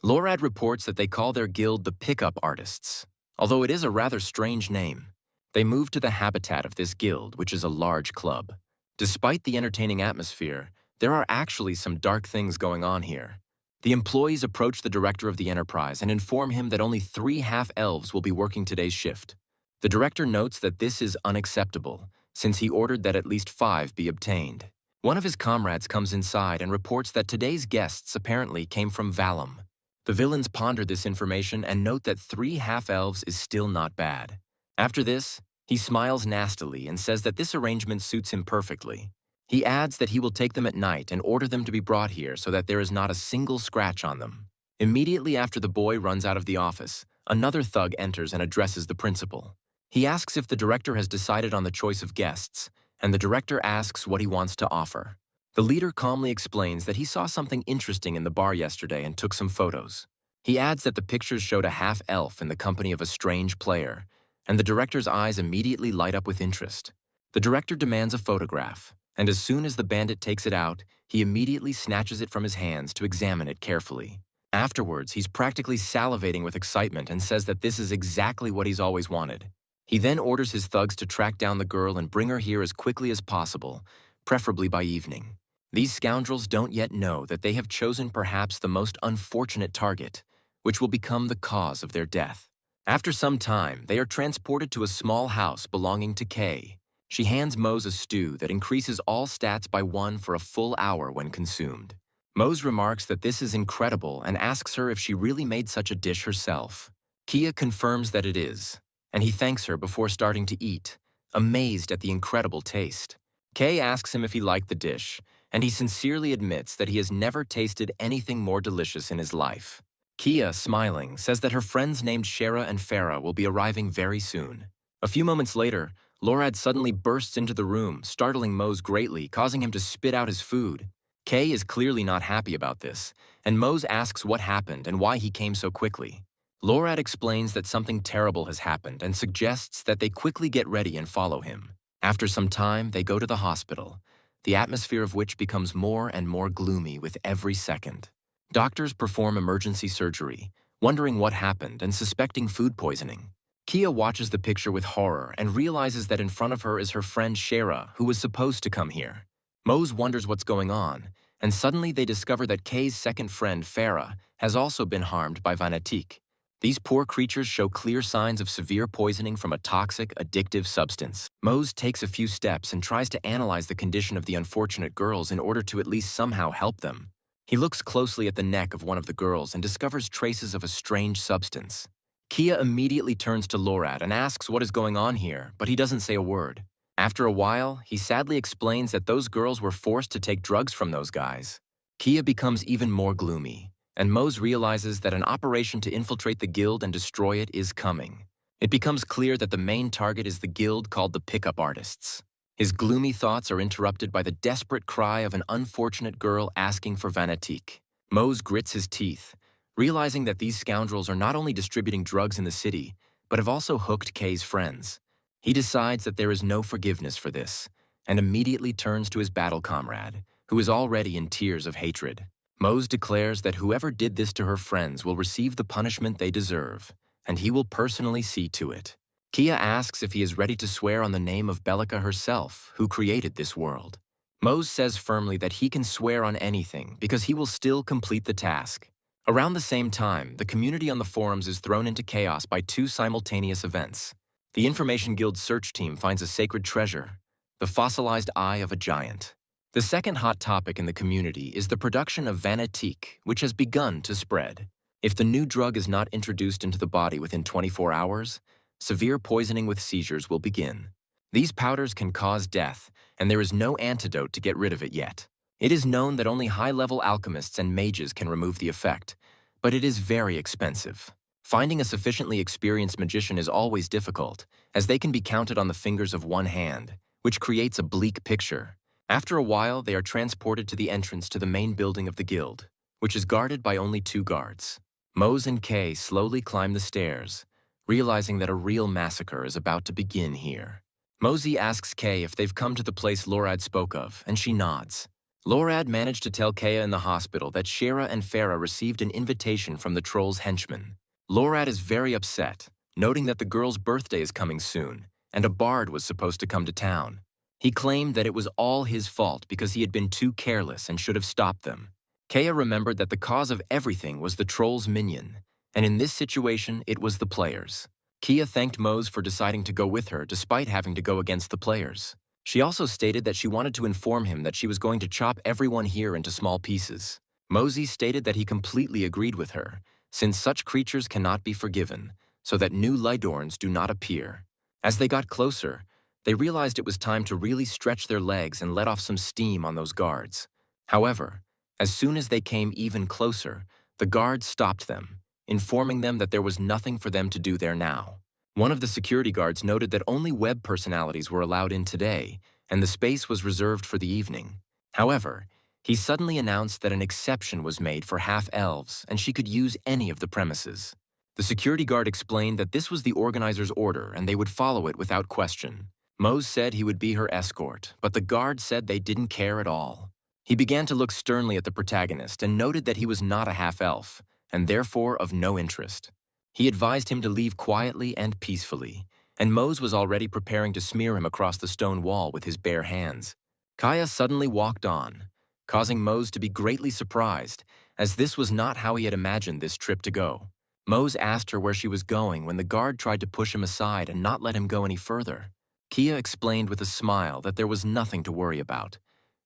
Lorad reports that they call their guild the Pickup Artists. Although it is a rather strange name, they move to the habitat of this guild, which is a large club. Despite the entertaining atmosphere, there are actually some dark things going on here. The employees approach the director of the enterprise and inform him that only 3 half-elves will be working today's shift. The director notes that this is unacceptable, since he ordered that at least 5 be obtained. One of his comrades comes inside and reports that today's guests apparently came from Valum. The villains ponder this information and note that 3 half-elves is still not bad. After this, he smiles nastily and says that this arrangement suits him perfectly. He adds that he will take them at night and order them to be brought here so that there is not a single scratch on them. Immediately after the boy runs out of the office, another thug enters and addresses the principal. He asks if the director has decided on the choice of guests, and the director asks what he wants to offer. The leader calmly explains that he saw something interesting in the bar yesterday and took some photos. He adds that the pictures showed a half-elf in the company of a strange player, and the director's eyes immediately light up with interest. The director demands a photograph, and as soon as the bandit takes it out, he immediately snatches it from his hands to examine it carefully. Afterwards, he's practically salivating with excitement and says that this is exactly what he's always wanted. He then orders his thugs to track down the girl and bring her here as quickly as possible, preferably by evening. These scoundrels don't yet know that they have chosen perhaps the most unfortunate target, which will become the cause of their death. After some time, they are transported to a small house belonging to Kay. She hands Mose a stew that increases all stats by 1 for a full hour when consumed. Mose remarks that this is incredible and asks her if she really made such a dish herself. Kia confirms that it is, and he thanks her before starting to eat, amazed at the incredible taste. Kay asks him if he liked the dish, and he sincerely admits that he has never tasted anything more delicious in his life. Kia, smiling, says that her friends named Shara and Farah will be arriving very soon. A few moments later, Lorad suddenly bursts into the room, startling Mose greatly, causing him to spit out his food. Kay is clearly not happy about this, and Mose asks what happened and why he came so quickly. Lorad explains that something terrible has happened and suggests that they quickly get ready and follow him. After some time, they go to the hospital, the atmosphere of which becomes more and more gloomy with every second. Doctors perform emergency surgery, wondering what happened and suspecting food poisoning. Kia watches the picture with horror and realizes that in front of her is her friend Shara, who was supposed to come here. Mose wonders what's going on, and suddenly they discover that Kay's second friend, Farah, has also been harmed by Vanatik. These poor creatures show clear signs of severe poisoning from a toxic, addictive substance. Mose takes a few steps and tries to analyze the condition of the unfortunate girls in order to at least somehow help them. He looks closely at the neck of one of the girls and discovers traces of a strange substance. Kia immediately turns to Lorad and asks what is going on here, but he doesn't say a word. After a while, he sadly explains that those girls were forced to take drugs from those guys. Kia becomes even more gloomy, and Mose realizes that an operation to infiltrate the guild and destroy it is coming. It becomes clear that the main target is the guild called the Pickup Artists. His gloomy thoughts are interrupted by the desperate cry of an unfortunate girl asking for Vanatique. Mose grits his teeth, realizing that these scoundrels are not only distributing drugs in the city, but have also hooked Kay's friends. He decides that there is no forgiveness for this, and immediately turns to his battle comrade, who is already in tears of hatred. Mose declares that whoever did this to her friends will receive the punishment they deserve, and he will personally see to it. Kia asks if he is ready to swear on the name of Bellica herself, who created this world. Mose says firmly that he can swear on anything because he will still complete the task. Around the same time, the community on the forums is thrown into chaos by two simultaneous events. The Information Guild search team finds a sacred treasure, the fossilized eye of a giant. The second hot topic in the community is the production of Vanatique, which has begun to spread. If the new drug is not introduced into the body within 24 hours, severe poisoning with seizures will begin. These powders can cause death, and there is no antidote to get rid of it yet. It is known that only high-level alchemists and mages can remove the effect, but it is very expensive. Finding a sufficiently experienced magician is always difficult, as they can be counted on the fingers of one hand, which creates a bleak picture. After a while, they are transported to the entrance to the main building of the guild, which is guarded by only 2 guards. Mose and Kay slowly climb the stairs, realizing that a real massacre is about to begin here. Mosey asks Kay if they've come to the place Lorad spoke of, and she nods. Lorad managed to tell Kaya in the hospital that Shera and Farah received an invitation from the troll's henchmen. Lorad is very upset, noting that the girl's birthday is coming soon, and a bard was supposed to come to town. He claimed that it was all his fault because he had been too careless and should have stopped them. Kaya remembered that the cause of everything was the troll's minion, and in this situation, it was the players. Kia thanked Mose for deciding to go with her despite having to go against the players. She also stated that she wanted to inform him that she was going to chop everyone here into small pieces. Mosey stated that he completely agreed with her, since such creatures cannot be forgiven, so that new Lydorns do not appear. As they got closer, they realized it was time to really stretch their legs and let off some steam on those guards. However, as soon as they came even closer, the guards stopped them, informing them that there was nothing for them to do there now. One of the security guards noted that only web personalities were allowed in today, and the space was reserved for the evening. However, he suddenly announced that an exception was made for half-elves and she could use any of the premises. The security guard explained that this was the organizer's order and they would follow it without question. Mose said he would be her escort, but the guard said they didn't care at all. He began to look sternly at the protagonist and noted that he was not a half-elf, and therefore of no interest. He advised him to leave quietly and peacefully, and Mose was already preparing to smear him across the stone wall with his bare hands. Kaya suddenly walked on, causing Mose to be greatly surprised, as this was not how he had imagined this trip to go. Mose asked her where she was going when the guard tried to push him aside and not let him go any further. Kia explained with a smile that there was nothing to worry about.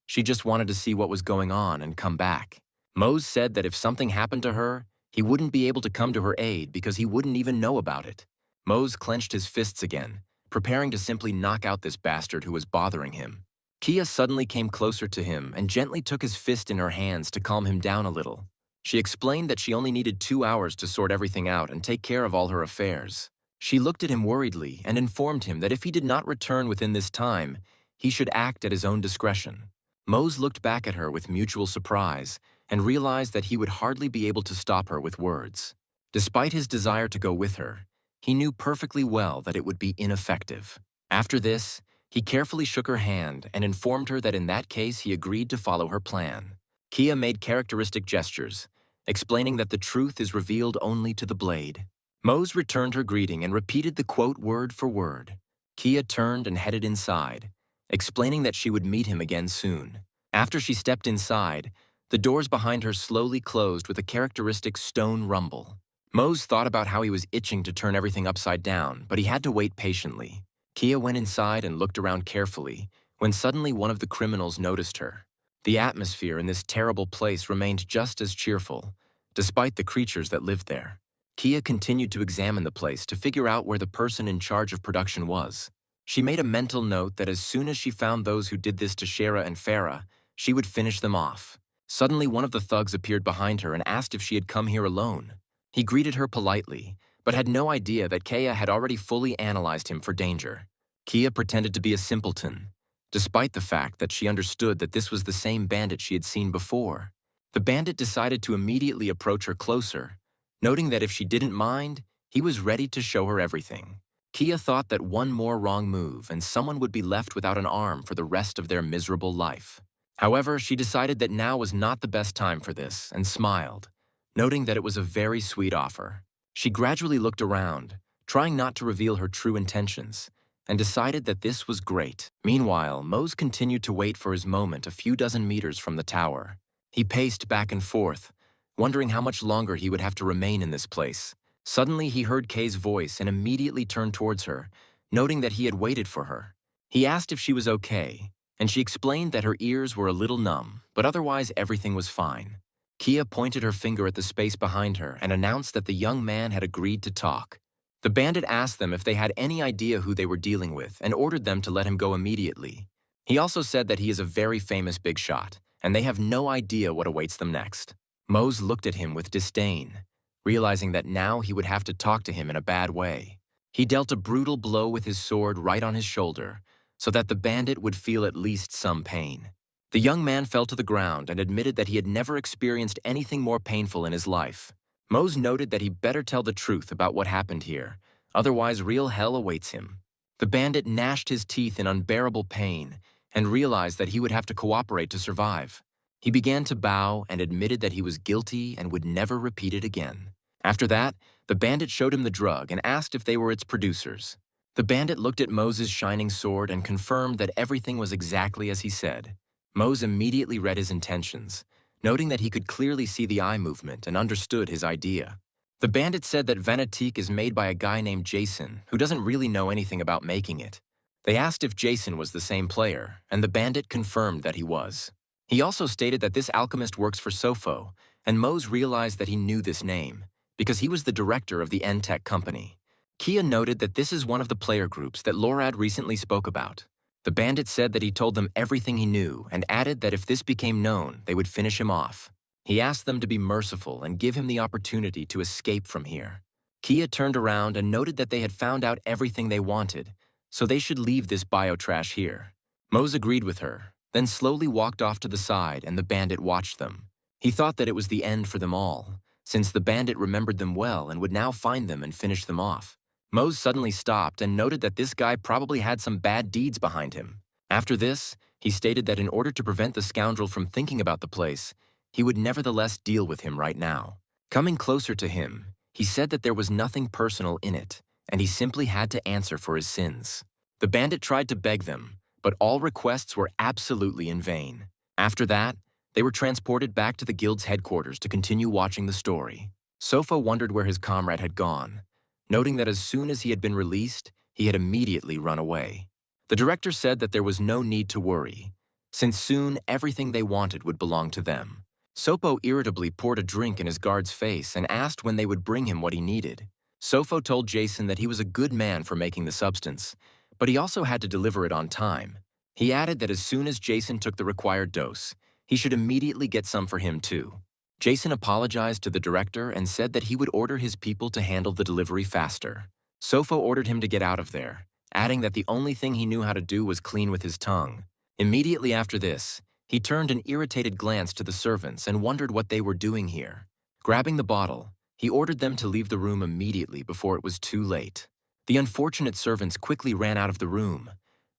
She just wanted to see what was going on and come back. Mose said that if something happened to her, he wouldn't be able to come to her aid because he wouldn't even know about it. Mose clenched his fists again, preparing to simply knock out this bastard who was bothering him. Kia suddenly came closer to him and gently took his fist in her hands to calm him down a little. She explained that she only needed 2 hours to sort everything out and take care of all her affairs. She looked at him worriedly and informed him that if he did not return within this time, he should act at his own discretion. Mose looked back at her with mutual surprise and realized that he would hardly be able to stop her with words. Despite his desire to go with her, he knew perfectly well that it would be ineffective. After this, he carefully shook her hand and informed her that in that case he agreed to follow her plan. Kia made characteristic gestures, explaining that the truth is revealed only to the blade. Mose returned her greeting and repeated the quote word for word. Kia turned and headed inside, explaining that she would meet him again soon. After she stepped inside, the doors behind her slowly closed with a characteristic stone rumble. Mose thought about how he was itching to turn everything upside down, but he had to wait patiently. Kia went inside and looked around carefully, when suddenly one of the criminals noticed her. The atmosphere in this terrible place remained just as cheerful, despite the creatures that lived there. Kia continued to examine the place to figure out where the person in charge of production was. She made a mental note that as soon as she found those who did this to Shara and Farah, she would finish them off. Suddenly, one of the thugs appeared behind her and asked if she had come here alone. He greeted her politely, but had no idea that Kia had already fully analyzed him for danger. Kia pretended to be a simpleton, despite the fact that she understood that this was the same bandit she had seen before. The bandit decided to immediately approach her closer, noting that if she didn't mind, he was ready to show her everything. Kia thought that one more wrong move and someone would be left without an arm for the rest of their miserable life. However, she decided that now was not the best time for this and smiled, noting that it was a very sweet offer. She gradually looked around, trying not to reveal her true intentions, and decided that this was great. Meanwhile, Mose continued to wait for his moment a few dozen meters from the tower. He paced back and forth, wondering how much longer he would have to remain in this place. Suddenly, he heard Kay's voice and immediately turned towards her, noting that he had waited for her. He asked if she was okay, and she explained that her ears were a little numb, but otherwise everything was fine. Kia pointed her finger at the space behind her and announced that the young man had agreed to talk. The bandit asked them if they had any idea who they were dealing with and ordered them to let him go immediately. He also said that he is a very famous big shot, and they have no idea what awaits them next. Mose looked at him with disdain, realizing that now he would have to talk to him in a bad way. He dealt a brutal blow with his sword right on his shoulder, so that the bandit would feel at least some pain. The young man fell to the ground and admitted that he had never experienced anything more painful in his life. Mose noted that he better tell the truth about what happened here, otherwise real hell awaits him. The bandit gnashed his teeth in unbearable pain and realized that he would have to cooperate to survive. He began to bow and admitted that he was guilty and would never repeat it again. After that, the bandit showed him the drug and asked if they were its producers. The bandit looked at Mose's shining sword and confirmed that everything was exactly as he said. Mose immediately read his intentions, noting that he could clearly see the eye movement and understood his idea. The bandit said that Venetique is made by a guy named Jason, who doesn't really know anything about making it. They asked if Jason was the same player, and the bandit confirmed that he was. He also stated that this alchemist works for Sofo, and Mose realized that he knew this name, because he was the director of the N-Tech company. Kia noted that this is one of the player groups that Lorad recently spoke about. The bandit said that he told them everything he knew and added that if this became known, they would finish him off. He asked them to be merciful and give him the opportunity to escape from here. Kia turned around and noted that they had found out everything they wanted, so they should leave this biotrash here. Mose agreed with her, then slowly walked off to the side and the bandit watched them. He thought that it was the end for them all, since the bandit remembered them well and would now find them and finish them off. Mose suddenly stopped and noted that this guy probably had some bad deeds behind him. After this, he stated that in order to prevent the scoundrel from thinking about the place, he would nevertheless deal with him right now. Coming closer to him, he said that there was nothing personal in it, and he simply had to answer for his sins. The bandit tried to beg them, but all requests were absolutely in vain. After that, they were transported back to the guild's headquarters to continue watching the story. Sofa wondered where his comrade had gone, noting that as soon as he had been released, he had immediately run away. The director said that there was no need to worry, since soon everything they wanted would belong to them. Sopo irritably poured a drink in his guard's face and asked when they would bring him what he needed. Sofo told Jason that he was a good man for making the substance, but he also had to deliver it on time. He added that as soon as Jason took the required dose, he should immediately get some for him too. Jason apologized to the director and said that he would order his people to handle the delivery faster. Sofo ordered him to get out of there, adding that the only thing he knew how to do was clean with his tongue. Immediately after this, he turned an irritated glance to the servants and wondered what they were doing here. Grabbing the bottle, he ordered them to leave the room immediately before it was too late. The unfortunate servants quickly ran out of the room,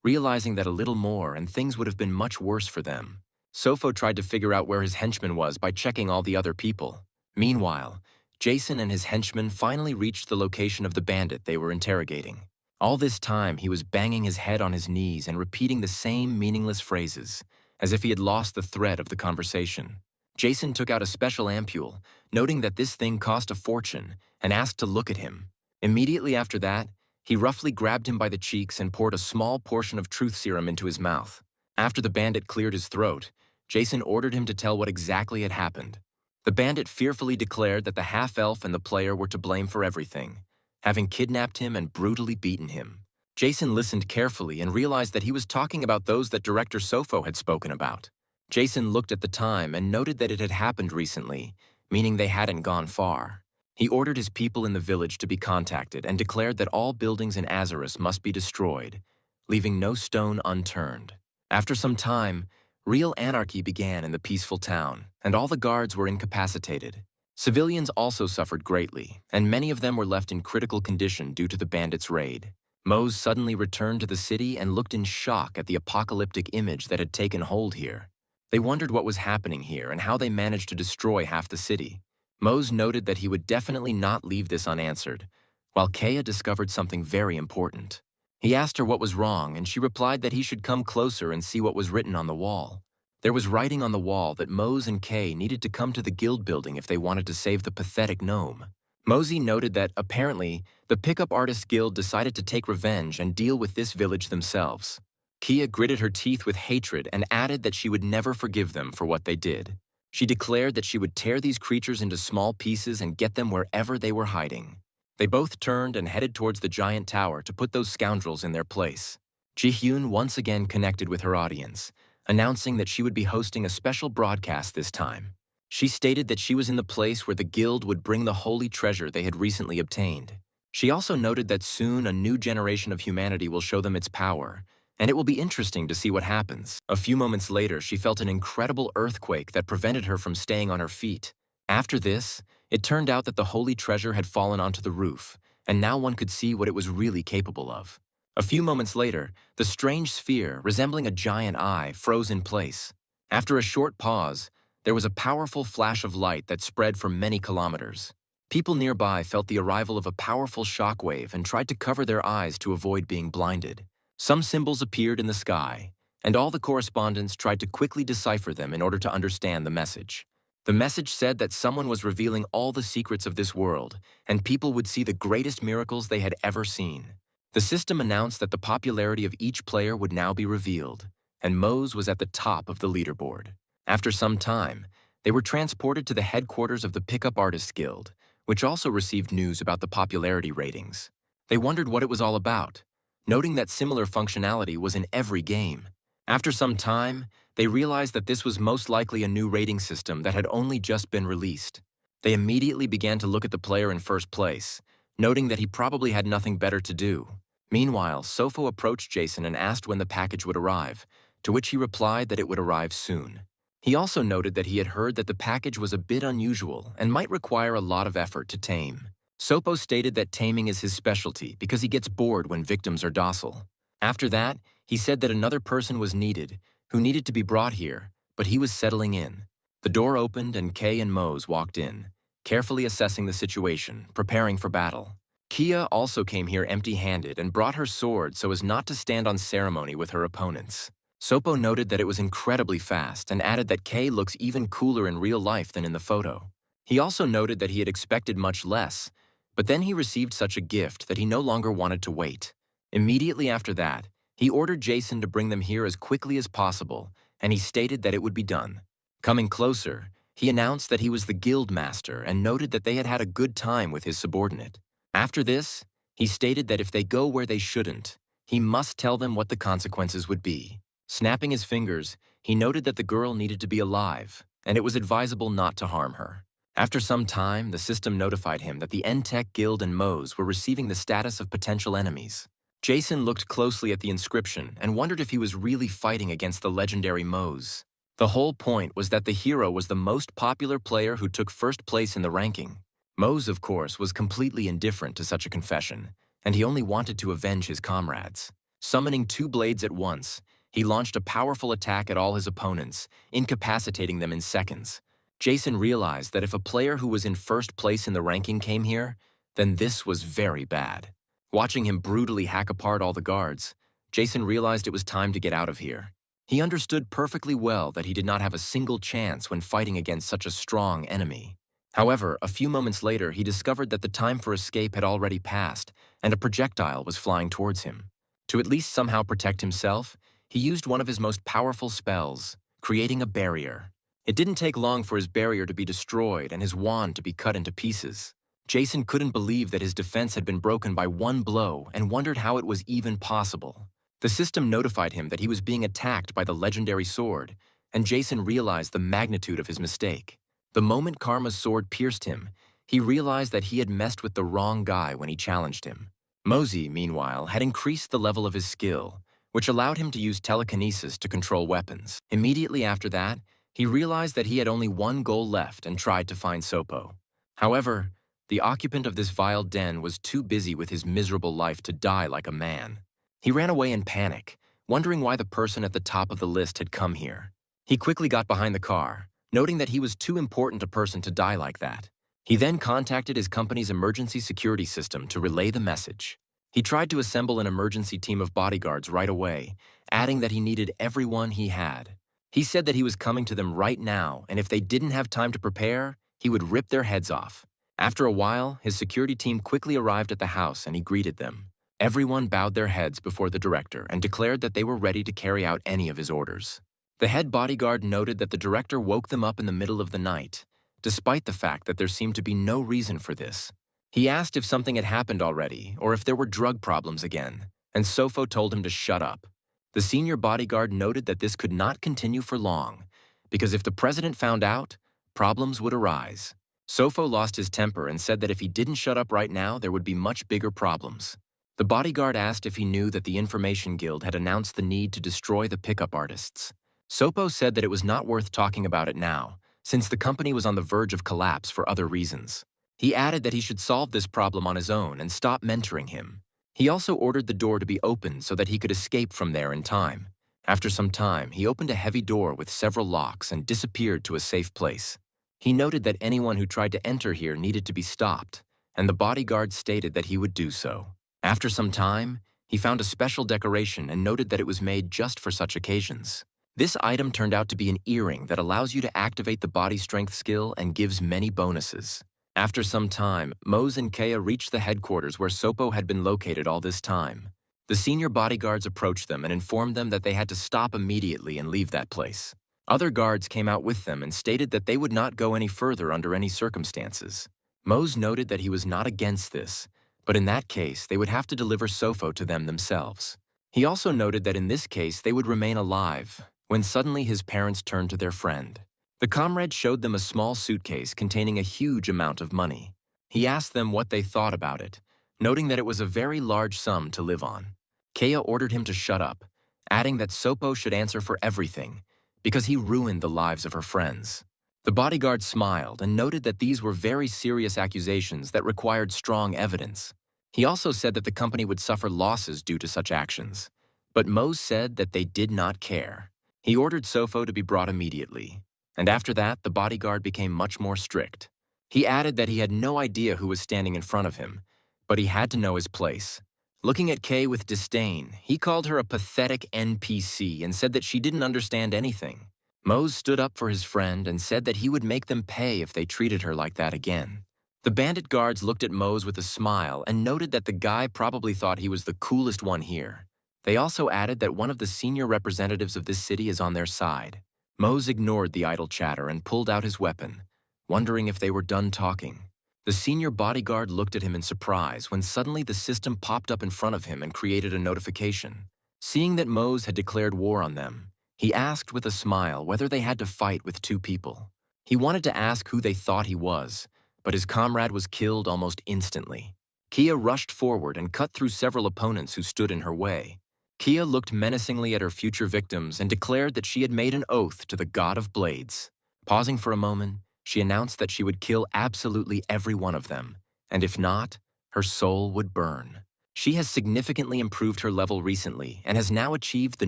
realizing that a little more and things would have been much worse for them. Sofo tried to figure out where his henchman was by checking all the other people. Meanwhile, Jason and his henchmen finally reached the location of the bandit they were interrogating. All this time, he was banging his head on his knees and repeating the same meaningless phrases, as if he had lost the thread of the conversation. Jason took out a special ampule, noting that this thing cost a fortune, and asked to look at him. Immediately after that, He roughly grabbed him by the cheeks and poured a small portion of truth serum into his mouth. After the bandit cleared his throat, Jason ordered him to tell what exactly had happened. The bandit fearfully declared that the half-elf and the player were to blame for everything, having kidnapped him and brutally beaten him. Jason listened carefully and realized that he was talking about those that Director Sofo had spoken about. Jason looked at the time and noted that it had happened recently, meaning they hadn't gone far. He ordered his people in the village to be contacted and declared that all buildings in Azarus must be destroyed, leaving no stone unturned. After some time, real anarchy began in the peaceful town, and all the guards were incapacitated. Civilians also suffered greatly, and many of them were left in critical condition due to the bandits' raid. Mose suddenly returned to the city and looked in shock at the apocalyptic image that had taken hold here. They wondered what was happening here and how they managed to destroy half the city. Mose noted that he would definitely not leave this unanswered, while Kaya discovered something very important. He asked her what was wrong, and she replied that he should come closer and see what was written on the wall. There was writing on the wall that Mose and Kay needed to come to the guild building if they wanted to save the pathetic gnome. Mosey noted that, apparently, the Pickup Artist Guild decided to take revenge and deal with this village themselves. Kia gritted her teeth with hatred and added that she would never forgive them for what they did. She declared that she would tear these creatures into small pieces and get them wherever they were hiding. They both turned and headed towards the giant tower to put those scoundrels in their place. Ji-hyun once again connected with her audience, announcing that she would be hosting a special broadcast this time. She stated that she was in the place where the guild would bring the holy treasure they had recently obtained. She also noted that soon a new generation of humanity will show them its power, and it will be interesting to see what happens. A few moments later, she felt an incredible earthquake that prevented her from staying on her feet. After this, it turned out that the holy treasure had fallen onto the roof, and now one could see what it was really capable of. A few moments later, the strange sphere, resembling a giant eye, froze in place. After a short pause, there was a powerful flash of light that spread for many kilometers. People nearby felt the arrival of a powerful shockwave and tried to cover their eyes to avoid being blinded. Some symbols appeared in the sky, and all the correspondents tried to quickly decipher them in order to understand the message. The message said that someone was revealing all the secrets of this world, and people would see the greatest miracles they had ever seen. The system announced that the popularity of each player would now be revealed, and Mose was at the top of the leaderboard. After some time, they were transported to the headquarters of the Pickup Artists Guild, which also received news about the popularity ratings. They wondered what it was all about, noting that similar functionality was in every game. After some time, they realized that this was most likely a new rating system that had only just been released. They immediately began to look at the player in first place, noting that he probably had nothing better to do. Meanwhile, Sofo approached Jason and asked when the package would arrive, to which he replied that it would arrive soon. He also noted that he had heard that the package was a bit unusual and might require a lot of effort to tame. Sopo stated that taming is his specialty because he gets bored when victims are docile. After that, he said that another person was needed, who needed to be brought here, but he was settling in. The door opened and Kay and Mose walked in, carefully assessing the situation, preparing for battle. Kia also came here empty-handed and brought her sword so as not to stand on ceremony with her opponents. Sopo noted that it was incredibly fast and added that Kay looks even cooler in real life than in the photo. He also noted that he had expected much less, but then he received such a gift that he no longer wanted to wait. Immediately after that, he ordered Jason to bring them here as quickly as possible, and he stated that it would be done. Coming closer, he announced that he was the guild master and noted that they had had a good time with his subordinate. After this, he stated that if they go where they shouldn't, he must tell them what the consequences would be. Snapping his fingers, he noted that the girl needed to be alive, and it was advisable not to harm her. After some time, the system notified him that the N-Tech Guild and Mose were receiving the status of potential enemies. Jason looked closely at the inscription and wondered if he was really fighting against the legendary Mose. The whole point was that the hero was the most popular player who took first place in the ranking. Mose, of course, was completely indifferent to such a confession, and he only wanted to avenge his comrades. Summoning two blades at once, he launched a powerful attack at all his opponents, incapacitating them in seconds. Jason realized that if a player who was in first place in the ranking came here, then this was very bad. Watching him brutally hack apart all the guards, Jason realized it was time to get out of here. He understood perfectly well that he did not have a single chance when fighting against such a strong enemy. However, a few moments later, he discovered that the time for escape had already passed, and a projectile was flying towards him. To at least somehow protect himself, he used one of his most powerful spells, creating a barrier. It didn't take long for his barrier to be destroyed and his wand to be cut into pieces. Jason couldn't believe that his defense had been broken by one blow and wondered how it was even possible. The system notified him that he was being attacked by the legendary sword, and Jason realized the magnitude of his mistake. The moment Karma's sword pierced him, he realized that he had messed with the wrong guy when he challenged him. Mosey, meanwhile, had increased the level of his skill, which allowed him to use telekinesis to control weapons. Immediately after that, he realized that he had only one goal left and tried to find Sopo. However, the occupant of this vile den was too busy with his miserable life to die like a man. He ran away in panic, wondering why the person at the top of the list had come here. He quickly got behind the car, noting that he was too important a person to die like that. He then contacted his company's emergency security system to relay the message. He tried to assemble an emergency team of bodyguards right away, adding that he needed everyone he had. He said that he was coming to them right now, and if they didn't have time to prepare, he would rip their heads off. After a while, his security team quickly arrived at the house and he greeted them. Everyone bowed their heads before the director and declared that they were ready to carry out any of his orders. The head bodyguard noted that the director woke them up in the middle of the night, despite the fact that there seemed to be no reason for this. He asked if something had happened already or if there were drug problems again, and Sofo told him to shut up. The senior bodyguard noted that this could not continue for long, because if the president found out, problems would arise. Sofo lost his temper and said that if he didn't shut up right now, there would be much bigger problems. The bodyguard asked if he knew that the Information Guild had announced the need to destroy the pickup artists. Sopo said that it was not worth talking about it now, since the company was on the verge of collapse for other reasons. He added that he should solve this problem on his own and stop mentoring him. He also ordered the door to be opened so that he could escape from there in time. After some time, he opened a heavy door with several locks and disappeared to a safe place. He noted that anyone who tried to enter here needed to be stopped, and the bodyguard stated that he would do so. After some time, he found a special decoration and noted that it was made just for such occasions. This item turned out to be an earring that allows you to activate the body strength skill and gives many bonuses. After some time, Mose and Kea reached the headquarters where Sopo had been located all this time. The senior bodyguards approached them and informed them that they had to stop immediately and leave that place. Other guards came out with them and stated that they would not go any further under any circumstances. Mose noted that he was not against this, but in that case, they would have to deliver Sofo to them themselves. He also noted that in this case, they would remain alive, when suddenly his parents turned to their friend. The comrade showed them a small suitcase containing a huge amount of money. He asked them what they thought about it, noting that it was a very large sum to live on. Kea ordered him to shut up, adding that Sopo should answer for everything, because he ruined the lives of her friends. The bodyguard smiled and noted that these were very serious accusations that required strong evidence. He also said that the company would suffer losses due to such actions, but Mose said that they did not care. He ordered Sofo to be brought immediately, and after that, the bodyguard became much more strict. He added that he had no idea who was standing in front of him, but he had to know his place. Looking at Kay with disdain, he called her a pathetic NPC and said that she didn't understand anything. Mose stood up for his friend and said that he would make them pay if they treated her like that again. The bandit guards looked at Mose with a smile and noted that the guy probably thought he was the coolest one here. They also added that one of the senior representatives of this city is on their side. Mose ignored the idle chatter and pulled out his weapon, wondering if they were done talking. The senior bodyguard looked at him in surprise when suddenly the system popped up in front of him and created a notification. Seeing that Mose had declared war on them, he asked with a smile whether they had to fight with two people. He wanted to ask who they thought he was, but his comrade was killed almost instantly. Kia rushed forward and cut through several opponents who stood in her way. Kia looked menacingly at her future victims and declared that she had made an oath to the god of blades. Pausing for a moment, she announced that she would kill absolutely every one of them, and if not, her soul would burn. She has significantly improved her level recently and has now achieved the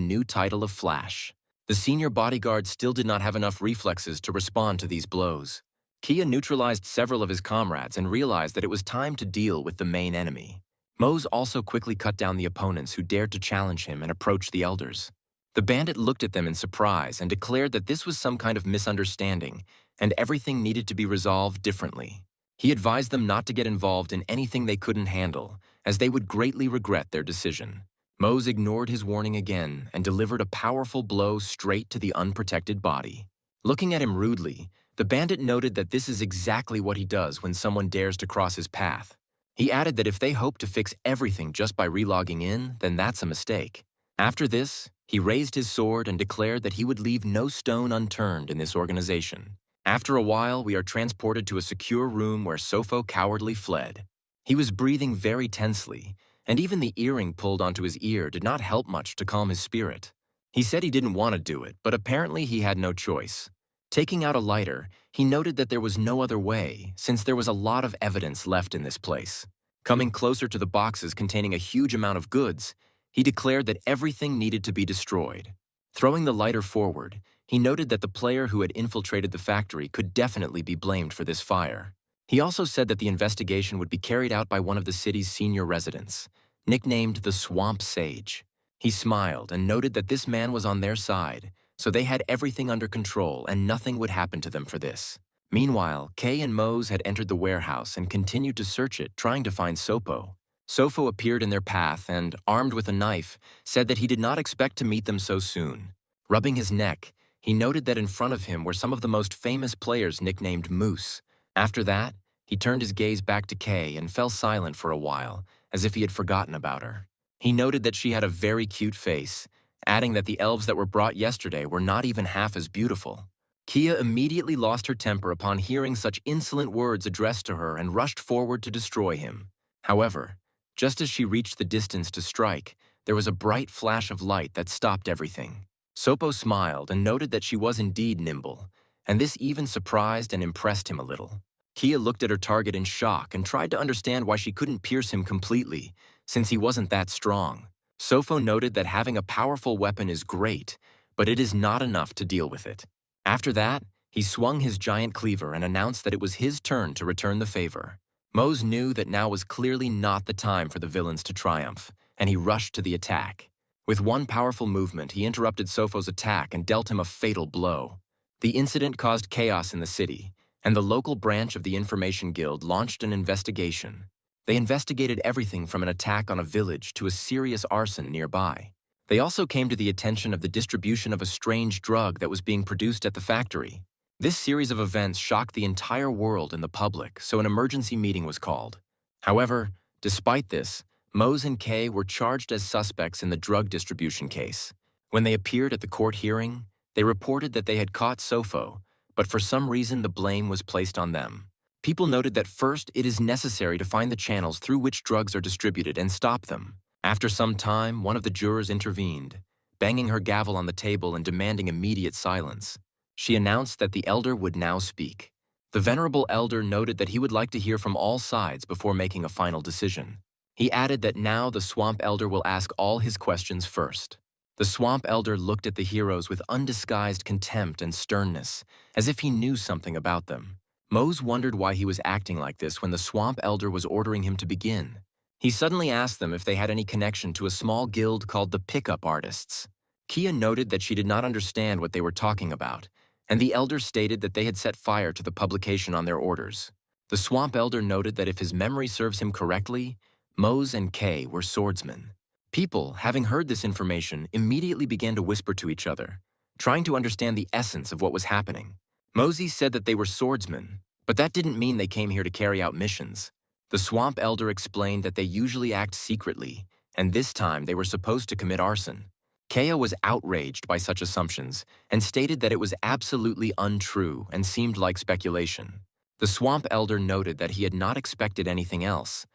new title of Flash. The senior bodyguard still did not have enough reflexes to respond to these blows. Kia neutralized several of his comrades and realized that it was time to deal with the main enemy. Mose also quickly cut down the opponents who dared to challenge him and approach the elders. The bandit looked at them in surprise and declared that this was some kind of misunderstanding and everything needed to be resolved differently. He advised them not to get involved in anything they couldn't handle, as they would greatly regret their decision. Mose ignored his warning again and delivered a powerful blow straight to the unprotected body. Looking at him rudely, the bandit noted that this is exactly what he does when someone dares to cross his path. He added that if they hope to fix everything just by relogging in, then that's a mistake. After this, he raised his sword and declared that he would leave no stone unturned in this organization. After a while, we are transported to a secure room where Sofo cowardly fled. He was breathing very tensely, and even the earring pulled onto his ear did not help much to calm his spirit. He said he didn't want to do it, but apparently he had no choice. Taking out a lighter, he noted that there was no other way, since there was a lot of evidence left in this place. Coming closer to the boxes containing a huge amount of goods, he declared that everything needed to be destroyed. Throwing the lighter forward, he noted that the player who had infiltrated the factory could definitely be blamed for this fire. He also said that the investigation would be carried out by one of the city's senior residents, nicknamed the Swamp Sage. He smiled and noted that this man was on their side, so they had everything under control and nothing would happen to them for this. Meanwhile, Kay and Mose had entered the warehouse and continued to search it, trying to find Sopo. Sofo appeared in their path and, armed with a knife, said that he did not expect to meet them so soon. Rubbing his neck, he noted that in front of him were some of the most famous players nicknamed Moose. After that, he turned his gaze back to Kay and fell silent for a while, as if he had forgotten about her. He noted that she had a very cute face, adding that the elves that were brought yesterday were not even half as beautiful. Kia immediately lost her temper upon hearing such insolent words addressed to her and rushed forward to destroy him. However, just as she reached the distance to strike, there was a bright flash of light that stopped everything. Sopo smiled and noted that she was indeed nimble, and this even surprised and impressed him a little. Kia looked at her target in shock and tried to understand why she couldn't pierce him completely, since he wasn't that strong. Sofo noted that having a powerful weapon is great, but it is not enough to deal with it. After that, he swung his giant cleaver and announced that it was his turn to return the favor. Mose knew that now was clearly not the time for the villains to triumph, and he rushed to the attack. With one powerful movement, he interrupted Sofo's attack and dealt him a fatal blow. The incident caused chaos in the city, and the local branch of the Information Guild launched an investigation. They investigated everything from an attack on a village to a serious arson nearby. They also came to the attention of the distribution of a strange drug that was being produced at the factory. This series of events shocked the entire world and the public, so an emergency meeting was called. However, despite this, Mose and Kay were charged as suspects in the drug distribution case. When they appeared at the court hearing, they reported that they had caught Sofo, but for some reason the blame was placed on them. People noted that first it is necessary to find the channels through which drugs are distributed and stop them. After some time, one of the jurors intervened, banging her gavel on the table and demanding immediate silence. She announced that the elder would now speak. The venerable elder noted that he would like to hear from all sides before making a final decision. He added that now the Swamp Elder will ask all his questions first. The Swamp Elder looked at the heroes with undisguised contempt and sternness, as if he knew something about them. Mose wondered why he was acting like this when the Swamp Elder was ordering him to begin. He suddenly asked them if they had any connection to a small guild called the Pickup Artists. Kia noted that she did not understand what they were talking about, and the Elder stated that they had set fire to the publication on their orders. The Swamp Elder noted that if his memory serves him correctly, Mose and Kay were swordsmen. People, having heard this information, immediately began to whisper to each other, trying to understand the essence of what was happening. Mosey said that they were swordsmen, but that didn't mean they came here to carry out missions. The Swamp Elder explained that they usually act secretly, and this time they were supposed to commit arson. Kaya was outraged by such assumptions and stated that it was absolutely untrue and seemed like speculation. The Swamp Elder noted that he had not expected anything else,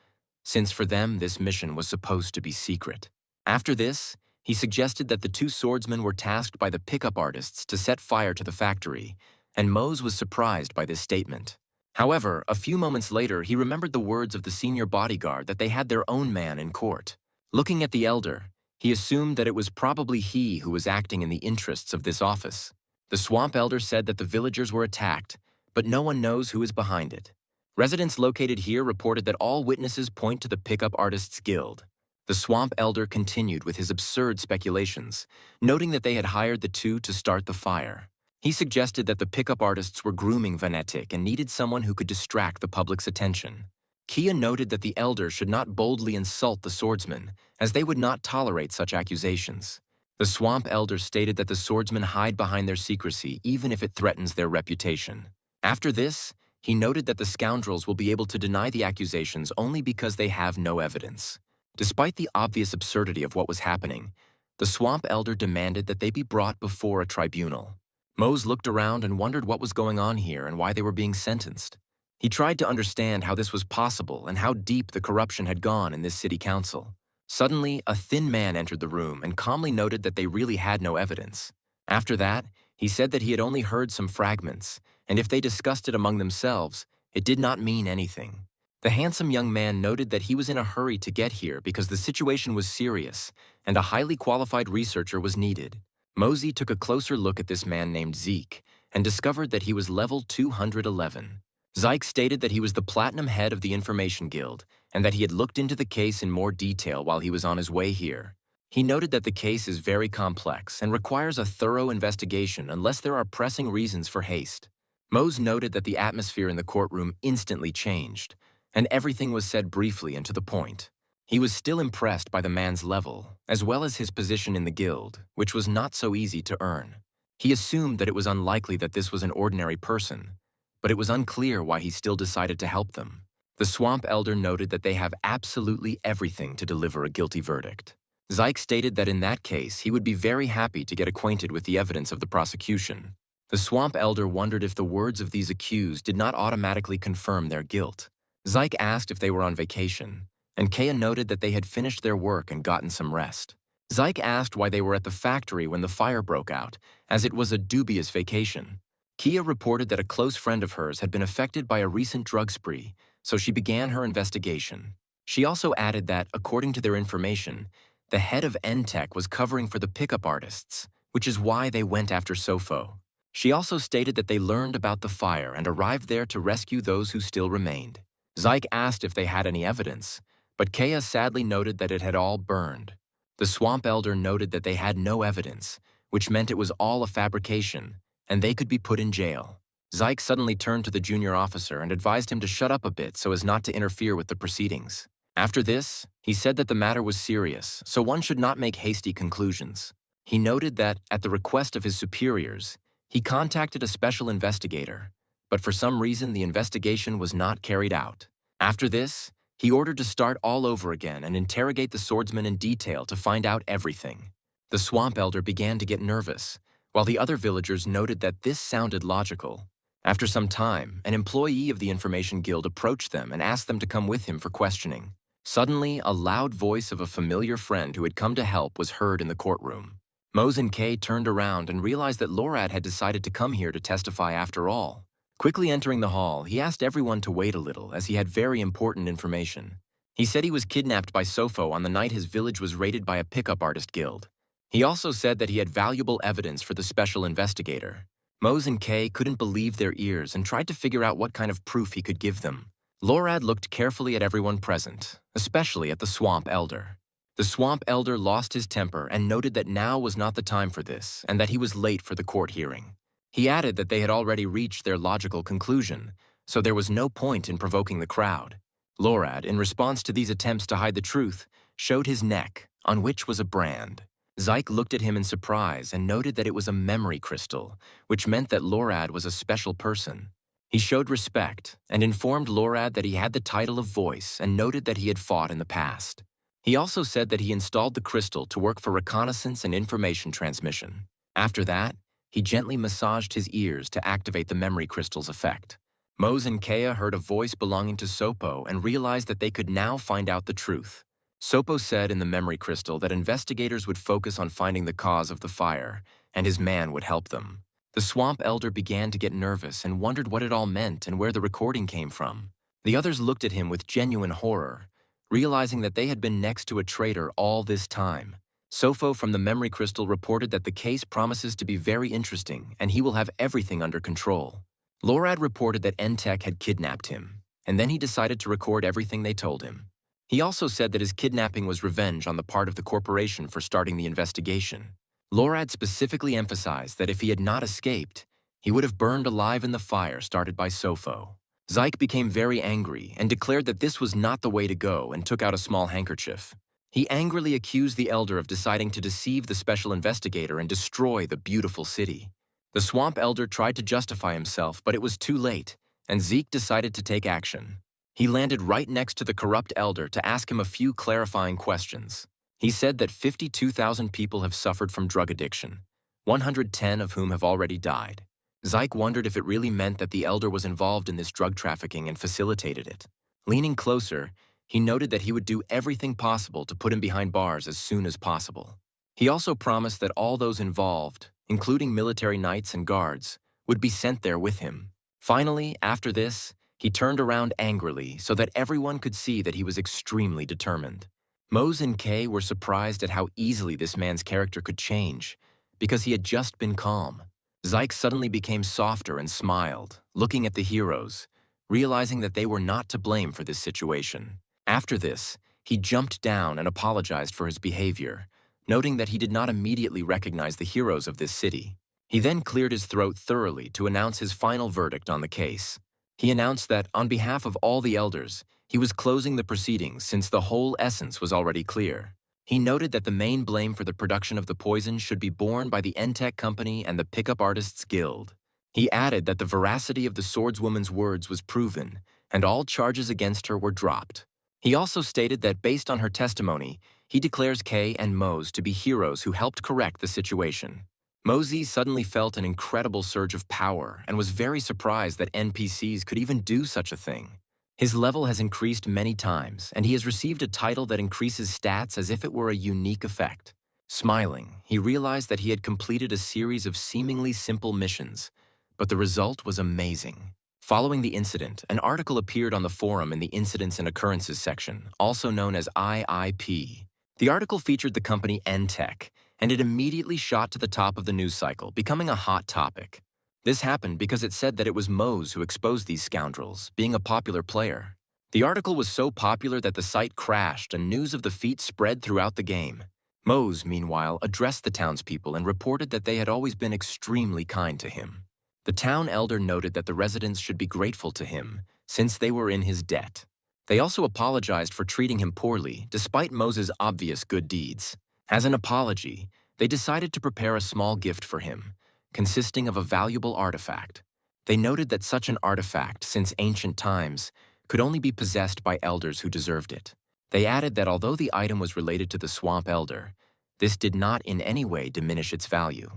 since for them this mission was supposed to be secret. After this, he suggested that the two swordsmen were tasked by the Pickup Artists to set fire to the factory, and Mose was surprised by this statement. However, a few moments later, he remembered the words of the senior bodyguard that they had their own man in court. Looking at the Elder, he assumed that it was probably he who was acting in the interests of this office. The Swamp Elder said that the villagers were attacked, but no one knows who is behind it. Residents located here reported that all witnesses point to the Pickup Artists Guild. The Swamp Elder continued with his absurd speculations, noting that they had hired the two to start the fire. He suggested that the pickup artists were grooming Vanetic and needed someone who could distract the public's attention. Kia noted that the elder should not boldly insult the swordsman, as they would not tolerate such accusations. The swamp elder stated that the swordsmen hide behind their secrecy even if it threatens their reputation. After this, he noted that the scoundrels will be able to deny the accusations only because they have no evidence. Despite the obvious absurdity of what was happening, the swamp elder demanded that they be brought before a tribunal. Mose looked around and wondered what was going on here and why they were being sentenced. He tried to understand how this was possible and how deep the corruption had gone in this city council. Suddenly, a thin man entered the room and calmly noted that they really had no evidence. After that, he said that he had only heard some fragments, and if they discussed it among themselves, it did not mean anything. The handsome young man noted that he was in a hurry to get here because the situation was serious and a highly qualified researcher was needed. Mosey took a closer look at this man named Zeke and discovered that he was level 211. Zeke stated that he was the platinum head of the Information Guild and that he had looked into the case in more detail while he was on his way here. He noted that the case is very complex and requires a thorough investigation unless there are pressing reasons for haste. Mose noted that the atmosphere in the courtroom instantly changed, and everything was said briefly and to the point. He was still impressed by the man's level, as well as his position in the guild, which was not so easy to earn. He assumed that it was unlikely that this was an ordinary person, but it was unclear why he still decided to help them. The swamp elder noted that they have absolutely everything to deliver a guilty verdict. Zeke stated that in that case, he would be very happy to get acquainted with the evidence of the prosecution. The swamp elder wondered if the words of these accused did not automatically confirm their guilt. Zeke asked if they were on vacation, and Kea noted that they had finished their work and gotten some rest. Zeke asked why they were at the factory when the fire broke out, as it was a dubious vacation. Kia reported that a close friend of hers had been affected by a recent drug spree, so she began her investigation. She also added that, according to their information, the head of NTech was covering for the pickup artists, which is why they went after Sofo. She also stated that they learned about the fire and arrived there to rescue those who still remained. Zeke asked if they had any evidence, but Kea sadly noted that it had all burned. The swamp elder noted that they had no evidence, which meant it was all a fabrication, and they could be put in jail. Zeke suddenly turned to the junior officer and advised him to shut up a bit so as not to interfere with the proceedings. After this, he said that the matter was serious, so one should not make hasty conclusions. He noted that, at the request of his superiors, he contacted a special investigator, but for some reason the investigation was not carried out. After this, he ordered to start all over again and interrogate the swordsman in detail to find out everything. The swamp elder began to get nervous, while the other villagers noted that this sounded logical. After some time, an employee of the Information Guild approached them and asked them to come with him for questioning. Suddenly, a loud voice of a familiar friend who had come to help was heard in the courtroom. Mose and Kay turned around and realized that Lorad had decided to come here to testify after all. Quickly entering the hall, he asked everyone to wait a little as he had very important information. He said he was kidnapped by Sofo on the night his village was raided by a pickup artist guild. He also said that he had valuable evidence for the special investigator. Mose and Kay couldn't believe their ears and tried to figure out what kind of proof he could give them. Lorad looked carefully at everyone present, especially at the swamp elder. The swamp elder lost his temper and noted that now was not the time for this and that he was late for the court hearing. He added that they had already reached their logical conclusion, so there was no point in provoking the crowd. Lorad, in response to these attempts to hide the truth, showed his neck, on which was a brand. Zeke looked at him in surprise and noted that it was a memory crystal, which meant that Lorad was a special person. He showed respect and informed Lorad that he had the title of Voice and noted that he had fought in the past. He also said that he installed the crystal to work for reconnaissance and information transmission. After that, he gently massaged his ears to activate the memory crystal's effect. Mose and Kea heard a voice belonging to Sopo and realized that they could now find out the truth. Sopo said in the memory crystal that investigators would focus on finding the cause of the fire, and his man would help them. The swamp elder began to get nervous and wondered what it all meant and where the recording came from. The others looked at him with genuine horror, realizing that they had been next to a traitor all this time. Sofo from the memory crystal reported that the case promises to be very interesting and he will have everything under control. Lorad reported that NTech had kidnapped him, and then he decided to record everything they told him. He also said that his kidnapping was revenge on the part of the corporation for starting the investigation. Lorad specifically emphasized that if he had not escaped, he would have burned alive in the fire started by Sofo. Zyke became very angry and declared that this was not the way to go and took out a small handkerchief. He angrily accused the elder of deciding to deceive the special investigator and destroy the beautiful city. The swamp elder tried to justify himself, but it was too late, and Zeke decided to take action. He landed right next to the corrupt elder to ask him a few clarifying questions. He said that 52,000 people have suffered from drug addiction, 110 of whom have already died. Zyke wondered if it really meant that the elder was involved in this drug trafficking and facilitated it. Leaning closer, he noted that he would do everything possible to put him behind bars as soon as possible. He also promised that all those involved, including military knights and guards, would be sent there with him. Finally, after this, he turned around angrily so that everyone could see that he was extremely determined. Mose and Kay were surprised at how easily this man's character could change, because he had just been calm. Zyke suddenly became softer and smiled, looking at the heroes, realizing that they were not to blame for this situation. After this, he jumped down and apologized for his behavior, noting that he did not immediately recognize the heroes of this city. He then cleared his throat thoroughly to announce his final verdict on the case. He announced that, on behalf of all the elders, he was closing the proceedings since the whole essence was already clear. He noted that the main blame for the production of the poison should be borne by the Entech Company and the Pickup Artists Guild. He added that the veracity of the swordswoman's words was proven, and all charges against her were dropped. He also stated that based on her testimony, he declares Kay and Mose to be heroes who helped correct the situation. Mosey suddenly felt an incredible surge of power and was very surprised that NPCs could even do such a thing. His level has increased many times, and he has received a title that increases stats as if it were a unique effect. Smiling, he realized that he had completed a series of seemingly simple missions, but the result was amazing. Following the incident, an article appeared on the forum in the Incidents and Occurrences section, also known as IIP. The article featured the company Entech, and it immediately shot to the top of the news cycle, becoming a hot topic. This happened because it said that it was Mose who exposed these scoundrels, being a popular player. The article was so popular that the site crashed and news of the feat spread throughout the game. Mose, meanwhile, addressed the townspeople and reported that they had always been extremely kind to him. The town elder noted that the residents should be grateful to him, since they were in his debt. They also apologized for treating him poorly, despite Mose's obvious good deeds. As an apology, they decided to prepare a small gift for him, consisting of a valuable artifact. They noted that such an artifact, since ancient times, could only be possessed by elders who deserved it. They added that although the item was related to the swamp elder, this did not in any way diminish its value.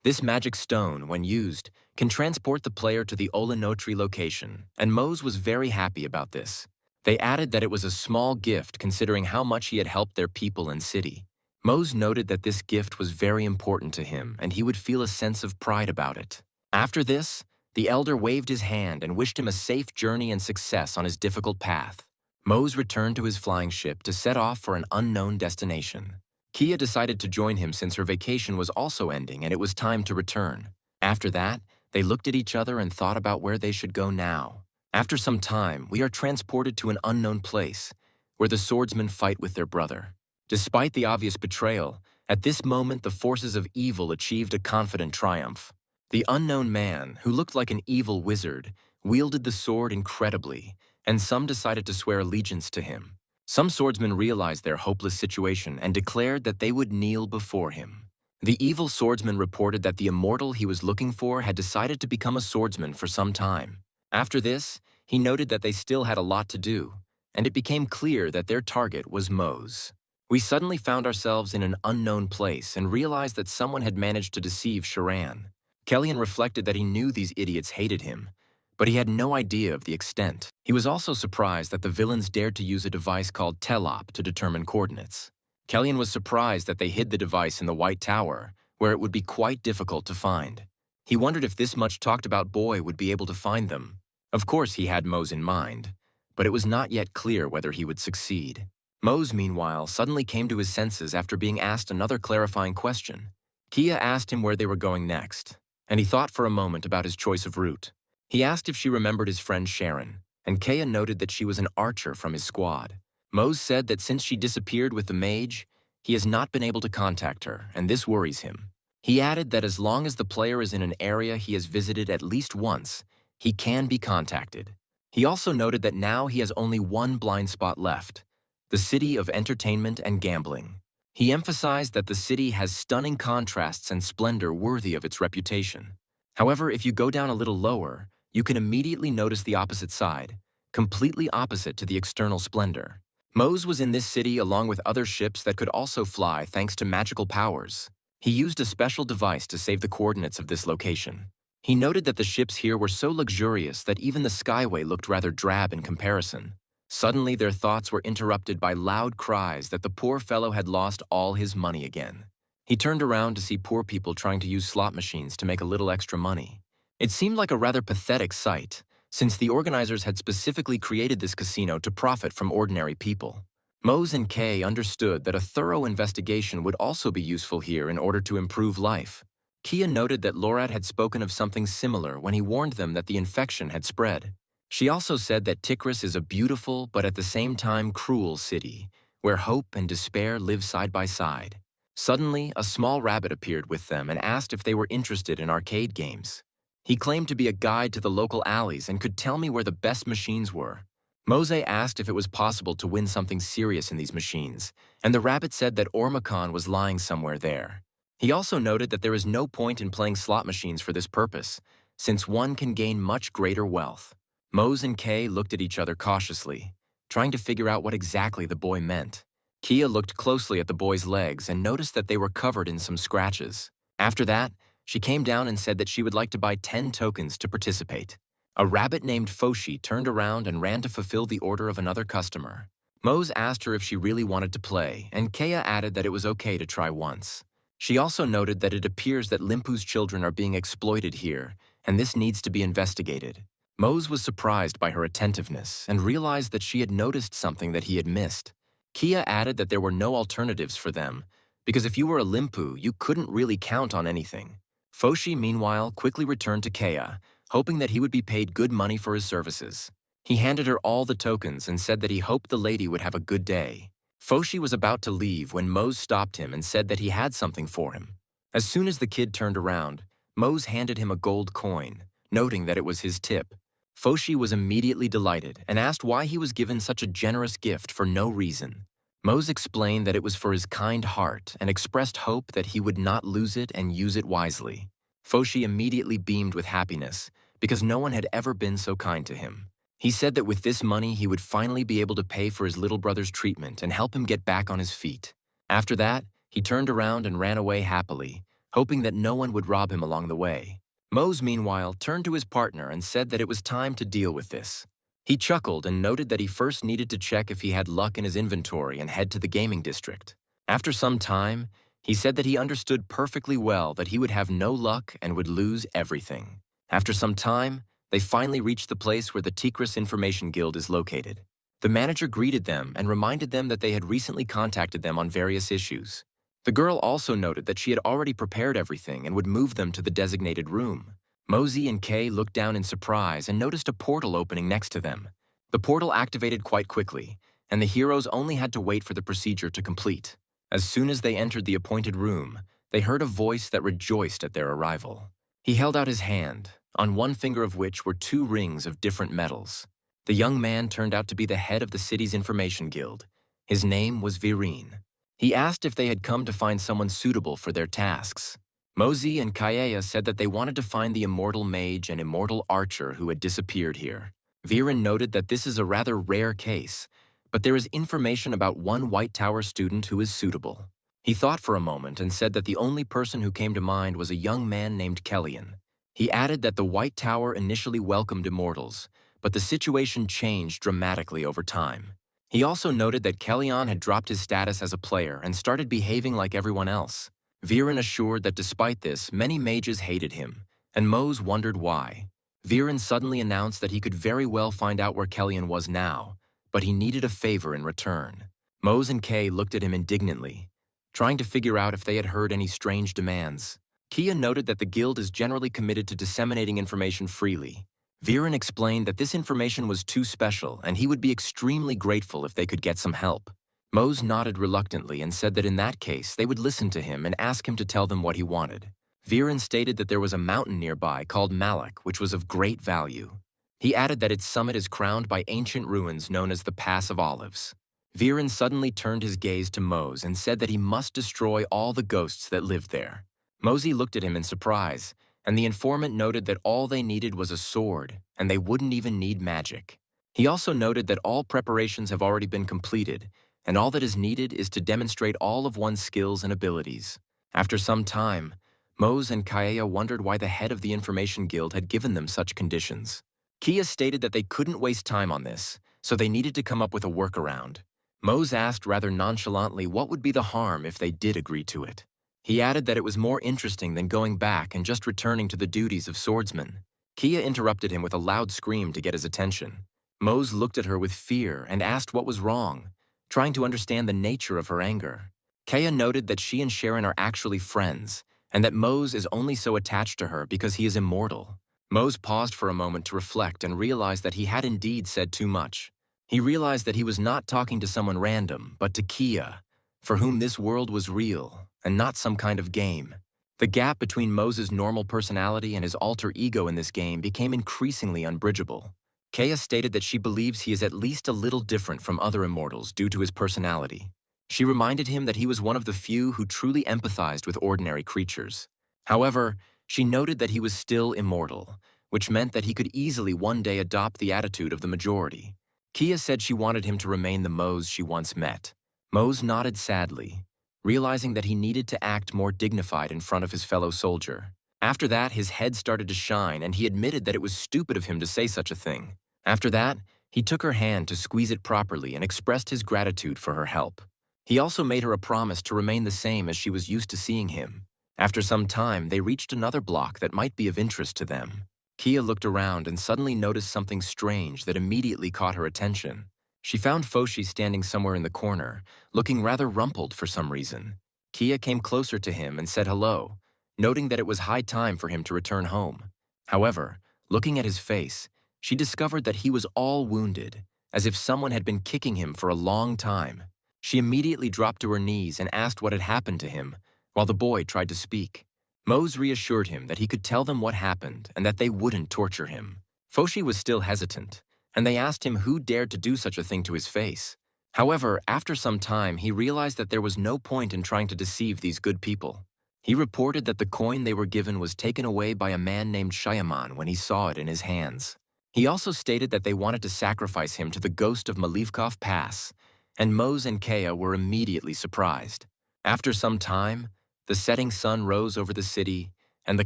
This magic stone, when used, can transport the player to the Olenotri location, and Mose was very happy about this. They added that it was a small gift considering how much he had helped their people and city. Mose noted that this gift was very important to him, and he would feel a sense of pride about it. After this, the elder waved his hand and wished him a safe journey and success on his difficult path. Mose returned to his flying ship to set off for an unknown destination. Kia decided to join him since her vacation was also ending and it was time to return. After that, they looked at each other and thought about where they should go now. After some time, we are transported to an unknown place, where the swordsmen fight with their brother. Despite the obvious betrayal, at this moment the forces of evil achieved a confident triumph. The unknown man, who looked like an evil wizard, wielded the sword incredibly, and some decided to swear allegiance to him. Some swordsmen realized their hopeless situation and declared that they would kneel before him. The evil swordsman reported that the immortal he was looking for had decided to become a swordsman for some time. After this, he noted that they still had a lot to do, and it became clear that their target was Mose. We suddenly found ourselves in an unknown place and realized that someone had managed to deceive Sharan. Kellyan reflected that he knew these idiots hated him, but he had no idea of the extent. He was also surprised that the villains dared to use a device called Telop to determine coordinates. Kellyan was surprised that they hid the device in the White Tower, where it would be quite difficult to find. He wondered if this much talked about boy would be able to find them. Of course he had Mose in mind, but it was not yet clear whether he would succeed. Mose, meanwhile, suddenly came to his senses after being asked another clarifying question. Kia asked him where they were going next, and he thought for a moment about his choice of route. He asked if she remembered his friend Sharon, and Kea noted that she was an archer from his squad. Mose said that since she disappeared with the mage, he has not been able to contact her, and this worries him. He added that as long as the player is in an area he has visited at least once, he can be contacted. He also noted that now he has only one blind spot left: the city of entertainment and gambling. He emphasized that the city has stunning contrasts and splendor worthy of its reputation. However, if you go down a little lower, you can immediately notice the opposite side, completely opposite to the external splendor. Mose was in this city along with other ships that could also fly thanks to magical powers. He used a special device to save the coordinates of this location. He noted that the ships here were so luxurious that even the skyway looked rather drab in comparison. Suddenly, their thoughts were interrupted by loud cries that the poor fellow had lost all his money again. He turned around to see poor people trying to use slot machines to make a little extra money. It seemed like a rather pathetic sight, since the organizers had specifically created this casino to profit from ordinary people. Mose and Kay understood that a thorough investigation would also be useful here in order to improve life. Kia noted that Lorad had spoken of something similar when he warned them that the infection had spread. She also said that Tikris is a beautiful but at the same time cruel city, where hope and despair live side by side. Suddenly, a small rabbit appeared with them and asked if they were interested in arcade games. He claimed to be a guide to the local alleys and could tell me where the best machines were. Mose asked if it was possible to win something serious in these machines, and the rabbit said that Ormacon was lying somewhere there. He also noted that there is no point in playing slot machines for this purpose, since one can gain much greater wealth. Mose and Kay looked at each other cautiously, trying to figure out what exactly the boy meant. Kia looked closely at the boy's legs and noticed that they were covered in some scratches. After that, she came down and said that she would like to buy 10 tokens to participate. A rabbit named Foshi turned around and ran to fulfill the order of another customer. Mose asked her if she really wanted to play, and Kea added that it was okay to try once. She also noted that it appears that Limpu's children are being exploited here, and this needs to be investigated. Mose was surprised by her attentiveness and realized that she had noticed something that he had missed. Kia added that there were no alternatives for them, because if you were a Limpu, you couldn't really count on anything. Foshi, meanwhile, quickly returned to Kea, hoping that he would be paid good money for his services. He handed her all the tokens and said that he hoped the lady would have a good day. Foshi was about to leave when Mose stopped him and said that he had something for him. As soon as the kid turned around, Mose handed him a gold coin, noting that it was his tip. Foshi was immediately delighted and asked why he was given such a generous gift for no reason. Mose explained that it was for his kind heart and expressed hope that he would not lose it and use it wisely. Foshi immediately beamed with happiness because no one had ever been so kind to him. He said that with this money he would finally be able to pay for his little brother's treatment and help him get back on his feet. After that, he turned around and ran away happily, hoping that no one would rob him along the way. Mose, meanwhile, turned to his partner and said that it was time to deal with this. He chuckled and noted that he first needed to check if he had luck in his inventory and head to the gaming district. After some time, he said that he understood perfectly well that he would have no luck and would lose everything. After some time, they finally reached the place where the Tikris Information Guild is located. The manager greeted them and reminded them that they had recently contacted them on various issues. The girl also noted that she had already prepared everything and would move them to the designated room. Mosey and Kay looked down in surprise and noticed a portal opening next to them. The portal activated quite quickly, and the heroes only had to wait for the procedure to complete. As soon as they entered the appointed room, they heard a voice that rejoiced at their arrival. He held out his hand, on one finger of which were 2 rings of different metals. The young man turned out to be the head of the city's information guild. His name was Vireen. He asked if they had come to find someone suitable for their tasks. Mosey and Kaeya said that they wanted to find the immortal mage and immortal archer who had disappeared here. Viren noted that this is a rather rare case, but there is information about one White Tower student who is suitable. He thought for a moment and said that the only person who came to mind was a young man named Kellyan. He added that the White Tower initially welcomed immortals, but the situation changed dramatically over time. He also noted that Kellyan had dropped his status as a player and started behaving like everyone else. Viren assured that despite this, many mages hated him, and Mose wondered why. Viren suddenly announced that he could very well find out where Kellyan was now, but he needed a favor in return. Mose and Kay looked at him indignantly, trying to figure out if they had heard any strange demands. Kia noted that the guild is generally committed to disseminating information freely. Viren explained that this information was too special and he would be extremely grateful if they could get some help. Mose nodded reluctantly and said that in that case they would listen to him and ask him to tell them what he wanted. Viren stated that there was a mountain nearby called Malak, which was of great value. He added that its summit is crowned by ancient ruins known as the Pass of Olives. Viren suddenly turned his gaze to Mose and said that he must destroy all the ghosts that lived there. Mosey looked at him in surprise, and the informant noted that all they needed was a sword, and they wouldn't even need magic. He also noted that all preparations have already been completed, and all that is needed is to demonstrate all of one's skills and abilities. After some time, Mose and Kaeya wondered why the head of the Information Guild had given them such conditions. Kia stated that they couldn't waste time on this, so they needed to come up with a workaround. Mose asked rather nonchalantly what would be the harm if they did agree to it. He added that it was more interesting than going back and just returning to the duties of swordsman. Kia interrupted him with a loud scream to get his attention. Mose looked at her with fear and asked what was wrong, trying to understand the nature of her anger. Kea noted that she and Sharon are actually friends, and that Mose is only so attached to her because he is immortal. Mose paused for a moment to reflect and realized that he had indeed said too much. He realized that he was not talking to someone random, but to Kia, for whom this world was real, and not some kind of game. The gap between Mose's normal personality and his alter ego in this game became increasingly unbridgeable. Kea stated that she believes he is at least a little different from other immortals due to his personality. She reminded him that he was one of the few who truly empathized with ordinary creatures. However, she noted that he was still immortal, which meant that he could easily one day adopt the attitude of the majority. Kia said she wanted him to remain the Mose she once met. Mose nodded sadly, realizing that he needed to act more dignified in front of his fellow soldier. After that, his head started to shine, and he admitted that it was stupid of him to say such a thing. After that, he took her hand to squeeze it properly and expressed his gratitude for her help. He also made her a promise to remain the same as she was used to seeing him. After some time, they reached another block that might be of interest to them. Kia looked around and suddenly noticed something strange that immediately caught her attention. She found Foshi standing somewhere in the corner, looking rather rumpled for some reason. Kia came closer to him and said hello, noting that it was high time for him to return home. However, looking at his face, she discovered that he was all wounded, as if someone had been kicking him for a long time. She immediately dropped to her knees and asked what had happened to him, while the boy tried to speak. Mose reassured him that he could tell them what happened and that they wouldn't torture him. Foshi was still hesitant, and they asked him who dared to do such a thing to his face. However, after some time, he realized that there was no point in trying to deceive these good people. He reported that the coin they were given was taken away by a man named Shayaman when he saw it in his hands. He also stated that they wanted to sacrifice him to the ghost of Malivkov Pass, and Mose and Kea were immediately surprised. After some time, the setting sun rose over the city, and the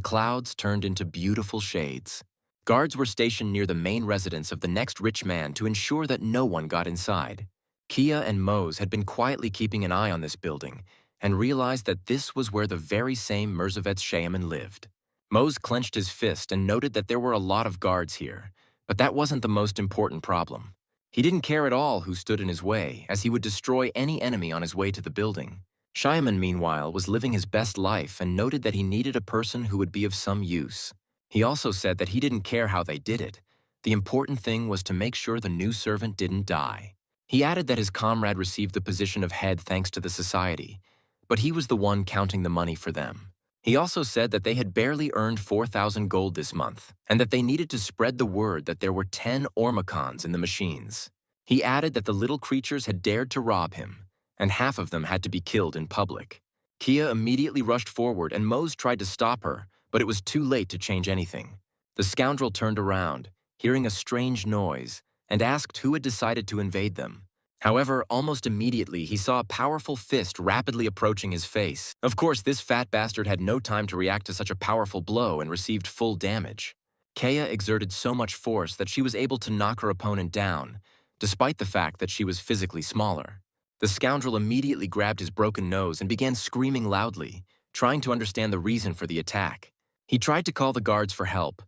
clouds turned into beautiful shades. Guards were stationed near the main residence of the next rich man to ensure that no one got inside. Kia and Mose had been quietly keeping an eye on this building and realized that this was where the very same Mirzavets Shayaman lived. Mose clenched his fist and noted that there were a lot of guards here, but that wasn't the most important problem. He didn't care at all who stood in his way, as he would destroy any enemy on his way to the building. Shayaman, meanwhile, was living his best life and noted that he needed a person who would be of some use. He also said that he didn't care how they did it. The important thing was to make sure the new servant didn't die. He added that his comrade received the position of head thanks to the society, but he was the one counting the money for them. He also said that they had barely earned 4,000 gold this month, and that they needed to spread the word that there were 10 Ormacons in the machines. He added that the little creatures had dared to rob him, and half of them had to be killed in public. Kia immediately rushed forward, and Mose tried to stop her, but it was too late to change anything. The scoundrel turned around, hearing a strange noise, and asked who had decided to invade them. However, almost immediately he saw a powerful fist rapidly approaching his face. Of course, this fat bastard had no time to react to such a powerful blow and received full damage. Kea exerted so much force that she was able to knock her opponent down, despite the fact that she was physically smaller. The scoundrel immediately grabbed his broken nose and began screaming loudly, trying to understand the reason for the attack. He tried to call the guards for help,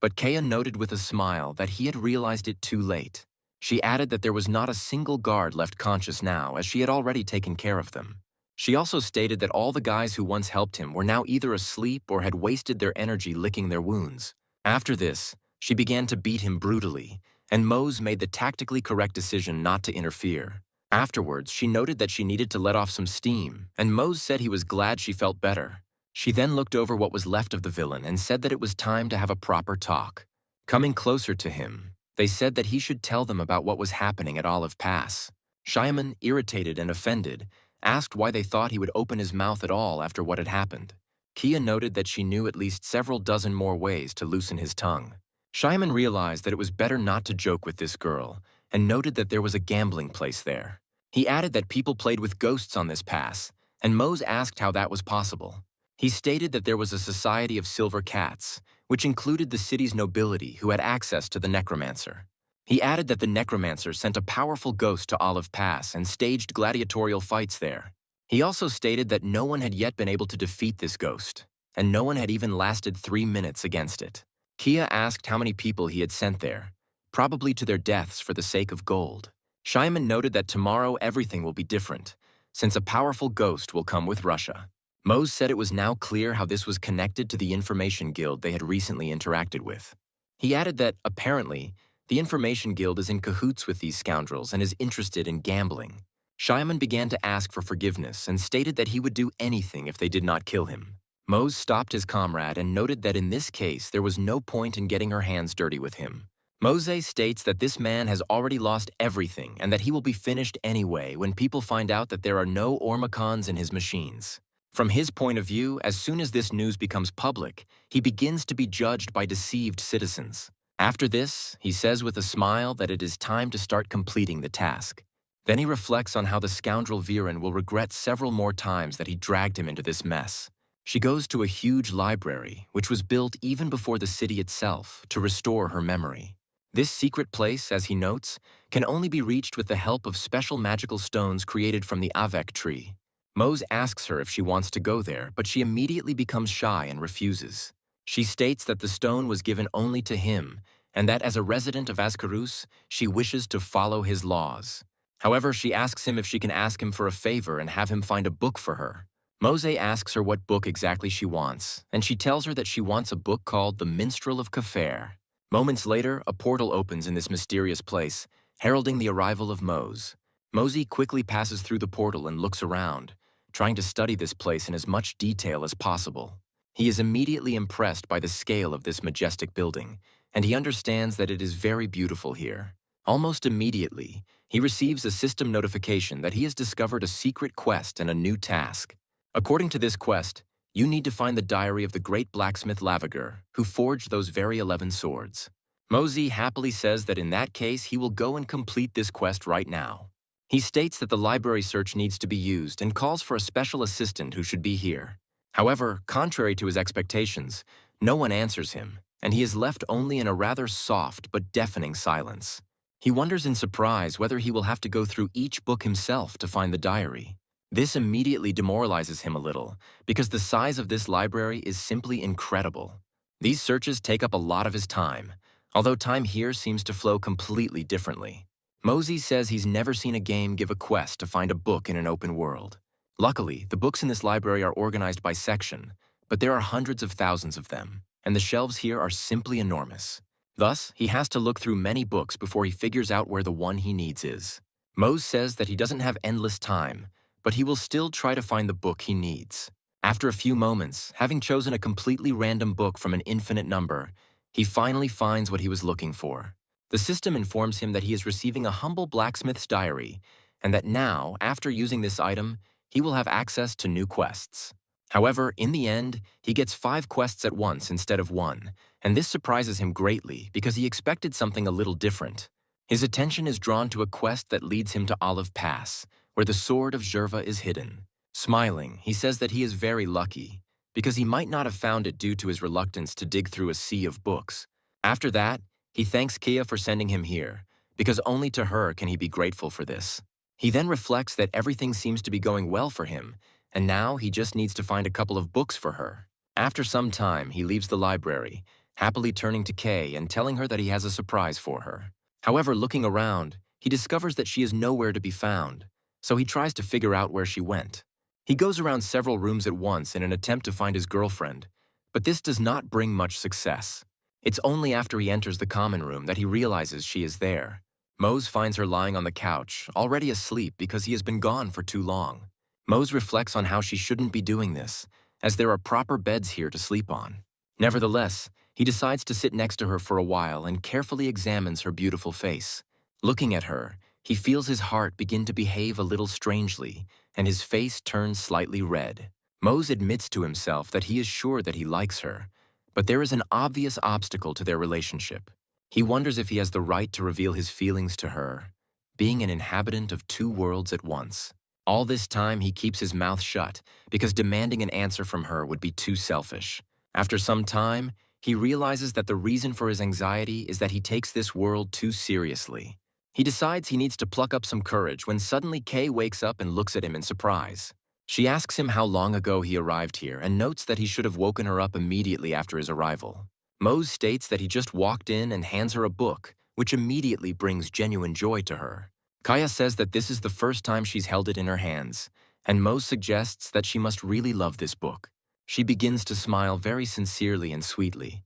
but Kea noted with a smile that he had realized it too late. She added that there was not a single guard left conscious now, as she had already taken care of them. She also stated that all the guys who once helped him were now either asleep or had wasted their energy licking their wounds. After this, she began to beat him brutally, and Mose made the tactically correct decision not to interfere. Afterwards, she noted that she needed to let off some steam, and Mose said he was glad she felt better. She then looked over what was left of the villain and said that it was time to have a proper talk. Coming closer to him, they said that he should tell them about what was happening at Olive Pass. Shyman, irritated and offended, asked why they thought he would open his mouth at all after what had happened. Kia noted that she knew at least several dozen more ways to loosen his tongue. Shyman realized that it was better not to joke with this girl, and noted that there was a gambling place there. He added that people played with ghosts on this pass, and Mose asked how that was possible. He stated that there was a society of silver cats, which included the city's nobility who had access to the necromancer. He added that the necromancer sent a powerful ghost to Olive Pass and staged gladiatorial fights there. He also stated that no one had yet been able to defeat this ghost, and no one had even lasted 3 minutes against it. Kia asked how many people he had sent there, probably to their deaths for the sake of gold. Shyman noted that tomorrow everything will be different, since a powerful ghost will come with Russia. Mose said it was now clear how this was connected to the Information Guild they had recently interacted with. He added that, apparently, the Information Guild is in cahoots with these scoundrels and is interested in gambling. Shyman began to ask for forgiveness and stated that he would do anything if they did not kill him. Mose stopped his comrade and noted that in this case there was no point in getting her hands dirty with him. Mose states that this man has already lost everything and that he will be finished anyway when people find out that there are no Ormacons in his machines. From his point of view, as soon as this news becomes public, he begins to be judged by deceived citizens. After this, he says with a smile that it is time to start completing the task. Then he reflects on how the scoundrel Viren will regret several more times that he dragged him into this mess. She goes to a huge library, which was built even before the city itself, to restore her memory. This secret place, as he notes, can only be reached with the help of special magical stones created from the Avec tree. Mose asks her if she wants to go there, but she immediately becomes shy and refuses. She states that the stone was given only to him, and that as a resident of Ascarus, she wishes to follow his laws. However, she asks him if she can ask him for a favor and have him find a book for her. Mose asks her what book exactly she wants, and she tells her that she wants a book called The Minstrel of Kaffair. Moments later, a portal opens in this mysterious place, heralding the arrival of Mose. Mose quickly passes through the portal and looks around, trying to study this place in as much detail as possible. He is immediately impressed by the scale of this majestic building, and he understands that it is very beautiful here. Almost immediately, he receives a system notification that he has discovered a secret quest and a new task. According to this quest, you need to find the diary of the great blacksmith Lavager, who forged those very 11 swords. Mose happily says that in that case he will go and complete this quest right now. He states that the library search needs to be used and calls for a special assistant who should be here. However, contrary to his expectations, no one answers him, and he is left only in a rather soft but deafening silence. He wonders in surprise whether he will have to go through each book himself to find the diary. This immediately demoralizes him a little, because the size of this library is simply incredible. These searches take up a lot of his time, although time here seems to flow completely differently. Mose says he's never seen a game give a quest to find a book in an open world. Luckily, the books in this library are organized by section, but there are hundreds of thousands of them, and the shelves here are simply enormous. Thus, he has to look through many books before he figures out where the one he needs is. Mose says that he doesn't have endless time, but he will still try to find the book he needs. After a few moments, having chosen a completely random book from an infinite number, he finally finds what he was looking for. The system informs him that he is receiving a humble blacksmith's diary, and that now, after using this item, he will have access to new quests. However, in the end, he gets 5 quests at once instead of 1, and this surprises him greatly because he expected something a little different. His attention is drawn to a quest that leads him to Olive Pass, where the sword of Zherva is hidden. Smiling, he says that he is very lucky, because he might not have found it due to his reluctance to dig through a sea of books. After that, he thanks Kia for sending him here, because only to her can he be grateful for this. He then reflects that everything seems to be going well for him, and now he just needs to find a couple of books for her. After some time, he leaves the library, happily turning to Kay and telling her that he has a surprise for her. However, looking around, he discovers that she is nowhere to be found, so he tries to figure out where she went. He goes around several rooms at once in an attempt to find his girlfriend, but this does not bring much success. It's only after he enters the common room that he realizes she is there. Mose finds her lying on the couch, already asleep because he has been gone for too long. Mose reflects on how she shouldn't be doing this, as there are proper beds here to sleep on. Nevertheless, he decides to sit next to her for a while and carefully examines her beautiful face. Looking at her, he feels his heart begin to behave a little strangely, and his face turns slightly red. Mose admits to himself that he is sure that he likes her, but there is an obvious obstacle to their relationship. He wonders if he has the right to reveal his feelings to her, being an inhabitant of two worlds at once. All this time, he keeps his mouth shut because demanding an answer from her would be too selfish. After some time, he realizes that the reason for his anxiety is that he takes this world too seriously. He decides he needs to pluck up some courage when suddenly Kay wakes up and looks at him in surprise. She asks him how long ago he arrived here and notes that he should have woken her up immediately after his arrival. Mose states that he just walked in and hands her a book, which immediately brings genuine joy to her. Kaya says that this is the first time she's held it in her hands, and Mose suggests that she must really love this book. She begins to smile very sincerely and sweetly,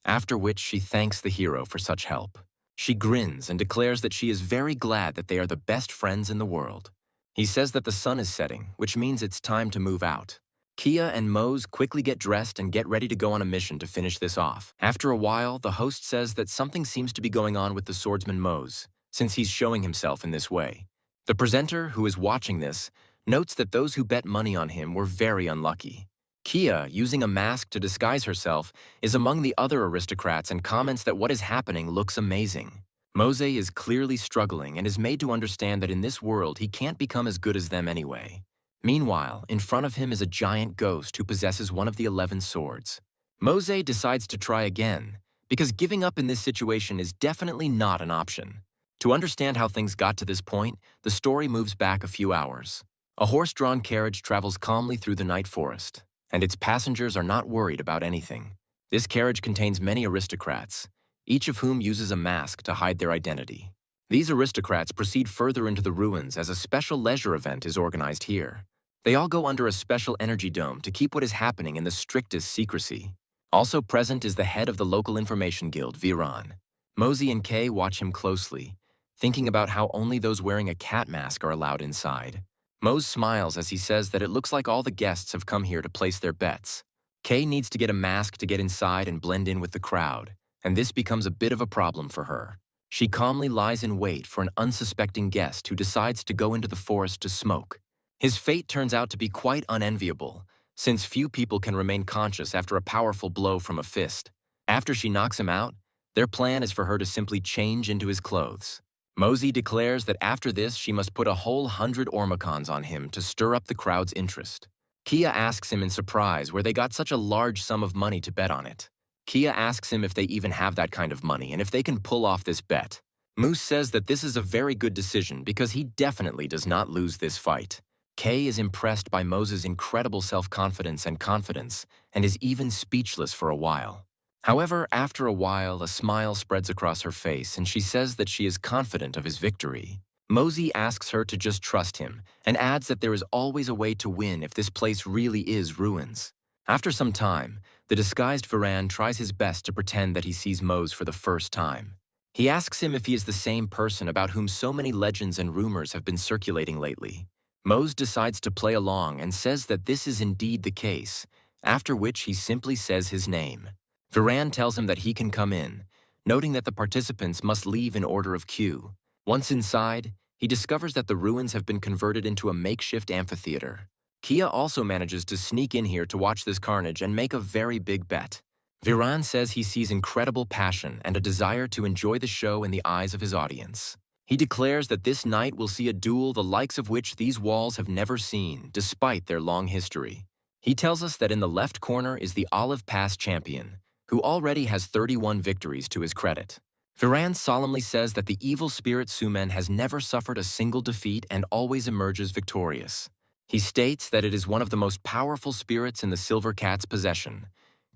after which she thanks the hero for such help. She grins and declares that she is very glad that they are the best friends in the world. He says that the sun is setting, which means it's time to move out. Kia and Mose quickly get dressed and get ready to go on a mission to finish this off. After a while, the host says that something seems to be going on with the swordsman Mose, since he's showing himself in this way. The presenter, who is watching this, notes that those who bet money on him were very unlucky. Kia, using a mask to disguise herself, is among the other aristocrats and comments that what is happening looks amazing. Mose is clearly struggling and is made to understand that in this world he can't become as good as them anyway. Meanwhile, in front of him is a giant ghost who possesses one of the 11 swords. Mose decides to try again, because giving up in this situation is definitely not an option. To understand how things got to this point, the story moves back a few hours. A horse-drawn carriage travels calmly through the night forest, and its passengers are not worried about anything. This carriage contains many aristocrats, each of whom uses a mask to hide their identity. These aristocrats proceed further into the ruins as a special leisure event is organized here. They all go under a special energy dome to keep what is happening in the strictest secrecy. Also present is the head of the local information guild, Viran. Mosey and Kay watch him closely, thinking about how only those wearing a cat mask are allowed inside. Mose smiles as he says that it looks like all the guests have come here to place their bets. Kay needs to get a mask to get inside and blend in with the crowd, and this becomes a bit of a problem for her. She calmly lies in wait for an unsuspecting guest who decides to go into the forest to smoke. His fate turns out to be quite unenviable, since few people can remain conscious after a powerful blow from a fist. After she knocks him out, their plan is for her to simply change into his clothes. Mosey declares that after this she must put a whole 100 ormacons on him to stir up the crowd's interest. Kia asks him in surprise where they got such a large sum of money to bet on it. Kia asks him if they even have that kind of money and if they can pull off this bet. Moose says that this is a very good decision because he definitely does not lose this fight. Kay is impressed by Mose's incredible self-confidence and confidence and is even speechless for a while. However, after a while, a smile spreads across her face and she says that she is confident of his victory. Mosey asks her to just trust him and adds that there is always a way to win if this place really is ruins. After some time, the disguised Varan tries his best to pretend that he sees Mose for the first time. He asks him if he is the same person about whom so many legends and rumors have been circulating lately. Mose decides to play along and says that this is indeed the case, after which he simply says his name. Varan tells him that he can come in, noting that the participants must leave in order of queue. Once inside, he discovers that the ruins have been converted into a makeshift amphitheater. Kia also manages to sneak in here to watch this carnage and make a very big bet. Viran says he sees incredible passion and a desire to enjoy the show in the eyes of his audience. He declares that this night will see a duel the likes of which these walls have never seen, despite their long history. He tells us that in the left corner is the Olive Pass champion, who already has 31 victories to his credit. Viran solemnly says that the evil spirit Sumen has never suffered a single defeat and always emerges victorious. He states that it is one of the most powerful spirits in the Silver Cat's possession,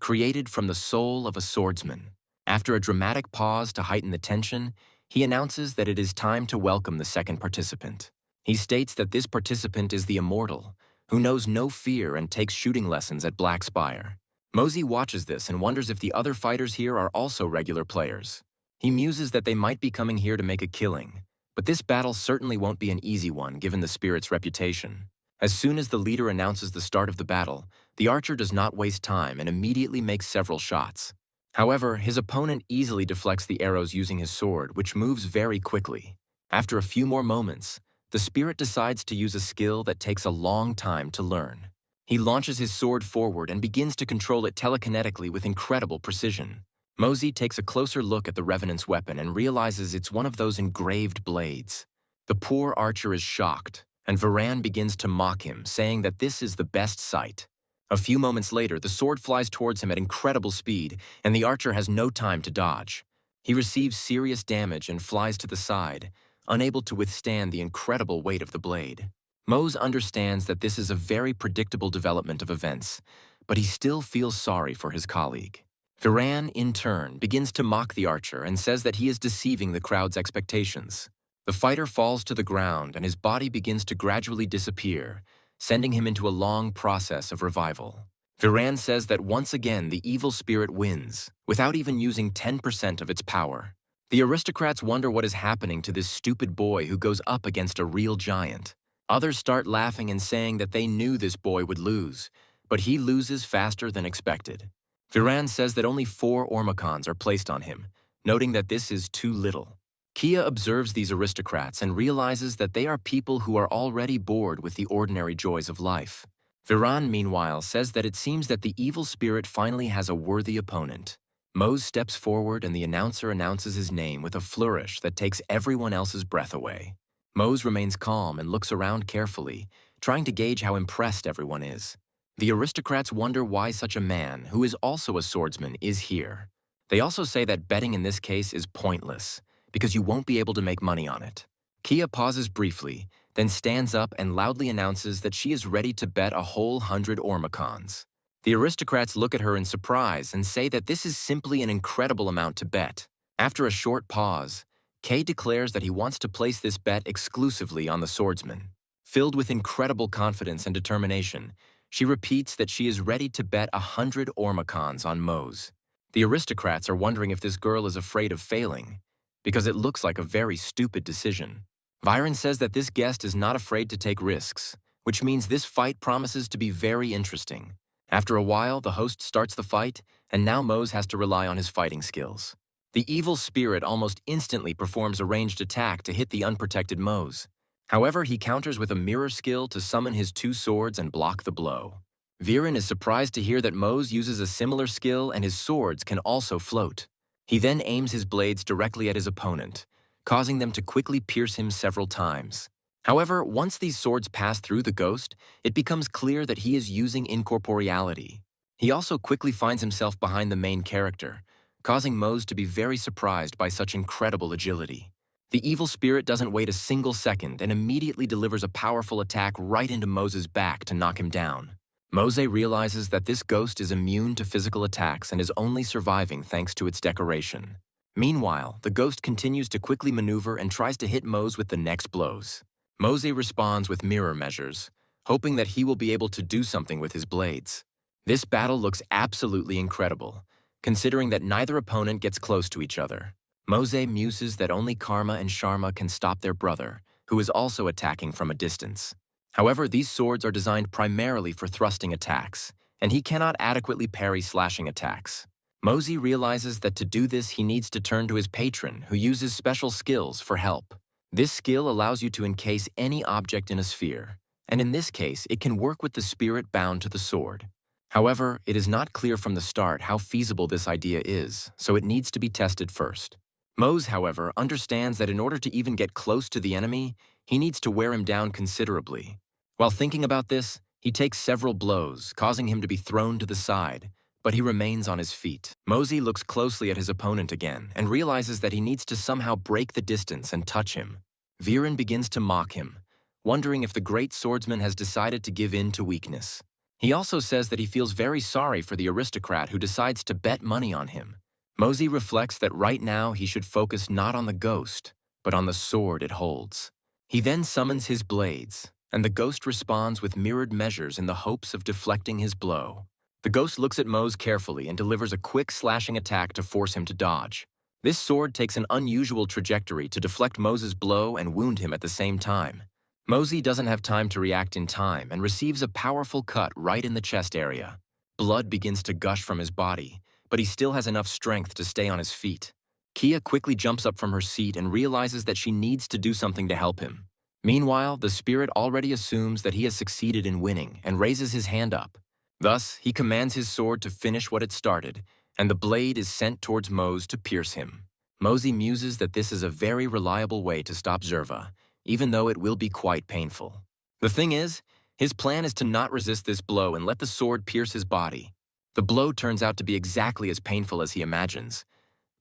created from the soul of a swordsman. After a dramatic pause to heighten the tension, he announces that it is time to welcome the second participant. He states that this participant is the Immortal, who knows no fear and takes shooting lessons at Black Spire. Mosey watches this and wonders if the other fighters here are also regular players. He muses that they might be coming here to make a killing, but this battle certainly won't be an easy one given the spirit's reputation. As soon as the leader announces the start of the battle, the archer does not waste time and immediately makes several shots. However, his opponent easily deflects the arrows using his sword, which moves very quickly. After a few more moments, the spirit decides to use a skill that takes a long time to learn. He launches his sword forward and begins to control it telekinetically with incredible precision. Mosey takes a closer look at the Revenant's weapon and realizes it's one of those engraved blades. The poor archer is shocked, and Varan begins to mock him, saying that this is the best sight. A few moments later, the sword flies towards him at incredible speed, and the archer has no time to dodge. He receives serious damage and flies to the side, unable to withstand the incredible weight of the blade. Mose understands that this is a very predictable development of events, but he still feels sorry for his colleague. Varan, in turn, begins to mock the archer and says that he is deceiving the crowd's expectations. The fighter falls to the ground and his body begins to gradually disappear, sending him into a long process of revival. Varan says that once again the evil spirit wins, without even using 10% of its power. The aristocrats wonder what is happening to this stupid boy who goes up against a real giant. Others start laughing and saying that they knew this boy would lose, but he loses faster than expected. Varan says that only 4 Ormacons are placed on him, noting that this is too little. Kia observes these aristocrats and realizes that they are people who are already bored with the ordinary joys of life. Varan, meanwhile, says that it seems that the evil spirit finally has a worthy opponent. Mose steps forward and the announcer announces his name with a flourish that takes everyone else's breath away. Mose remains calm and looks around carefully, trying to gauge how impressed everyone is. The aristocrats wonder why such a man, who is also a swordsman, is here. They also say that betting in this case is pointless, because you won't be able to make money on it. Kia pauses briefly, then stands up and loudly announces that she is ready to bet a whole 100 Ormacons. The aristocrats look at her in surprise and say that this is simply an incredible amount to bet. After a short pause, Kay declares that he wants to place this bet exclusively on the swordsman. Filled with incredible confidence and determination, she repeats that she is ready to bet 100 Ormacons on Mose. The aristocrats are wondering if this girl is afraid of failing, because it looks like a very stupid decision. Viren says that this guest is not afraid to take risks, which means this fight promises to be very interesting. After a while, the host starts the fight, and now Mose has to rely on his fighting skills. The evil spirit almost instantly performs a ranged attack to hit the unprotected Mose. However, he counters with a mirror skill to summon his 2 swords and block the blow. Viren is surprised to hear that Mose uses a similar skill and his swords can also float. He then aims his blades directly at his opponent, causing them to quickly pierce him several times. However, once these swords pass through the ghost, it becomes clear that he is using incorporeality. He also quickly finds himself behind the main character, causing Mose to be very surprised by such incredible agility. The evil spirit doesn't wait a single second and immediately delivers a powerful attack right into Mose's back to knock him down. Mose realizes that this ghost is immune to physical attacks and is only surviving thanks to its decoration. Meanwhile, the ghost continues to quickly maneuver and tries to hit Mose with the next blows. Mose responds with mirror measures, hoping that he will be able to do something with his blades. This battle looks absolutely incredible, considering that neither opponent gets close to each other. Mose muses that only Karma and Sharma can stop their brother, who is also attacking from a distance. However, these swords are designed primarily for thrusting attacks, and he cannot adequately parry slashing attacks. Mose realizes that to do this he needs to turn to his patron, who uses special skills for help. This skill allows you to encase any object in a sphere, and in this case it can work with the spirit bound to the sword. However, it is not clear from the start how feasible this idea is, so it needs to be tested first. Mose, however, understands that in order to even get close to the enemy, he needs to wear him down considerably. While thinking about this, he takes several blows, causing him to be thrown to the side, but he remains on his feet. Mose looks closely at his opponent again and realizes that he needs to somehow break the distance and touch him. Viren begins to mock him, wondering if the great swordsman has decided to give in to weakness. He also says that he feels very sorry for the aristocrat who decides to bet money on him. Mose reflects that right now he should focus not on the ghost, but on the sword it holds. He then summons his blades, and the ghost responds with mirrored measures in the hopes of deflecting his blow. The ghost looks at Mose carefully and delivers a quick slashing attack to force him to dodge. This sword takes an unusual trajectory to deflect Moses' blow and wound him at the same time. Mosey doesn't have time to react in time and receives a powerful cut right in the chest area. Blood begins to gush from his body, but he still has enough strength to stay on his feet. Kia quickly jumps up from her seat and realizes that she needs to do something to help him. Meanwhile, the spirit already assumes that he has succeeded in winning and raises his hand up. Thus, he commands his sword to finish what it started, and the blade is sent towards Mose to pierce him. Mosey muses that this is a very reliable way to stop Zerva, even though it will be quite painful. The thing is, his plan is to not resist this blow and let the sword pierce his body. The blow turns out to be exactly as painful as he imagines,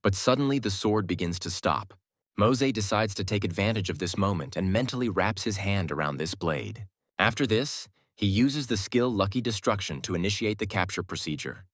but suddenly the sword begins to stop. Mose decides to take advantage of this moment and mentally wraps his hand around this blade. After this, he uses the skill Lucky Destruction to initiate the capture procedure.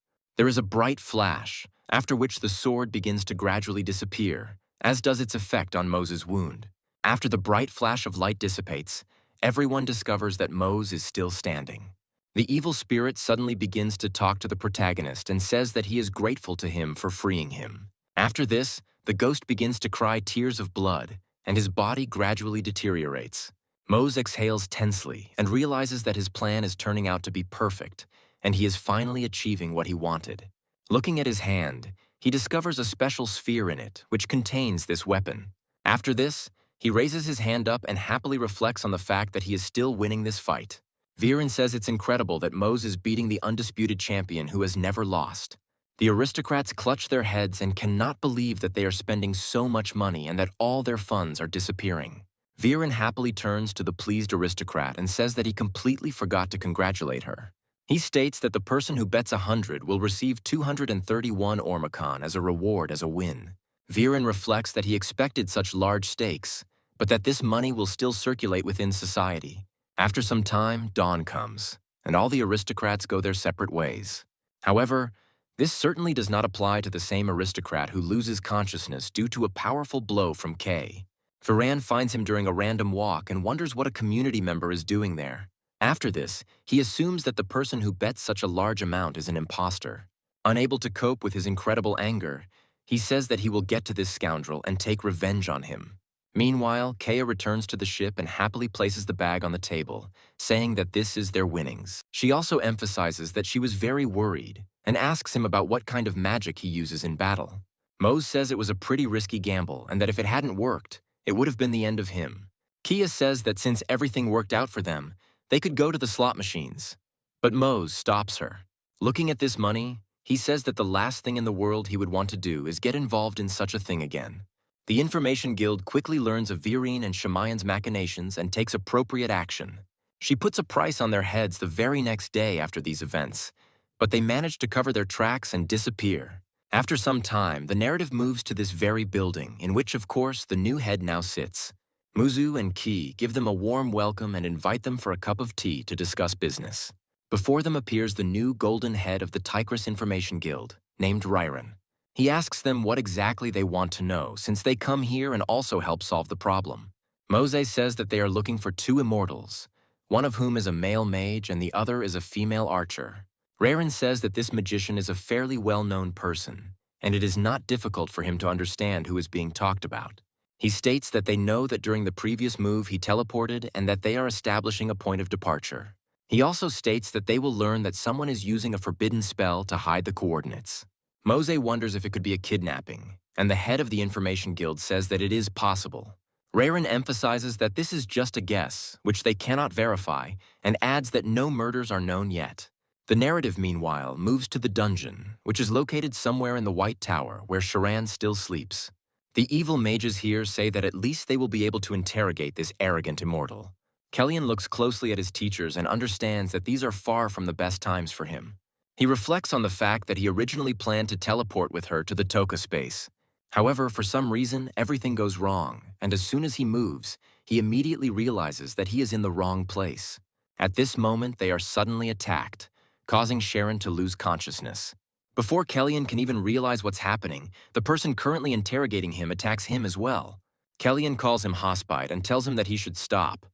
There is a bright flash, after which the sword begins to gradually disappear, as does its effect on Mose's wound. After the bright flash of light dissipates, everyone discovers that Mose is still standing. The evil spirit suddenly begins to talk to the protagonist and says that he is grateful to him for freeing him. After this, the ghost begins to cry tears of blood, and his body gradually deteriorates. Mose exhales tensely and realizes that his plan is turning out to be perfect, and he is finally achieving what he wanted. Looking at his hand, he discovers a special sphere in it, which contains this weapon. After this, he raises his hand up and happily reflects on the fact that he is still winning this fight. Viren says it's incredible that Mose is beating the undisputed champion who has never lost. The aristocrats clutch their heads and cannot believe that they are spending so much money and that all their funds are disappearing. Viren happily turns to the pleased aristocrat and says that he completely forgot to congratulate her. He states that the person who bets 100 will receive 231 Ormacon as a reward as a win. Viren reflects that he expected such large stakes, but that this money will still circulate within society. After some time, dawn comes, and all the aristocrats go their separate ways. However, this certainly does not apply to the same aristocrat who loses consciousness due to a powerful blow from Kay. Viren finds him during a random walk and wonders what a community member is doing there. After this, he assumes that the person who bets such a large amount is an imposter. Unable to cope with his incredible anger, he says that he will get to this scoundrel and take revenge on him. Meanwhile, Kaya returns to the ship and happily places the bag on the table, saying that this is their winnings. She also emphasizes that she was very worried and asks him about what kind of magic he uses in battle. Mose says it was a pretty risky gamble and that if it hadn't worked, it would have been the end of him. Kia says that since everything worked out for them, they could go to the slot machines. But Mose stops her. Looking at this money, he says that the last thing in the world he would want to do is get involved in such a thing again. The Information Guild quickly learns of Viren and Shemayan's machinations and takes appropriate action. She puts a price on their heads the very next day after these events, but they manage to cover their tracks and disappear. After some time, the narrative moves to this very building, in which, of course, the new head now sits. Muzu and Ki give them a warm welcome and invite them for a cup of tea to discuss business. Before them appears the new golden head of the Tigris Information Guild, named Ryron. He asks them what exactly they want to know, since they come here and also help solve the problem. Mose says that they are looking for two immortals, one of whom is a male mage and the other is a female archer. Ryron says that this magician is a fairly well-known person, and it is not difficult for him to understand who is being talked about. He states that they know that during the previous move he teleported and that they are establishing a point of departure. He also states that they will learn that someone is using a forbidden spell to hide the coordinates. Mose wonders if it could be a kidnapping, and the head of the Information Guild says that it is possible. Ryron emphasizes that this is just a guess, which they cannot verify, and adds that no murders are known yet. The narrative, meanwhile, moves to the dungeon, which is located somewhere in the White Tower, where Sharan still sleeps. The evil mages here say that at least they will be able to interrogate this arrogant immortal. Kellyan looks closely at his teachers and understands that these are far from the best times for him. He reflects on the fact that he originally planned to teleport with her to the Toka space. However, for some reason, everything goes wrong, and as soon as he moves, he immediately realizes that he is in the wrong place. At this moment, they are suddenly attacked, causing Sharon to lose consciousness. Before Kellyan can even realize what's happening, the person currently interrogating him attacks him as well. Kellyan calls him Hospite and tells him that he should stop.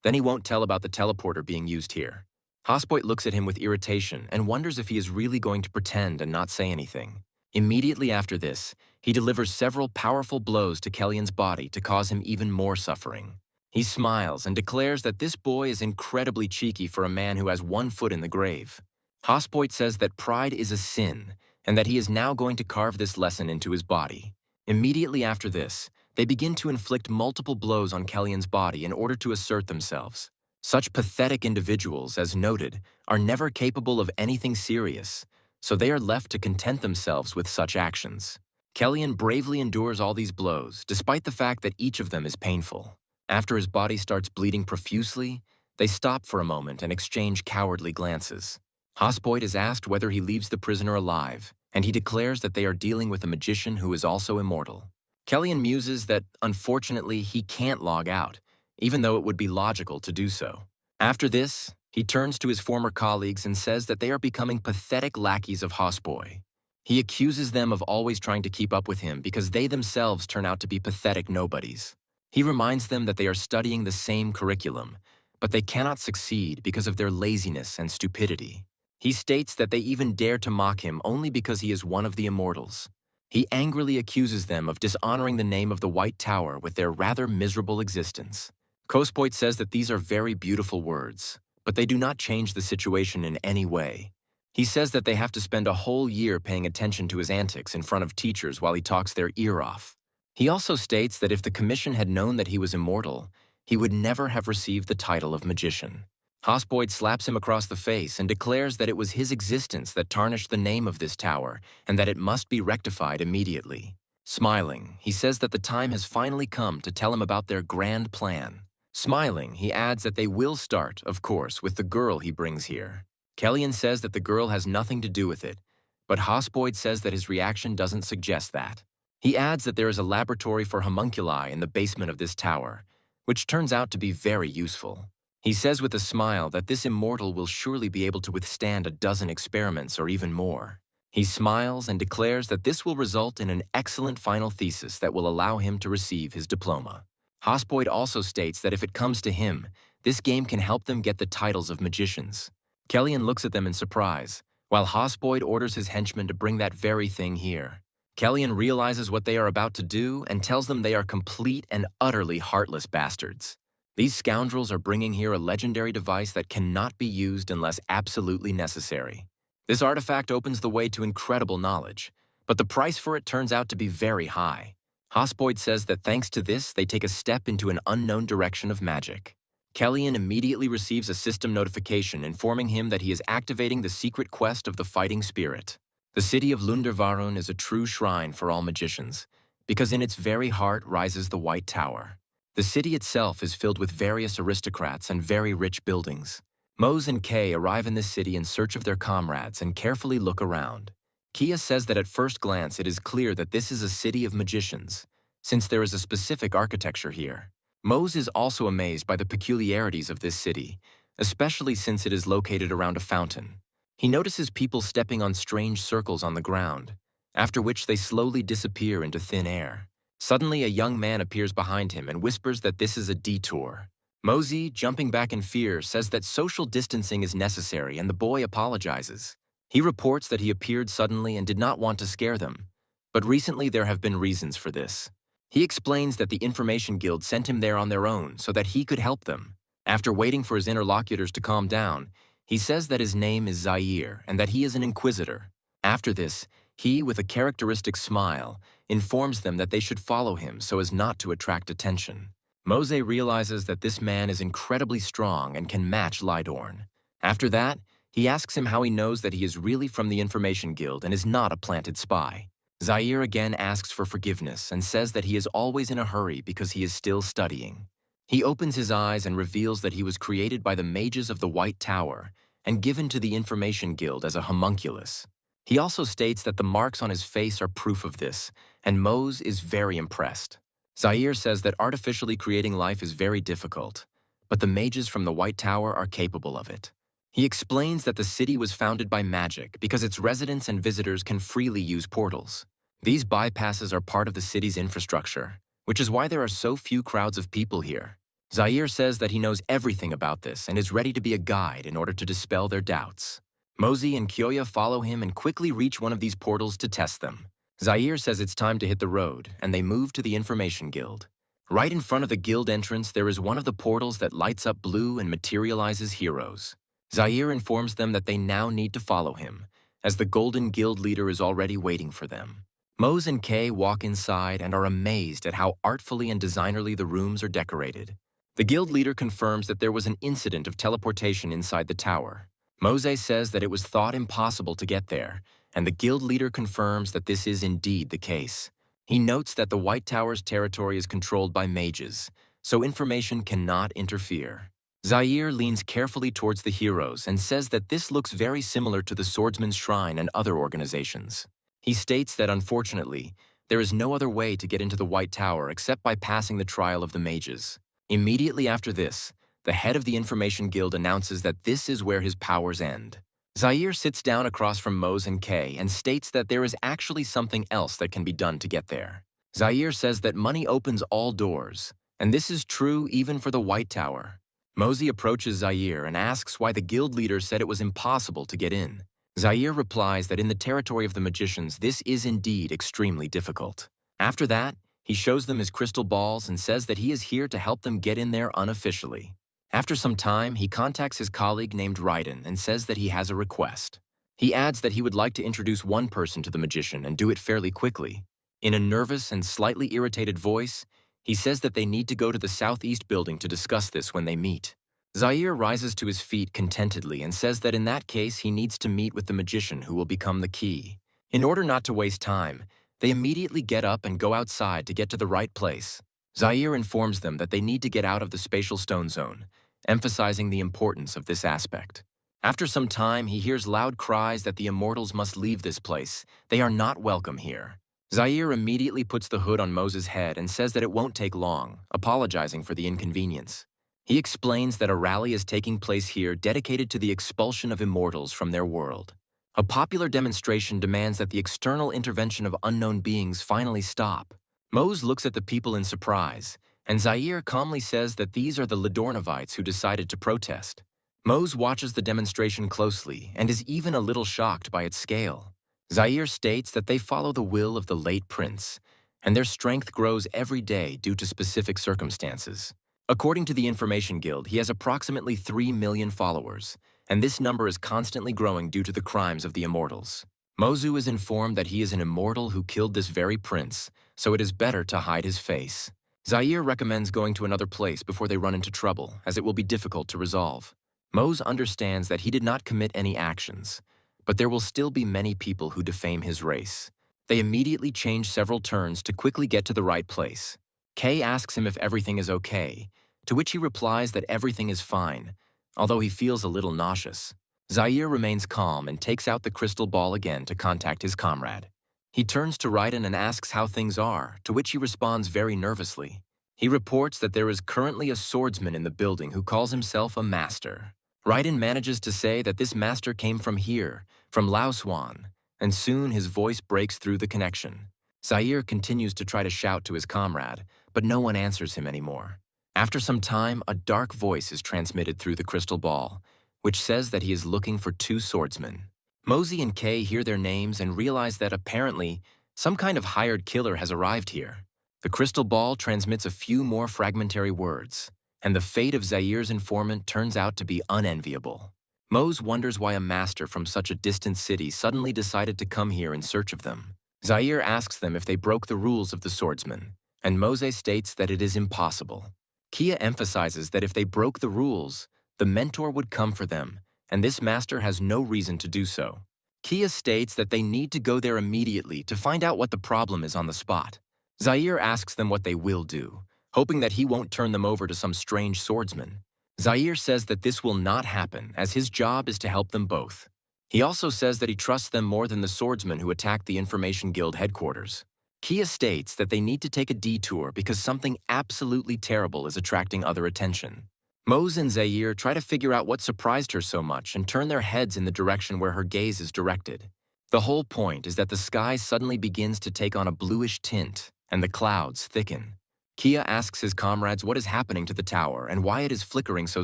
Then he won't tell about the teleporter being used here. Hospite looks at him with irritation and wonders if he is really going to pretend and not say anything. Immediately after this, He delivers several powerful blows to Kellyan's body to cause him even more suffering. He smiles and declares that this boy is incredibly cheeky for a man who has one foot in the grave. Hospoit says that pride is a sin and that he is now going to carve this lesson into his body. Immediately after this, they begin to inflict multiple blows on Kellyan's body in order to assert themselves. Such pathetic individuals, as noted, are never capable of anything serious, so they are left to content themselves with such actions. Kellyan bravely endures all these blows, despite the fact that each of them is painful. After his body starts bleeding profusely, they stop for a moment and exchange cowardly glances. Hospoit is asked whether he leaves the prisoner alive, and he declares that they are dealing with a magician who is also immortal. Kellyan muses that, unfortunately, he can't log out, even though it would be logical to do so. After this, he turns to his former colleagues and says that they are becoming pathetic lackeys of Hospoit. He accuses them of always trying to keep up with him because they themselves turn out to be pathetic nobodies. He reminds them that they are studying the same curriculum, but they cannot succeed because of their laziness and stupidity. He states that they even dare to mock him only because he is one of the immortals. He angrily accuses them of dishonoring the name of the White Tower with their rather miserable existence. Hospoit says that these are very beautiful words, but they do not change the situation in any way. He says that they have to spend a whole year paying attention to his antics in front of teachers while he talks their ear off. He also states that if the commission had known that he was immortal, he would never have received the title of magician. Hospoit slaps him across the face and declares that it was his existence that tarnished the name of this tower and that it must be rectified immediately. Smiling, he says that the time has finally come to tell him about their grand plan. Smiling, he adds that they will start, of course, with the girl he brings here. Kellyan says that the girl has nothing to do with it, but Hospoit says that his reaction doesn't suggest that. He adds that there is a laboratory for homunculi in the basement of this tower, which turns out to be very useful. He says with a smile that this immortal will surely be able to withstand a dozen experiments or even more. He smiles and declares that this will result in an excellent final thesis that will allow him to receive his diploma. Hospoit also states that if it comes to him, this game can help them get the titles of magicians. Kellyan looks at them in surprise, while Hospoit orders his henchmen to bring that very thing here. Kellyan realizes what they are about to do and tells them they are complete and utterly heartless bastards. These scoundrels are bringing here a legendary device that cannot be used unless absolutely necessary. This artifact opens the way to incredible knowledge, but the price for it turns out to be very high. Hospoit says that thanks to this, they take a step into an unknown direction of magic. Kellyan immediately receives a system notification informing him that he is activating the secret quest of the Fighting Spirit. The city of Lundervarun is a true shrine for all magicians, because in its very heart rises the White Tower. The city itself is filled with various aristocrats and very rich buildings. Mose and Kay arrive in this city in search of their comrades and carefully look around. Kia says that at first glance it is clear that this is a city of magicians, since there is a specific architecture here. Mose is also amazed by the peculiarities of this city, especially since it is located around a fountain. He notices people stepping on strange circles on the ground, after which they slowly disappear into thin air. Suddenly, a young man appears behind him and whispers that this is a detour. Mosey, jumping back in fear, says that social distancing is necessary and the boy apologizes. He reports that he appeared suddenly and did not want to scare them, but recently there have been reasons for this. He explains that the Information Guild sent him there on their own so that he could help them. After waiting for his interlocutors to calm down, he says that his name is Zaire and that he is an inquisitor. After this, he, with a characteristic smile, informs them that they should follow him so as not to attract attention. Mose realizes that this man is incredibly strong and can match Lydorn. After that, he asks him how he knows that he is really from the Information Guild and is not a planted spy. Zaire again asks for forgiveness and says that he is always in a hurry because he is still studying. He opens his eyes and reveals that he was created by the mages of the White Tower and given to the Information Guild as a homunculus. He also states that the marks on his face are proof of this, and Mose is very impressed. Zaire says that artificially creating life is very difficult, but the mages from the White Tower are capable of it. He explains that the city was founded by magic because its residents and visitors can freely use portals. These bypasses are part of the city's infrastructure, which is why there are so few crowds of people here. Zaire says that he knows everything about this and is ready to be a guide in order to dispel their doubts. Mosey and Kyoya follow him and quickly reach one of these portals to test them. Zaire says it's time to hit the road, and they move to the Information Guild. Right in front of the guild entrance, there is one of the portals that lights up blue and materializes heroes. Zaire informs them that they now need to follow him, as the Golden Guild leader is already waiting for them. Mose and Kay walk inside and are amazed at how artfully and designerly the rooms are decorated. The guild leader confirms that there was an incident of teleportation inside the tower. Mose says that it was thought impossible to get there, and the guild leader confirms that this is indeed the case. He notes that the White Tower's territory is controlled by mages, so information cannot interfere. Zaire leans carefully towards the heroes and says that this looks very similar to the Swordsman's Shrine and other organizations. He states that unfortunately, there is no other way to get into the White Tower except by passing the trial of the mages. Immediately after this, the head of the Information Guild announces that this is where his powers end. Zaire sits down across from Mose and Kay and states that there is actually something else that can be done to get there. Zaire says that money opens all doors, and this is true even for the White Tower. Mose approaches Zaire and asks why the guild leader said it was impossible to get in. Zaire replies that in the territory of the magicians, this is indeed extremely difficult. After that, he shows them his crystal balls and says that he is here to help them get in there unofficially. After some time, he contacts his colleague named Raiden and says that he has a request. He adds that he would like to introduce one person to the magician and do it fairly quickly. In a nervous and slightly irritated voice, he says that they need to go to the southeast building to discuss this when they meet. Zaire rises to his feet contentedly and says that in that case he needs to meet with the magician who will become the key. In order not to waste time, they immediately get up and go outside to get to the right place. Zaire informs them that they need to get out of the spatial stone zone, emphasizing the importance of this aspect. After some time, he hears loud cries that the immortals must leave this place. They are not welcome here. Zaire immediately puts the hood on Moses' head and says that it won't take long, apologizing for the inconvenience. He explains that a rally is taking place here dedicated to the expulsion of immortals from their world. A popular demonstration demands that the external intervention of unknown beings finally stop. Mose looks at the people in surprise, and Zaire calmly says that these are the Lidornovites who decided to protest. Mose watches the demonstration closely and is even a little shocked by its scale. Zaire states that they follow the will of the late prince, and their strength grows every day due to specific circumstances. According to the Information Guild, he has approximately 3 million followers, and this number is constantly growing due to the crimes of the immortals. Mozu is informed that he is an immortal who killed this very prince, so it is better to hide his face. Zaire recommends going to another place before they run into trouble, as it will be difficult to resolve. Mose understands that he did not commit any actions, but there will still be many people who defame his race. They immediately change several turns to quickly get to the right place. Kay asks him if everything is okay, to which he replies that everything is fine, although he feels a little nauseous. Zaire remains calm and takes out the crystal ball again to contact his comrade. He turns to Raiden and asks how things are, to which he responds very nervously. He reports that there is currently a swordsman in the building who calls himself a master. Raiden manages to say that this master came from here, from Laoswan, and soon his voice breaks through the connection. Zaire continues to try to shout to his comrade, but no one answers him anymore. After some time, a dark voice is transmitted through the crystal ball, which says that he is looking for 2 swordsmen. Mosey and Kay hear their names and realize that apparently some kind of hired killer has arrived here. The crystal ball transmits a few more fragmentary words, and the fate of Zaire's informant turns out to be unenviable. Mose wonders why a master from such a distant city suddenly decided to come here in search of them. Zaire asks them if they broke the rules of the swordsman, and Mose states that it is impossible. Kia emphasizes that if they broke the rules, the mentor would come for them, and this master has no reason to do so. Kia states that they need to go there immediately to find out what the problem is on the spot. Zaire asks them what they will do, hoping that he won't turn them over to some strange swordsman. Zaire says that this will not happen, as his job is to help them both. He also says that he trusts them more than the swordsman who attacked the Information Guild headquarters. Kia states that they need to take a detour because something absolutely terrible is attracting other attention. Mose and Zaire try to figure out what surprised her so much and turn their heads in the direction where her gaze is directed. The whole point is that the sky suddenly begins to take on a bluish tint, and the clouds thicken. Kia asks his comrades what is happening to the tower and why it is flickering so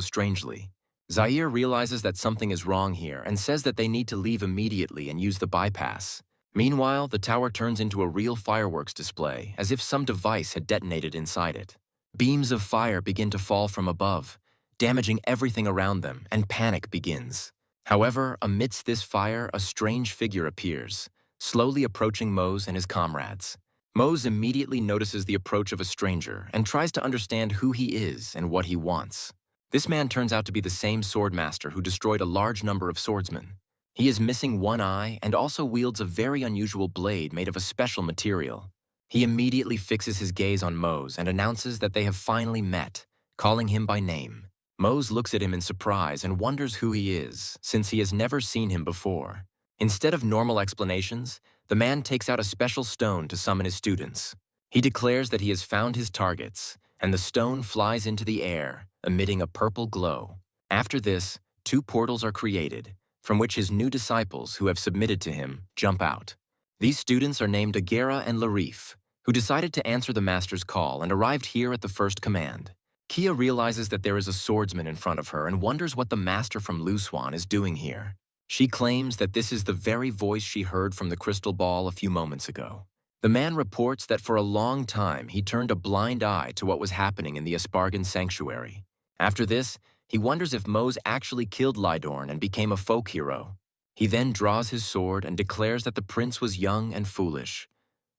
strangely. Zaire realizes that something is wrong here and says that they need to leave immediately and use the bypass. Meanwhile, the tower turns into a real fireworks display, as if some device had detonated inside it. Beams of fire begin to fall from above, damaging everything around them, and panic begins. However, amidst this fire, a strange figure appears, slowly approaching Mose and his comrades. Mose immediately notices the approach of a stranger and tries to understand who he is and what he wants. This man turns out to be the same swordmaster who destroyed a large number of swordsmen. He is missing one eye and also wields a very unusual blade made of a special material. He immediately fixes his gaze on Mose and announces that they have finally met, calling him by name. Mose looks at him in surprise and wonders who he is, since he has never seen him before. Instead of normal explanations, the man takes out a special stone to summon his students. He declares that he has found his targets, and the stone flies into the air, emitting a purple glow. After this, 2 portals are created, from which his new disciples who have submitted to him jump out. These students are named Agera and Larif, who decided to answer the master's call and arrived here at the first command. Kia realizes that there is a swordsman in front of her and wonders what the master from Luswan is doing here. She claims that this is the very voice she heard from the crystal ball a few moments ago. The man reports that for a long time he turned a blind eye to what was happening in the Espargan sanctuary. After this, he wonders if Mose actually killed Lydorn and became a folk hero. He then draws his sword and declares that the prince was young and foolish,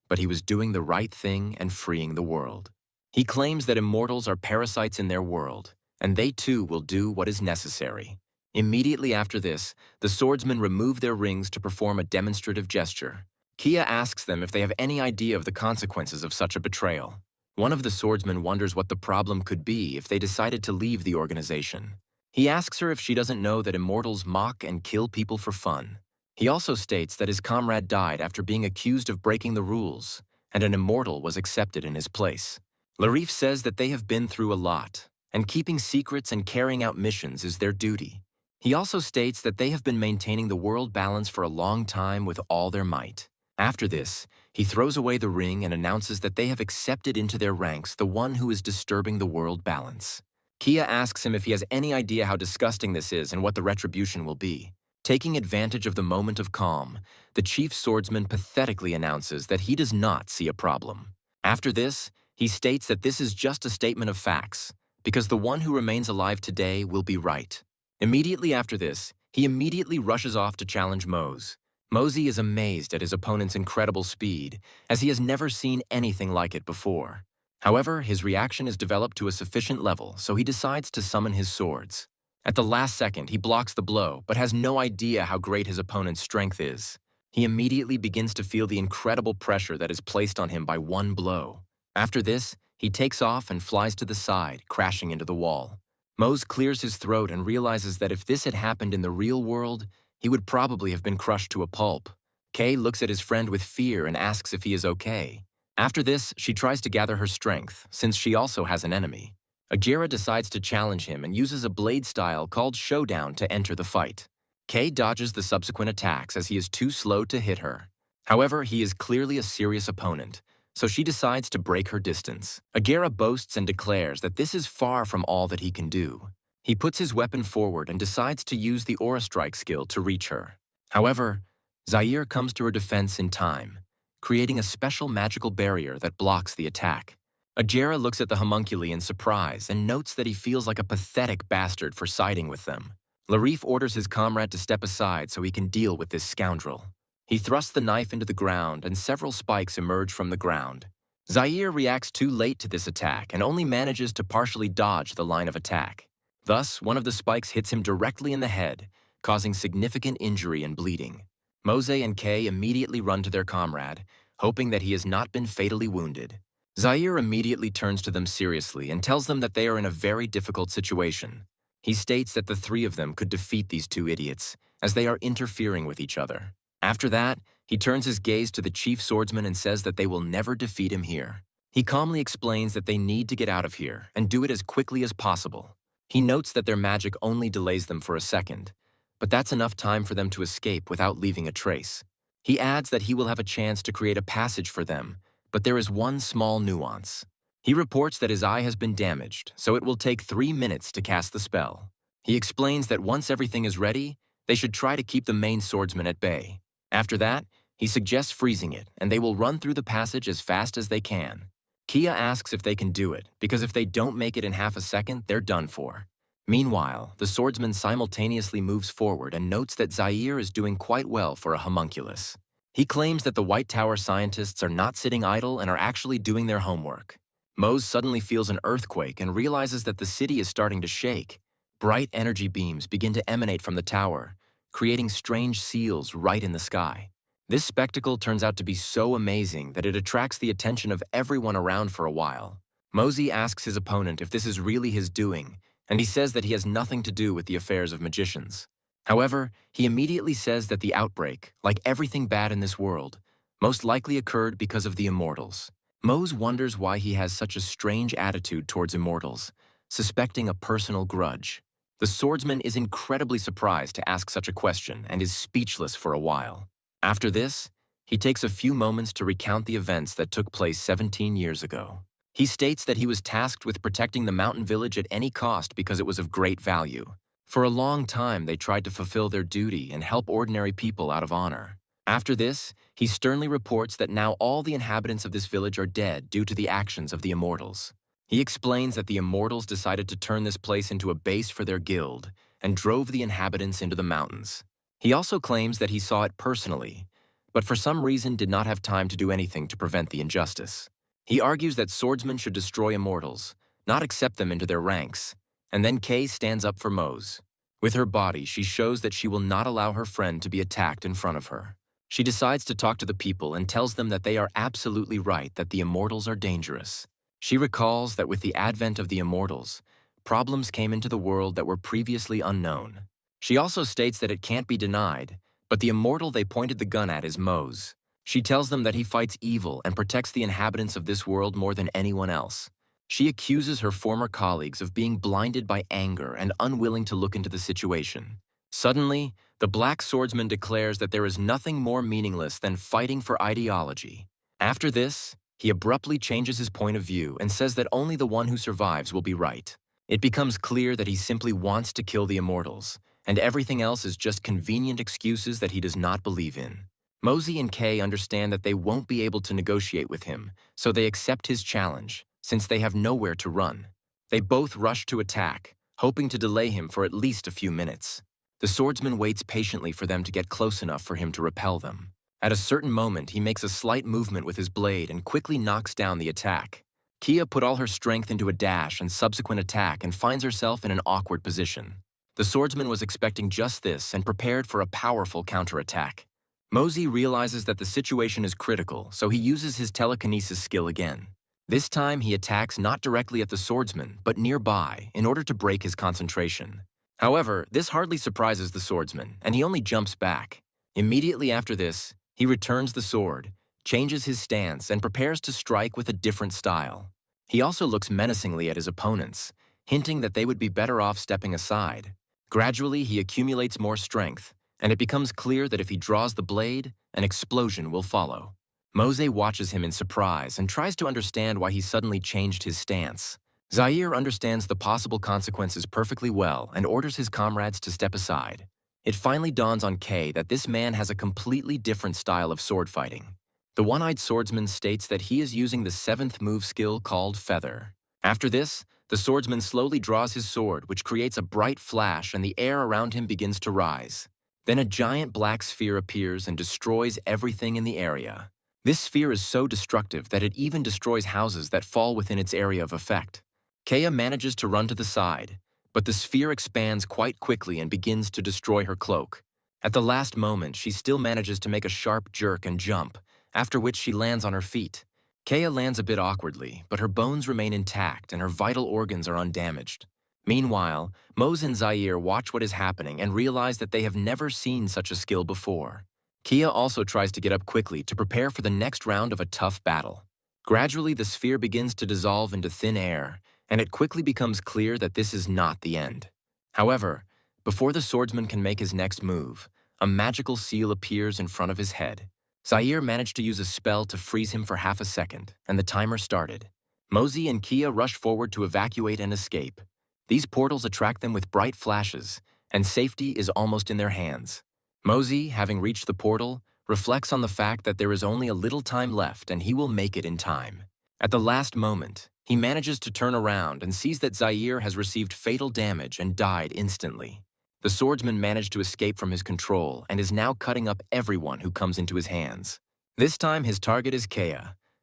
but he was doing the right thing and freeing the world. He claims that immortals are parasites in their world, and they too will do what is necessary. Immediately after this, the swordsmen remove their rings to perform a demonstrative gesture. Kia asks them if they have any idea of the consequences of such a betrayal. One of the swordsmen wonders what the problem could be if they decided to leave the organization. He asks her if she doesn't know that immortals mock and kill people for fun. He also states that his comrade died after being accused of breaking the rules, and an immortal was accepted in his place. Larif says that they have been through a lot, and keeping secrets and carrying out missions is their duty. He also states that they have been maintaining the world balance for a long time with all their might. After this, he throws away the ring and announces that they have accepted into their ranks the one who is disturbing the world balance. Kia asks him if he has any idea how disgusting this is and what the retribution will be. Taking advantage of the moment of calm, the chief swordsman pathetically announces that he does not see a problem. After this, he states that this is just a statement of facts, because the one who remains alive today will be right. Immediately after this, he immediately rushes off to challenge Mose. Mosey is amazed at his opponent's incredible speed, as he has never seen anything like it before. However, his reaction is developed to a sufficient level, so he decides to summon his swords. At the last second, he blocks the blow, but has no idea how great his opponent's strength is. He immediately begins to feel the incredible pressure that is placed on him by one blow. After this, he takes off and flies to the side, crashing into the wall. Mose clears his throat and realizes that if this had happened in the real world, he would probably have been crushed to a pulp. Kay looks at his friend with fear and asks if he is okay. After this, she tries to gather her strength, since she also has an enemy. Agera decides to challenge him and uses a blade style called Showdown to enter the fight. Kay dodges the subsequent attacks as he is too slow to hit her. However, he is clearly a serious opponent, so she decides to break her distance. Agera boasts and declares that this is far from all that he can do. He puts his weapon forward and decides to use the Aura Strike skill to reach her. However, Zaire comes to her defense in time, creating a special magical barrier that blocks the attack. Agera looks at the homunculi in surprise and notes that he feels like a pathetic bastard for siding with them. Larif orders his comrade to step aside so he can deal with this scoundrel. He thrusts the knife into the ground and several spikes emerge from the ground. Zaire reacts too late to this attack and only manages to partially dodge the line of attack. Thus, one of the spikes hits him directly in the head, causing significant injury and bleeding. Mose and Kay immediately run to their comrade, hoping that he has not been fatally wounded. Zaire immediately turns to them seriously and tells them that they are in a very difficult situation. He states that the 3 of them could defeat these 2 idiots, as they are interfering with each other. After that, he turns his gaze to the chief swordsman and says that they will never defeat him here. He calmly explains that they need to get out of here and do it as quickly as possible. He notes that their magic only delays them for a second, but that's enough time for them to escape without leaving a trace. He adds that he will have a chance to create a passage for them, but there is one small nuance. He reports that his eye has been damaged, so it will take 3 minutes to cast the spell. He explains that once everything is ready, they should try to keep the main swordsman at bay. After that, He suggests freezing it, and they will run through the passage as fast as they can. Kia asks if they can do it, because if they don't make it in half a second, they're done for. Meanwhile, the swordsman simultaneously moves forward and notes that Zaire is doing quite well for a homunculus. He claims that the White Tower scientists are not sitting idle and are actually doing their homework. Mose suddenly feels an earthquake and realizes that the city is starting to shake. Bright energy beams begin to emanate from the tower, creating strange seals right in the sky. This spectacle turns out to be so amazing that it attracts the attention of everyone around for a while. Mosey asks his opponent if this is really his doing, and he says that he has nothing to do with the affairs of magicians. However, he immediately says that the outbreak, like everything bad in this world, most likely occurred because of the immortals. Mose wonders why he has such a strange attitude towards immortals, suspecting a personal grudge. The swordsman is incredibly surprised to ask such a question and is speechless for a while. After this, he takes a few moments to recount the events that took place 17 years ago. He states that he was tasked with protecting the mountain village at any cost because it was of great value. For a long time, they tried to fulfill their duty and help ordinary people out of honor. After this, he sternly reports that now all the inhabitants of this village are dead due to the actions of the immortals. He explains that the immortals decided to turn this place into a base for their guild and drove the inhabitants into the mountains. He also claims that he saw it personally, but for some reason did not have time to do anything to prevent the injustice. He argues that swordsmen should destroy immortals, not accept them into their ranks, and then Kay stands up for Mose. With her body, she shows that she will not allow her friend to be attacked in front of her. She decides to talk to the people and tells them that they are absolutely right that the immortals are dangerous. She recalls that with the advent of the immortals, problems came into the world that were previously unknown. She also states that it can't be denied, but the immortal they pointed the gun at is Mose. She tells them that he fights evil and protects the inhabitants of this world more than anyone else. She accuses her former colleagues of being blinded by anger and unwilling to look into the situation. Suddenly, the black swordsman declares that there is nothing more meaningless than fighting for ideology. After this, he abruptly changes his point of view and says that only the one who survives will be right. It becomes clear that he simply wants to kill the immortals, and everything else is just convenient excuses that he does not believe in. Mosey and Kay understand that they won't be able to negotiate with him, so they accept his challenge, since they have nowhere to run. They both rush to attack, hoping to delay him for at least a few minutes. The swordsman waits patiently for them to get close enough for him to repel them. At a certain moment, he makes a slight movement with his blade and quickly knocks down the attack. Kia put all her strength into a dash and subsequent attack and finds herself in an awkward position. The swordsman was expecting just this and prepared for a powerful counterattack. Mosey realizes that the situation is critical, so he uses his telekinesis skill again. This time, he attacks not directly at the swordsman, but nearby, in order to break his concentration. However, this hardly surprises the swordsman, and he only jumps back. Immediately after this, he returns the sword, changes his stance, and prepares to strike with a different style. He also looks menacingly at his opponents, hinting that they would be better off stepping aside. Gradually, he accumulates more strength, and it becomes clear that if he draws the blade, an explosion will follow. Mose watches him in surprise and tries to understand why he suddenly changed his stance. Zaire understands the possible consequences perfectly well and orders his comrades to step aside. It finally dawns on Kay that this man has a completely different style of sword fighting. The one-eyed swordsman states that he is using the 7th move skill called Feather. After this, the swordsman slowly draws his sword, which creates a bright flash, and the air around him begins to rise. Then a giant black sphere appears and destroys everything in the area. This sphere is so destructive that it even destroys houses that fall within its area of effect. Kaya manages to run to the side, but the sphere expands quite quickly and begins to destroy her cloak. At the last moment, she still manages to make a sharp jerk and jump, after which she lands on her feet. Kaya lands a bit awkwardly, but her bones remain intact and her vital organs are undamaged. Meanwhile, Mose and Zaire watch what is happening and realize that they have never seen such a skill before. Kia also tries to get up quickly to prepare for the next round of a tough battle. Gradually, the sphere begins to dissolve into thin air, and it quickly becomes clear that this is not the end. However, before the swordsman can make his next move, a magical seal appears in front of his head. Zaire managed to use a spell to freeze him for half a second, and the timer started. Mosey and Kia rush forward to evacuate and escape. These portals attract them with bright flashes, and safety is almost in their hands. Mosey, having reached the portal, reflects on the fact that there is only a little time left and he will make it in time. At the last moment, he manages to turn around and sees that Zaire has received fatal damage and died instantly. The swordsman managed to escape from his control and is now cutting up everyone who comes into his hands. This time his target is Kea,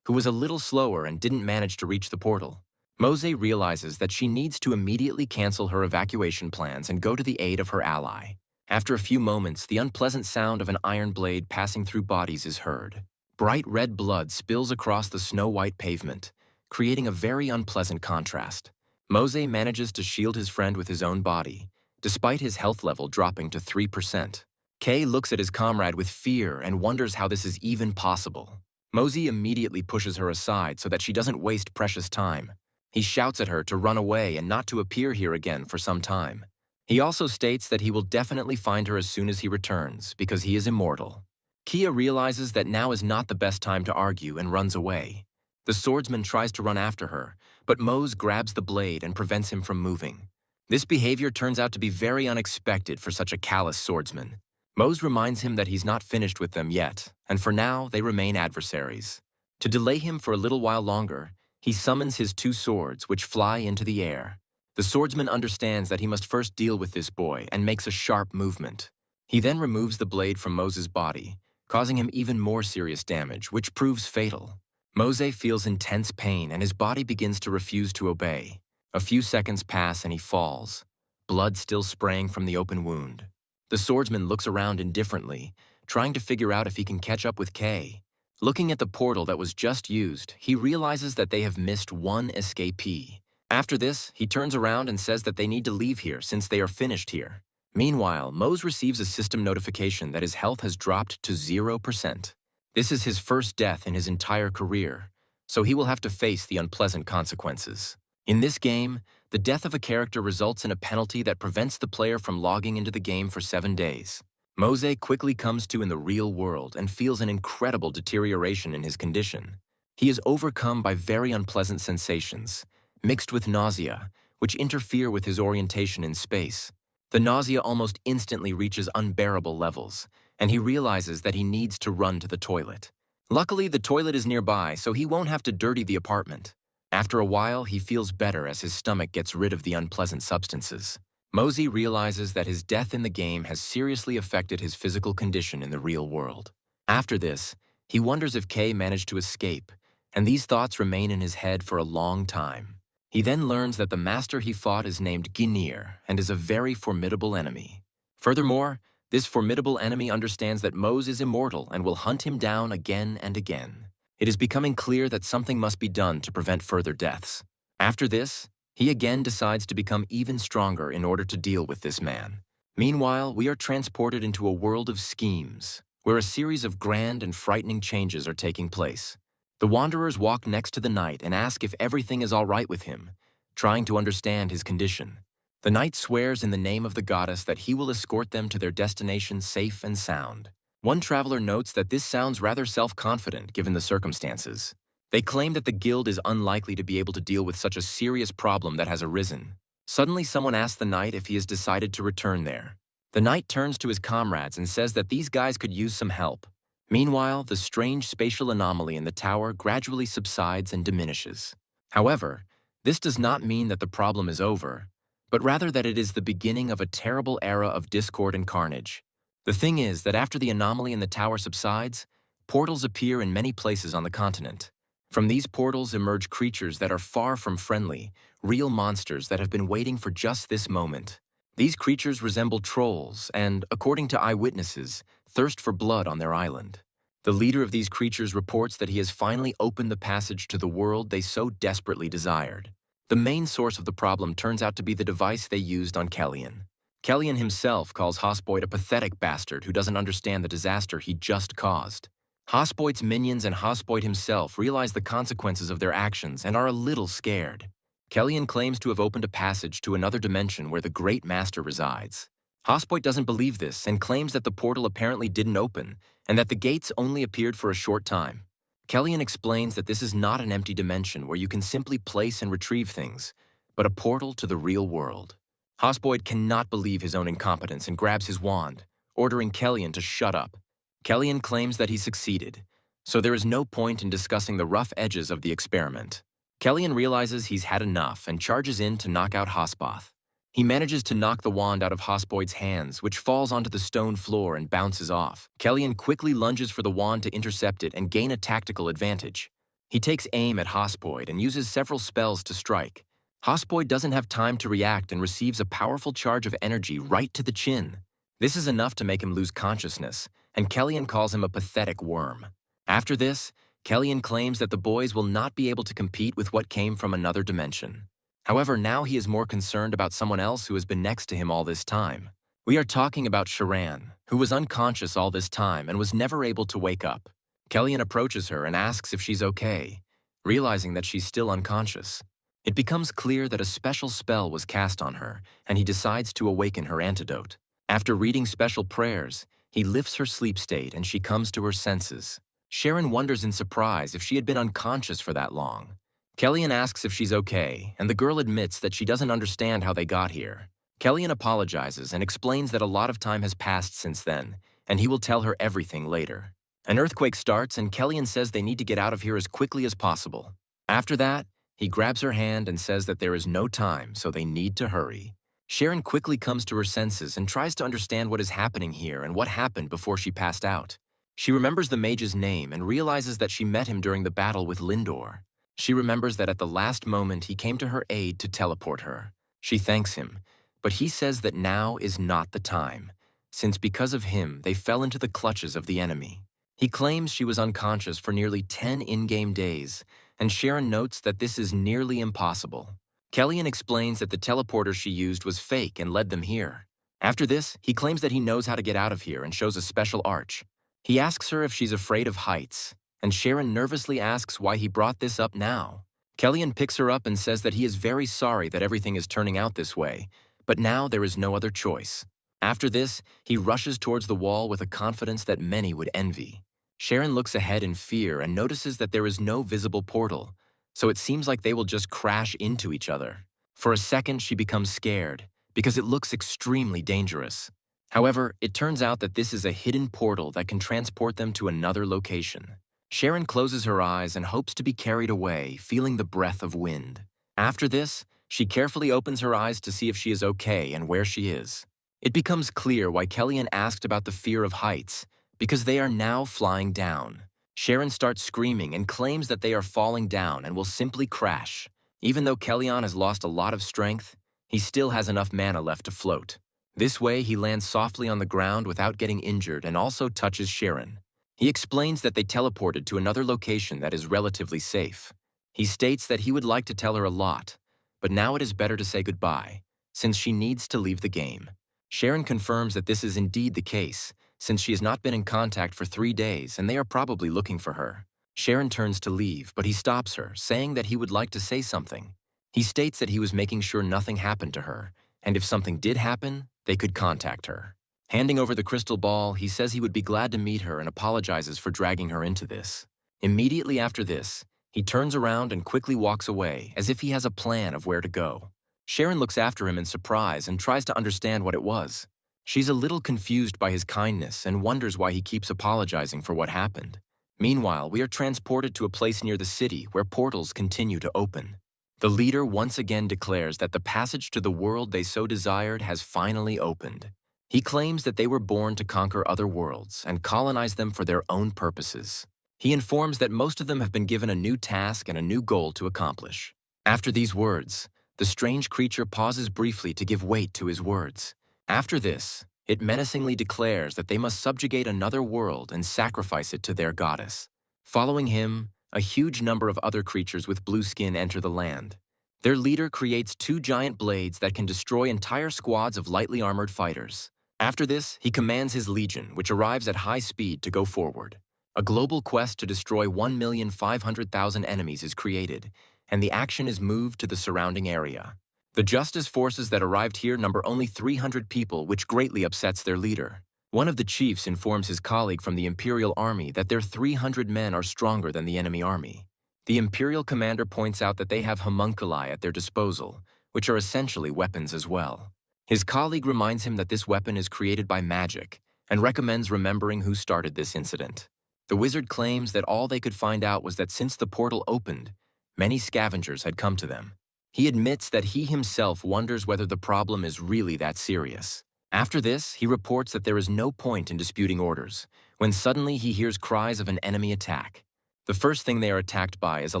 who was a little slower and didn't manage to reach the portal. Mose realizes that she needs to immediately cancel her evacuation plans and go to the aid of her ally. After a few moments, the unpleasant sound of an iron blade passing through bodies is heard. Bright red blood spills across the snow-white pavement, creating a very unpleasant contrast. Mose manages to shield his friend with his own body, despite his health level dropping to 3%. Kay looks at his comrade with fear and wonders how this is even possible. Mose immediately pushes her aside so that she doesn't waste precious time. He shouts at her to run away and not to appear here again for some time. He also states that he will definitely find her as soon as he returns, because he is immortal. Kia realizes that now is not the best time to argue and runs away. The swordsman tries to run after her, but Mose grabs the blade and prevents him from moving. This behavior turns out to be very unexpected for such a callous swordsman. Mose reminds him that he's not finished with them yet, and for now they remain adversaries. To delay him for a little while longer, he summons his two swords, which fly into the air. The swordsman understands that he must first deal with this boy and makes a sharp movement. He then removes the blade from Mose's body, causing him even more serious damage, which proves fatal. Mose feels intense pain and his body begins to refuse to obey. A few seconds pass and he falls, blood still spraying from the open wound. The swordsman looks around indifferently, trying to figure out if he can catch up with Kay. Looking at the portal that was just used, he realizes that they have missed one escapee. After this, he turns around and says that they need to leave here since they are finished here. Meanwhile, Mose receives a system notification that his health has dropped to 0%. This is his first death in his entire career, so he will have to face the unpleasant consequences. In this game, the death of a character results in a penalty that prevents the player from logging into the game for 7 days. Mose quickly comes to in the real world and feels an incredible deterioration in his condition. He is overcome by very unpleasant sensations, mixed with nausea, which interfere with his orientation in space. The nausea almost instantly reaches unbearable levels, and he realizes that he needs to run to the toilet. Luckily, the toilet is nearby, so he won't have to dirty the apartment. After a while, he feels better as his stomach gets rid of the unpleasant substances. Mose realizes that his death in the game has seriously affected his physical condition in the real world. After this, he wonders if Kay managed to escape, and these thoughts remain in his head for a long time. He then learns that the master he fought is named Ginir and is a very formidable enemy. Furthermore, this formidable enemy understands that Mose is immortal and will hunt him down again and again. It is becoming clear that something must be done to prevent further deaths. After this, he again decides to become even stronger in order to deal with this man. Meanwhile, we are transported into a world of schemes, where a series of grand and frightening changes are taking place. The wanderers walk next to the knight and ask if everything is all right with him, trying to understand his condition. The knight swears in the name of the goddess that he will escort them to their destination safe and sound. One traveler notes that this sounds rather self-confident given the circumstances. They claim that the guild is unlikely to be able to deal with such a serious problem that has arisen. Suddenly, someone asks the knight if he has decided to return there. The knight turns to his comrades and says that these guys could use some help. Meanwhile, the strange spatial anomaly in the tower gradually subsides and diminishes. However, this does not mean that the problem is over, but rather that it is the beginning of a terrible era of discord and carnage. The thing is that after the anomaly in the tower subsides, portals appear in many places on the continent. From these portals emerge creatures that are far from friendly, real monsters that have been waiting for just this moment. These creatures resemble trolls and, according to eyewitnesses, thirst for blood on their island. The leader of these creatures reports that he has finally opened the passage to the world they so desperately desired. The main source of the problem turns out to be the device they used on Kellyan. Kellyan himself calls Hospoid a pathetic bastard who doesn't understand the disaster he just caused. Hospoid's minions and Hospoid himself realize the consequences of their actions and are a little scared. Kellyan claims to have opened a passage to another dimension where the Great Master resides. Hospoid doesn't believe this and claims that the portal apparently didn't open and that the gates only appeared for a short time. Kellyan explains that this is not an empty dimension where you can simply place and retrieve things, but a portal to the real world. Hospoid cannot believe his own incompetence and grabs his wand, ordering Kellyan to shut up. Kellyan claims that he succeeded, so there is no point in discussing the rough edges of the experiment. Kellyan realizes he's had enough and charges in to knock out Hospoth. He manages to knock the wand out of Hospoid's hands, which falls onto the stone floor and bounces off. Kellyan quickly lunges for the wand to intercept it and gain a tactical advantage. He takes aim at Hospoid and uses several spells to strike. Hospoid doesn't have time to react and receives a powerful charge of energy right to the chin. This is enough to make him lose consciousness, and Kellyan calls him a pathetic worm. After this, Kellyan claims that the boys will not be able to compete with what came from another dimension. However, now he is more concerned about someone else who has been next to him all this time. We are talking about Sharan, who was unconscious all this time and was never able to wake up. Kellyan approaches her and asks if she's okay, realizing that she's still unconscious. It becomes clear that a special spell was cast on her, and he decides to awaken her antidote. After reading special prayers, he lifts her sleep state and she comes to her senses. Sharan wonders in surprise if she had been unconscious for that long. Kellyan asks if she's okay, and the girl admits that she doesn't understand how they got here. Kellyan apologizes and explains that a lot of time has passed since then, and he will tell her everything later. An earthquake starts, and Kellyan says they need to get out of here as quickly as possible. After that, he grabs her hand and says that there is no time, so they need to hurry. Sharan quickly comes to her senses and tries to understand what is happening here and what happened before she passed out. She remembers the mage's name and realizes that she met him during the battle with Lindor. She remembers that at the last moment he came to her aid to teleport her. She thanks him, but he says that now is not the time, since because of him they fell into the clutches of the enemy. He claims she was unconscious for nearly 10 in-game days, and Sharan notes that this is nearly impossible. Kellyan explains that the teleporter she used was fake and led them here. After this, he claims that he knows how to get out of here and shows a special arch. He asks her if she's afraid of heights, and Sharan nervously asks why he brought this up now. Kellyan picks her up and says that he is very sorry that everything is turning out this way, but now there is no other choice. After this, he rushes towards the wall with a confidence that many would envy. Sharan looks ahead in fear and notices that there is no visible portal, so it seems like they will just crash into each other. For a second, she becomes scared, because it looks extremely dangerous. However, it turns out that this is a hidden portal that can transport them to another location. Sharan closes her eyes and hopes to be carried away, feeling the breath of wind. After this, she carefully opens her eyes to see if she is okay and where she is. It becomes clear why Kellyan asked about the fear of heights, because they are now flying down. Sharan starts screaming and claims that they are falling down and will simply crash. Even though Kellyan has lost a lot of strength, he still has enough mana left to float. This way, he lands softly on the ground without getting injured and also touches Sharan. He explains that they teleported to another location that is relatively safe. He states that he would like to tell her a lot, but now it is better to say goodbye, since she needs to leave the game. Sharan confirms that this is indeed the case, since she has not been in contact for 3 days and they are probably looking for her. Sharan turns to leave, but he stops her, saying that he would like to say something. He states that he was making sure nothing happened to her, and if something did happen, they could contact her. Handing over the crystal ball, he says he would be glad to meet her and apologizes for dragging her into this. Immediately after this, he turns around and quickly walks away, as if he has a plan of where to go. Sharan looks after him in surprise and tries to understand what it was. She's a little confused by his kindness and wonders why he keeps apologizing for what happened. Meanwhile, we are transported to a place near the city where portals continue to open. The leader once again declares that the passage to the world they so desired has finally opened. He claims that they were born to conquer other worlds and colonize them for their own purposes. He informs that most of them have been given a new task and a new goal to accomplish. After these words, the strange creature pauses briefly to give weight to his words. After this, it menacingly declares that they must subjugate another world and sacrifice it to their goddess. Following him, a huge number of other creatures with blue skin enter the land. Their leader creates 2 giant blades that can destroy entire squads of lightly armored fighters. After this, he commands his legion, which arrives at high speed to go forward. A global quest to destroy 1,500,000 enemies is created, and the action is moved to the surrounding area. The justice forces that arrived here number only 300 people, which greatly upsets their leader. One of the chiefs informs his colleague from the Imperial Army that their 300 men are stronger than the enemy army. The Imperial commander points out that they have homunculi at their disposal, which are essentially weapons as well. His colleague reminds him that this weapon is created by magic, and recommends remembering who started this incident. The wizard claims that all they could find out was that since the portal opened, many scavengers had come to them. He admits that he himself wonders whether the problem is really that serious. After this, he reports that there is no point in disputing orders, when suddenly he hears cries of an enemy attack. The first thing they are attacked by is a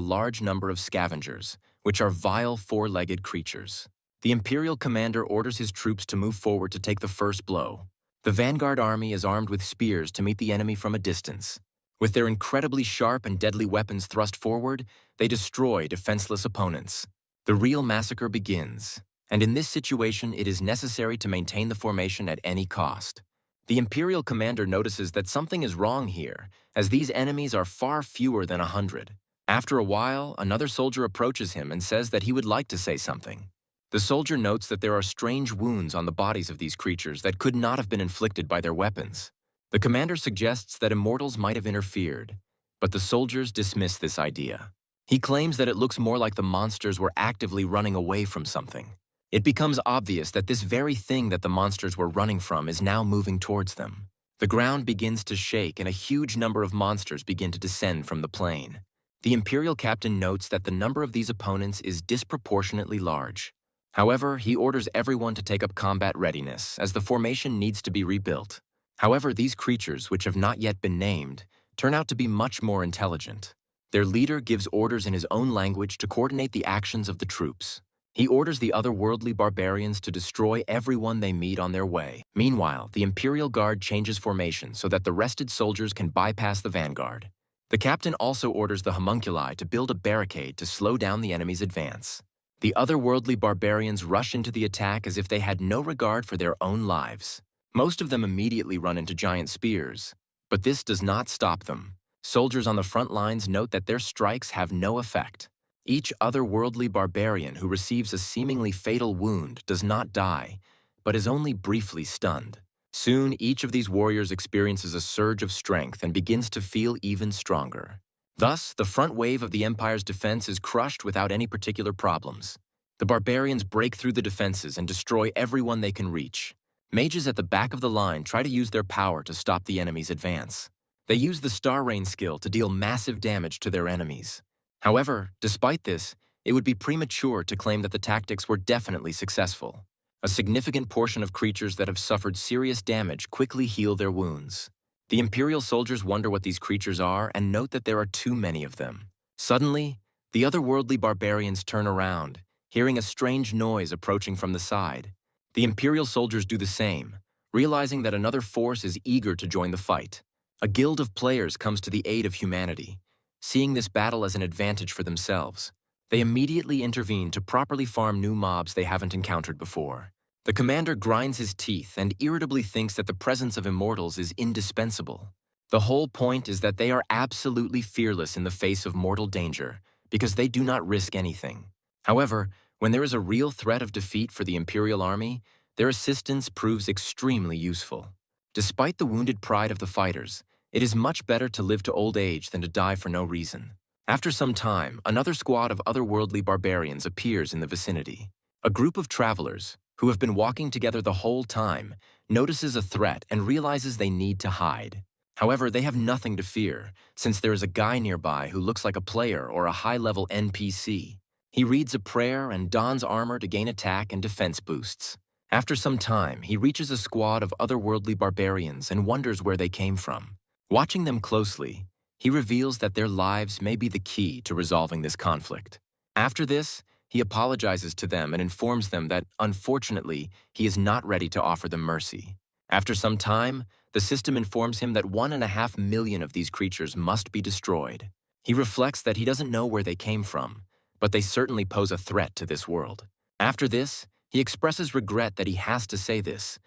large number of scavengers, which are vile four-legged creatures. The Imperial commander orders his troops to move forward to take the first blow. The vanguard army is armed with spears to meet the enemy from a distance. With their incredibly sharp and deadly weapons thrust forward, they destroy defenseless opponents. The real massacre begins, and in this situation it is necessary to maintain the formation at any cost. The Imperial commander notices that something is wrong here, as these enemies are far fewer than 100. After a while, another soldier approaches him and says that he would like to say something. The soldier notes that there are strange wounds on the bodies of these creatures that could not have been inflicted by their weapons. The commander suggests that immortals might have interfered, but the soldiers dismiss this idea. He claims that it looks more like the monsters were actively running away from something. It becomes obvious that this very thing that the monsters were running from is now moving towards them. The ground begins to shake and a huge number of monsters begin to descend from the plain. The Imperial captain notes that the number of these opponents is disproportionately large. However, he orders everyone to take up combat readiness, as the formation needs to be rebuilt. However, these creatures, which have not yet been named, turn out to be much more intelligent. Their leader gives orders in his own language to coordinate the actions of the troops. He orders the otherworldly barbarians to destroy everyone they meet on their way. Meanwhile, the Imperial Guard changes formation so that the rested soldiers can bypass the vanguard. The captain also orders the homunculi to build a barricade to slow down the enemy's advance. The otherworldly barbarians rush into the attack as if they had no regard for their own lives. Most of them immediately run into giant spears, but this does not stop them. Soldiers on the front lines note that their strikes have no effect. Each otherworldly barbarian who receives a seemingly fatal wound does not die, but is only briefly stunned. Soon, each of these warriors experiences a surge of strength and begins to feel even stronger. Thus, the front wave of the Empire's defense is crushed without any particular problems. The barbarians break through the defenses and destroy everyone they can reach. Mages at the back of the line try to use their power to stop the enemy's advance. They use the Star Rain skill to deal massive damage to their enemies. However, despite this, it would be premature to claim that the tactics were definitely successful. A significant portion of creatures that have suffered serious damage quickly heal their wounds. The Imperial soldiers wonder what these creatures are and note that there are too many of them. Suddenly, the otherworldly barbarians turn around, hearing a strange noise approaching from the side. The Imperial soldiers do the same, realizing that another force is eager to join the fight. A guild of players comes to the aid of humanity. Seeing this battle as an advantage for themselves, they immediately intervene to properly farm new mobs they haven't encountered before. The commander grinds his teeth and irritably thinks that the presence of immortals is indispensable. The whole point is that they are absolutely fearless in the face of mortal danger, because they do not risk anything. However, when there is a real threat of defeat for the Imperial army, their assistance proves extremely useful. Despite the wounded pride of the fighters, it is much better to live to old age than to die for no reason. After some time, another squad of otherworldly barbarians appears in the vicinity. A group of travelers, who have been walking together the whole time, notices a threat and realizes they need to hide. However, they have nothing to fear, since there is a guy nearby who looks like a player or a high-level NPC. He reads a prayer and dons armor to gain attack and defense boosts. After some time, he reaches a squad of otherworldly barbarians and wonders where they came from. Watching them closely, he reveals that their lives may be the key to resolving this conflict. After this, he apologizes to them and informs them that, unfortunately, he is not ready to offer them mercy. After some time, the system informs him that 1.5 million of these creatures must be destroyed. He reflects that he doesn't know where they came from, but they certainly pose a threat to this world. After this, he expresses regret that he has to say this,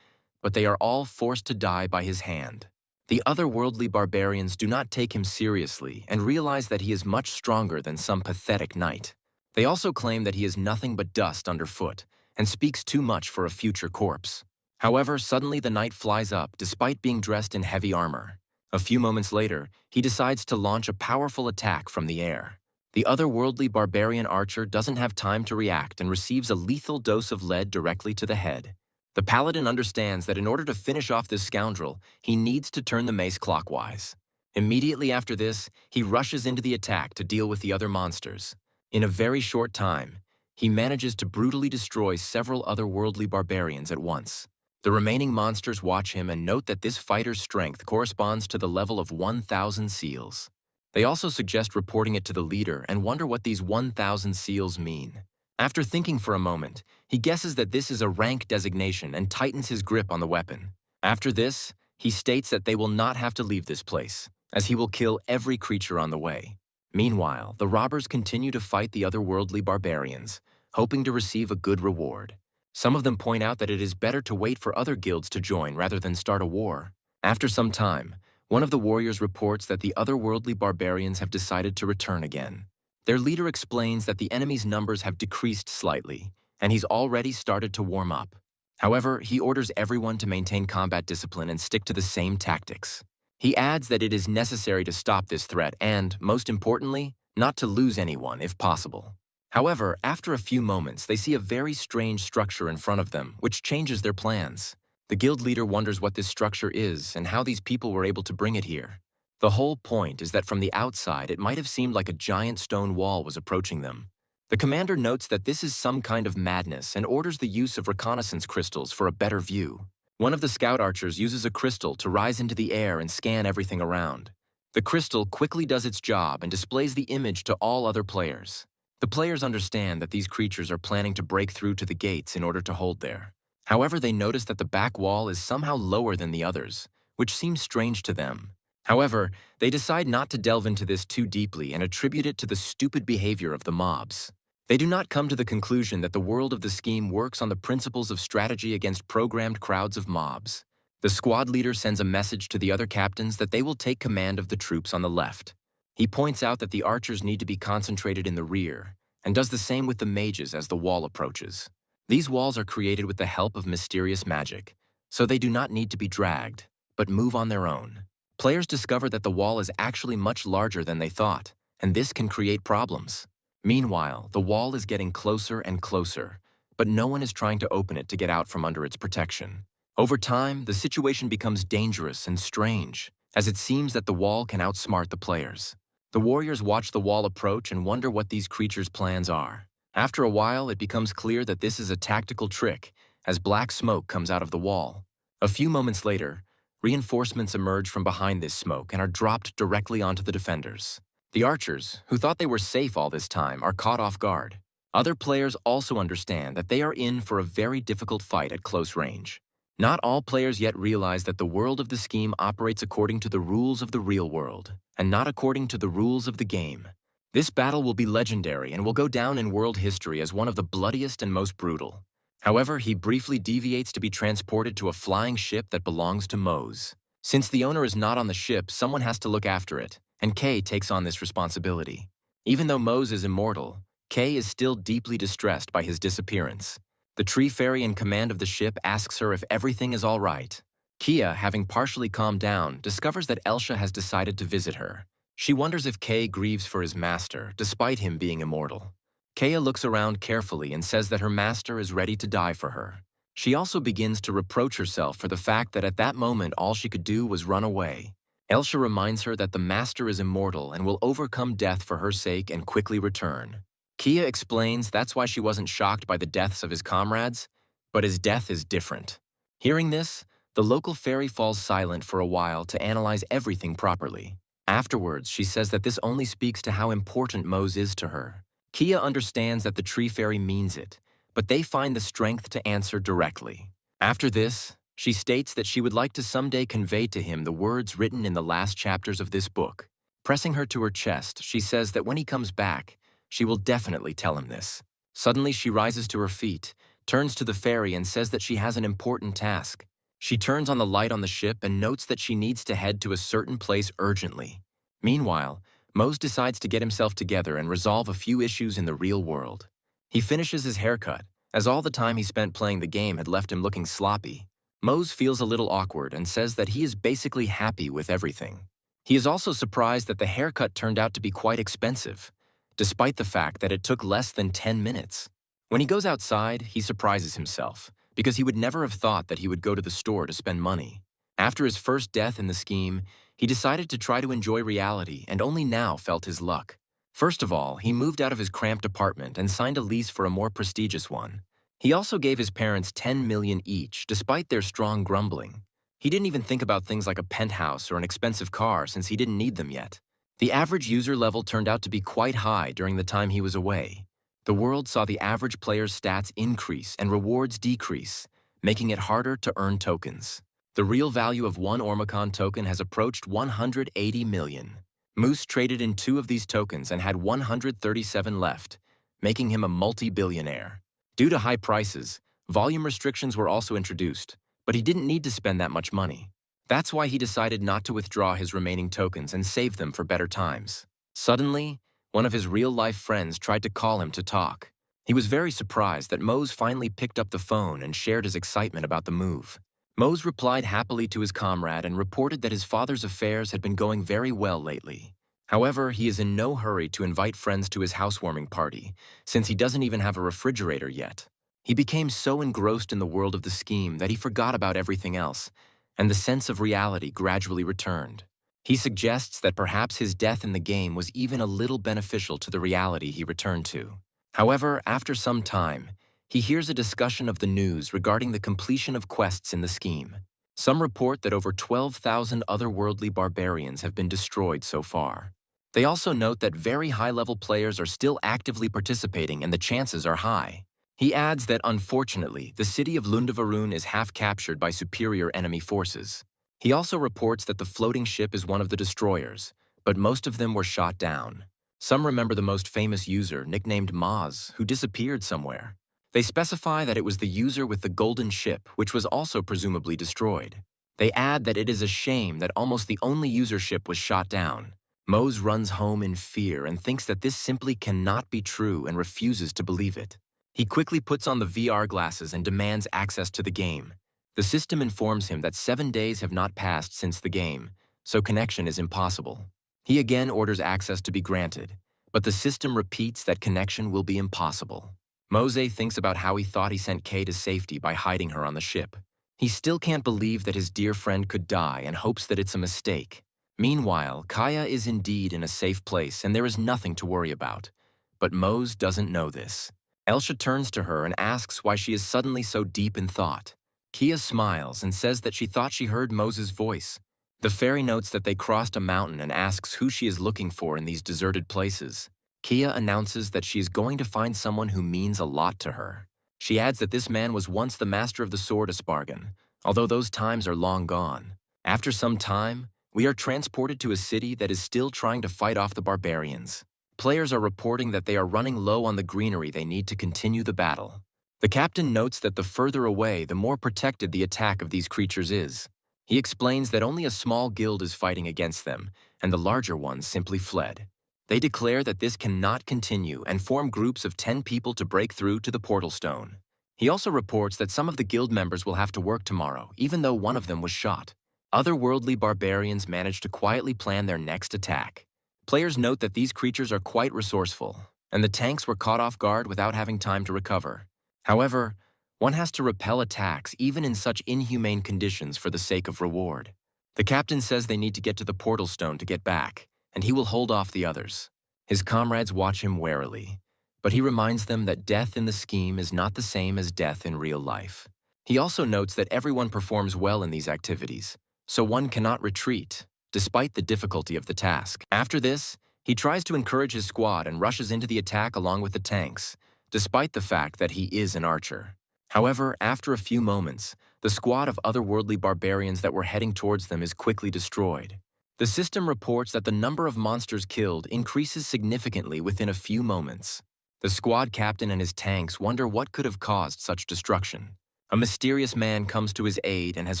but they are all forced to die by his hand. The otherworldly barbarians do not take him seriously and realize that he is much stronger than some pathetic knight. They also claim that he is nothing but dust underfoot and speaks too much for a future corpse. However, suddenly the knight flies up despite being dressed in heavy armor. A few moments later, he decides to launch a powerful attack from the air. The otherworldly barbarian archer doesn't have time to react and receives a lethal dose of lead directly to the head. The paladin understands that in order to finish off this scoundrel, he needs to turn the mace clockwise. Immediately after this, he rushes into the attack to deal with the other monsters. In a very short time, he manages to brutally destroy several otherworldly barbarians at once. The remaining monsters watch him and note that this fighter's strength corresponds to the level of 1,000 seals. They also suggest reporting it to the leader and wonder what these 1,000 seals mean. After thinking for a moment, he guesses that this is a rank designation and tightens his grip on the weapon. After this, he states that they will not have to leave this place, as he will kill every creature on the way. Meanwhile, the robbers continue to fight the otherworldly barbarians, hoping to receive a good reward. Some of them point out that it is better to wait for other guilds to join rather than start a war. After some time, one of the warriors reports that the otherworldly barbarians have decided to return again. Their leader explains that the enemy's numbers have decreased slightly, and he's already started to warm up. However, he orders everyone to maintain combat discipline and stick to the same tactics. He adds that it is necessary to stop this threat and, most importantly, not to lose anyone if possible. However, after a few moments, they see a very strange structure in front of them, which changes their plans. The guild leader wonders what this structure is and how these people were able to bring it here. The whole point is that from the outside, it might have seemed like a giant stone wall was approaching them. The commander notes that this is some kind of madness and orders the use of reconnaissance crystals for a better view. One of the scout archers uses a crystal to rise into the air and scan everything around. The crystal quickly does its job and displays the image to all other players. The players understand that these creatures are planning to break through to the gates in order to hold there. However, they notice that the back wall is somehow lower than the others, which seems strange to them. However, they decide not to delve into this too deeply and attribute it to the stupid behavior of the mobs. They do not come to the conclusion that the world of the scheme works on the principles of strategy against programmed crowds of mobs. The squad leader sends a message to the other captains that they will take command of the troops on the left. He points out that the archers need to be concentrated in the rear, and does the same with the mages as the wall approaches. These walls are created with the help of mysterious magic, so they do not need to be dragged, but move on their own. Players discover that the wall is actually much larger than they thought, and this can create problems. Meanwhile, the wall is getting closer and closer, but no one is trying to open it to get out from under its protection. Over time, the situation becomes dangerous and strange, as it seems that the wall can outsmart the players. The warriors watch the wall approach and wonder what these creatures' plans are. After a while, it becomes clear that this is a tactical trick, as black smoke comes out of the wall. A few moments later, reinforcements emerge from behind this smoke and are dropped directly onto the defenders. The archers, who thought they were safe all this time, are caught off guard. Other players also understand that they are in for a very difficult fight at close range. Not all players yet realize that the world of the scheme operates according to the rules of the real world, and not according to the rules of the game. This battle will be legendary and will go down in world history as one of the bloodiest and most brutal. However, he briefly deviates to be transported to a flying ship that belongs to Mose. Since the owner is not on the ship, someone has to look after it, and Kay takes on this responsibility. Even though Mose is immortal, Kay is still deeply distressed by his disappearance. The tree fairy in command of the ship asks her if everything is all right. Kia, having partially calmed down, discovers that Elsha has decided to visit her. She wonders if Kay grieves for his master, despite him being immortal. Kaya looks around carefully and says that her master is ready to die for her. She also begins to reproach herself for the fact that at that moment all she could do was run away. Elsha reminds her that the master is immortal and will overcome death for her sake and quickly return. Kia explains that's why she wasn't shocked by the deaths of his comrades, but his death is different. Hearing this, the local fairy falls silent for a while to analyze everything properly. Afterwards, she says that this only speaks to how important Mose is to her. Kia understands that the tree fairy means it, but they find the strength to answer directly. After this, she states that she would like to someday convey to him the words written in the last chapters of this book. Pressing her to her chest, she says that when he comes back, she will definitely tell him this. Suddenly, she rises to her feet, turns to the fairy and says that she has an important task. She turns on the light on the ship and notes that she needs to head to a certain place urgently. Meanwhile, Mose decides to get himself together and resolve a few issues in the real world. He finishes his haircut, as all the time he spent playing the game had left him looking sloppy. Mose feels a little awkward and says that he is basically happy with everything. He is also surprised that the haircut turned out to be quite expensive, despite the fact that it took less than 10 minutes. When he goes outside, he surprises himself, because he would never have thought that he would go to the store to spend money. After his first death in the scheme, he decided to try to enjoy reality and only now felt his luck. First of all, he moved out of his cramped apartment and signed a lease for a more prestigious one. He also gave his parents $10 million each, despite their strong grumbling. He didn't even think about things like a penthouse or an expensive car since he didn't need them yet. The average user level turned out to be quite high during the time he was away. The world saw the average player's stats increase and rewards decrease, making it harder to earn tokens. The real value of one Ormicon token has approached 180 million. Moose traded in 2 of these tokens and had 137 left, making him a multi-billionaire. Due to high prices, volume restrictions were also introduced, but he didn't need to spend that much money. That's why he decided not to withdraw his remaining tokens and save them for better times. Suddenly, one of his real-life friends tried to call him to talk. He was very surprised that Mose finally picked up the phone and shared his excitement about the move. Mose replied happily to his comrade and reported that his father's affairs had been going very well lately. However, he is in no hurry to invite friends to his housewarming party, since he doesn't even have a refrigerator yet. He became so engrossed in the world of the scheme that he forgot about everything else, and the sense of reality gradually returned. He suggests that perhaps his death in the game was even a little beneficial to the reality he returned to. However, after some time, he hears a discussion of the news regarding the completion of quests in the scheme. Some report that over 12,000 otherworldly barbarians have been destroyed so far. They also note that very high-level players are still actively participating and the chances are high. He adds that, unfortunately, the city of Lundavaroon is half captured by superior enemy forces. He also reports that the floating ship is one of the destroyers, but most of them were shot down. Some remember the most famous user, nicknamed Maz, who disappeared somewhere. They specify that it was the user with the golden ship, which was also presumably destroyed. They add that it is a shame that almost the only user ship was shot down. Mose runs home in fear and thinks that this simply cannot be true and refuses to believe it. He quickly puts on the VR glasses and demands access to the game. The system informs him that 7 days have not passed since the game, so connection is impossible. He again orders access to be granted, but the system repeats that connection will be impossible. Mose thinks about how he thought he sent Kay to safety by hiding her on the ship. He still can't believe that his dear friend could die and hopes that it's a mistake. Meanwhile, Kaya is indeed in a safe place and there is nothing to worry about. But Mose doesn't know this. Elsha turns to her and asks why she is suddenly so deep in thought. Kia smiles and says that she thought she heard Mose's voice. The fairy notes that they crossed a mountain and asks who she is looking for in these deserted places. Kia announces that she is going to find someone who means a lot to her. She adds that this man was once the master of the sword Espargan, although those times are long gone. After some time, we are transported to a city that is still trying to fight off the barbarians. Players are reporting that they are running low on the greenery they need to continue the battle. The captain notes that the further away, the more protected the attack of these creatures is. He explains that only a small guild is fighting against them, and the larger ones simply fled. They declare that this cannot continue and form groups of 10 people to break through to the portal stone. He also reports that some of the guild members will have to work tomorrow, even though one of them was shot. Otherworldly barbarians manage to quietly plan their next attack. Players note that these creatures are quite resourceful, and the tanks were caught off guard without having time to recover. However, one has to repel attacks even in such inhumane conditions for the sake of reward. The captain says they need to get to the portal stone to get back, and he will hold off the others. His comrades watch him warily, but he reminds them that death in the scheme is not the same as death in real life. He also notes that everyone performs well in these activities, so one cannot retreat, despite the difficulty of the task. After this, he tries to encourage his squad and rushes into the attack along with the tanks, despite the fact that he is an archer. However, after a few moments, the squad of otherworldly barbarians that were heading towards them is quickly destroyed. The system reports that the number of monsters killed increases significantly within a few moments. The squad captain and his tanks wonder what could have caused such destruction. A mysterious man comes to his aid and has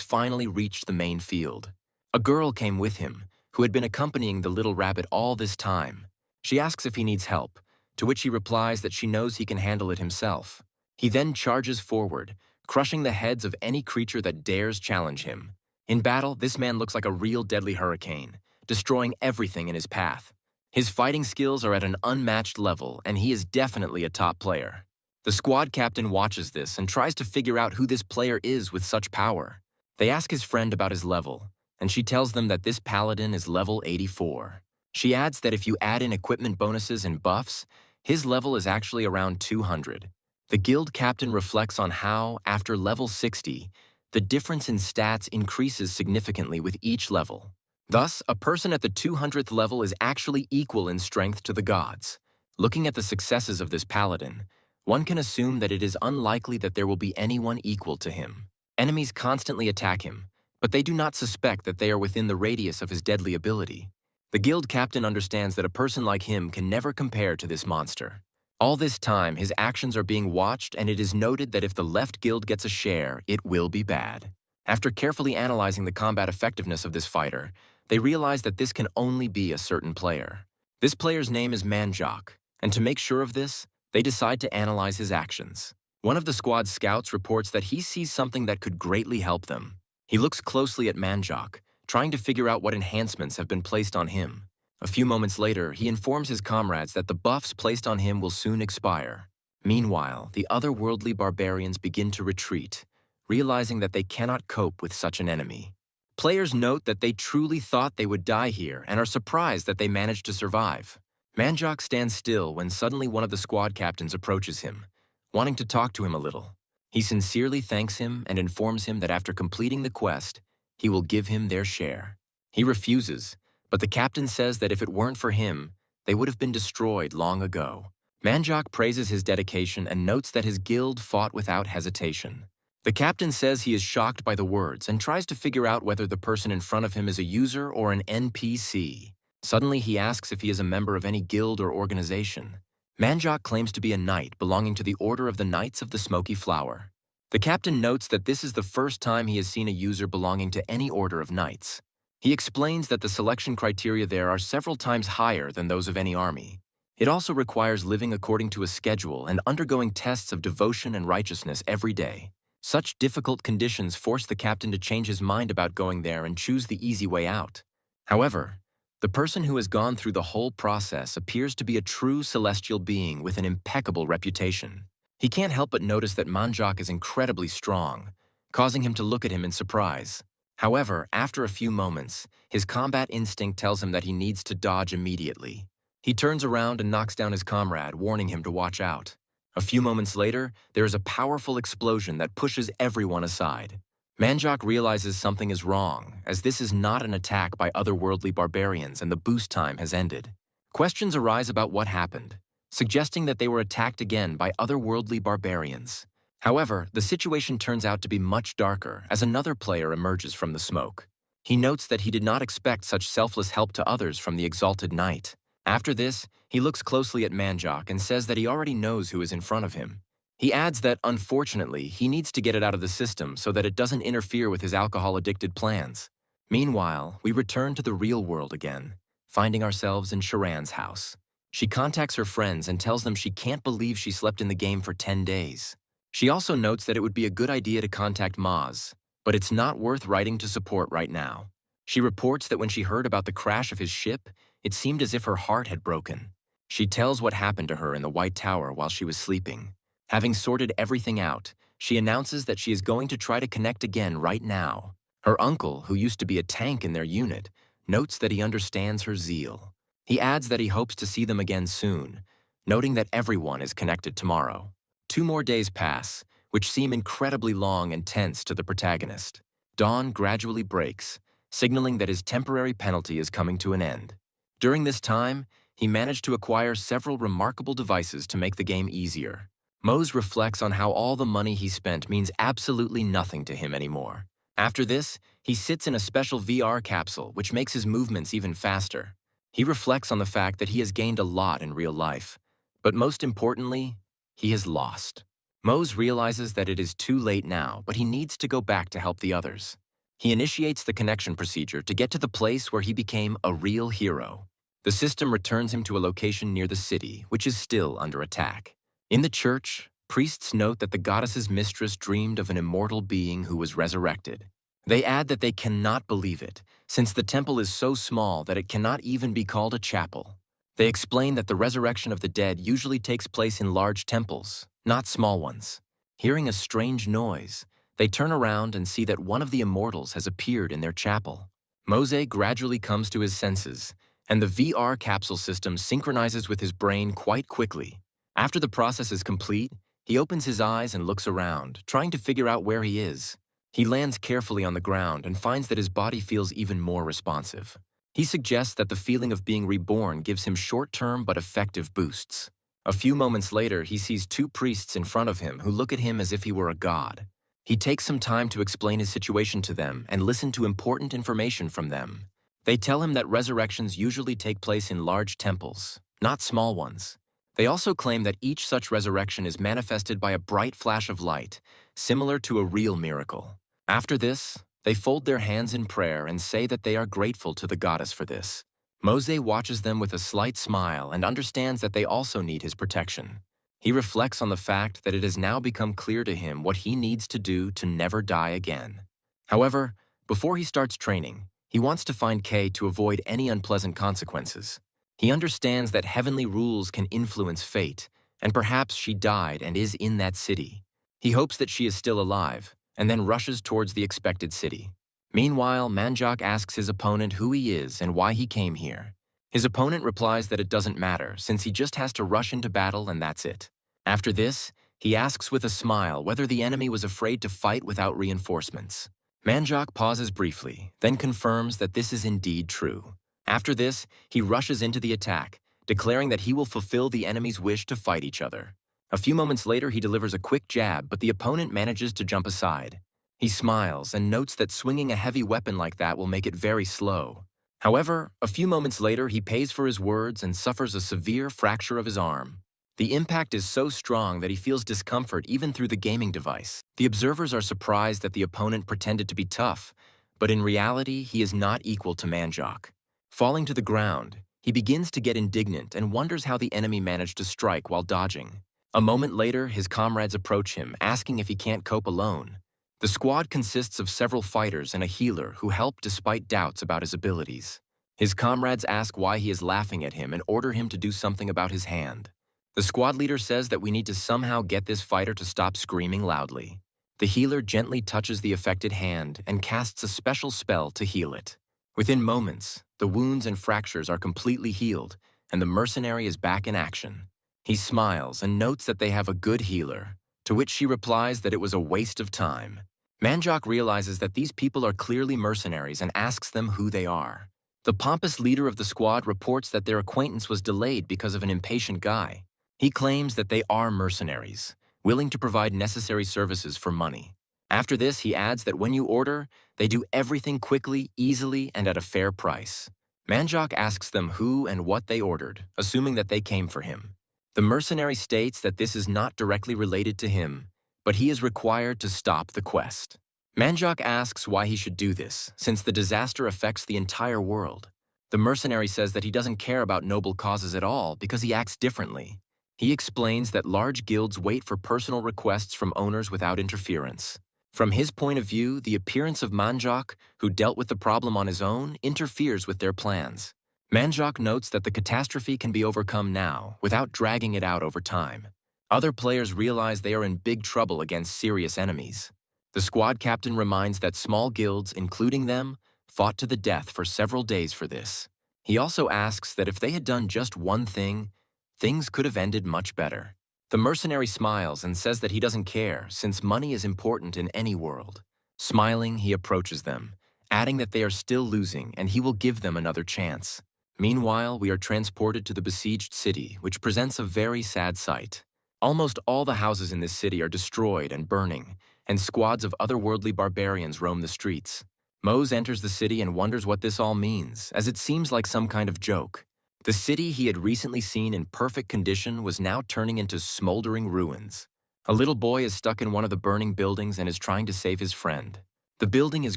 finally reached the main field. A girl came with him, who had been accompanying the little rabbit all this time. She asks if he needs help, to which he replies that she knows he can handle it himself. He then charges forward, crushing the heads of any creature that dares challenge him. In battle, this man looks like a real deadly hurricane, destroying everything in his path. His fighting skills are at an unmatched level, and he is definitely a top player. The squad captain watches this and tries to figure out who this player is with such power. They ask his friend about his level, and she tells them that this paladin is level 84. She adds that if you add in equipment bonuses and buffs, his level is actually around 200. The guild captain reflects on how, after level 60, the difference in stats increases significantly with each level. Thus, a person at the 200th level is actually equal in strength to the gods. Looking at the successes of this paladin, one can assume that it is unlikely that there will be anyone equal to him. Enemies constantly attack him, but they do not suspect that they are within the radius of his deadly ability. The guild captain understands that a person like him can never compare to this monster. All this time, his actions are being watched, and it is noted that if the left guild gets a share, it will be bad. After carefully analyzing the combat effectiveness of this fighter, they realize that this can only be a certain player. This player's name is Manhwa, and to make sure of this, they decide to analyze his actions. One of the squad's scouts reports that he sees something that could greatly help them. He looks closely at Manhwa, trying to figure out what enhancements have been placed on him. A few moments later, he informs his comrades that the buffs placed on him will soon expire. Meanwhile, the otherworldly barbarians begin to retreat, realizing that they cannot cope with such an enemy. Players note that they truly thought they would die here and are surprised that they managed to survive. Manhwa stands still when suddenly one of the squad captains approaches him, wanting to talk to him a little. He sincerely thanks him and informs him that after completing the quest, he will give him their share. He refuses, but the captain says that if it weren't for him, they would have been destroyed long ago. Manhwa praises his dedication and notes that his guild fought without hesitation. The captain says he is shocked by the words and tries to figure out whether the person in front of him is a user or an NPC. Suddenly, he asks if he is a member of any guild or organization. Manhwa claims to be a knight belonging to the Order of the Knights of the Smoky Flower. The captain notes that this is the first time he has seen a user belonging to any order of knights. He explains that the selection criteria there are several times higher than those of any army. It also requires living according to a schedule and undergoing tests of devotion and righteousness every day. Such difficult conditions force the captain to change his mind about going there and choose the easy way out. However, the person who has gone through the whole process appears to be a true celestial being with an impeccable reputation. He can't help but notice that Manhwa is incredibly strong, causing him to look at him in surprise. However, after a few moments, his combat instinct tells him that he needs to dodge immediately. He turns around and knocks down his comrade, warning him to watch out. A few moments later, there is a powerful explosion that pushes everyone aside. Manhwa realizes something is wrong, as this is not an attack by otherworldly barbarians and the boost time has ended. Questions arise about what happened, suggesting that they were attacked again by otherworldly barbarians. However, the situation turns out to be much darker as another player emerges from the smoke. He notes that he did not expect such selfless help to others from the exalted knight. After this, he looks closely at Manhwa and says that he already knows who is in front of him. He adds that, unfortunately, he needs to get it out of the system so that it doesn't interfere with his alcohol-addicted plans. Meanwhile, we return to the real world again, finding ourselves in Sharan's house. She contacts her friends and tells them she can't believe she slept in the game for 10 days. She also notes that it would be a good idea to contact Maz, but it's not worth writing to support right now. She reports that when she heard about the crash of his ship, it seemed as if her heart had broken. She tells what happened to her in the White Tower while she was sleeping. Having sorted everything out, she announces that she is going to try to connect again right now. Her uncle, who used to be a tank in their unit, notes that he understands her zeal. He adds that he hopes to see them again soon, noting that everyone is connected tomorrow. 2 more days pass, which seem incredibly long and tense to the protagonist. Dawn gradually breaks, signaling that his temporary penalty is coming to an end. During this time, he managed to acquire several remarkable devices to make the game easier. Mose reflects on how all the money he spent means absolutely nothing to him anymore. After this, he sits in a special VR capsule, which makes his movements even faster. He reflects on the fact that he has gained a lot in real life, but most importantly, he has lost. Mose realizes that it is too late now, but he needs to go back to help the others. He initiates the connection procedure to get to the place where he became a real hero. The system returns him to a location near the city, which is still under attack. In the church, priests note that the goddess's mistress dreamed of an immortal being who was resurrected. They add that they cannot believe it, since the temple is so small that it cannot even be called a chapel. They explain that the resurrection of the dead usually takes place in large temples, not small ones. Hearing a strange noise, they turn around and see that one of the immortals has appeared in their chapel. Mose gradually comes to his senses, and the VR capsule system synchronizes with his brain quite quickly. After the process is complete, he opens his eyes and looks around, trying to figure out where he is. He lands carefully on the ground and finds that his body feels even more responsive. He suggests that the feeling of being reborn gives him short-term but effective boosts. A few moments later, he sees two priests in front of him who look at him as if he were a god. He takes some time to explain his situation to them and listen to important information from them. They tell him that resurrections usually take place in large temples, not small ones. They also claim that each such resurrection is manifested by a bright flash of light, similar to a real miracle. After this, they fold their hands in prayer and say that they are grateful to the goddess for this. Mose watches them with a slight smile and understands that they also need his protection. He reflects on the fact that it has now become clear to him what he needs to do to never die again. However, before he starts training, he wants to find Kay to avoid any unpleasant consequences. He understands that heavenly rules can influence fate, and perhaps she died and is in that city. He hopes that she is still alive, and then rushes towards the expected city. Meanwhile, Manjak asks his opponent who he is and why he came here. His opponent replies that it doesn't matter, since he just has to rush into battle and that's it. After this, he asks with a smile whether the enemy was afraid to fight without reinforcements. Manjak pauses briefly, then confirms that this is indeed true. After this, he rushes into the attack, declaring that he will fulfill the enemy's wish to fight each other. A few moments later, he delivers a quick jab, but the opponent manages to jump aside. He smiles and notes that swinging a heavy weapon like that will make it very slow. However, a few moments later, he pays for his words and suffers a severe fracture of his arm. The impact is so strong that he feels discomfort even through the gaming device. The observers are surprised that the opponent pretended to be tough, but in reality, he is not equal to Manjak. Falling to the ground, he begins to get indignant and wonders how the enemy managed to strike while dodging. A moment later, his comrades approach him, asking if he can't cope alone. The squad consists of several fighters and a healer who help despite doubts about his abilities. His comrades ask why he is laughing at him and order him to do something about his hand. The squad leader says that we need to somehow get this fighter to stop screaming loudly. The healer gently touches the affected hand and casts a special spell to heal it. Within moments, the wounds and fractures are completely healed, and the mercenary is back in action. He smiles and notes that they have a good healer, to which she replies that it was a waste of time. Manjak realizes that these people are clearly mercenaries and asks them who they are. The pompous leader of the squad reports that their acquaintance was delayed because of an impatient guy. He claims that they are mercenaries, willing to provide necessary services for money. After this, he adds that when you order, they do everything quickly, easily, and at a fair price. Manjak asks them who and what they ordered, assuming that they came for him. The mercenary states that this is not directly related to him, but he is required to stop the quest. Manjak asks why he should do this, since the disaster affects the entire world. The mercenary says that he doesn't care about noble causes at all because he acts differently. He explains that large guilds wait for personal requests from owners without interference. From his point of view, the appearance of Manjak, who dealt with the problem on his own, interferes with their plans. Manjak notes that the catastrophe can be overcome now, without dragging it out over time. Other players realize they are in big trouble against serious enemies. The squad captain reminds that small guilds, including them, fought to the death for several days for this. He also asks that if they had done just one thing, things could have ended much better. The mercenary smiles and says that he doesn't care, since money is important in any world. Smiling, he approaches them, adding that they are still losing and he will give them another chance. Meanwhile, we are transported to the besieged city, which presents a very sad sight. Almost all the houses in this city are destroyed and burning, and squads of otherworldly barbarians roam the streets. Mose enters the city and wonders what this all means, as it seems like some kind of joke. The city he had recently seen in perfect condition was now turning into smoldering ruins. A little boy is stuck in one of the burning buildings and is trying to save his friend. The building is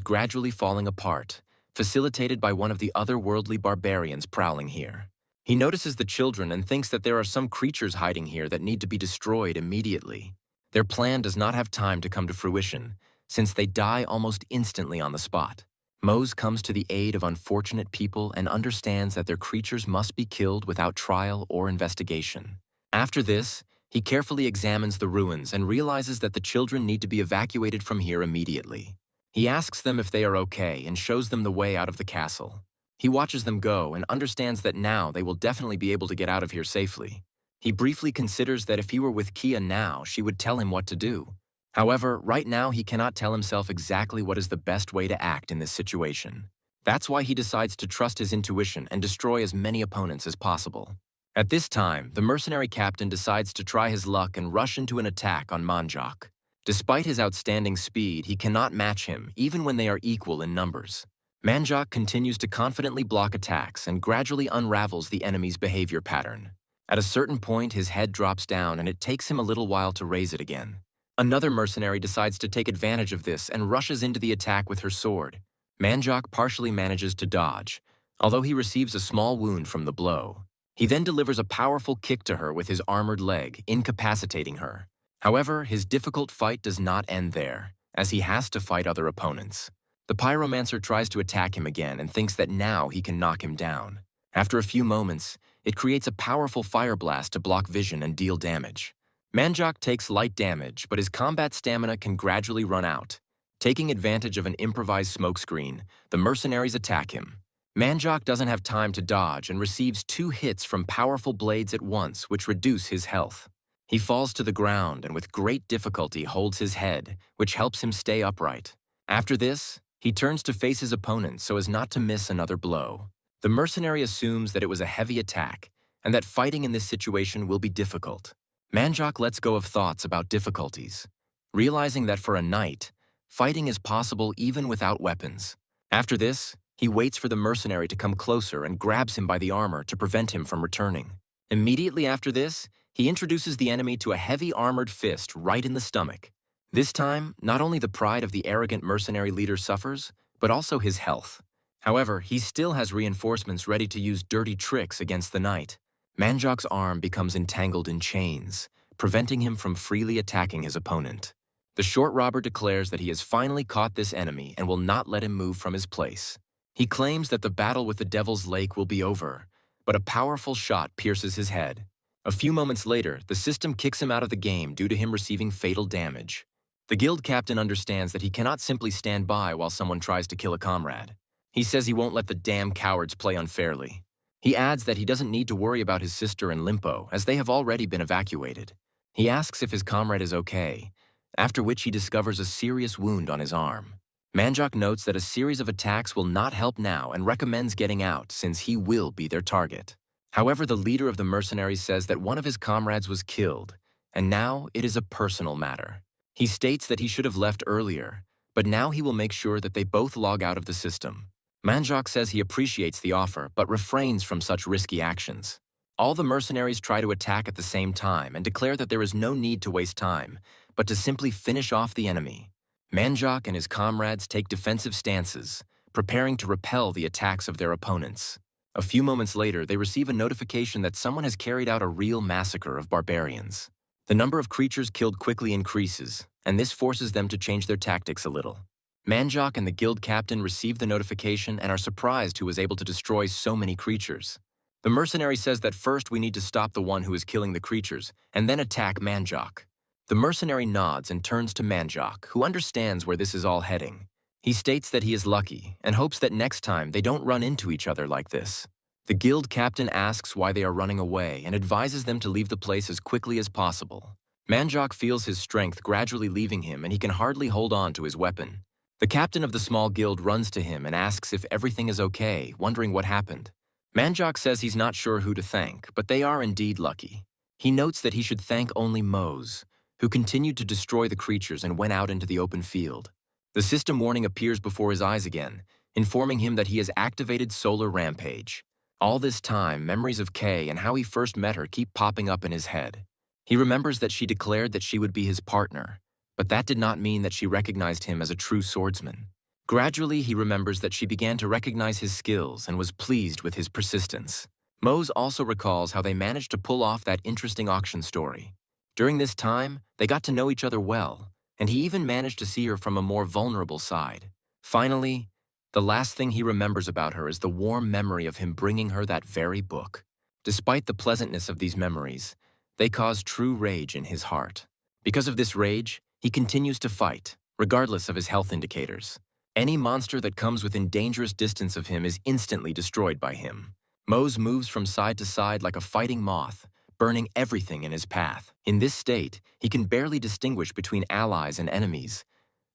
gradually falling apart, facilitated by one of the otherworldly barbarians prowling here. He notices the children and thinks that there are some creatures hiding here that need to be destroyed immediately. Their plan does not have time to come to fruition, since they die almost instantly on the spot. Mose comes to the aid of unfortunate people and understands that their creatures must be killed without trial or investigation. After this, he carefully examines the ruins and realizes that the children need to be evacuated from here immediately. He asks them if they are okay and shows them the way out of the castle. He watches them go and understands that now they will definitely be able to get out of here safely. He briefly considers that if he were with Kia now, she would tell him what to do. However, right now he cannot tell himself exactly what is the best way to act in this situation. That's why he decides to trust his intuition and destroy as many opponents as possible. At this time, the mercenary captain decides to try his luck and rush into an attack on Manjak. Despite his outstanding speed, he cannot match him, even when they are equal in numbers. Manjak continues to confidently block attacks and gradually unravels the enemy's behavior pattern. At a certain point, his head drops down and it takes him a little while to raise it again. Another mercenary decides to take advantage of this and rushes into the attack with her sword. Manjak partially manages to dodge, although he receives a small wound from the blow. He then delivers a powerful kick to her with his armored leg, incapacitating her. However, his difficult fight does not end there, as he has to fight other opponents. The pyromancer tries to attack him again and thinks that now he can knock him down. After a few moments, it creates a powerful fire blast to block vision and deal damage. Manjak takes light damage, but his combat stamina can gradually run out. Taking advantage of an improvised smokescreen, the mercenaries attack him. Manjak doesn't have time to dodge and receives 2 hits from powerful blades at once, which reduce his health. He falls to the ground and with great difficulty holds his head, which helps him stay upright. After this, he turns to face his opponent so as not to miss another blow. The mercenary assumes that it was a heavy attack and that fighting in this situation will be difficult. Manjak lets go of thoughts about difficulties, realizing that for a knight, fighting is possible even without weapons. After this, he waits for the mercenary to come closer and grabs him by the armor to prevent him from returning. Immediately after this, he introduces the enemy to a heavy armored fist right in the stomach. This time, not only the pride of the arrogant mercenary leader suffers, but also his health. However, he still has reinforcements ready to use dirty tricks against the knight. Manjak's arm becomes entangled in chains, preventing him from freely attacking his opponent. The short robber declares that he has finally caught this enemy and will not let him move from his place. He claims that the battle with the Devil's Lake will be over, but a powerful shot pierces his head. A few moments later, the system kicks him out of the game due to him receiving fatal damage. The guild captain understands that he cannot simply stand by while someone tries to kill a comrade. He says he won't let the damn cowards play unfairly. He adds that he doesn't need to worry about his sister and Limpo, as they have already been evacuated. He asks if his comrade is okay, after which he discovers a serious wound on his arm. Manjak notes that a series of attacks will not help now and recommends getting out since he will be their target. However, the leader of the mercenaries says that one of his comrades was killed, and now it is a personal matter. He states that he should have left earlier, but now he will make sure that they both log out of the system. Manjak says he appreciates the offer, but refrains from such risky actions. All the mercenaries try to attack at the same time and declare that there is no need to waste time, but to simply finish off the enemy. Manjak and his comrades take defensive stances, preparing to repel the attacks of their opponents. A few moments later, they receive a notification that someone has carried out a real massacre of barbarians. The number of creatures killed quickly increases, and this forces them to change their tactics a little. Manjak and the guild captain receive the notification and are surprised who was able to destroy so many creatures. The mercenary says that first we need to stop the one who is killing the creatures, and then attack Manjak. The mercenary nods and turns to Manjak, who understands where this is all heading. He states that he is lucky and hopes that next time they don't run into each other like this. The guild captain asks why they are running away and advises them to leave the place as quickly as possible. Manjak feels his strength gradually leaving him and he can hardly hold on to his weapon. The captain of the small guild runs to him and asks if everything is okay, wondering what happened. Manjak says he's not sure who to thank, but they are indeed lucky. He notes that he should thank only Mose, who continued to destroy the creatures and went out into the open field. The system warning appears before his eyes again, informing him that he has activated Solar Rampage. All this time, memories of Kay and how he first met her keep popping up in his head. He remembers that she declared that she would be his partner, but that did not mean that she recognized him as a true swordsman. Gradually, he remembers that she began to recognize his skills and was pleased with his persistence. Mose also recalls how they managed to pull off that interesting auction story. During this time, they got to know each other well, and he even managed to see her from a more vulnerable side. Finally, The last thing he remembers about her is the warm memory of him bringing her that very book. Despite the pleasantness of these memories, they cause true rage in his heart. Because of this rage, he continues to fight, regardless of his health indicators. Any monster that comes within dangerous distance of him is instantly destroyed by him. Mose moves from side to side like a fighting moth, burning everything in his path. In this state, he can barely distinguish between allies and enemies.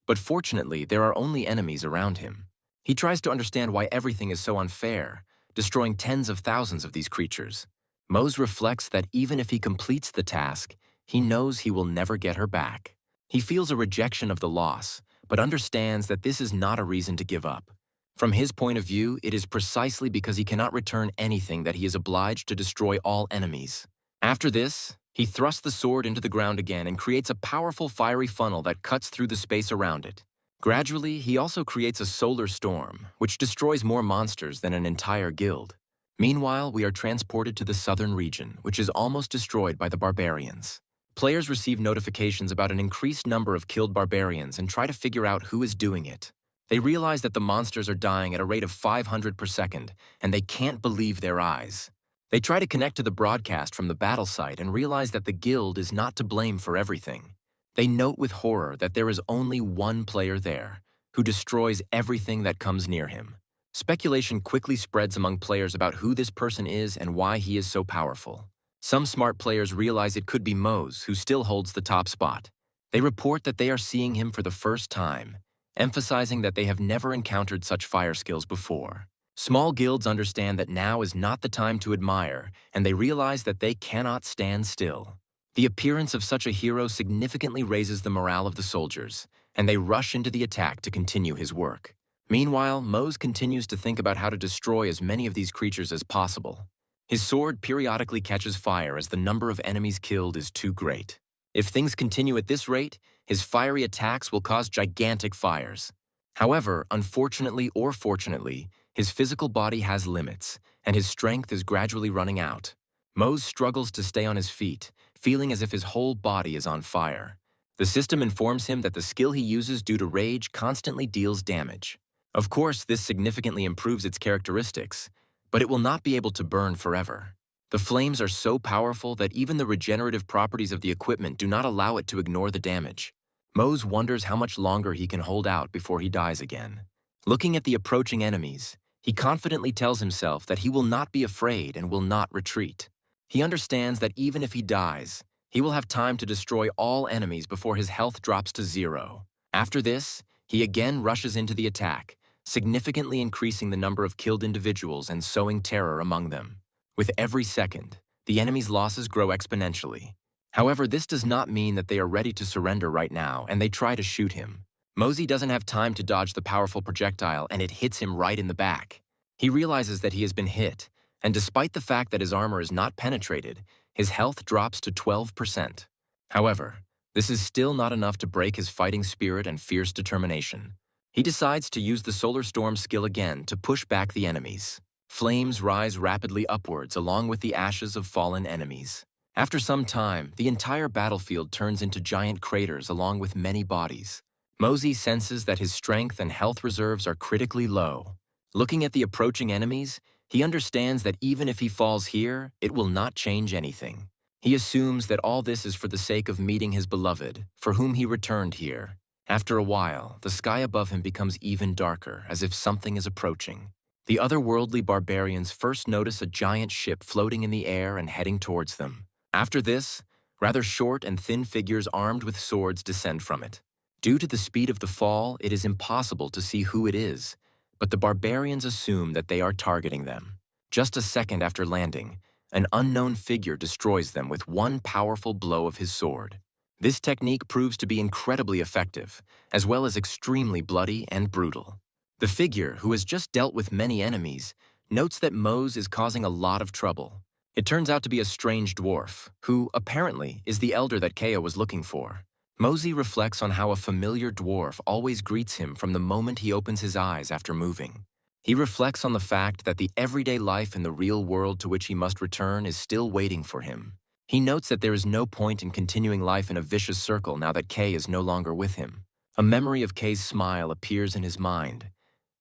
But fortunately, there are only enemies around him. He tries to understand why everything is so unfair, destroying tens of thousands of these creatures. Mose reflects that even if he completes the task, he knows he will never get her back. He feels a rejection of the loss, but understands that this is not a reason to give up. From his point of view, it is precisely because he cannot return anything that he is obliged to destroy all enemies. After this, he thrusts the sword into the ground again and creates a powerful fiery funnel that cuts through the space around it. Gradually, he also creates a solar storm, which destroys more monsters than an entire guild. Meanwhile, we are transported to the southern region, which is almost destroyed by the barbarians. Players receive notifications about an increased number of killed barbarians and try to figure out who is doing it. They realize that the monsters are dying at a rate of 500 per second, and they can't believe their eyes. They try to connect to the broadcast from the battle site and realize that the guild is not to blame for everything. They note with horror that there is only one player there, who destroys everything that comes near him. Speculation quickly spreads among players about who this person is and why he is so powerful. Some smart players realize it could be Mose, who still holds the top spot. They report that they are seeing him for the first time, emphasizing that they have never encountered such fire skills before. Small guilds understand that now is not the time to admire, and they realize that they cannot stand still. The appearance of such a hero significantly raises the morale of the soldiers, and they rush into the attack to continue his work. Meanwhile, Mose continues to think about how to destroy as many of these creatures as possible. His sword periodically catches fire as the number of enemies killed is too great. If things continue at this rate, his fiery attacks will cause gigantic fires. However, unfortunately or fortunately, his physical body has limits, and his strength is gradually running out. Mose struggles to stay on his feet, feeling as if his whole body is on fire. The system informs him that the skill he uses due to rage constantly deals damage. Of course, this significantly improves its characteristics, but it will not be able to burn forever. The flames are so powerful that even the regenerative properties of the equipment do not allow it to ignore the damage. Mose wonders how much longer he can hold out before he dies again. Looking at the approaching enemies, he confidently tells himself that he will not be afraid and will not retreat. He understands that even if he dies, he will have time to destroy all enemies before his health drops to 0. After this, he again rushes into the attack, significantly increasing the number of killed individuals and sowing terror among them. With every second, the enemy's losses grow exponentially. However, this does not mean that they are ready to surrender right now, and they try to shoot him. Mose doesn't have time to dodge the powerful projectile, and it hits him right in the back. He realizes that he has been hit, and despite the fact that his armor is not penetrated, his health drops to 12%. However, this is still not enough to break his fighting spirit and fierce determination. He decides to use the Solar Storm skill again to push back the enemies. Flames rise rapidly upwards along with the ashes of fallen enemies. After some time, the entire battlefield turns into giant craters along with many bodies. Mose senses that his strength and health reserves are critically low. Looking at the approaching enemies, he understands that even if he falls here, it will not change anything. He assumes that all this is for the sake of meeting his beloved, for whom he returned here. After a while, the sky above him becomes even darker, as if something is approaching. The otherworldly barbarians first notice a giant ship floating in the air and heading towards them. After this, rather short and thin figures armed with swords descend from it. Due to the speed of the fall, it is impossible to see who it is, but the barbarians assume that they are targeting them. Just a second after landing, an unknown figure destroys them with one powerful blow of his sword. This technique proves to be incredibly effective, as well as extremely bloody and brutal. The figure, who has just dealt with many enemies, notes that Mose is causing a lot of trouble. It turns out to be a strange dwarf, who, apparently, is the elder that Kea was looking for. Mose reflects on how a familiar dwarf always greets him from the moment he opens his eyes after moving. He reflects on the fact that the everyday life in the real world to which he must return is still waiting for him. He notes that there is no point in continuing life in a vicious circle now that Kay is no longer with him. A memory of Kay's smile appears in his mind,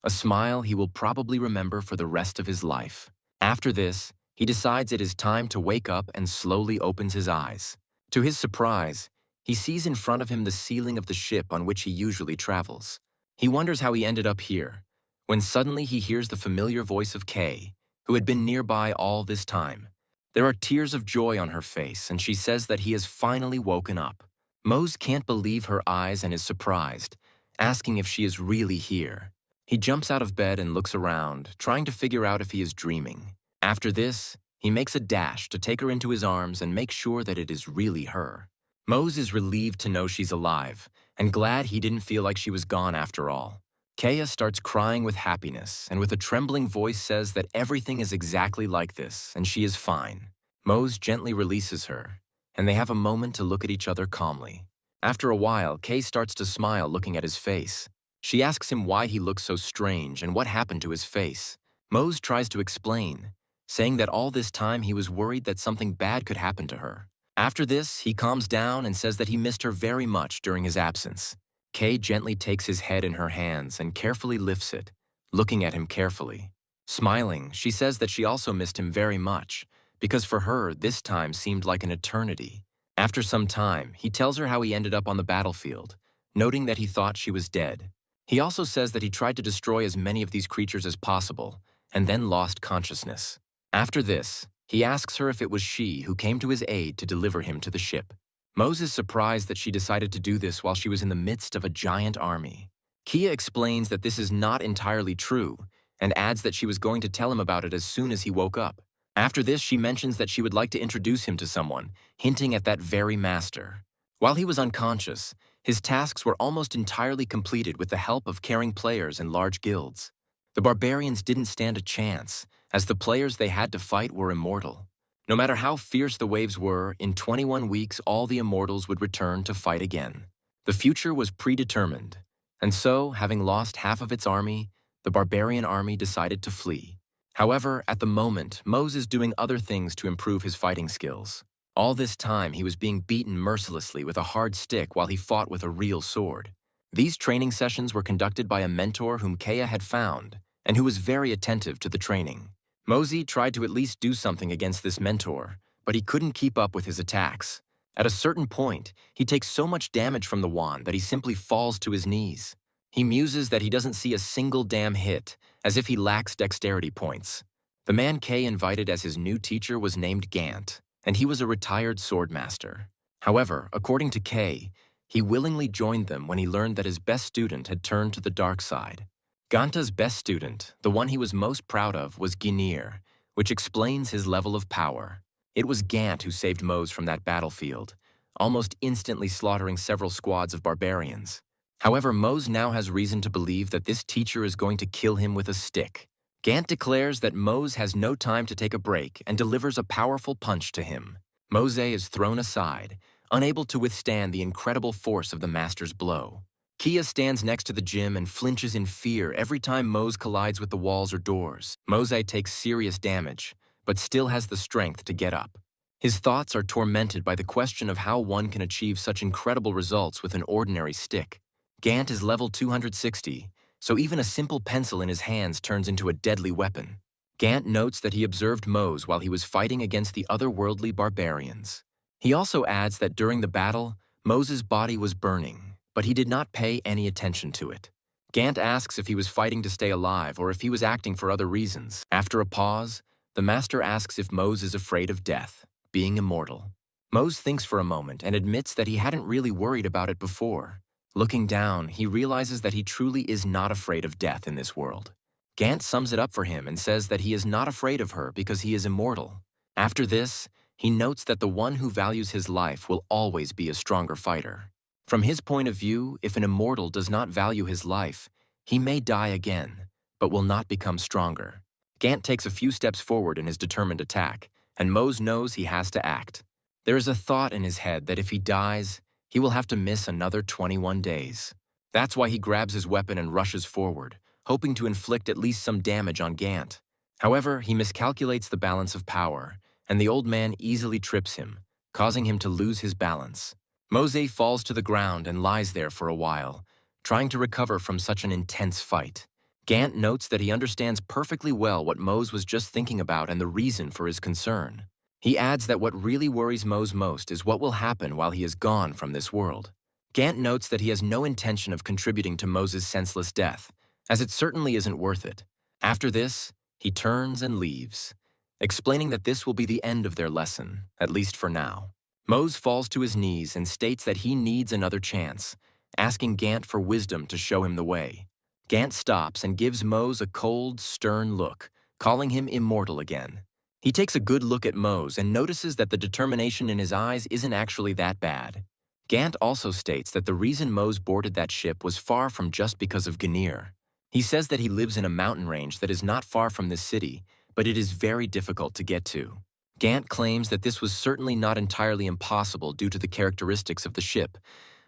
a smile he will probably remember for the rest of his life. After this, he decides it is time to wake up and slowly opens his eyes. To his surprise, he sees in front of him the ceiling of the ship on which he usually travels. He wonders how he ended up here, when suddenly he hears the familiar voice of Kay, who had been nearby all this time. There are tears of joy on her face, and she says that he has finally woken up. Mose can't believe her eyes and is surprised, asking if she is really here. He jumps out of bed and looks around, trying to figure out if he is dreaming. After this, he makes a dash to take her into his arms and make sure that it is really her. Mose is relieved to know she's alive, and glad he didn't feel like she was gone after all. Kaya starts crying with happiness, and with a trembling voice says that everything is exactly like this, and she is fine. Mose gently releases her, and they have a moment to look at each other calmly. After a while, Kay starts to smile looking at his face. She asks him why he looks so strange and what happened to his face. Mose tries to explain, saying that all this time he was worried that something bad could happen to her. After this, he calms down and says that he missed her very much during his absence. Kay gently takes his head in her hands and carefully lifts it, looking at him carefully. Smiling, she says that she also missed him very much, because for her, this time seemed like an eternity. After some time, he tells her how he ended up on the battlefield, noting that he thought she was dead. He also says that he tried to destroy as many of these creatures as possible, and then lost consciousness. After this, he asks her if it was she who came to his aid to deliver him to the ship. Mose is surprised that she decided to do this while she was in the midst of a giant army. Kia explains that this is not entirely true, and adds that she was going to tell him about it as soon as he woke up. After this, she mentions that she would like to introduce him to someone, hinting at that very master. While he was unconscious, his tasks were almost entirely completed with the help of caring players in large guilds. The barbarians didn't stand a chance, as the players they had to fight were immortal. No matter how fierce the waves were, in 21 weeks all the immortals would return to fight again. The future was predetermined, and so, having lost half of its army, the barbarian army decided to flee. However, at the moment, Mose is doing other things to improve his fighting skills. All this time, he was being beaten mercilessly with a hard stick while he fought with a real sword. These training sessions were conducted by a mentor whom Kaya had found, and who was very attentive to the training. Mose tried to at least do something against this mentor, but he couldn't keep up with his attacks. At a certain point, he takes so much damage from the wand that he simply falls to his knees. He muses that he doesn't see a single damn hit, as if he lacks dexterity points. The man Kay invited as his new teacher was named Gant, and he was a retired swordmaster. However, according to Kay, he willingly joined them when he learned that his best student had turned to the dark side. Ganta's best student, the one he was most proud of, was Ginir, which explains his level of power. It was Gant who saved Mose from that battlefield, almost instantly slaughtering several squads of barbarians. However, Mose now has reason to believe that this teacher is going to kill him with a stick. Gant declares that Mose has no time to take a break and delivers a powerful punch to him. Mose is thrown aside, unable to withstand the incredible force of the master's blow. Kia stands next to the gym and flinches in fear every time Mose collides with the walls or doors. Mose takes serious damage, but still has the strength to get up. His thoughts are tormented by the question of how one can achieve such incredible results with an ordinary stick. Gant is level 260, so even a simple pencil in his hands turns into a deadly weapon. Gant notes that he observed Mose while he was fighting against the otherworldly barbarians. He also adds that during the battle, Mose's body was burning, but he did not pay any attention to it. Gant asks if he was fighting to stay alive or if he was acting for other reasons. After a pause, the master asks if Mose is afraid of death, being immortal. Mose thinks for a moment and admits that he hadn't really worried about it before. Looking down, he realizes that he truly is not afraid of death in this world. Gant sums it up for him and says that he is not afraid of her because he is immortal. After this, he notes that the one who values his life will always be a stronger fighter. From his point of view, if an immortal does not value his life, he may die again, but will not become stronger. Gant takes a few steps forward in his determined attack, and Mose knows he has to act. There is a thought in his head that if he dies, he will have to miss another 21 days. That's why he grabs his weapon and rushes forward, hoping to inflict at least some damage on Gant. However, he miscalculates the balance of power, and the old man easily trips him, causing him to lose his balance. Mose falls to the ground and lies there for a while, trying to recover from such an intense fight. Gant notes that he understands perfectly well what Mose was just thinking about and the reason for his concern. He adds that what really worries Mose most is what will happen while he is gone from this world. Gant notes that he has no intention of contributing to Mose's senseless death, as it certainly isn't worth it. After this, he turns and leaves, explaining that this will be the end of their lesson, at least for now. Mose falls to his knees and states that he needs another chance, asking Gant for wisdom to show him the way. Gant stops and gives Mose a cold, stern look, calling him immortal again. He takes a good look at Mose and notices that the determination in his eyes isn't actually that bad. Gant also states that the reason Mose boarded that ship was far from just because of Ganir. He says that he lives in a mountain range that is not far from this city, but it is very difficult to get to. Gant claims that this was certainly not entirely impossible due to the characteristics of the ship,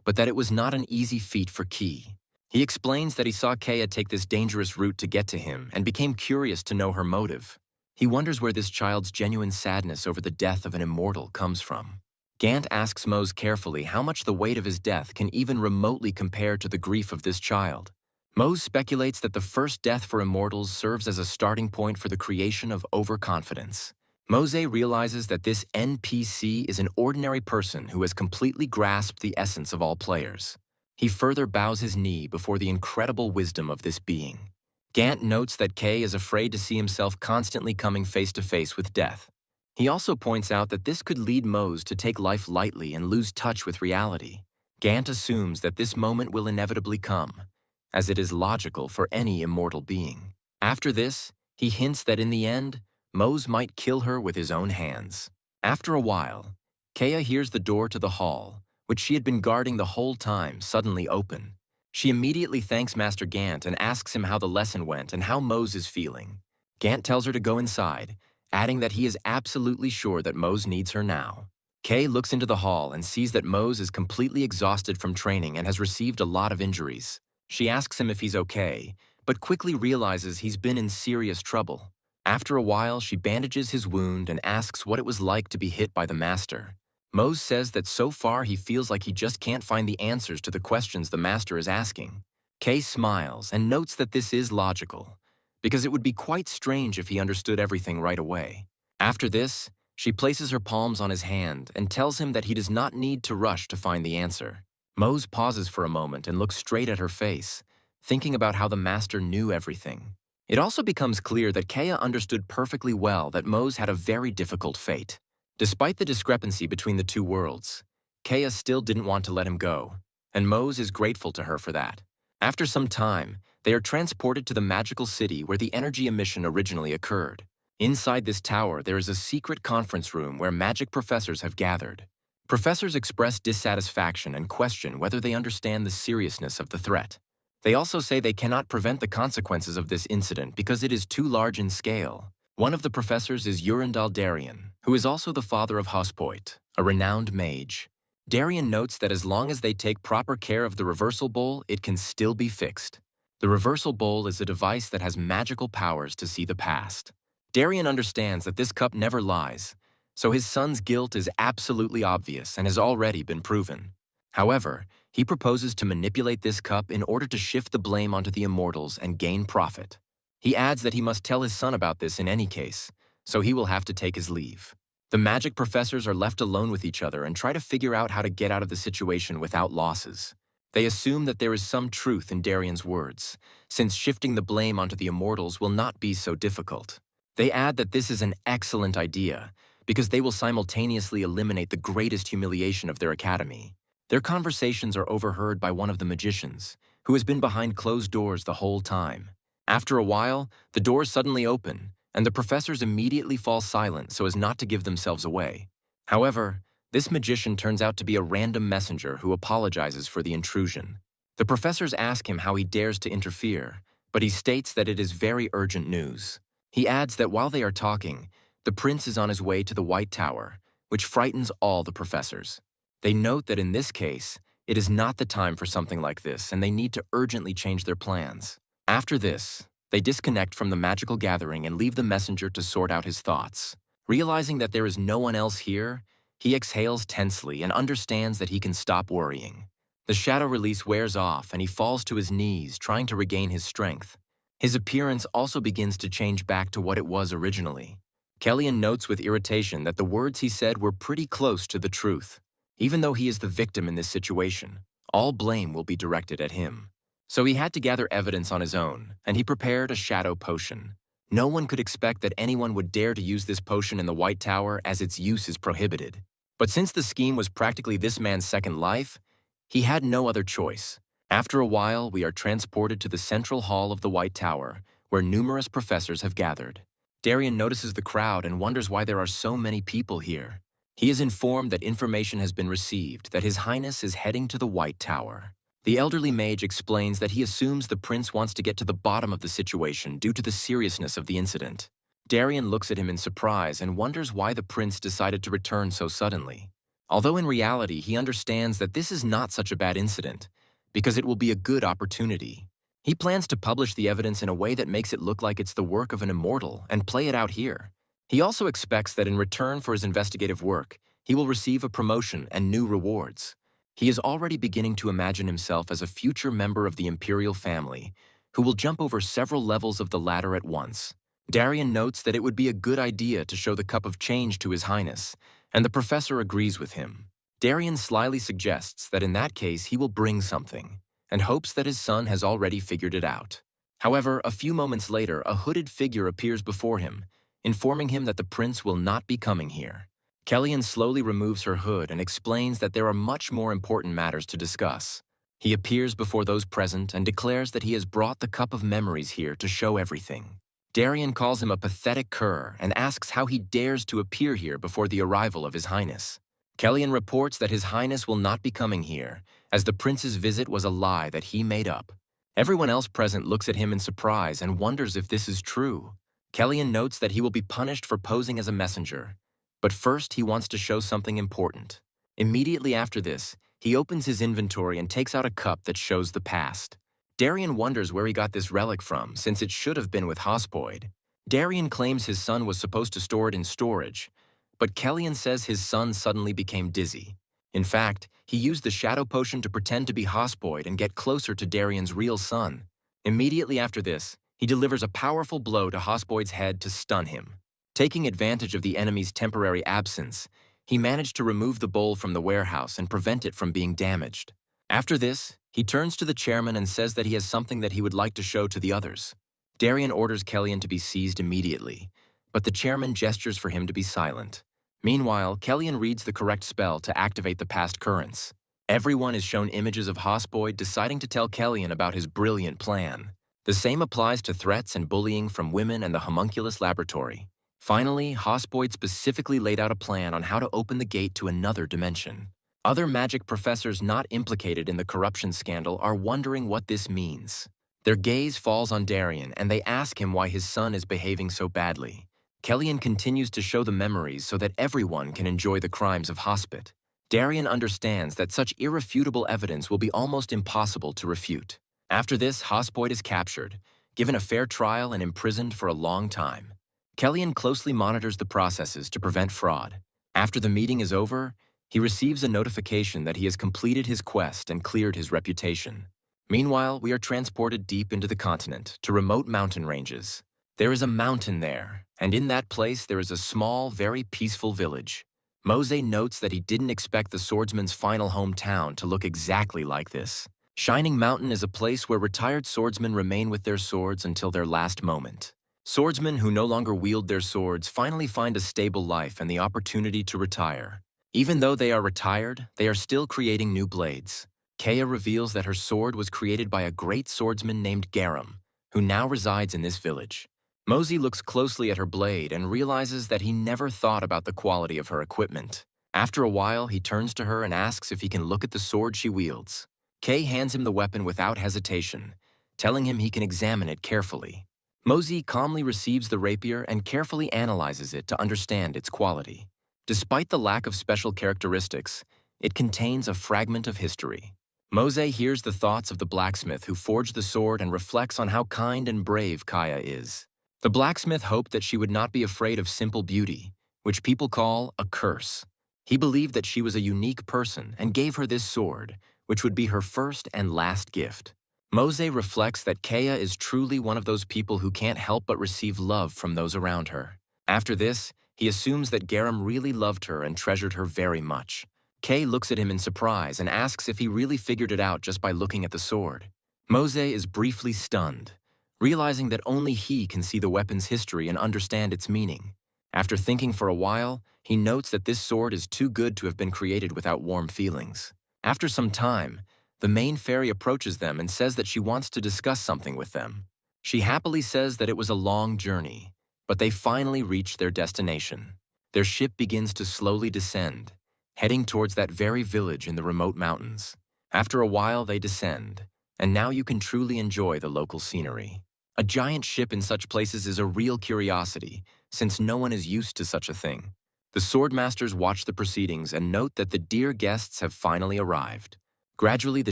but that it was not an easy feat for Key. He explains that he saw Kea take this dangerous route to get to him and became curious to know her motive. He wonders where this child's genuine sadness over the death of an immortal comes from. Gant asks Mose carefully how much the weight of his death can even remotely compare to the grief of this child. Mose speculates that the first death for immortals serves as a starting point for the creation of overconfidence. Mose realizes that this NPC is an ordinary person who has completely grasped the essence of all players. He further bows his knee before the incredible wisdom of this being. Gant notes that Kay is afraid to see himself constantly coming face to face with death. He also points out that this could lead Mose to take life lightly and lose touch with reality. Gant assumes that this moment will inevitably come, as it is logical for any immortal being. After this, he hints that in the end, Mose might kill her with his own hands. After a while, Kea hears the door to the hall, which she had been guarding the whole time, suddenly open. She immediately thanks Master Gant and asks him how the lesson went and how Mose is feeling. Gant tells her to go inside, adding that he is absolutely sure that Mose needs her now. Kay looks into the hall and sees that Mose is completely exhausted from training and has received a lot of injuries. She asks him if he's okay, but quickly realizes he's been in serious trouble. After a while, she bandages his wound and asks what it was like to be hit by the Master. Mose says that so far he feels like he just can't find the answers to the questions the Master is asking. Kay smiles and notes that this is logical, because it would be quite strange if he understood everything right away. After this, she places her palms on his hand and tells him that he does not need to rush to find the answer. Mose pauses for a moment and looks straight at her face, thinking about how the Master knew everything. It also becomes clear that Kea understood perfectly well that Mose had a very difficult fate. Despite the discrepancy between the two worlds, Kea still didn't want to let him go, and Mose is grateful to her for that. After some time, they are transported to the magical city where the energy emission originally occurred. Inside this tower, there is a secret conference room where magic professors have gathered. Professors express dissatisfaction and question whether they understand the seriousness of the threat. They also say they cannot prevent the consequences of this incident because it is too large in scale. One of the professors is Urindal Darien, who is also the father of Hospoit, a renowned mage. Darien notes that as long as they take proper care of the reversal bowl, it can still be fixed. The reversal bowl is a device that has magical powers to see the past. Darien understands that this cup never lies, so his son's guilt is absolutely obvious and has already been proven. However, he proposes to manipulate this cup in order to shift the blame onto the immortals and gain profit. He adds that he must tell his son about this in any case, so he will have to take his leave. The magic professors are left alone with each other and try to figure out how to get out of the situation without losses. They assume that there is some truth in Darien's words, since shifting the blame onto the immortals will not be so difficult. They add that this is an excellent idea, because they will simultaneously eliminate the greatest humiliation of their academy. Their conversations are overheard by one of the magicians, who has been behind closed doors the whole time. After a while, the doors suddenly open, and the professors immediately fall silent so as not to give themselves away. However, this magician turns out to be a random messenger who apologizes for the intrusion. The professors ask him how he dares to interfere, but he states that it is very urgent news. He adds that while they are talking, the prince is on his way to the White Tower, which frightens all the professors. They note that in this case, it is not the time for something like this, and they need to urgently change their plans. After this, they disconnect from the magical gathering and leave the messenger to sort out his thoughts. Realizing that there is no one else here, he exhales tensely and understands that he can stop worrying. The shadow release wears off and he falls to his knees, trying to regain his strength. His appearance also begins to change back to what it was originally. Kellyan notes with irritation that the words he said were pretty close to the truth. Even though he is the victim in this situation, all blame will be directed at him. So he had to gather evidence on his own, and he prepared a shadow potion. No one could expect that anyone would dare to use this potion in the White Tower, as its use is prohibited. But since the scheme was practically this man's second life, he had no other choice. After a while, we are transported to the central hall of the White Tower, where numerous professors have gathered. Darien notices the crowd and wonders why there are so many people here. He is informed that information has been received that His Highness is heading to the White Tower. The elderly mage explains that he assumes the prince wants to get to the bottom of the situation due to the seriousness of the incident. Darien looks at him in surprise and wonders why the prince decided to return so suddenly. Although in reality he understands that this is not such a bad incident, because it will be a good opportunity. He plans to publish the evidence in a way that makes it look like it's the work of an immortal and play it out here. He also expects that in return for his investigative work, he will receive a promotion and new rewards. He is already beginning to imagine himself as a future member of the imperial family, who will jump over several levels of the ladder at once. Darien notes that it would be a good idea to show the cup of change to His Highness, and the professor agrees with him. Darien slyly suggests that in that case he will bring something, and hopes that his son has already figured it out. However, a few moments later, a hooded figure appears before him, informing him that the prince will not be coming here. Kellyan slowly removes her hood and explains that there are much more important matters to discuss. He appears before those present and declares that he has brought the cup of memories here to show everything. Darien calls him a pathetic cur and asks how he dares to appear here before the arrival of His Highness. Kellyan reports that His Highness will not be coming here, as the prince's visit was a lie that he made up. Everyone else present looks at him in surprise and wonders if this is true. Kellyan notes that he will be punished for posing as a messenger. But first, he wants to show something important. Immediately after this, he opens his inventory and takes out a cup that shows the past. Darien wonders where he got this relic from, since it should have been with Hospoid. Darien claims his son was supposed to store it in storage, but Kellyan says his son suddenly became dizzy. In fact, he used the shadow potion to pretend to be Hospoid and get closer to Darien's real son. Immediately after this, he delivers a powerful blow to Hospoid's head to stun him. Taking advantage of the enemy's temporary absence, he managed to remove the bowl from the warehouse and prevent it from being damaged. After this, he turns to the chairman and says that he has something that he would like to show to the others. Darien orders Kellyan to be seized immediately, but the chairman gestures for him to be silent. Meanwhile, Kellyan reads the correct spell to activate the past currents. Everyone is shown images of Hospoid deciding to tell Kellyan about his brilliant plan. The same applies to threats and bullying from women and the homunculus laboratory. Finally, Hospoid specifically laid out a plan on how to open the gate to another dimension. Other magic professors not implicated in the corruption scandal are wondering what this means. Their gaze falls on Darien and they ask him why his son is behaving so badly. Kellyan continues to show the memories so that everyone can enjoy the crimes of Hospit. Darien understands that such irrefutable evidence will be almost impossible to refute. After this, Hospoid is captured, given a fair trial and imprisoned for a long time. Kellyan closely monitors the processes to prevent fraud. After the meeting is over, he receives a notification that he has completed his quest and cleared his reputation. Meanwhile, we are transported deep into the continent, to remote mountain ranges. There is a mountain there, and in that place there is a small, very peaceful village. Mose notes that he didn't expect the swordsman's final hometown to look exactly like this. Shining Mountain is a place where retired swordsmen remain with their swords until their last moment. Swordsmen who no longer wield their swords finally find a stable life and the opportunity to retire. Even though they are retired, they are still creating new blades. Kea reveals that her sword was created by a great swordsman named Garum, who now resides in this village. Mosey looks closely at her blade and realizes that he never thought about the quality of her equipment. After a while, he turns to her and asks if he can look at the sword she wields. Kay hands him the weapon without hesitation, telling him he can examine it carefully. Mosey calmly receives the rapier and carefully analyzes it to understand its quality. Despite the lack of special characteristics, it contains a fragment of history. Mosey hears the thoughts of the blacksmith who forged the sword and reflects on how kind and brave Kaya is. The blacksmith hoped that she would not be afraid of simple beauty, which people call a curse. He believed that she was a unique person and gave her this sword, which would be her first and last gift. Mose reflects that Kea is truly one of those people who can't help but receive love from those around her. After this, he assumes that Garam really loved her and treasured her very much. Kay looks at him in surprise and asks if he really figured it out just by looking at the sword. Mose is briefly stunned, realizing that only he can see the weapon's history and understand its meaning. After thinking for a while, he notes that this sword is too good to have been created without warm feelings. After some time, the main fairy approaches them and says that she wants to discuss something with them. She happily says that it was a long journey, but they finally reach their destination. Their ship begins to slowly descend, heading towards that very village in the remote mountains. After a while, they descend, and now you can truly enjoy the local scenery. A giant ship in such places is a real curiosity, since no one is used to such a thing. The swordmasters watch the proceedings and note that the dear guests have finally arrived. Gradually, the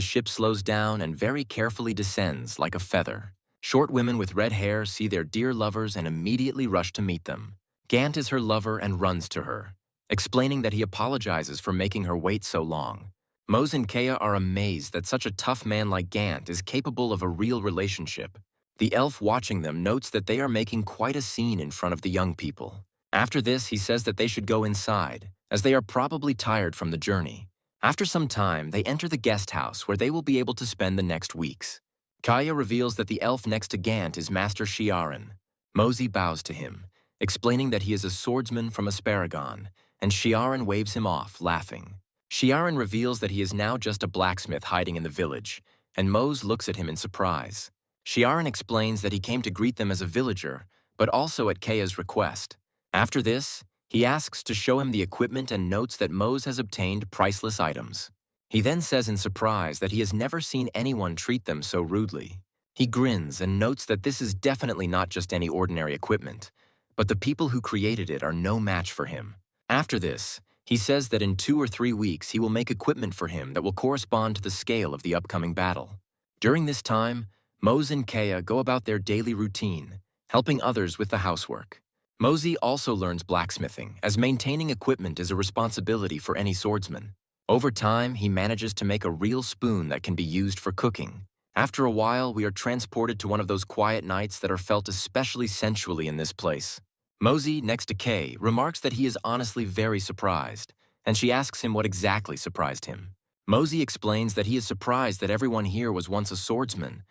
ship slows down and very carefully descends like a feather. Short women with red hair see their dear lovers and immediately rush to meet them. Gant is her lover and runs to her, explaining that he apologizes for making her wait so long. Mose and Kea are amazed that such a tough man like Gant is capable of a real relationship. The elf watching them notes that they are making quite a scene in front of the young people. After this, he says that they should go inside, as they are probably tired from the journey. After some time, they enter the guest house where they will be able to spend the next weeks. Kaya reveals that the elf next to Gant is Master Shiaran. Mosey bows to him, explaining that he is a swordsman from Asparagon, and Shiaran waves him off, laughing. Shiaran reveals that he is now just a blacksmith hiding in the village, and Mose looks at him in surprise. Shiaran explains that he came to greet them as a villager, but also at Kea's request. After this, he asks to show him the equipment and notes that Mose has obtained priceless items. He then says in surprise that he has never seen anyone treat them so rudely. He grins and notes that this is definitely not just any ordinary equipment, but the people who created it are no match for him. After this, he says that in 2 or 3 weeks he will make equipment for him that will correspond to the scale of the upcoming battle. During this time, Mose and Kea go about their daily routine, helping others with the housework. Mosey also learns blacksmithing, as maintaining equipment is a responsibility for any swordsman. Over time, he manages to make a real spoon that can be used for cooking. After a while, we are transported to one of those quiet nights that are felt especially sensually in this place. Mosey, next to Kay, remarks that he is honestly very surprised, and she asks him what exactly surprised him. Mosey explains that he is surprised that everyone here was once a swordsman,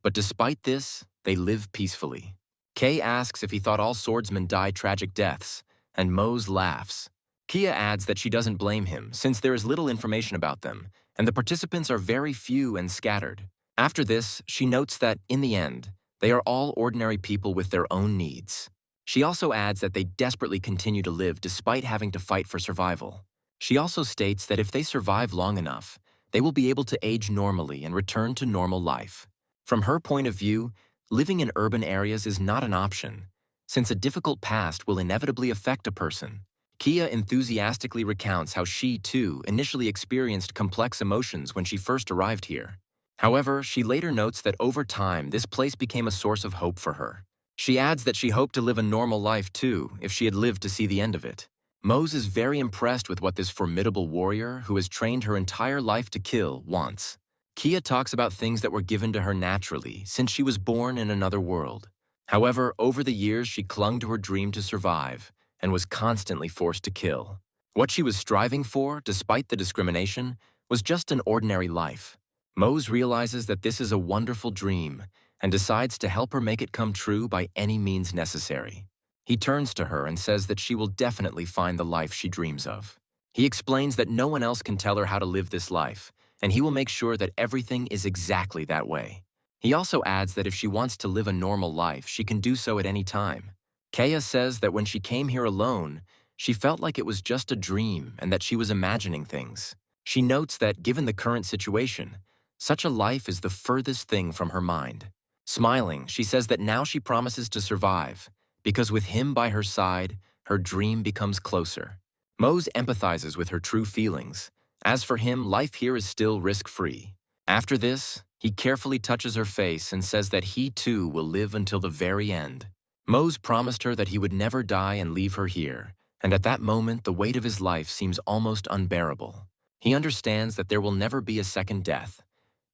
but despite this, they live peacefully. Kay asks if he thought all swordsmen died tragic deaths, and Mose laughs. Kia adds that she doesn't blame him, since there is little information about them, and the participants are very few and scattered. After this, she notes that, in the end, they are all ordinary people with their own needs. She also adds that they desperately continue to live despite having to fight for survival. She also states that if they survive long enough, they will be able to age normally and return to normal life. From her point of view, living in urban areas is not an option, since a difficult past will inevitably affect a person. Kia enthusiastically recounts how she, too, initially experienced complex emotions when she first arrived here. However, she later notes that over time, this place became a source of hope for her. She adds that she hoped to live a normal life, too, if she had lived to see the end of it. Mose is very impressed with what this formidable warrior, who has trained her entire life to kill, wants. Kia talks about things that were given to her naturally, since she was born in another world. However, over the years, she clung to her dream to survive, and was constantly forced to kill. What she was striving for, despite the discrimination, was just an ordinary life. Mose realizes that this is a wonderful dream, and decides to help her make it come true by any means necessary. He turns to her and says that she will definitely find the life she dreams of. He explains that no one else can tell her how to live this life, and he will make sure that everything is exactly that way. He also adds that if she wants to live a normal life, she can do so at any time. Kea says that when she came here alone, she felt like it was just a dream and that she was imagining things. She notes that, given the current situation, such a life is the furthest thing from her mind. Smiling, she says that now she promises to survive, because with him by her side, her dream becomes closer. Mose empathizes with her true feelings. As for him, life here is still risk-free. After this, he carefully touches her face and says that he too will live until the very end. Mose promised her that he would never die and leave her here, and at that moment the weight of his life seems almost unbearable. He understands that there will never be a second death,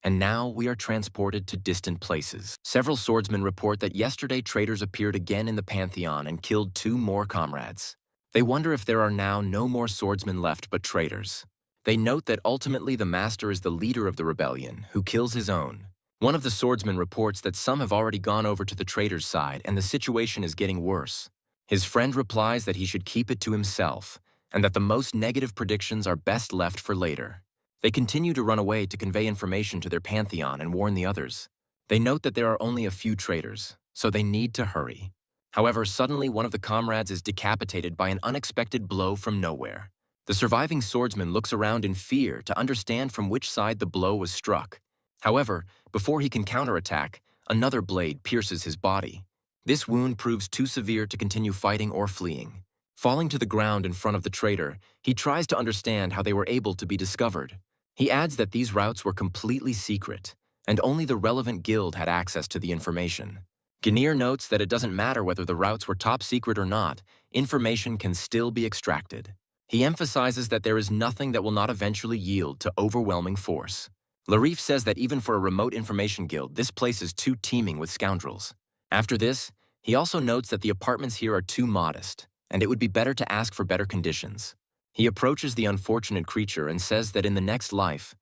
and now we are transported to distant places. Several swordsmen report that yesterday traitors appeared again in the Pantheon and killed 2 more comrades. They wonder if there are now no more swordsmen left but traitors. They note that ultimately the master is the leader of the rebellion, who kills his own. One of the swordsmen reports that some have already gone over to the traitors' side and the situation is getting worse. His friend replies that he should keep it to himself, and that the most negative predictions are best left for later. They continue to run away to convey information to their pantheon and warn the others. They note that there are only a few traitors, so they need to hurry. However, suddenly one of the comrades is decapitated by an unexpected blow from nowhere. The surviving swordsman looks around in fear to understand from which side the blow was struck. However, before he can counterattack, another blade pierces his body. This wound proves too severe to continue fighting or fleeing. Falling to the ground in front of the traitor, he tries to understand how they were able to be discovered. He adds that these routes were completely secret, and only the relevant guild had access to the information. Ganir notes that it doesn't matter whether the routes were top secret or not, information can still be extracted. He emphasizes that there is nothing that will not eventually yield to overwhelming force. Larif says that even for a remote information guild, this place is too teeming with scoundrels. After this, he also notes that the apartments here are too modest, and it would be better to ask for better conditions. He approaches the unfortunate creature and says that in the next life,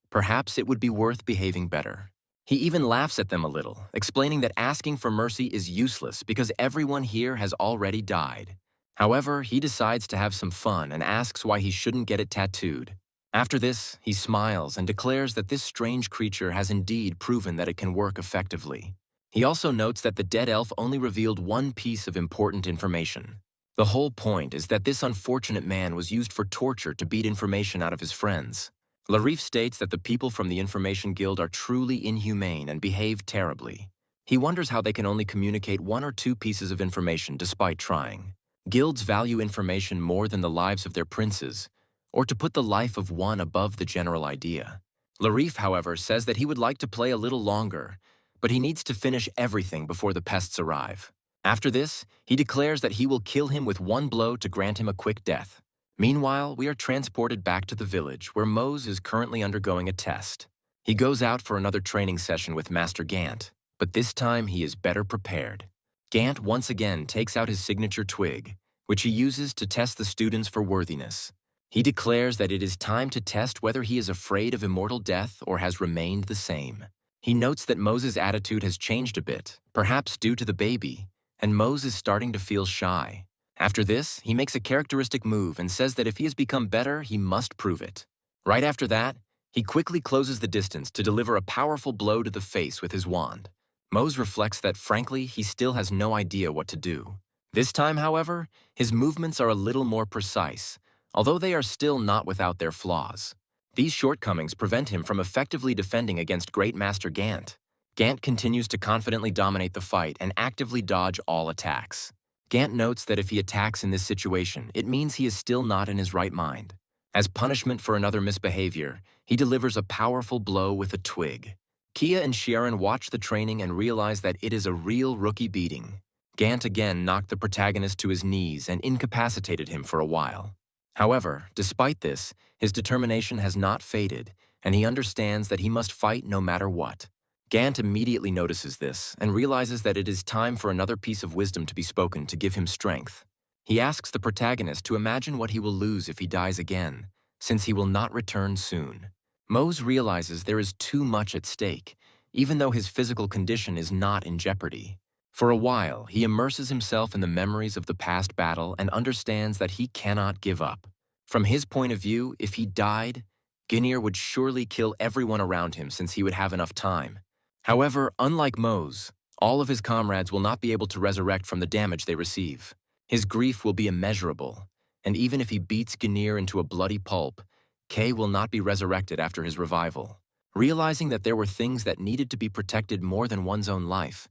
perhaps it would be worth behaving better. He even laughs at them a little, explaining that asking for mercy is useless because everyone here has already died. However, he decides to have some fun and asks why he shouldn't get it tattooed. After this, he smiles and declares that this strange creature has indeed proven that it can work effectively. He also notes that the dead elf only revealed one piece of important information. The whole point is that this unfortunate man was used for torture to beat information out of his friends. Larif states that the people from the Information Guild are truly inhumane and behave terribly. He wonders how they can only communicate 1 or 2 pieces of information despite trying. Guilds value information more than the lives of their princes, or to put the life of one above the general idea. Larif, however, says that he would like to play a little longer, but he needs to finish everything before the pests arrive. After this, he declares that he will kill him with 1 blow to grant him a quick death. Meanwhile, we are transported back to the village where Mose is currently undergoing a test. He goes out for another training session with Master Gant, but this time he is better prepared. Gant once again takes out his signature twig, which he uses to test the students for worthiness. He declares that it is time to test whether he is afraid of immortal death or has remained the same. He notes that Moses' attitude has changed a bit, perhaps due to the baby, and Mose is starting to feel shy. After this, he makes a characteristic move and says that if he has become better, he must prove it. Right after that, he quickly closes the distance to deliver a powerful blow to the face with his wand. Mose reflects that, frankly, he still has no idea what to do. This time, however, his movements are a little more precise, although they are still not without their flaws. These shortcomings prevent him from effectively defending against Great Master Gant. Gant continues to confidently dominate the fight and actively dodge all attacks. Gant notes that if he attacks in this situation, it means he is still not in his right mind. As punishment for another misbehavior, he delivers a powerful blow with a twig. Kia and Sharon watch the training and realize that it is a real rookie beating. Gant again knocked the protagonist to his knees and incapacitated him for a while. However, despite this, his determination has not faded, and he understands that he must fight no matter what. Gant immediately notices this and realizes that it is time for another piece of wisdom to be spoken to give him strength. He asks the protagonist to imagine what he will lose if he dies again, since he will not return soon. Mose realizes there is too much at stake, even though his physical condition is not in jeopardy. For a while, he immerses himself in the memories of the past battle and understands that he cannot give up. From his point of view, if he died, Ganir would surely kill everyone around him since he would have enough time. However, unlike Mose, all of his comrades will not be able to resurrect from the damage they receive. His grief will be immeasurable, and even if he beats Ganir into a bloody pulp, Kay will not be resurrected after his revival. Realizing that there were things that needed to be protected more than one's own life,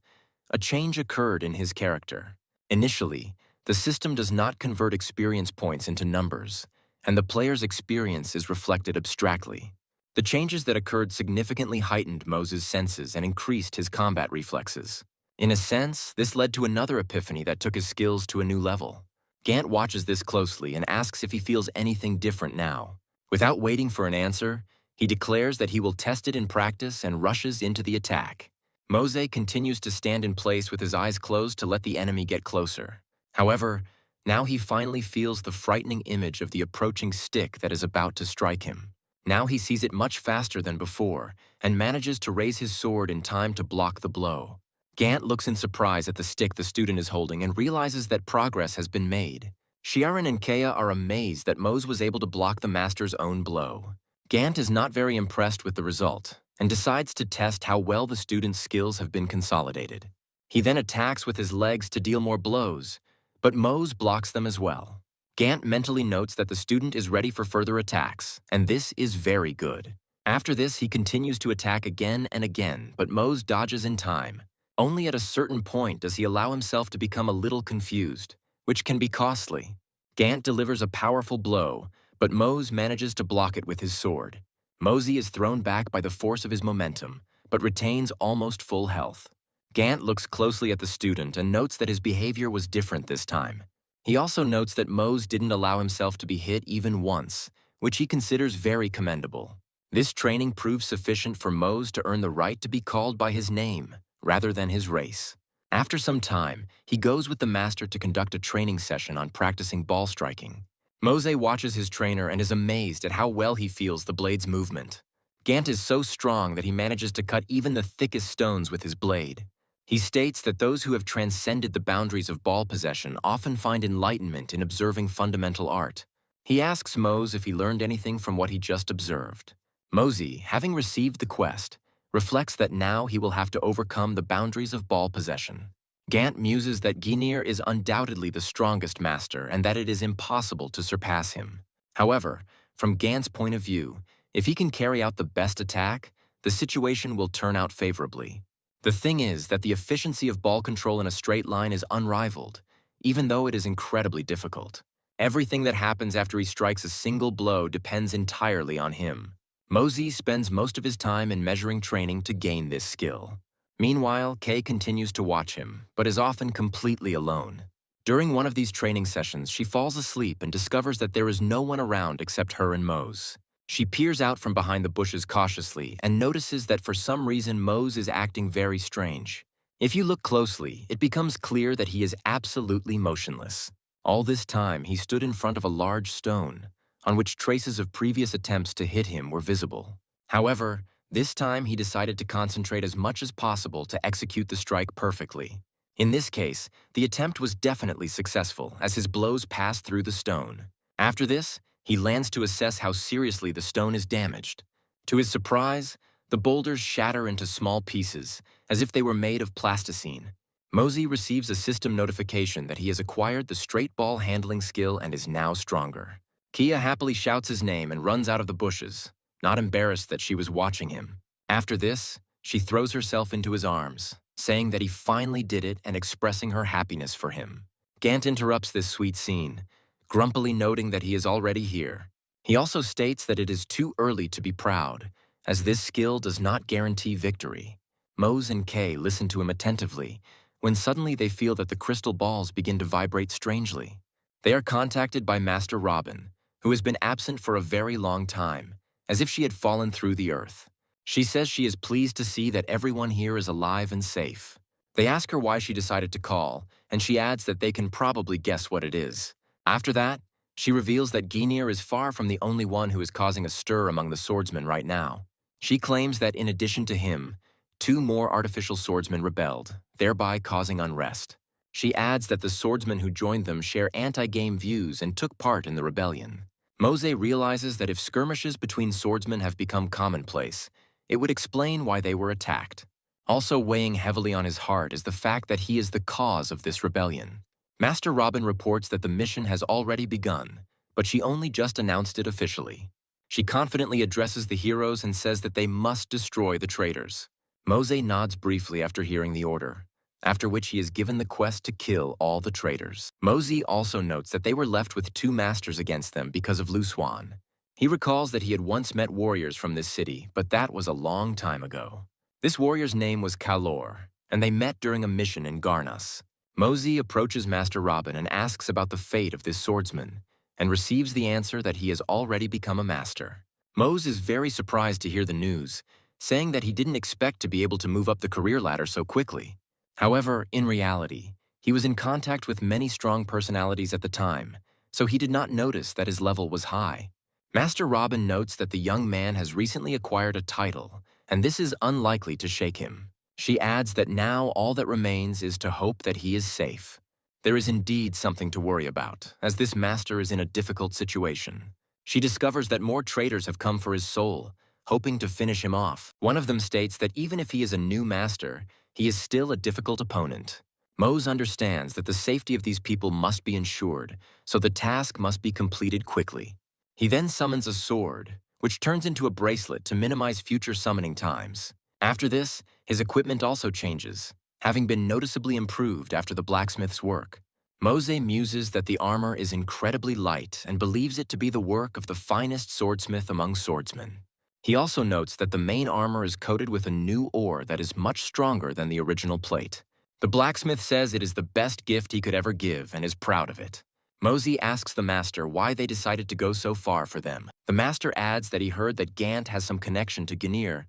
a change occurred in his character. Initially, the system does not convert experience points into numbers, and the player's experience is reflected abstractly. The changes that occurred significantly heightened Moses' senses and increased his combat reflexes. In a sense, this led to another epiphany that took his skills to a new level. Gant watches this closely and asks if he feels anything different now. Without waiting for an answer, He declares that he will test it in practice and rushes into the attack. Mose continues to stand in place with his eyes closed to let the enemy get closer. However, now he finally feels the frightening image of the approaching stick that is about to strike him. Now he sees it much faster than before and manages to raise his sword in time to block the blow. Gant looks in surprise at the stick the student is holding and realizes that progress has been made. Shiaren and Kea are amazed that Mose was able to block the master's own blow. Gant is not very impressed with the result and decides to test how well the student's skills have been consolidated. He then attacks with his legs to deal more blows, but Mose blocks them as well. Gant mentally notes that the student is ready for further attacks, and this is very good. After this, he continues to attack again and again, but Mose dodges in time. Only at a certain point does he allow himself to become a little confused, which can be costly. Gant delivers a powerful blow, but Mose manages to block it with his sword. Mose is thrown back by the force of his momentum, but retains almost full health. Gant looks closely at the student and notes that his behavior was different this time. He also notes that Mose didn't allow himself to be hit even once, which he considers very commendable. This training proves sufficient for Mose to earn the right to be called by his name, rather than his race. After some time, he goes with the master to conduct a training session on practicing ball striking. Mose watches his trainer and is amazed at how well he feels the blade's movement. Gant is so strong that he manages to cut even the thickest stones with his blade. He states that those who have transcended the boundaries of ball possession often find enlightenment in observing fundamental art. He asks Mose if he learned anything from what he just observed. Mose, having received the quest, reflects that now he will have to overcome the boundaries of ball possession. Gant muses that Ginir is undoubtedly the strongest master and that it is impossible to surpass him. However, from Gant's point of view, if he can carry out the best attack, the situation will turn out favorably. The thing is that the efficiency of ball control in a straight line is unrivaled, even though it is incredibly difficult. Everything that happens after he strikes a single blow depends entirely on him. Mose spends most of his time in measuring training to gain this skill. Meanwhile, Kei continues to watch him, but is often completely alone. During one of these training sessions, she falls asleep and discovers that there is no one around except her and Mose. She peers out from behind the bushes cautiously and notices that for some reason Mose is acting very strange. If you look closely, it becomes clear that he is absolutely motionless. All this time, he stood in front of a large stone, on which traces of previous attempts to hit him were visible. However, this time he decided to concentrate as much as possible to execute the strike perfectly. In this case, the attempt was definitely successful as his blows passed through the stone. After this, he lands to assess how seriously the stone is damaged. To his surprise, the boulders shatter into small pieces, as if they were made of plasticine. Mose receives a system notification that he has acquired the straight ball handling skill and is now stronger. Kia happily shouts his name and runs out of the bushes, not embarrassed that she was watching him. After this, she throws herself into his arms, saying that he finally did it and expressing her happiness for him. Gant interrupts this sweet scene, grumpily noting that he is already here. He also states that it is too early to be proud, as this skill does not guarantee victory. Mose and Kei listen to him attentively, when suddenly they feel that the crystal balls begin to vibrate strangely. They are contacted by Master Robin, who has been absent for a very long time, as if she had fallen through the earth. She says she is pleased to see that everyone here is alive and safe. They ask her why she decided to call, and she adds that they can probably guess what it is. After that, she reveals that Ginir is far from the only one who is causing a stir among the swordsmen right now. She claims that in addition to him, 2 more artificial swordsmen rebelled, thereby causing unrest. She adds that the swordsmen who joined them share anti-game views and took part in the rebellion. Mose realizes that if skirmishes between swordsmen have become commonplace, it would explain why they were attacked. Also weighing heavily on his heart is the fact that he is the cause of this rebellion. Master Robin reports that the mission has already begun, but she only just announced it officially. She confidently addresses the heroes and says that they must destroy the traitors. Mose nods briefly after hearing the order, after which he is given the quest to kill all the traitors. Mose also notes that they were left with 2 masters against them because of Luswan. He recalls that he had once met warriors from this city, but that was a long time ago. This warrior's name was Kalor, and they met during a mission in Garnas. Mose approaches Master Robin and asks about the fate of this swordsman, and receives the answer that he has already become a master. Mose is very surprised to hear the news, saying that he didn't expect to be able to move up the career ladder so quickly. However, in reality, he was in contact with many strong personalities at the time, so he did not notice that his level was high. Master Robin notes that the young man has recently acquired a title, and this is unlikely to shake him. She adds that now all that remains is to hope that he is safe. There is indeed something to worry about, as this master is in a difficult situation. She discovers that more traitors have come for his soul, hoping to finish him off. One of them states that even if he is a new master, he is still a difficult opponent. Mose understands that the safety of these people must be ensured, so the task must be completed quickly. He then summons a sword, which turns into a bracelet to minimize future summoning times. After this, his equipment also changes, having been noticeably improved after the blacksmith's work. Mose muses that the armor is incredibly light and believes it to be the work of the finest swordsmith among swordsmen. He also notes that the main armor is coated with a new ore that is much stronger than the original plate. The blacksmith says it is the best gift he could ever give and is proud of it. Mose asks the master why they decided to go so far for them. The master adds that he heard that Gant has some connection to Ganir,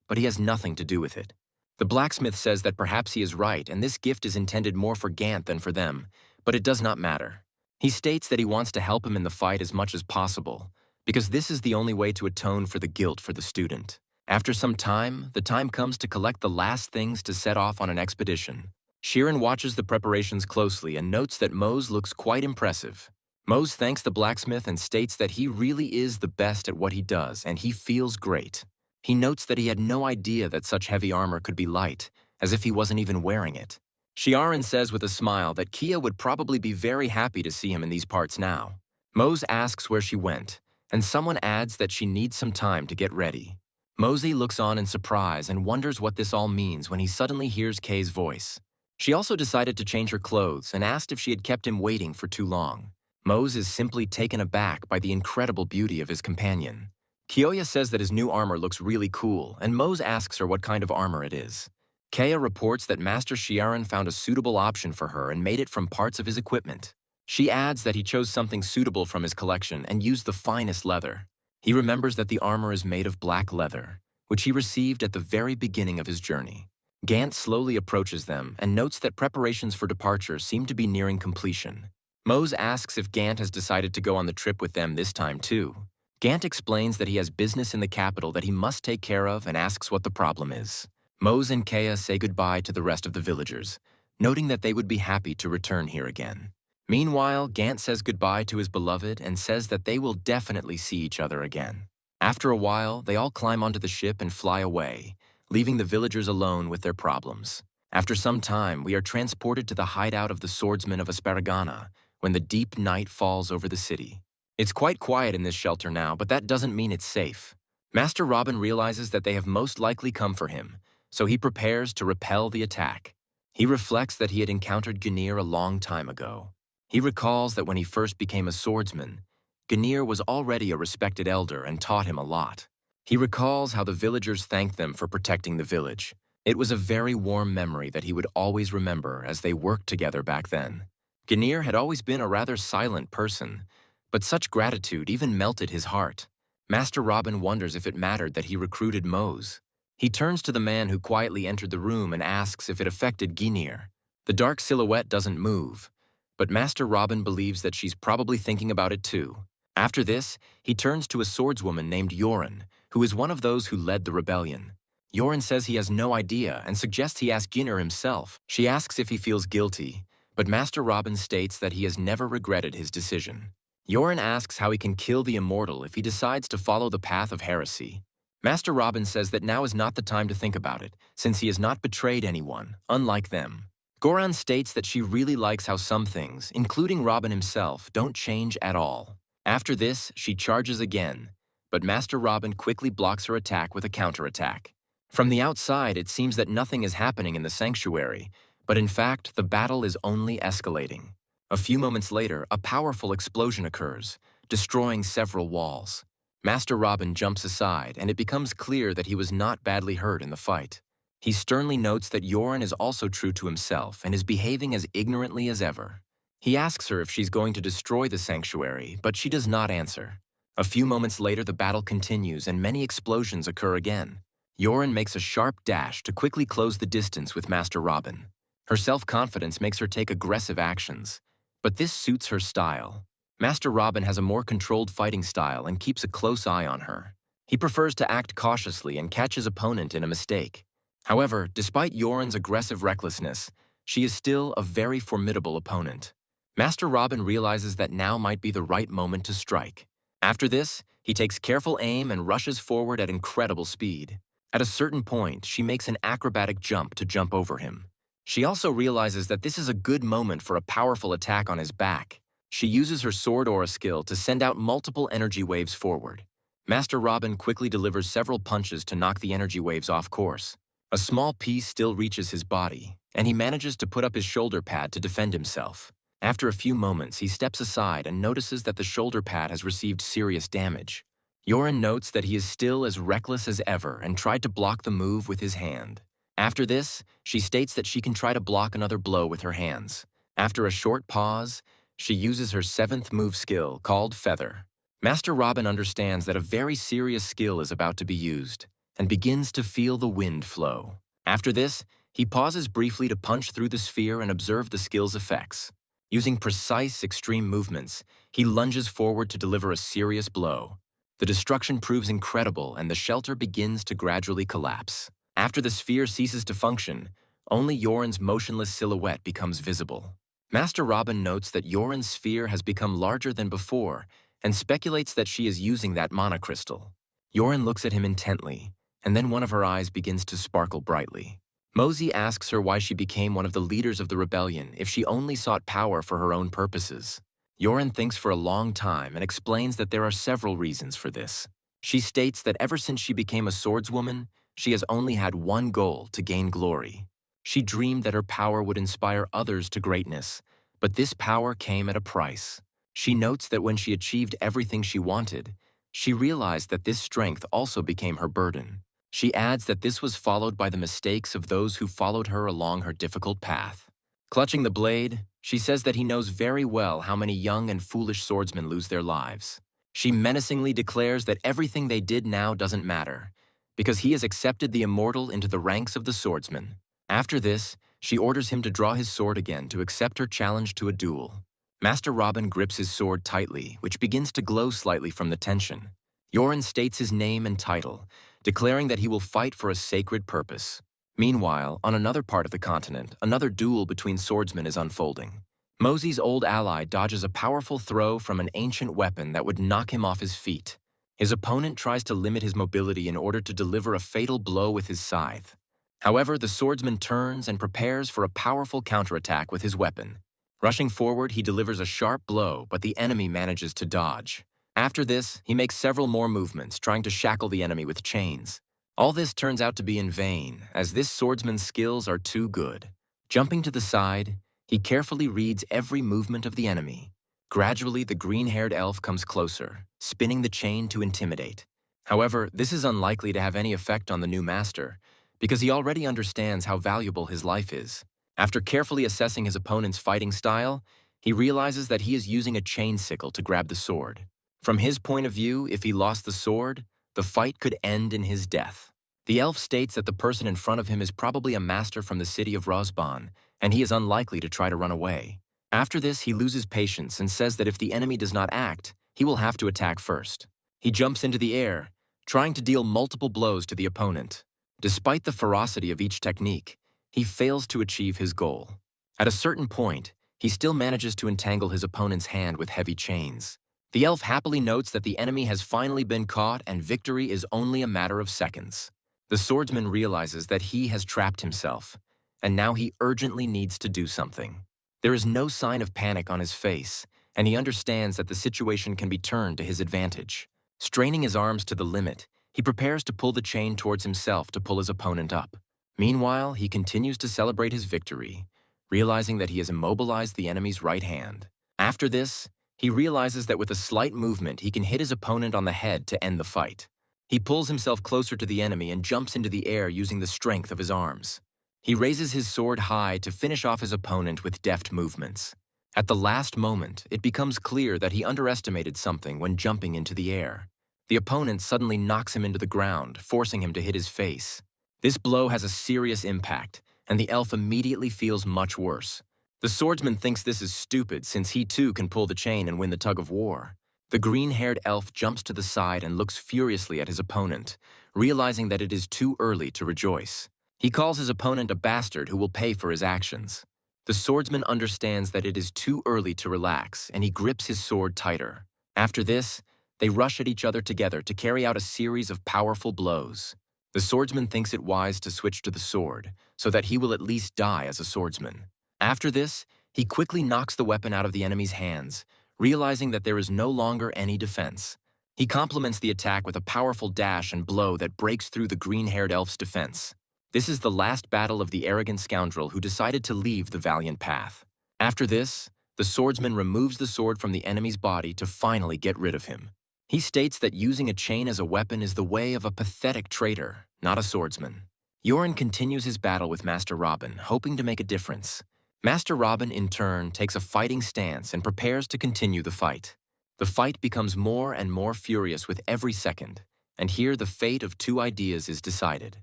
but he has nothing to do with it. The blacksmith says that perhaps he is right and this gift is intended more for Gant than for them, but it does not matter. He states that he wants to help him in the fight as much as possible, because this is the only way to atone for the guilt for the student. After some time, the time comes to collect the last things to set off on an expedition. Sheeran watches the preparations closely and notes that Mose looks quite impressive. Mose thanks the blacksmith and states that he really is the best at what he does and he feels great. He notes that he had no idea that such heavy armor could be light, as if he wasn't even wearing it. Shiaran says with a smile that Kia would probably be very happy to see him in these parts now. Mose asks where she went, and someone adds that she needs some time to get ready. Mose looks on in surprise and wonders what this all means when he suddenly hears Kay's voice. She also decided to change her clothes and asked if she had kept him waiting for too long. Mose is simply taken aback by the incredible beauty of his companion. Kyoya says that his new armor looks really cool, and Mose asks her what kind of armor it is. Kaya reports that Master Shiaran found a suitable option for her and made it from parts of his equipment. She adds that he chose something suitable from his collection and used the finest leather. He remembers that the armor is made of black leather, which he received at the very beginning of his journey. Gant slowly approaches them and notes that preparations for departure seem to be nearing completion. Mose asks if Gant has decided to go on the trip with them this time too. Gant explains that he has business in the capital that he must take care of and asks what the problem is. Mose and Kaya say goodbye to the rest of the villagers, noting that they would be happy to return here again. Meanwhile, Gant says goodbye to his beloved and says that they will definitely see each other again. After a while, they all climb onto the ship and fly away, leaving the villagers alone with their problems. After some time, we are transported to the hideout of the swordsmen of Asparagana when the deep night falls over the city. It's quite quiet in this shelter now, but that doesn't mean it's safe. Master Robin realizes that they have most likely come for him, so he prepares to repel the attack. He reflects that he had encountered Ganir a long time ago. He recalls that when he first became a swordsman, Ganir was already a respected elder and taught him a lot. He recalls how the villagers thanked them for protecting the village. It was a very warm memory that he would always remember as they worked together back then. Ganir had always been a rather silent person, but such gratitude even melted his heart. Master Robin wonders if it mattered that he recruited Mose. He turns to the man who quietly entered the room and asks if it affected Ginir. The dark silhouette doesn't move, but Master Robin believes that she's probably thinking about it too. After this, he turns to a swordswoman named Yoren, who is one of those who led the rebellion. Yoren says he has no idea and suggests he ask Ginir himself. She asks if he feels guilty, but Master Robin states that he has never regretted his decision. Yoren asks how he can kill the immortal if he decides to follow the path of heresy. Master Robin says that now is not the time to think about it, since he has not betrayed anyone, unlike them. Goran states that she really likes how some things, including Robin himself, don't change at all. After this, she charges again, but Master Robin quickly blocks her attack with a counterattack. From the outside, it seems that nothing is happening in the sanctuary, but in fact, the battle is only escalating. A few moments later, a powerful explosion occurs, destroying several walls. Master Robin jumps aside, and it becomes clear that he was not badly hurt in the fight. He sternly notes that Yoren is also true to himself and is behaving as ignorantly as ever. He asks her if she's going to destroy the sanctuary, but she does not answer. A few moments later, the battle continues and many explosions occur again. Yorin makes a sharp dash to quickly close the distance with Master Robin. Her self-confidence makes her take aggressive actions, but this suits her style. Master Robin has a more controlled fighting style and keeps a close eye on her. He prefers to act cautiously and catch his opponent in a mistake. However, despite Yorin's aggressive recklessness, she is still a very formidable opponent. Master Robin realizes that now might be the right moment to strike. After this, he takes careful aim and rushes forward at incredible speed. At a certain point, she makes an acrobatic jump to jump over him. She also realizes that this is a good moment for a powerful attack on his back. She uses her sword aura skill to send out multiple energy waves forward. Master Robin quickly delivers several punches to knock the energy waves off course. A small piece still reaches his body, and he manages to put up his shoulder pad to defend himself. After a few moments, he steps aside and notices that the shoulder pad has received serious damage. Yorin notes that he is still as reckless as ever and tried to block the move with his hand. After this, she states that she can try to block another blow with her hands. After a short pause, she uses her 7th move skill, called Feather. Master Robin understands that a very serious skill is about to be used, and begins to feel the wind flow. After this, he pauses briefly to punch through the sphere and observe the skill's effects. Using precise, extreme movements, he lunges forward to deliver a serious blow. The destruction proves incredible, and the shelter begins to gradually collapse. After the sphere ceases to function, only Yorin's motionless silhouette becomes visible. Master Robin notes that Yorin's sphere has become larger than before and speculates that she is using that mana crystal. Yorin looks at him intently, and then one of her eyes begins to sparkle brightly. Mosey asks her why she became one of the leaders of the rebellion if she only sought power for her own purposes. Yorin thinks for a long time and explains that there are several reasons for this. She states that ever since she became a swordswoman, she has only had one goal: to gain glory. She dreamed that her power would inspire others to greatness, but this power came at a price. She notes that when she achieved everything she wanted, she realized that this strength also became her burden. She adds that this was followed by the mistakes of those who followed her along her difficult path. Clutching the blade, she says that he knows very well how many young and foolish swordsmen lose their lives. She menacingly declares that everything they did now doesn't matter, because he has accepted the immortal into the ranks of the swordsmen. After this, she orders him to draw his sword again to accept her challenge to a duel. Master Robin grips his sword tightly, which begins to glow slightly from the tension. Yorin states his name and title, declaring that he will fight for a sacred purpose. Meanwhile, on another part of the continent, another duel between swordsmen is unfolding. Mosey's old ally dodges a powerful throw from an ancient weapon that would knock him off his feet. His opponent tries to limit his mobility in order to deliver a fatal blow with his scythe. However, the swordsman turns and prepares for a powerful counterattack with his weapon. Rushing forward, he delivers a sharp blow, but the enemy manages to dodge. After this, he makes several more movements, trying to shackle the enemy with chains. All this turns out to be in vain, as this swordsman's skills are too good. Jumping to the side, he carefully reads every movement of the enemy. Gradually, the green-haired elf comes closer, spinning the chain to intimidate. However, this is unlikely to have any effect on the new master, because he already understands how valuable his life is. After carefully assessing his opponent's fighting style, he realizes that he is using a chain sickle to grab the sword. From his point of view, if he lost the sword, the fight could end in his death. The elf states that the person in front of him is probably a master from the city of Rosban, and he is unlikely to try to run away. After this, he loses patience and says that if the enemy does not act, he will have to attack first. He jumps into the air, trying to deal multiple blows to the opponent. Despite the ferocity of each technique, he fails to achieve his goal. At a certain point, he still manages to entangle his opponent's hand with heavy chains. The elf happily notes that the enemy has finally been caught and victory is only a matter of seconds. The swordsman realizes that he has trapped himself, and now he urgently needs to do something. There is no sign of panic on his face, and he understands that the situation can be turned to his advantage. Straining his arms to the limit, he prepares to pull the chain towards himself to pull his opponent up. Meanwhile, he continues to celebrate his victory, realizing that he has immobilized the enemy's right hand. After this, he realizes that with a slight movement, he can hit his opponent on the head to end the fight. He pulls himself closer to the enemy and jumps into the air using the strength of his arms. He raises his sword high to finish off his opponent with deft movements. At the last moment, it becomes clear that he underestimated something when jumping into the air. The opponent suddenly knocks him into the ground, forcing him to hit his face. This blow has a serious impact, and the elf immediately feels much worse. The swordsman thinks this is stupid since he too can pull the chain and win the tug of war. The green-haired elf jumps to the side and looks furiously at his opponent, realizing that it is too early to rejoice. He calls his opponent a bastard who will pay for his actions. The swordsman understands that it is too early to relax, and he grips his sword tighter. After this, they rush at each other together to carry out a series of powerful blows. The swordsman thinks it wise to switch to the sword, so that he will at least die as a swordsman. After this, he quickly knocks the weapon out of the enemy's hands, realizing that there is no longer any defense. He complements the attack with a powerful dash and blow that breaks through the green-haired elf's defense. This is the last battle of the arrogant scoundrel who decided to leave the valiant path. After this, the swordsman removes the sword from the enemy's body to finally get rid of him. He states that using a chain as a weapon is the way of a pathetic traitor, not a swordsman. Yoren continues his battle with Master Robin, hoping to make a difference. Master Robin, in turn, takes a fighting stance and prepares to continue the fight. The fight becomes more and more furious with every second, and here the fate of two ideas is decided.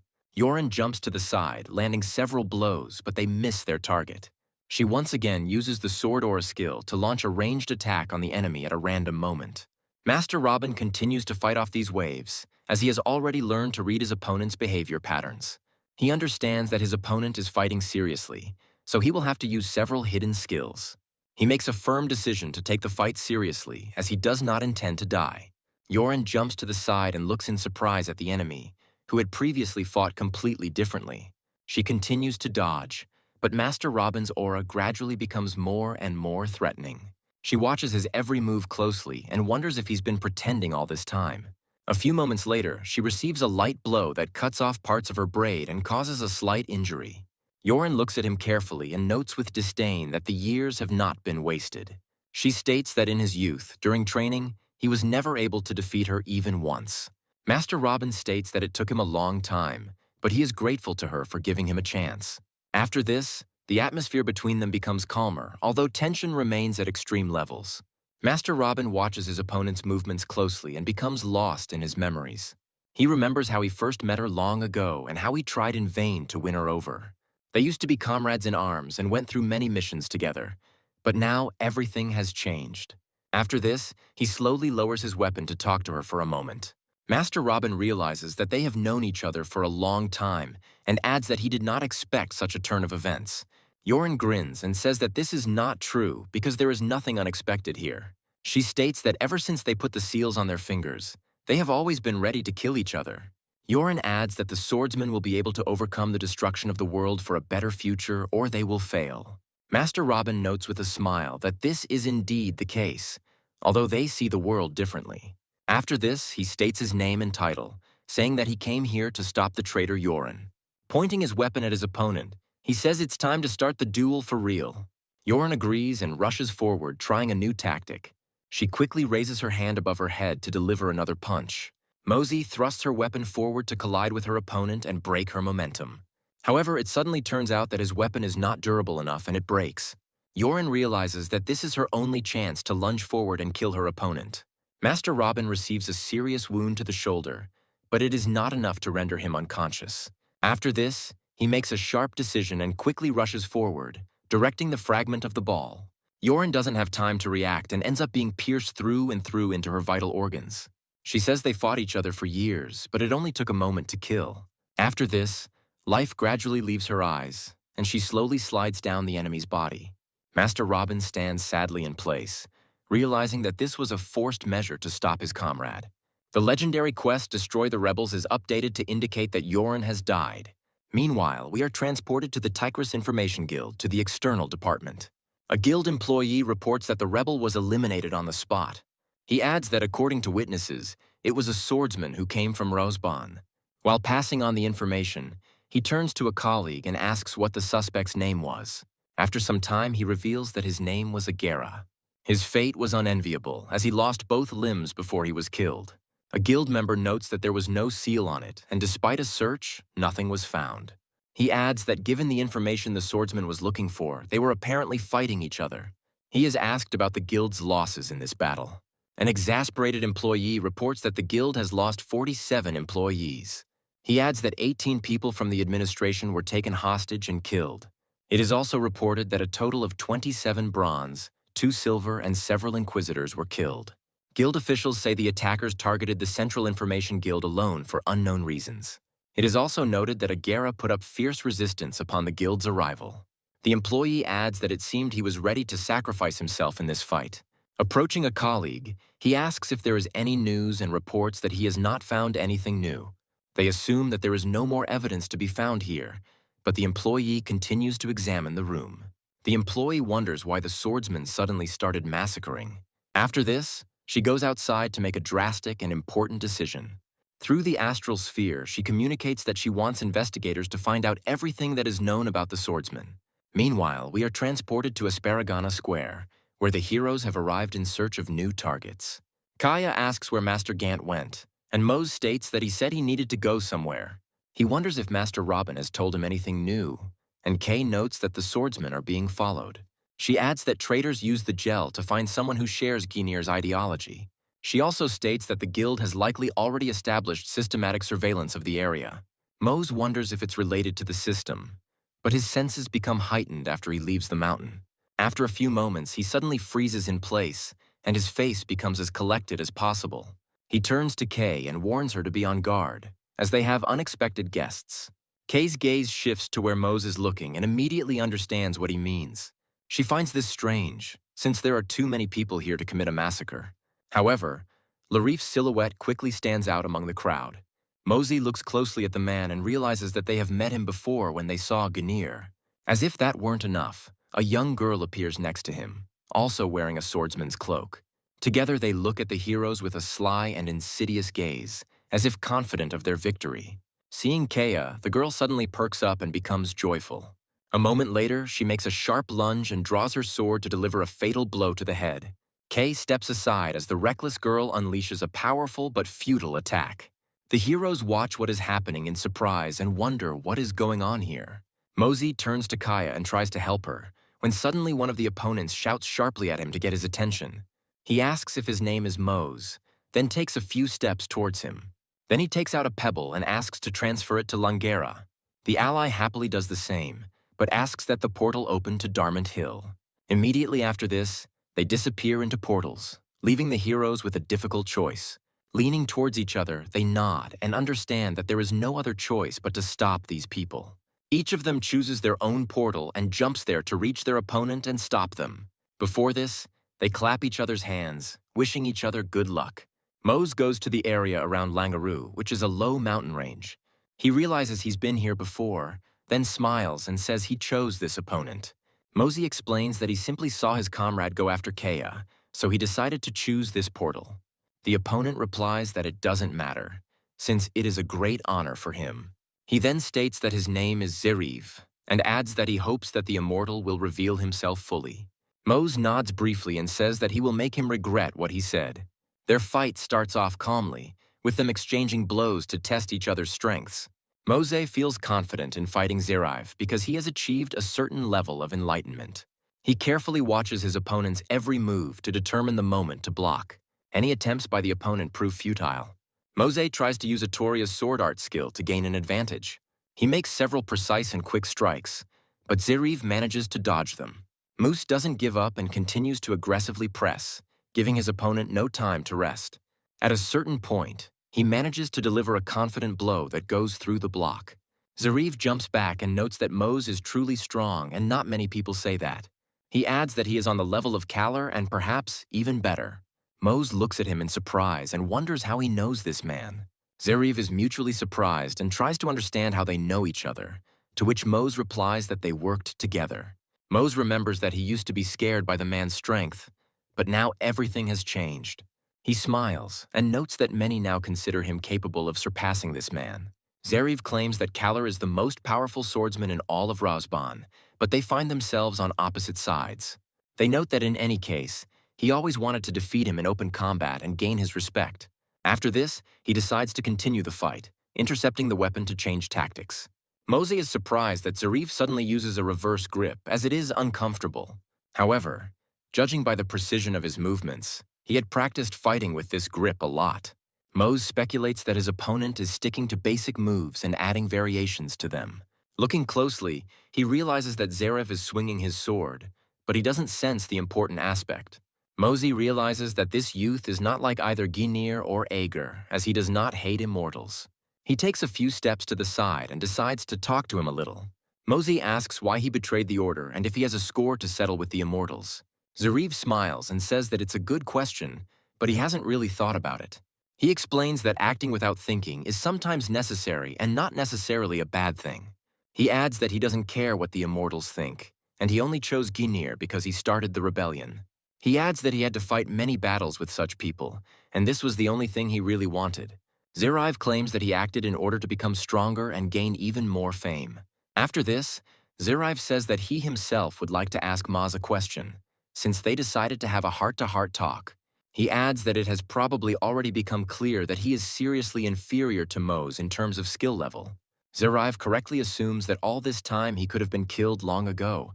Yoren jumps to the side, landing several blows, but they miss their target. She once again uses the sword aura skill to launch a ranged attack on the enemy at a random moment. Master Robin continues to fight off these waves, as he has already learned to read his opponent's behavior patterns. He understands that his opponent is fighting seriously, so he will have to use several hidden skills. He makes a firm decision to take the fight seriously, as he does not intend to die. Yoren jumps to the side and looks in surprise at the enemy, who had previously fought completely differently. She continues to dodge, but Master Robin's aura gradually becomes more and more threatening. She watches his every move closely and wonders if he's been pretending all this time. A few moments later, she receives a light blow that cuts off parts of her braid and causes a slight injury. Yoren looks at him carefully and notes with disdain that the years have not been wasted. She states that in his youth, during training, he was never able to defeat her even once. Master Robin states that it took him a long time, but he is grateful to her for giving him a chance. After this, the atmosphere between them becomes calmer, although tension remains at extreme levels. Master Robin watches his opponent's movements closely and becomes lost in his memories. He remembers how he first met her long ago and how he tried in vain to win her over. They used to be comrades in arms and went through many missions together, but now everything has changed. After this, he slowly lowers his weapon to talk to her for a moment. Master Robin realizes that they have known each other for a long time and adds that he did not expect such a turn of events. Yoren grins and says that this is not true because there is nothing unexpected here. She states that ever since they put the seals on their fingers, they have always been ready to kill each other. Yoren adds that the swordsman will be able to overcome the destruction of the world for a better future, or they will fail. Master Robin notes with a smile that this is indeed the case, although they see the world differently. After this, he states his name and title, saying that he came here to stop the traitor Yoren. Pointing his weapon at his opponent, he says it's time to start the duel for real. Yoren agrees and rushes forward, trying a new tactic. She quickly raises her hand above her head to deliver another punch. Mosey thrusts her weapon forward to collide with her opponent and break her momentum. However, it suddenly turns out that his weapon is not durable enough and it breaks. Yoren realizes that this is her only chance to lunge forward and kill her opponent. Master Robin receives a serious wound to the shoulder, but it is not enough to render him unconscious. After this, he makes a sharp decision and quickly rushes forward, directing the fragment of the ball. Yoren doesn't have time to react and ends up being pierced through and through into her vital organs. She says they fought each other for years, but it only took a moment to kill. After this, life gradually leaves her eyes, and she slowly slides down the enemy's body. Master Robin stands sadly in place, realizing that this was a forced measure to stop his comrade. The legendary quest Destroy the Rebels is updated to indicate that Yoren has died. Meanwhile, we are transported to the Tigris Information Guild to the external department. A guild employee reports that the rebel was eliminated on the spot. He adds that according to witnesses, it was a swordsman who came from Rosban. While passing on the information, he turns to a colleague and asks what the suspect's name was. After some time, he reveals that his name was Agera. His fate was unenviable, as he lost both limbs before he was killed. A guild member notes that there was no seal on it, and despite a search, nothing was found. He adds that given the information the swordsman was looking for, they were apparently fighting each other. He is asked about the guild's losses in this battle. An exasperated employee reports that the guild has lost 47 employees. He adds that 18 people from the administration were taken hostage and killed. It is also reported that a total of 27 bronze, 2 silver, and several inquisitors were killed. Guild officials say the attackers targeted the Central Information Guild alone for unknown reasons. It is also noted that Agera put up fierce resistance upon the guild's arrival. The employee adds that it seemed he was ready to sacrifice himself in this fight. Approaching a colleague, he asks if there is any news and reports that he has not found anything new. They assume that there is no more evidence to be found here, but the employee continues to examine the room. The employee wonders why the swordsman suddenly started massacring. After this, she goes outside to make a drastic and important decision. Through the astral sphere, she communicates that she wants investigators to find out everything that is known about the swordsman. Meanwhile, we are transported to Asparagana Square, where the heroes have arrived in search of new targets. Kaya asks where Master Gant went, and Mose states that he said he needed to go somewhere. He wonders if Master Robin has told him anything new, and Kay notes that the swordsmen are being followed. She adds that traitors use the gel to find someone who shares Ginir's ideology. She also states that the guild has likely already established systematic surveillance of the area. Mose wonders if it's related to the system, but his senses become heightened after he leaves the mountain. After a few moments, he suddenly freezes in place, and his face becomes as collected as possible. He turns to Kay and warns her to be on guard, as they have unexpected guests. Kay's gaze shifts to where Mose is looking and immediately understands what he means. She finds this strange, since there are too many people here to commit a massacre. However, Larif's silhouette quickly stands out among the crowd. Mosey looks closely at the man and realizes that they have met him before when they saw Ginir. As if that weren't enough, a young girl appears next to him, also wearing a swordsman's cloak. Together they look at the heroes with a sly and insidious gaze, as if confident of their victory. Seeing Kaya, the girl suddenly perks up and becomes joyful. A moment later, she makes a sharp lunge and draws her sword to deliver a fatal blow to the head. Kay steps aside as the reckless girl unleashes a powerful but futile attack. The heroes watch what is happening in surprise and wonder what is going on here. Mosey turns to Kaya and tries to help her, when suddenly one of the opponents shouts sharply at him to get his attention. He asks if his name is Mose, then takes a few steps towards him. Then he takes out a pebble and asks to transfer it to Langera. The ally happily does the same, but asks that the portal open to Darmont Hill. Immediately after this, they disappear into portals, leaving the heroes with a difficult choice. Leaning towards each other, they nod and understand that there is no other choice but to stop these people. Each of them chooses their own portal and jumps there to reach their opponent and stop them. Before this, they clap each other's hands, wishing each other good luck. Mose goes to the area around Langaroo, which is a low mountain range. He realizes he's been here before, then smiles and says he chose this opponent. Mosey explains that he simply saw his comrade go after Kaya, so he decided to choose this portal. The opponent replies that it doesn't matter, since it is a great honor for him. He then states that his name is Zeriv, and adds that he hopes that the immortal will reveal himself fully. Mose nods briefly and says that he will make him regret what he said. Their fight starts off calmly, with them exchanging blows to test each other's strengths. Mose feels confident in fighting Zeriv because he has achieved a certain level of enlightenment. He carefully watches his opponent's every move to determine the moment to block. Any attempts by the opponent prove futile. Mose tries to use Atoria's sword art skill to gain an advantage. He makes several precise and quick strikes, but Zeriv manages to dodge them. Moose doesn't give up and continues to aggressively press, giving his opponent no time to rest. At a certain point, he manages to deliver a confident blow that goes through the block. Zeriv jumps back and notes that Mose is truly strong, and not many people say that. He adds that he is on the level of Kalar and perhaps even better. Mose looks at him in surprise and wonders how he knows this man. Zeriv is mutually surprised and tries to understand how they know each other, to which Mose replies that they worked together. Mose remembers that he used to be scared by the man's strength, but now everything has changed. He smiles and notes that many now consider him capable of surpassing this man. Zeriv claims that Kalar is the most powerful swordsman in all of Razban, but they find themselves on opposite sides. They note that in any case, he always wanted to defeat him in open combat and gain his respect. After this, he decides to continue the fight, intercepting the weapon to change tactics. Mosey is surprised that Zeriv suddenly uses a reverse grip, as it is uncomfortable. However, Judging by the precision of his movements, he had practiced fighting with this grip a lot. Mose speculates that his opponent is sticking to basic moves and adding variations to them. Looking closely, he realizes that Zaref is swinging his sword, but he doesn't sense the important aspect. Mosey realizes that this youth is not like either Ginir or Aegir, as he does not hate immortals. He takes a few steps to the side and decides to talk to him a little. Mosey asks why he betrayed the order and if he has a score to settle with the immortals. Zarif smiles and says that it's a good question, but he hasn't really thought about it. He explains that acting without thinking is sometimes necessary and not necessarily a bad thing. He adds that he doesn't care what the immortals think, and he only chose Ginir because he started the rebellion. He adds that he had to fight many battles with such people, and this was the only thing he really wanted. Zarif claims that he acted in order to become stronger and gain even more fame. After this, Zarif says that he himself would like to ask Maz a question, since they decided to have a heart-to-heart talk. He adds that it has probably already become clear that he is seriously inferior to Mose in terms of skill level. Zarif correctly assumes that all this time he could have been killed long ago,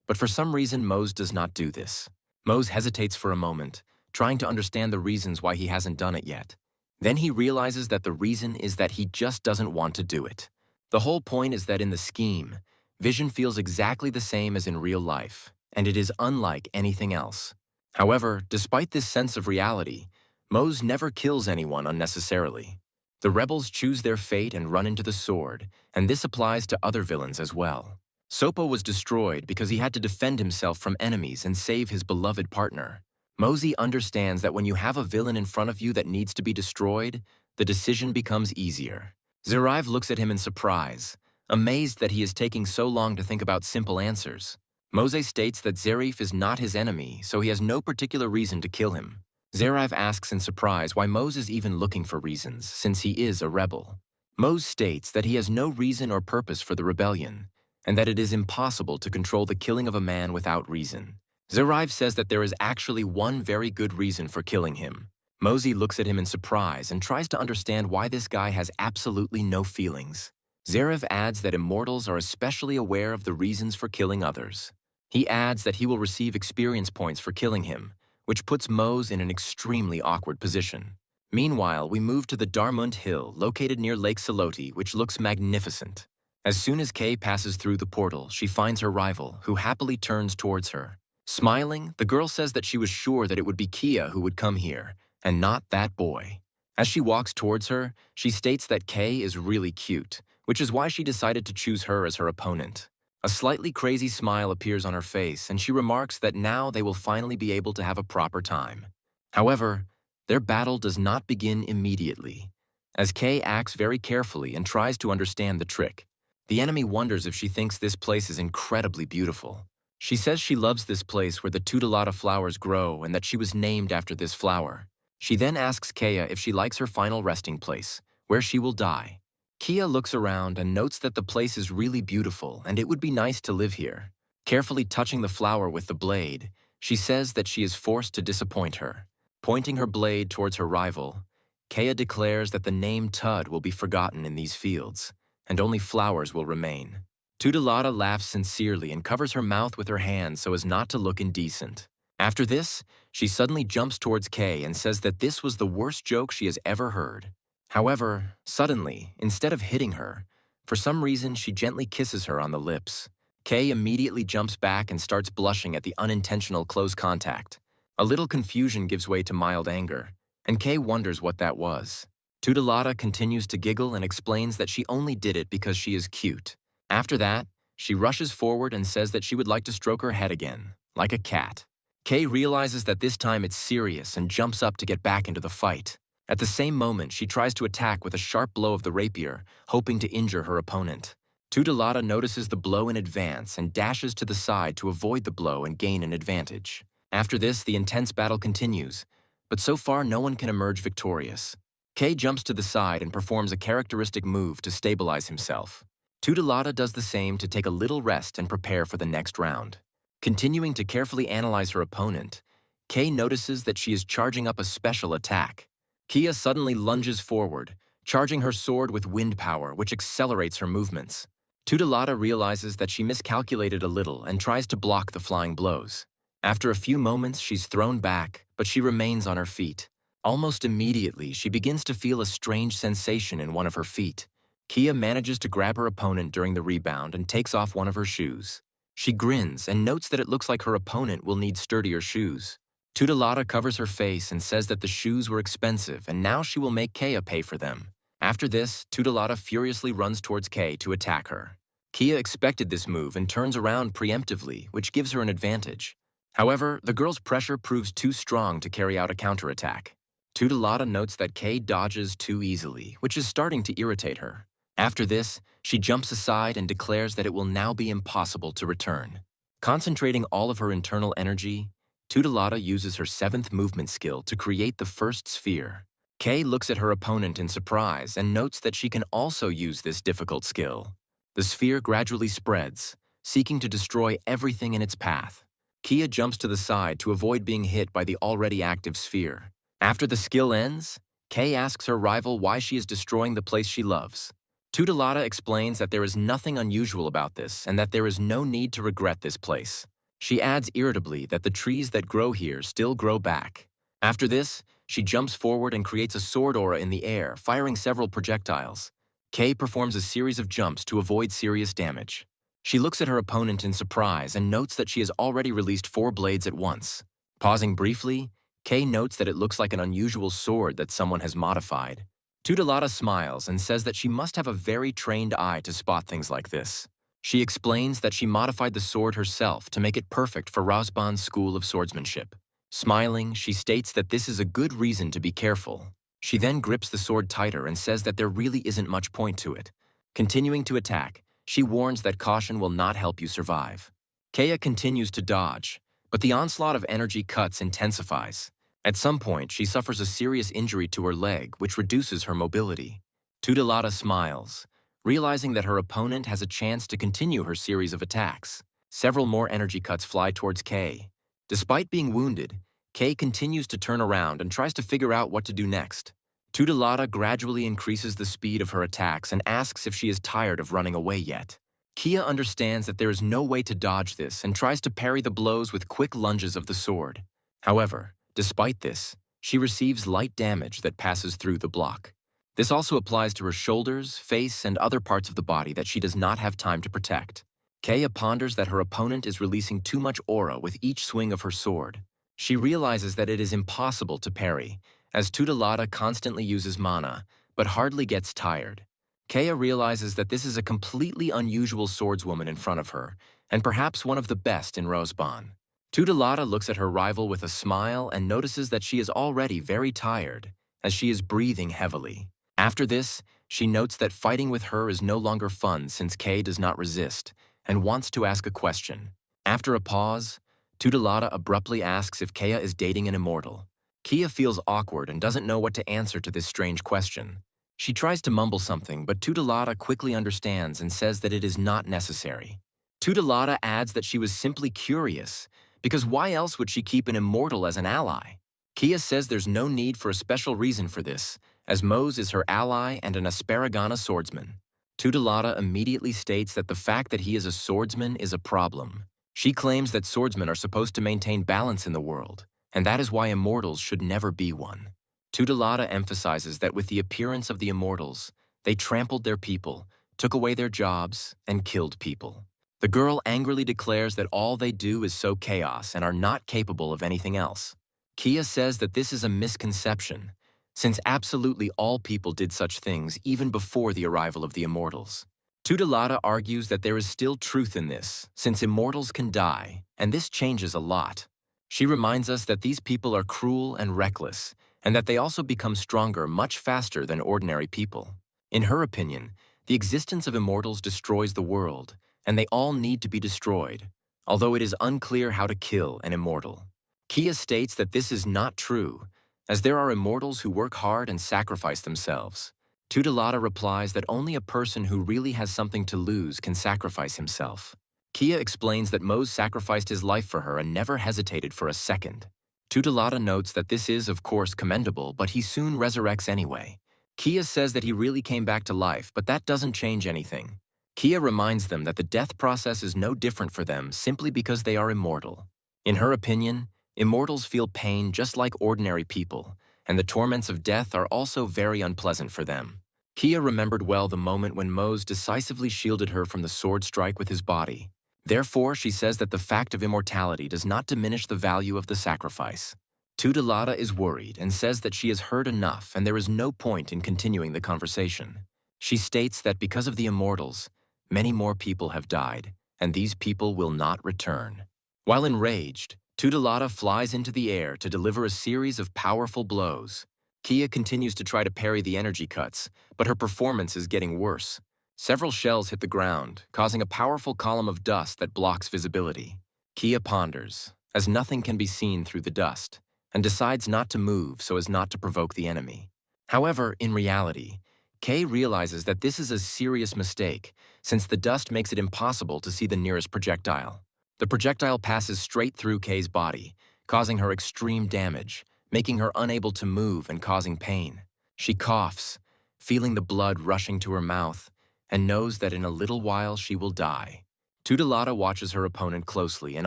but for some reason Mose does not do this. Mose hesitates for a moment, trying to understand the reasons why he hasn't done it yet. Then he realizes that the reason is that he just doesn't want to do it. The whole point is that in the scheme, Vision feels exactly the same as in real life, and it is unlike anything else. However, despite this sense of reality, Mose never kills anyone unnecessarily. The rebels choose their fate and run into the sword, and this applies to other villains as well. Sopo was destroyed because he had to defend himself from enemies and save his beloved partner. Mosey understands that when you have a villain in front of you that needs to be destroyed, the decision becomes easier. Zarif looks at him in surprise, amazed that he is taking so long to think about simple answers. Mose states that Zarif is not his enemy, so he has no particular reason to kill him. Zarif asks in surprise why Mose is even looking for reasons, since he is a rebel. Mose states that he has no reason or purpose for the rebellion, and that it is impossible to control the killing of a man without reason. Zarif says that there is actually one very good reason for killing him. Mosey looks at him in surprise and tries to understand why this guy has absolutely no feelings. Zarif adds that immortals are especially aware of the reasons for killing others. He adds that he will receive experience points for killing him, which puts Mose in an extremely awkward position. Meanwhile, we move to the Darmund Hill, located near Lake Saloti, which looks magnificent. As soon as Kay passes through the portal, she finds her rival, who happily turns towards her. Smiling, the girl says that she was sure that it would be Kia who would come here, and not that boy. As she walks towards her, she states that Kay is really cute, which is why she decided to choose her as her opponent. A slightly crazy smile appears on her face, and she remarks that now they will finally be able to have a proper time. However, their battle does not begin immediately, as Kay acts very carefully and tries to understand the trick. The enemy wonders if she thinks this place is incredibly beautiful. She says she loves this place where the tutelata flowers grow and that she was named after this flower. She then asks Kea if she likes her final resting place, where she will die. Kia looks around and notes that the place is really beautiful and it would be nice to live here. Carefully touching the flower with the blade, she says that she is forced to disappoint her. Pointing her blade towards her rival, Kea declares that the name Tud will be forgotten in these fields, and only flowers will remain. Tutelata laughs sincerely and covers her mouth with her hand so as not to look indecent. After this, she suddenly jumps towards Kay and says that this was the worst joke she has ever heard. However, suddenly, instead of hitting her, for some reason she gently kisses her on the lips. Kay immediately jumps back and starts blushing at the unintentional close contact. A little confusion gives way to mild anger, and Kay wonders what that was. Tutelata continues to giggle and explains that she only did it because she is cute. After that, she rushes forward and says that she would like to stroke her head again, like a cat. Kay realizes that this time it's serious and jumps up to get back into the fight. At the same moment, she tries to attack with a sharp blow of the rapier, hoping to injure her opponent. Tutelata notices the blow in advance and dashes to the side to avoid the blow and gain an advantage. After this, the intense battle continues, but so far no one can emerge victorious. Kay jumps to the side and performs a characteristic move to stabilize himself. Tutelata does the same to take a little rest and prepare for the next round. Continuing to carefully analyze her opponent, Kay notices that she is charging up a special attack. Kia suddenly lunges forward, charging her sword with wind power, which accelerates her movements. Tutelata realizes that she miscalculated a little and tries to block the flying blows. After a few moments, she's thrown back, but she remains on her feet. Almost immediately, she begins to feel a strange sensation in one of her feet. Kia manages to grab her opponent during the rebound and takes off one of her shoes. She grins and notes that it looks like her opponent will need sturdier shoes. Tutelata covers her face and says that the shoes were expensive and now she will make Kia pay for them. After this, Tutelata furiously runs towards Kay to attack her. Kia expected this move and turns around preemptively, which gives her an advantage. However, the girl's pressure proves too strong to carry out a counterattack. Tutelata notes that Kay dodges too easily, which is starting to irritate her. After this, she jumps aside and declares that it will now be impossible to return. Concentrating all of her internal energy, Tutelata uses her seventh movement skill to create the first sphere. Kay looks at her opponent in surprise and notes that she can also use this difficult skill. The sphere gradually spreads, seeking to destroy everything in its path. Kia jumps to the side to avoid being hit by the already active sphere. After the skill ends, Kay asks her rival why she is destroying the place she loves. Tutelata explains that there is nothing unusual about this and that there is no need to regret this place. She adds irritably that the trees that grow here still grow back. After this, she jumps forward and creates a sword aura in the air, firing several projectiles. Kay performs a series of jumps to avoid serious damage. She looks at her opponent in surprise and notes that she has already released 4 blades at once. Pausing briefly, Kay notes that it looks like an unusual sword that someone has modified. Tutelata smiles and says that she must have a very trained eye to spot things like this. She explains that she modified the sword herself to make it perfect for Razban's school of swordsmanship. Smiling, she states that this is a good reason to be careful. She then grips the sword tighter and says that there really isn't much point to it. Continuing to attack, she warns that caution will not help you survive. Kaya continues to dodge, but the onslaught of energy cuts intensifies. At some point, she suffers a serious injury to her leg, which reduces her mobility. Tutelata smiles, realizing that her opponent has a chance to continue her series of attacks. Several more energy cuts fly towards Kay. Despite being wounded, Kay continues to turn around and tries to figure out what to do next. Tutelata gradually increases the speed of her attacks and asks if she is tired of running away yet. Kia understands that there is no way to dodge this and tries to parry the blows with quick lunges of the sword. However, despite this, she receives light damage that passes through the block. This also applies to her shoulders, face, and other parts of the body that she does not have time to protect. Kaya ponders that her opponent is releasing too much aura with each swing of her sword. She realizes that it is impossible to parry, as Tutelata constantly uses mana, but hardly gets tired. Kaya realizes that this is a completely unusual swordswoman in front of her, and perhaps one of the best in Rosebon. Tutelata looks at her rival with a smile and notices that she is already very tired, as she is breathing heavily. After this, she notes that fighting with her is no longer fun since Kay does not resist, and wants to ask a question. After a pause, Tutelata abruptly asks if Kaya is dating an immortal. Kia feels awkward and doesn't know what to answer to this strange question. She tries to mumble something, but Tutelata quickly understands and says that it is not necessary. Tutelata adds that she was simply curious, because why else would she keep an immortal as an ally? Kia says there's no need for a special reason for this, as Mose is her ally and an Asparagana swordsman. Tutelata immediately states that the fact that he is a swordsman is a problem. She claims that swordsmen are supposed to maintain balance in the world, and that is why immortals should never be one. Tutelata emphasizes that with the appearance of the immortals, they trampled their people, took away their jobs, and killed people. The girl angrily declares that all they do is sow chaos and are not capable of anything else. Kia says that this is a misconception, since absolutely all people did such things even before the arrival of the immortals. Tutelata argues that there is still truth in this, since immortals can die, and this changes a lot. She reminds us that these people are cruel and reckless, and that they also become stronger much faster than ordinary people. In her opinion, the existence of immortals destroys the world, and they all need to be destroyed, although it is unclear how to kill an immortal. Kia states that this is not true, as there are immortals who work hard and sacrifice themselves. Tutelata replies that only a person who really has something to lose can sacrifice himself. Kia explains that Mose sacrificed his life for her and never hesitated for a second. Tutelata notes that this is, of course, commendable, but he soon resurrects anyway. Kia says that he really came back to life, but that doesn't change anything. Kia reminds them that the death process is no different for them simply because they are immortal. In her opinion, immortals feel pain just like ordinary people, and the torments of death are also very unpleasant for them. Kia remembered well the moment when Mose decisively shielded her from the sword strike with his body. Therefore, she says that the fact of immortality does not diminish the value of the sacrifice. Tutelada is worried and says that she has heard enough and there is no point in continuing the conversation. She states that because of the immortals, many more people have died, and these people will not return. While enraged, Tutelada flies into the air to deliver a series of powerful blows. Kia continues to try to parry the energy cuts, but her performance is getting worse. Several shells hit the ground, causing a powerful column of dust that blocks visibility. Kia ponders, as nothing can be seen through the dust, and decides not to move so as not to provoke the enemy. However, in reality, Kay realizes that this is a serious mistake, since the dust makes it impossible to see the nearest projectile. The projectile passes straight through Kay's body, causing her extreme damage, making her unable to move and causing pain. She coughs, feeling the blood rushing to her mouth, and knows that in a little while she will die. Tutelada watches her opponent closely and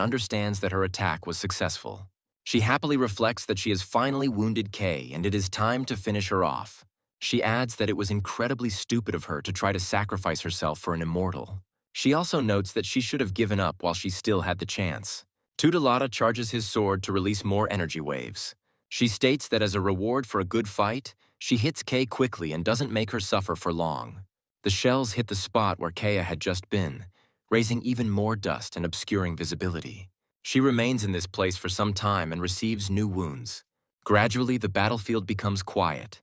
understands that her attack was successful. She happily reflects that she has finally wounded Kay and it is time to finish her off. She adds that it was incredibly stupid of her to try to sacrifice herself for an immortal. She also notes that she should have given up while she still had the chance. Tutelada charges his sword to release more energy waves. She states that as a reward for a good fight, she hits Kay quickly and doesn't make her suffer for long. The shells hit the spot where Kaya had just been, raising even more dust and obscuring visibility. She remains in this place for some time and receives new wounds. Gradually, the battlefield becomes quiet,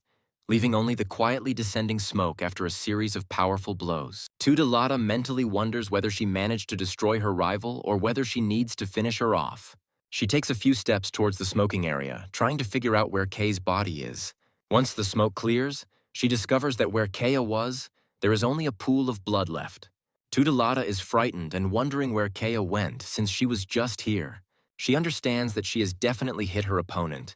leaving only the quietly descending smoke after a series of powerful blows. Tutelada mentally wonders whether she managed to destroy her rival or whether she needs to finish her off. She takes a few steps towards the smoking area, trying to figure out where Kay's body is. Once the smoke clears, she discovers that where Kaya was, there is only a pool of blood left. Tutelada is frightened and wondering where Kaya went since she was just here. She understands that she has definitely hit her opponent,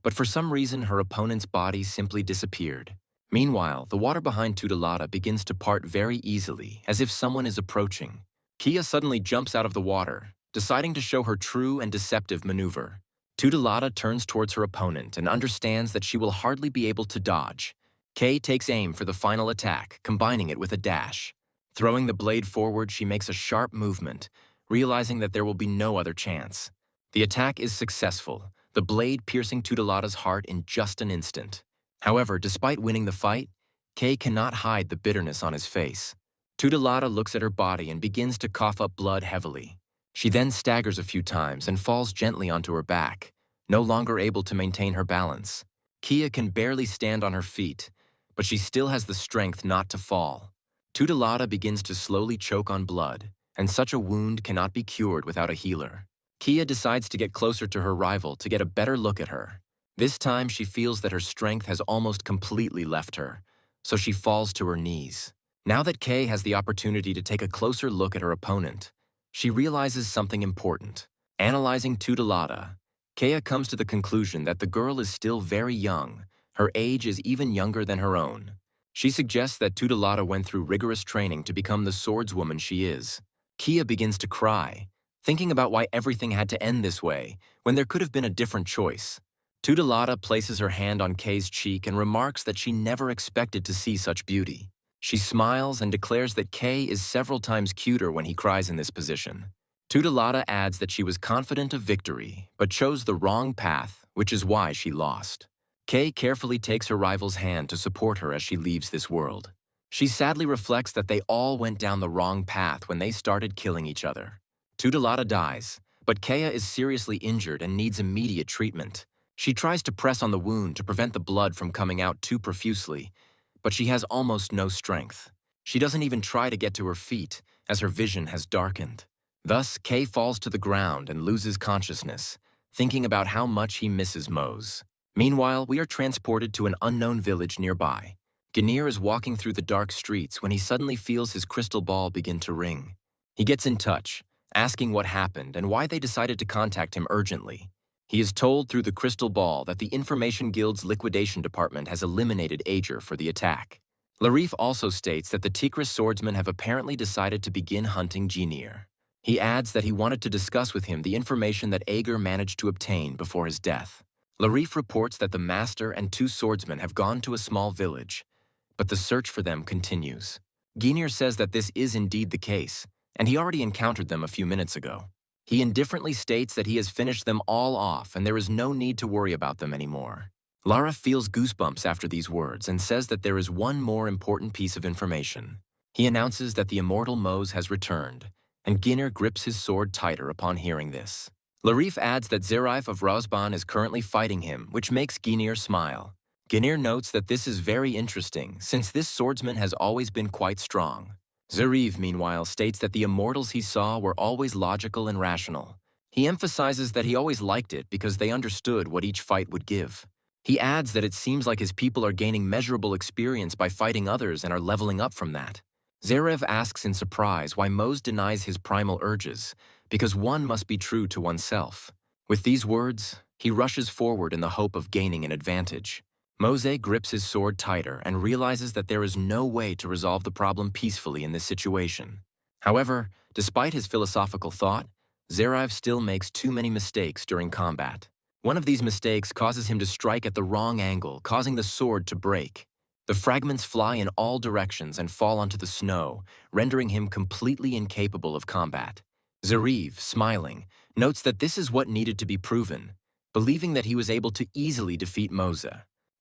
but for some reason her opponent's body simply disappeared. Meanwhile, the water behind Tutelada begins to part very easily, as if someone is approaching. Kia suddenly jumps out of the water, deciding to show her true and deceptive maneuver. Tutelada turns towards her opponent and understands that she will hardly be able to dodge. Kay takes aim for the final attack, combining it with a dash. Throwing the blade forward, she makes a sharp movement, realizing that there will be no other chance. The attack is successful, the blade piercing Tutelada's heart in just an instant. However, despite winning the fight, Kay cannot hide the bitterness on his face. Tutelada looks at her body and begins to cough up blood heavily. She then staggers a few times and falls gently onto her back, no longer able to maintain her balance. Kia can barely stand on her feet, but she still has the strength not to fall. Tutelada begins to slowly choke on blood, and such a wound cannot be cured without a healer. Kia decides to get closer to her rival to get a better look at her. This time she feels that her strength has almost completely left her, so she falls to her knees. Now that Kay has the opportunity to take a closer look at her opponent, she realizes something important. Analyzing Tutelada, Kaya comes to the conclusion that the girl is still very young. Her age is even younger than her own. She suggests that Tutelada went through rigorous training to become the swordswoman she is. Kia begins to cry, thinking about why everything had to end this way, when there could have been a different choice. Tutelada places her hand on Kay's cheek and remarks that she never expected to see such beauty. She smiles and declares that Kay is several times cuter when he cries in this position. Tutelada adds that she was confident of victory, but chose the wrong path, which is why she lost. Kay carefully takes her rival's hand to support her as she leaves this world. She sadly reflects that they all went down the wrong path when they started killing each other. Tutelada dies, but Kaya is seriously injured and needs immediate treatment. She tries to press on the wound to prevent the blood from coming out too profusely, but she has almost no strength. She doesn't even try to get to her feet, as her vision has darkened. Thus, Kay falls to the ground and loses consciousness, thinking about how much he misses Mose. Meanwhile, we are transported to an unknown village nearby. Ganir is walking through the dark streets when he suddenly feels his crystal ball begin to ring. He gets in touch, asking what happened and why they decided to contact him urgently. He is told through the crystal ball that the Information Guild's liquidation department has eliminated Ager for the attack. Larif also states that the Tikris swordsmen have apparently decided to begin hunting Ganir. He adds that he wanted to discuss with him the information that Ager managed to obtain before his death. Larif reports that the master and two swordsmen have gone to a small village, but the search for them continues. Ginir says that this is indeed the case, and he already encountered them a few minutes ago. He indifferently states that he has finished them all off and there is no need to worry about them anymore. Lara feels goosebumps after these words and says that there is one more important piece of information. He announces that the immortal Mose has returned, and Ginir grips his sword tighter upon hearing this. Larif adds that Zeraif of Razban is currently fighting him, which makes Ginir smile. Ginir notes that this is very interesting, since this swordsman has always been quite strong. Zeriv, meanwhile, states that the immortals he saw were always logical and rational. He emphasizes that he always liked it because they understood what each fight would give. He adds that it seems like his people are gaining measurable experience by fighting others and are leveling up from that. Zerev asks in surprise why Mose denies his primal urges, because one must be true to oneself. With these words, he rushes forward in the hope of gaining an advantage. Mose grips his sword tighter and realizes that there is no way to resolve the problem peacefully in this situation. However, despite his philosophical thought, Zerev still makes too many mistakes during combat. One of these mistakes causes him to strike at the wrong angle, causing the sword to break. The fragments fly in all directions and fall onto the snow, rendering him completely incapable of combat. Zerev, smiling, notes that this is what needed to be proven, believing that he was able to easily defeat Mose.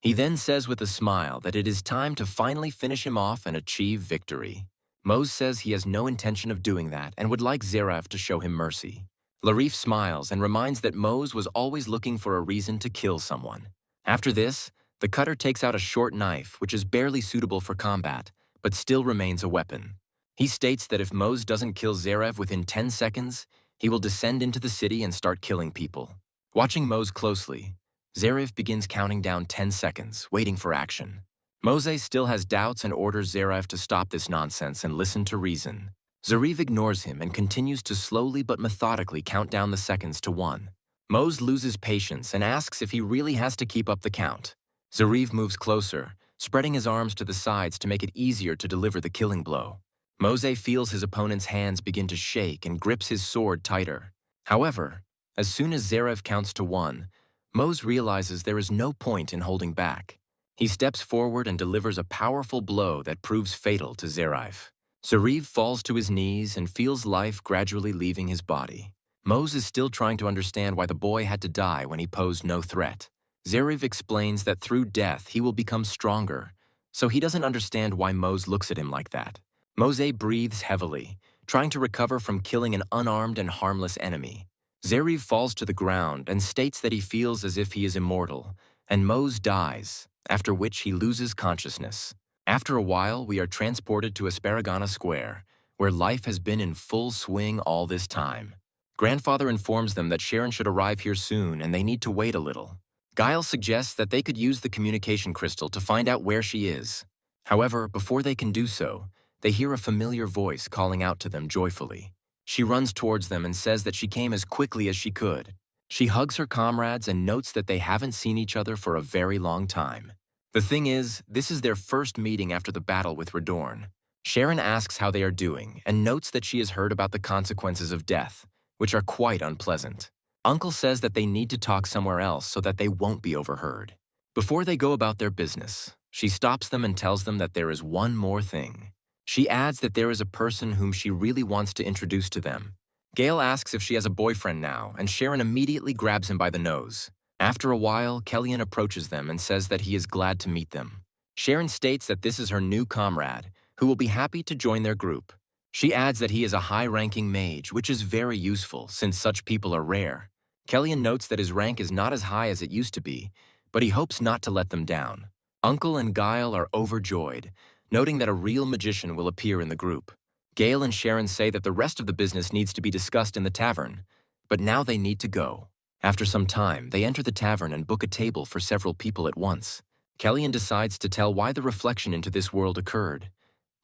He then says with a smile that it is time to finally finish him off and achieve victory. Mose says he has no intention of doing that and would like Zerev to show him mercy. Larif smiles and reminds that Mose was always looking for a reason to kill someone. After this, the cutter takes out a short knife, which is barely suitable for combat, but still remains a weapon. He states that if Mose doesn't kill Zerev within 10 seconds, he will descend into the city and start killing people. Watching Mose closely, Zerev begins counting down 10 seconds, waiting for action. Mose still has doubts and orders Zerev to stop this nonsense and listen to reason. Zerev ignores him and continues to slowly but methodically count down the seconds to 1. Mose loses patience and asks if he really has to keep up the count. Zerev moves closer, spreading his arms to the sides to make it easier to deliver the killing blow. Mose feels his opponent's hands begin to shake and grips his sword tighter. However, as soon as Zerev counts to 1, Mose realizes there is no point in holding back. He steps forward and delivers a powerful blow that proves fatal to Zerev. Zerev falls to his knees and feels life gradually leaving his body. Mose is still trying to understand why the boy had to die when he posed no threat. Zerev explains that through death he will become stronger, so he doesn't understand why Mose looks at him like that. Mose breathes heavily, trying to recover from killing an unarmed and harmless enemy. Zerev falls to the ground and states that he feels as if he is immortal, and Mose dies, after which he loses consciousness. After a while, we are transported to Asparagana Square, where life has been in full swing all this time. Grandfather informs them that Sharon should arrive here soon and they need to wait a little. Guile suggests that they could use the communication crystal to find out where she is. However, before they can do so, they hear a familiar voice calling out to them joyfully. She runs towards them and says that she came as quickly as she could. She hugs her comrades and notes that they haven't seen each other for a very long time. The thing is, this is their first meeting after the battle with Radorn. Sharon asks how they are doing and notes that she has heard about the consequences of death, which are quite unpleasant. Uncle says that they need to talk somewhere else so that they won't be overheard. Before they go about their business, she stops them and tells them that there is one more thing. She adds that there is a person whom she really wants to introduce to them. Gale asks if she has a boyfriend now, and Sharon immediately grabs him by the nose. After a while, Kellyan approaches them and says that he is glad to meet them. Sharon states that this is her new comrade, who will be happy to join their group. She adds that he is a high-ranking mage, which is very useful since such people are rare. Kellyan notes that his rank is not as high as it used to be, but he hopes not to let them down. Uncle and Guile are overjoyed, noting that a real magician will appear in the group. Gale and Sharon say that the rest of the business needs to be discussed in the tavern, but now they need to go. After some time, they enter the tavern and book a table for several people at once. Kellyan decides to tell why the reflection into this world occurred.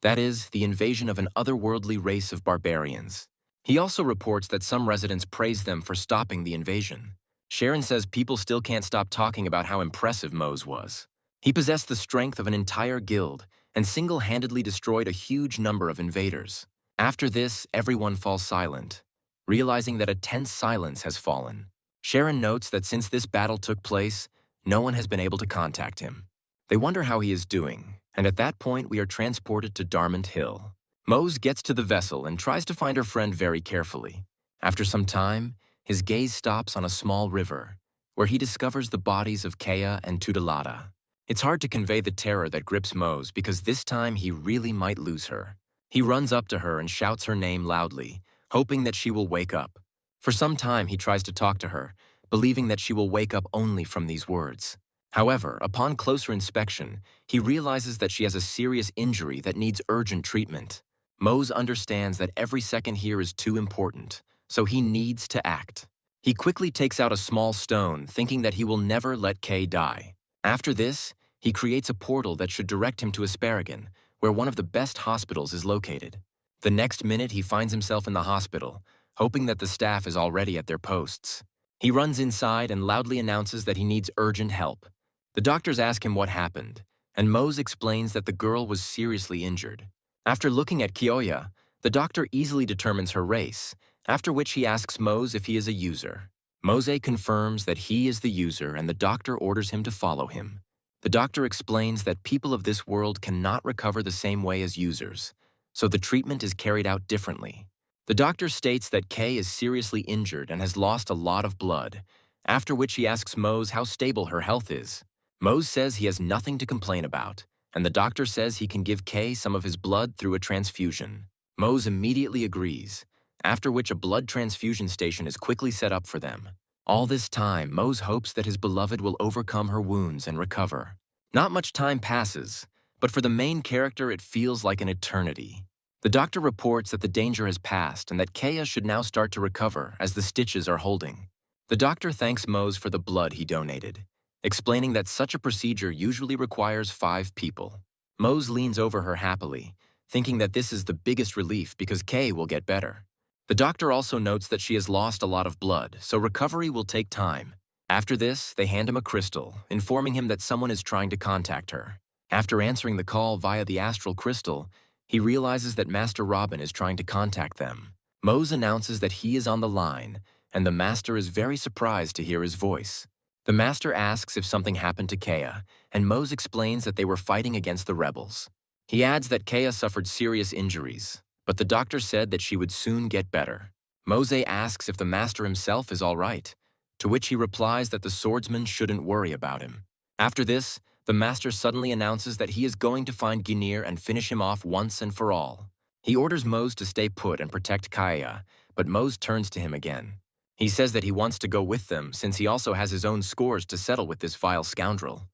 That is, the invasion of an otherworldly race of barbarians. He also reports that some residents praise them for stopping the invasion. Sharon says people still can't stop talking about how impressive Mose was. He possessed the strength of an entire guild and single-handedly destroyed a huge number of invaders. After this, everyone falls silent, realizing that a tense silence has fallen. Sharon notes that since this battle took place, no one has been able to contact him. They wonder how he is doing, and at that point we are transported to Darmont Hill. Mose gets to the vessel and tries to find her friend very carefully. After some time, his gaze stops on a small river, where he discovers the bodies of Kea and Tudelata. It's hard to convey the terror that grips Mose because this time he really might lose her. He runs up to her and shouts her name loudly, hoping that she will wake up. For some time he tries to talk to her, believing that she will wake up only from these words. However, upon closer inspection, he realizes that she has a serious injury that needs urgent treatment. Mose understands that every second here is too important, so he needs to act. He quickly takes out a small stone, thinking that he will never let Kay die. After this, he creates a portal that should direct him to Asparagan, where one of the best hospitals is located. The next minute, he finds himself in the hospital, hoping that the staff is already at their posts. He runs inside and loudly announces that he needs urgent help. The doctors ask him what happened, and Mose explains that the girl was seriously injured. After looking at Kyoya, the doctor easily determines her race, after which he asks Mose if he is a user. Mose confirms that he is the user and the doctor orders him to follow him. The doctor explains that people of this world cannot recover the same way as users, so the treatment is carried out differently. The doctor states that Kay is seriously injured and has lost a lot of blood, after which he asks Mose how stable her health is. Mose says he has nothing to complain about, and the doctor says he can give Kay some of his blood through a transfusion. Mose immediately agrees, after which a blood transfusion station is quickly set up for them. All this time, Mose hopes that his beloved will overcome her wounds and recover. Not much time passes, but for the main character it feels like an eternity. The doctor reports that the danger has passed and that Kea should now start to recover as the stitches are holding. The doctor thanks Mose for the blood he donated, explaining that such a procedure usually requires 5 people. Mose leans over her happily, thinking that this is the biggest relief because Kay will get better. The doctor also notes that she has lost a lot of blood, so recovery will take time. After this, they hand him a crystal, informing him that someone is trying to contact her. After answering the call via the astral crystal, he realizes that Master Robin is trying to contact them. Mose announces that he is on the line, and the Master is very surprised to hear his voice. The Master asks if something happened to Kea, and Mose explains that they were fighting against the rebels. He adds that Kea suffered serious injuries, but the doctor said that she would soon get better. Mose asks if the Master himself is all right, to which he replies that the swordsman shouldn't worry about him. After this, the Master suddenly announces that he is going to find Ginir and finish him off once and for all. He orders Mose to stay put and protect Kaya, but Mose turns to him again. He says that he wants to go with them since he also has his own scores to settle with this vile scoundrel.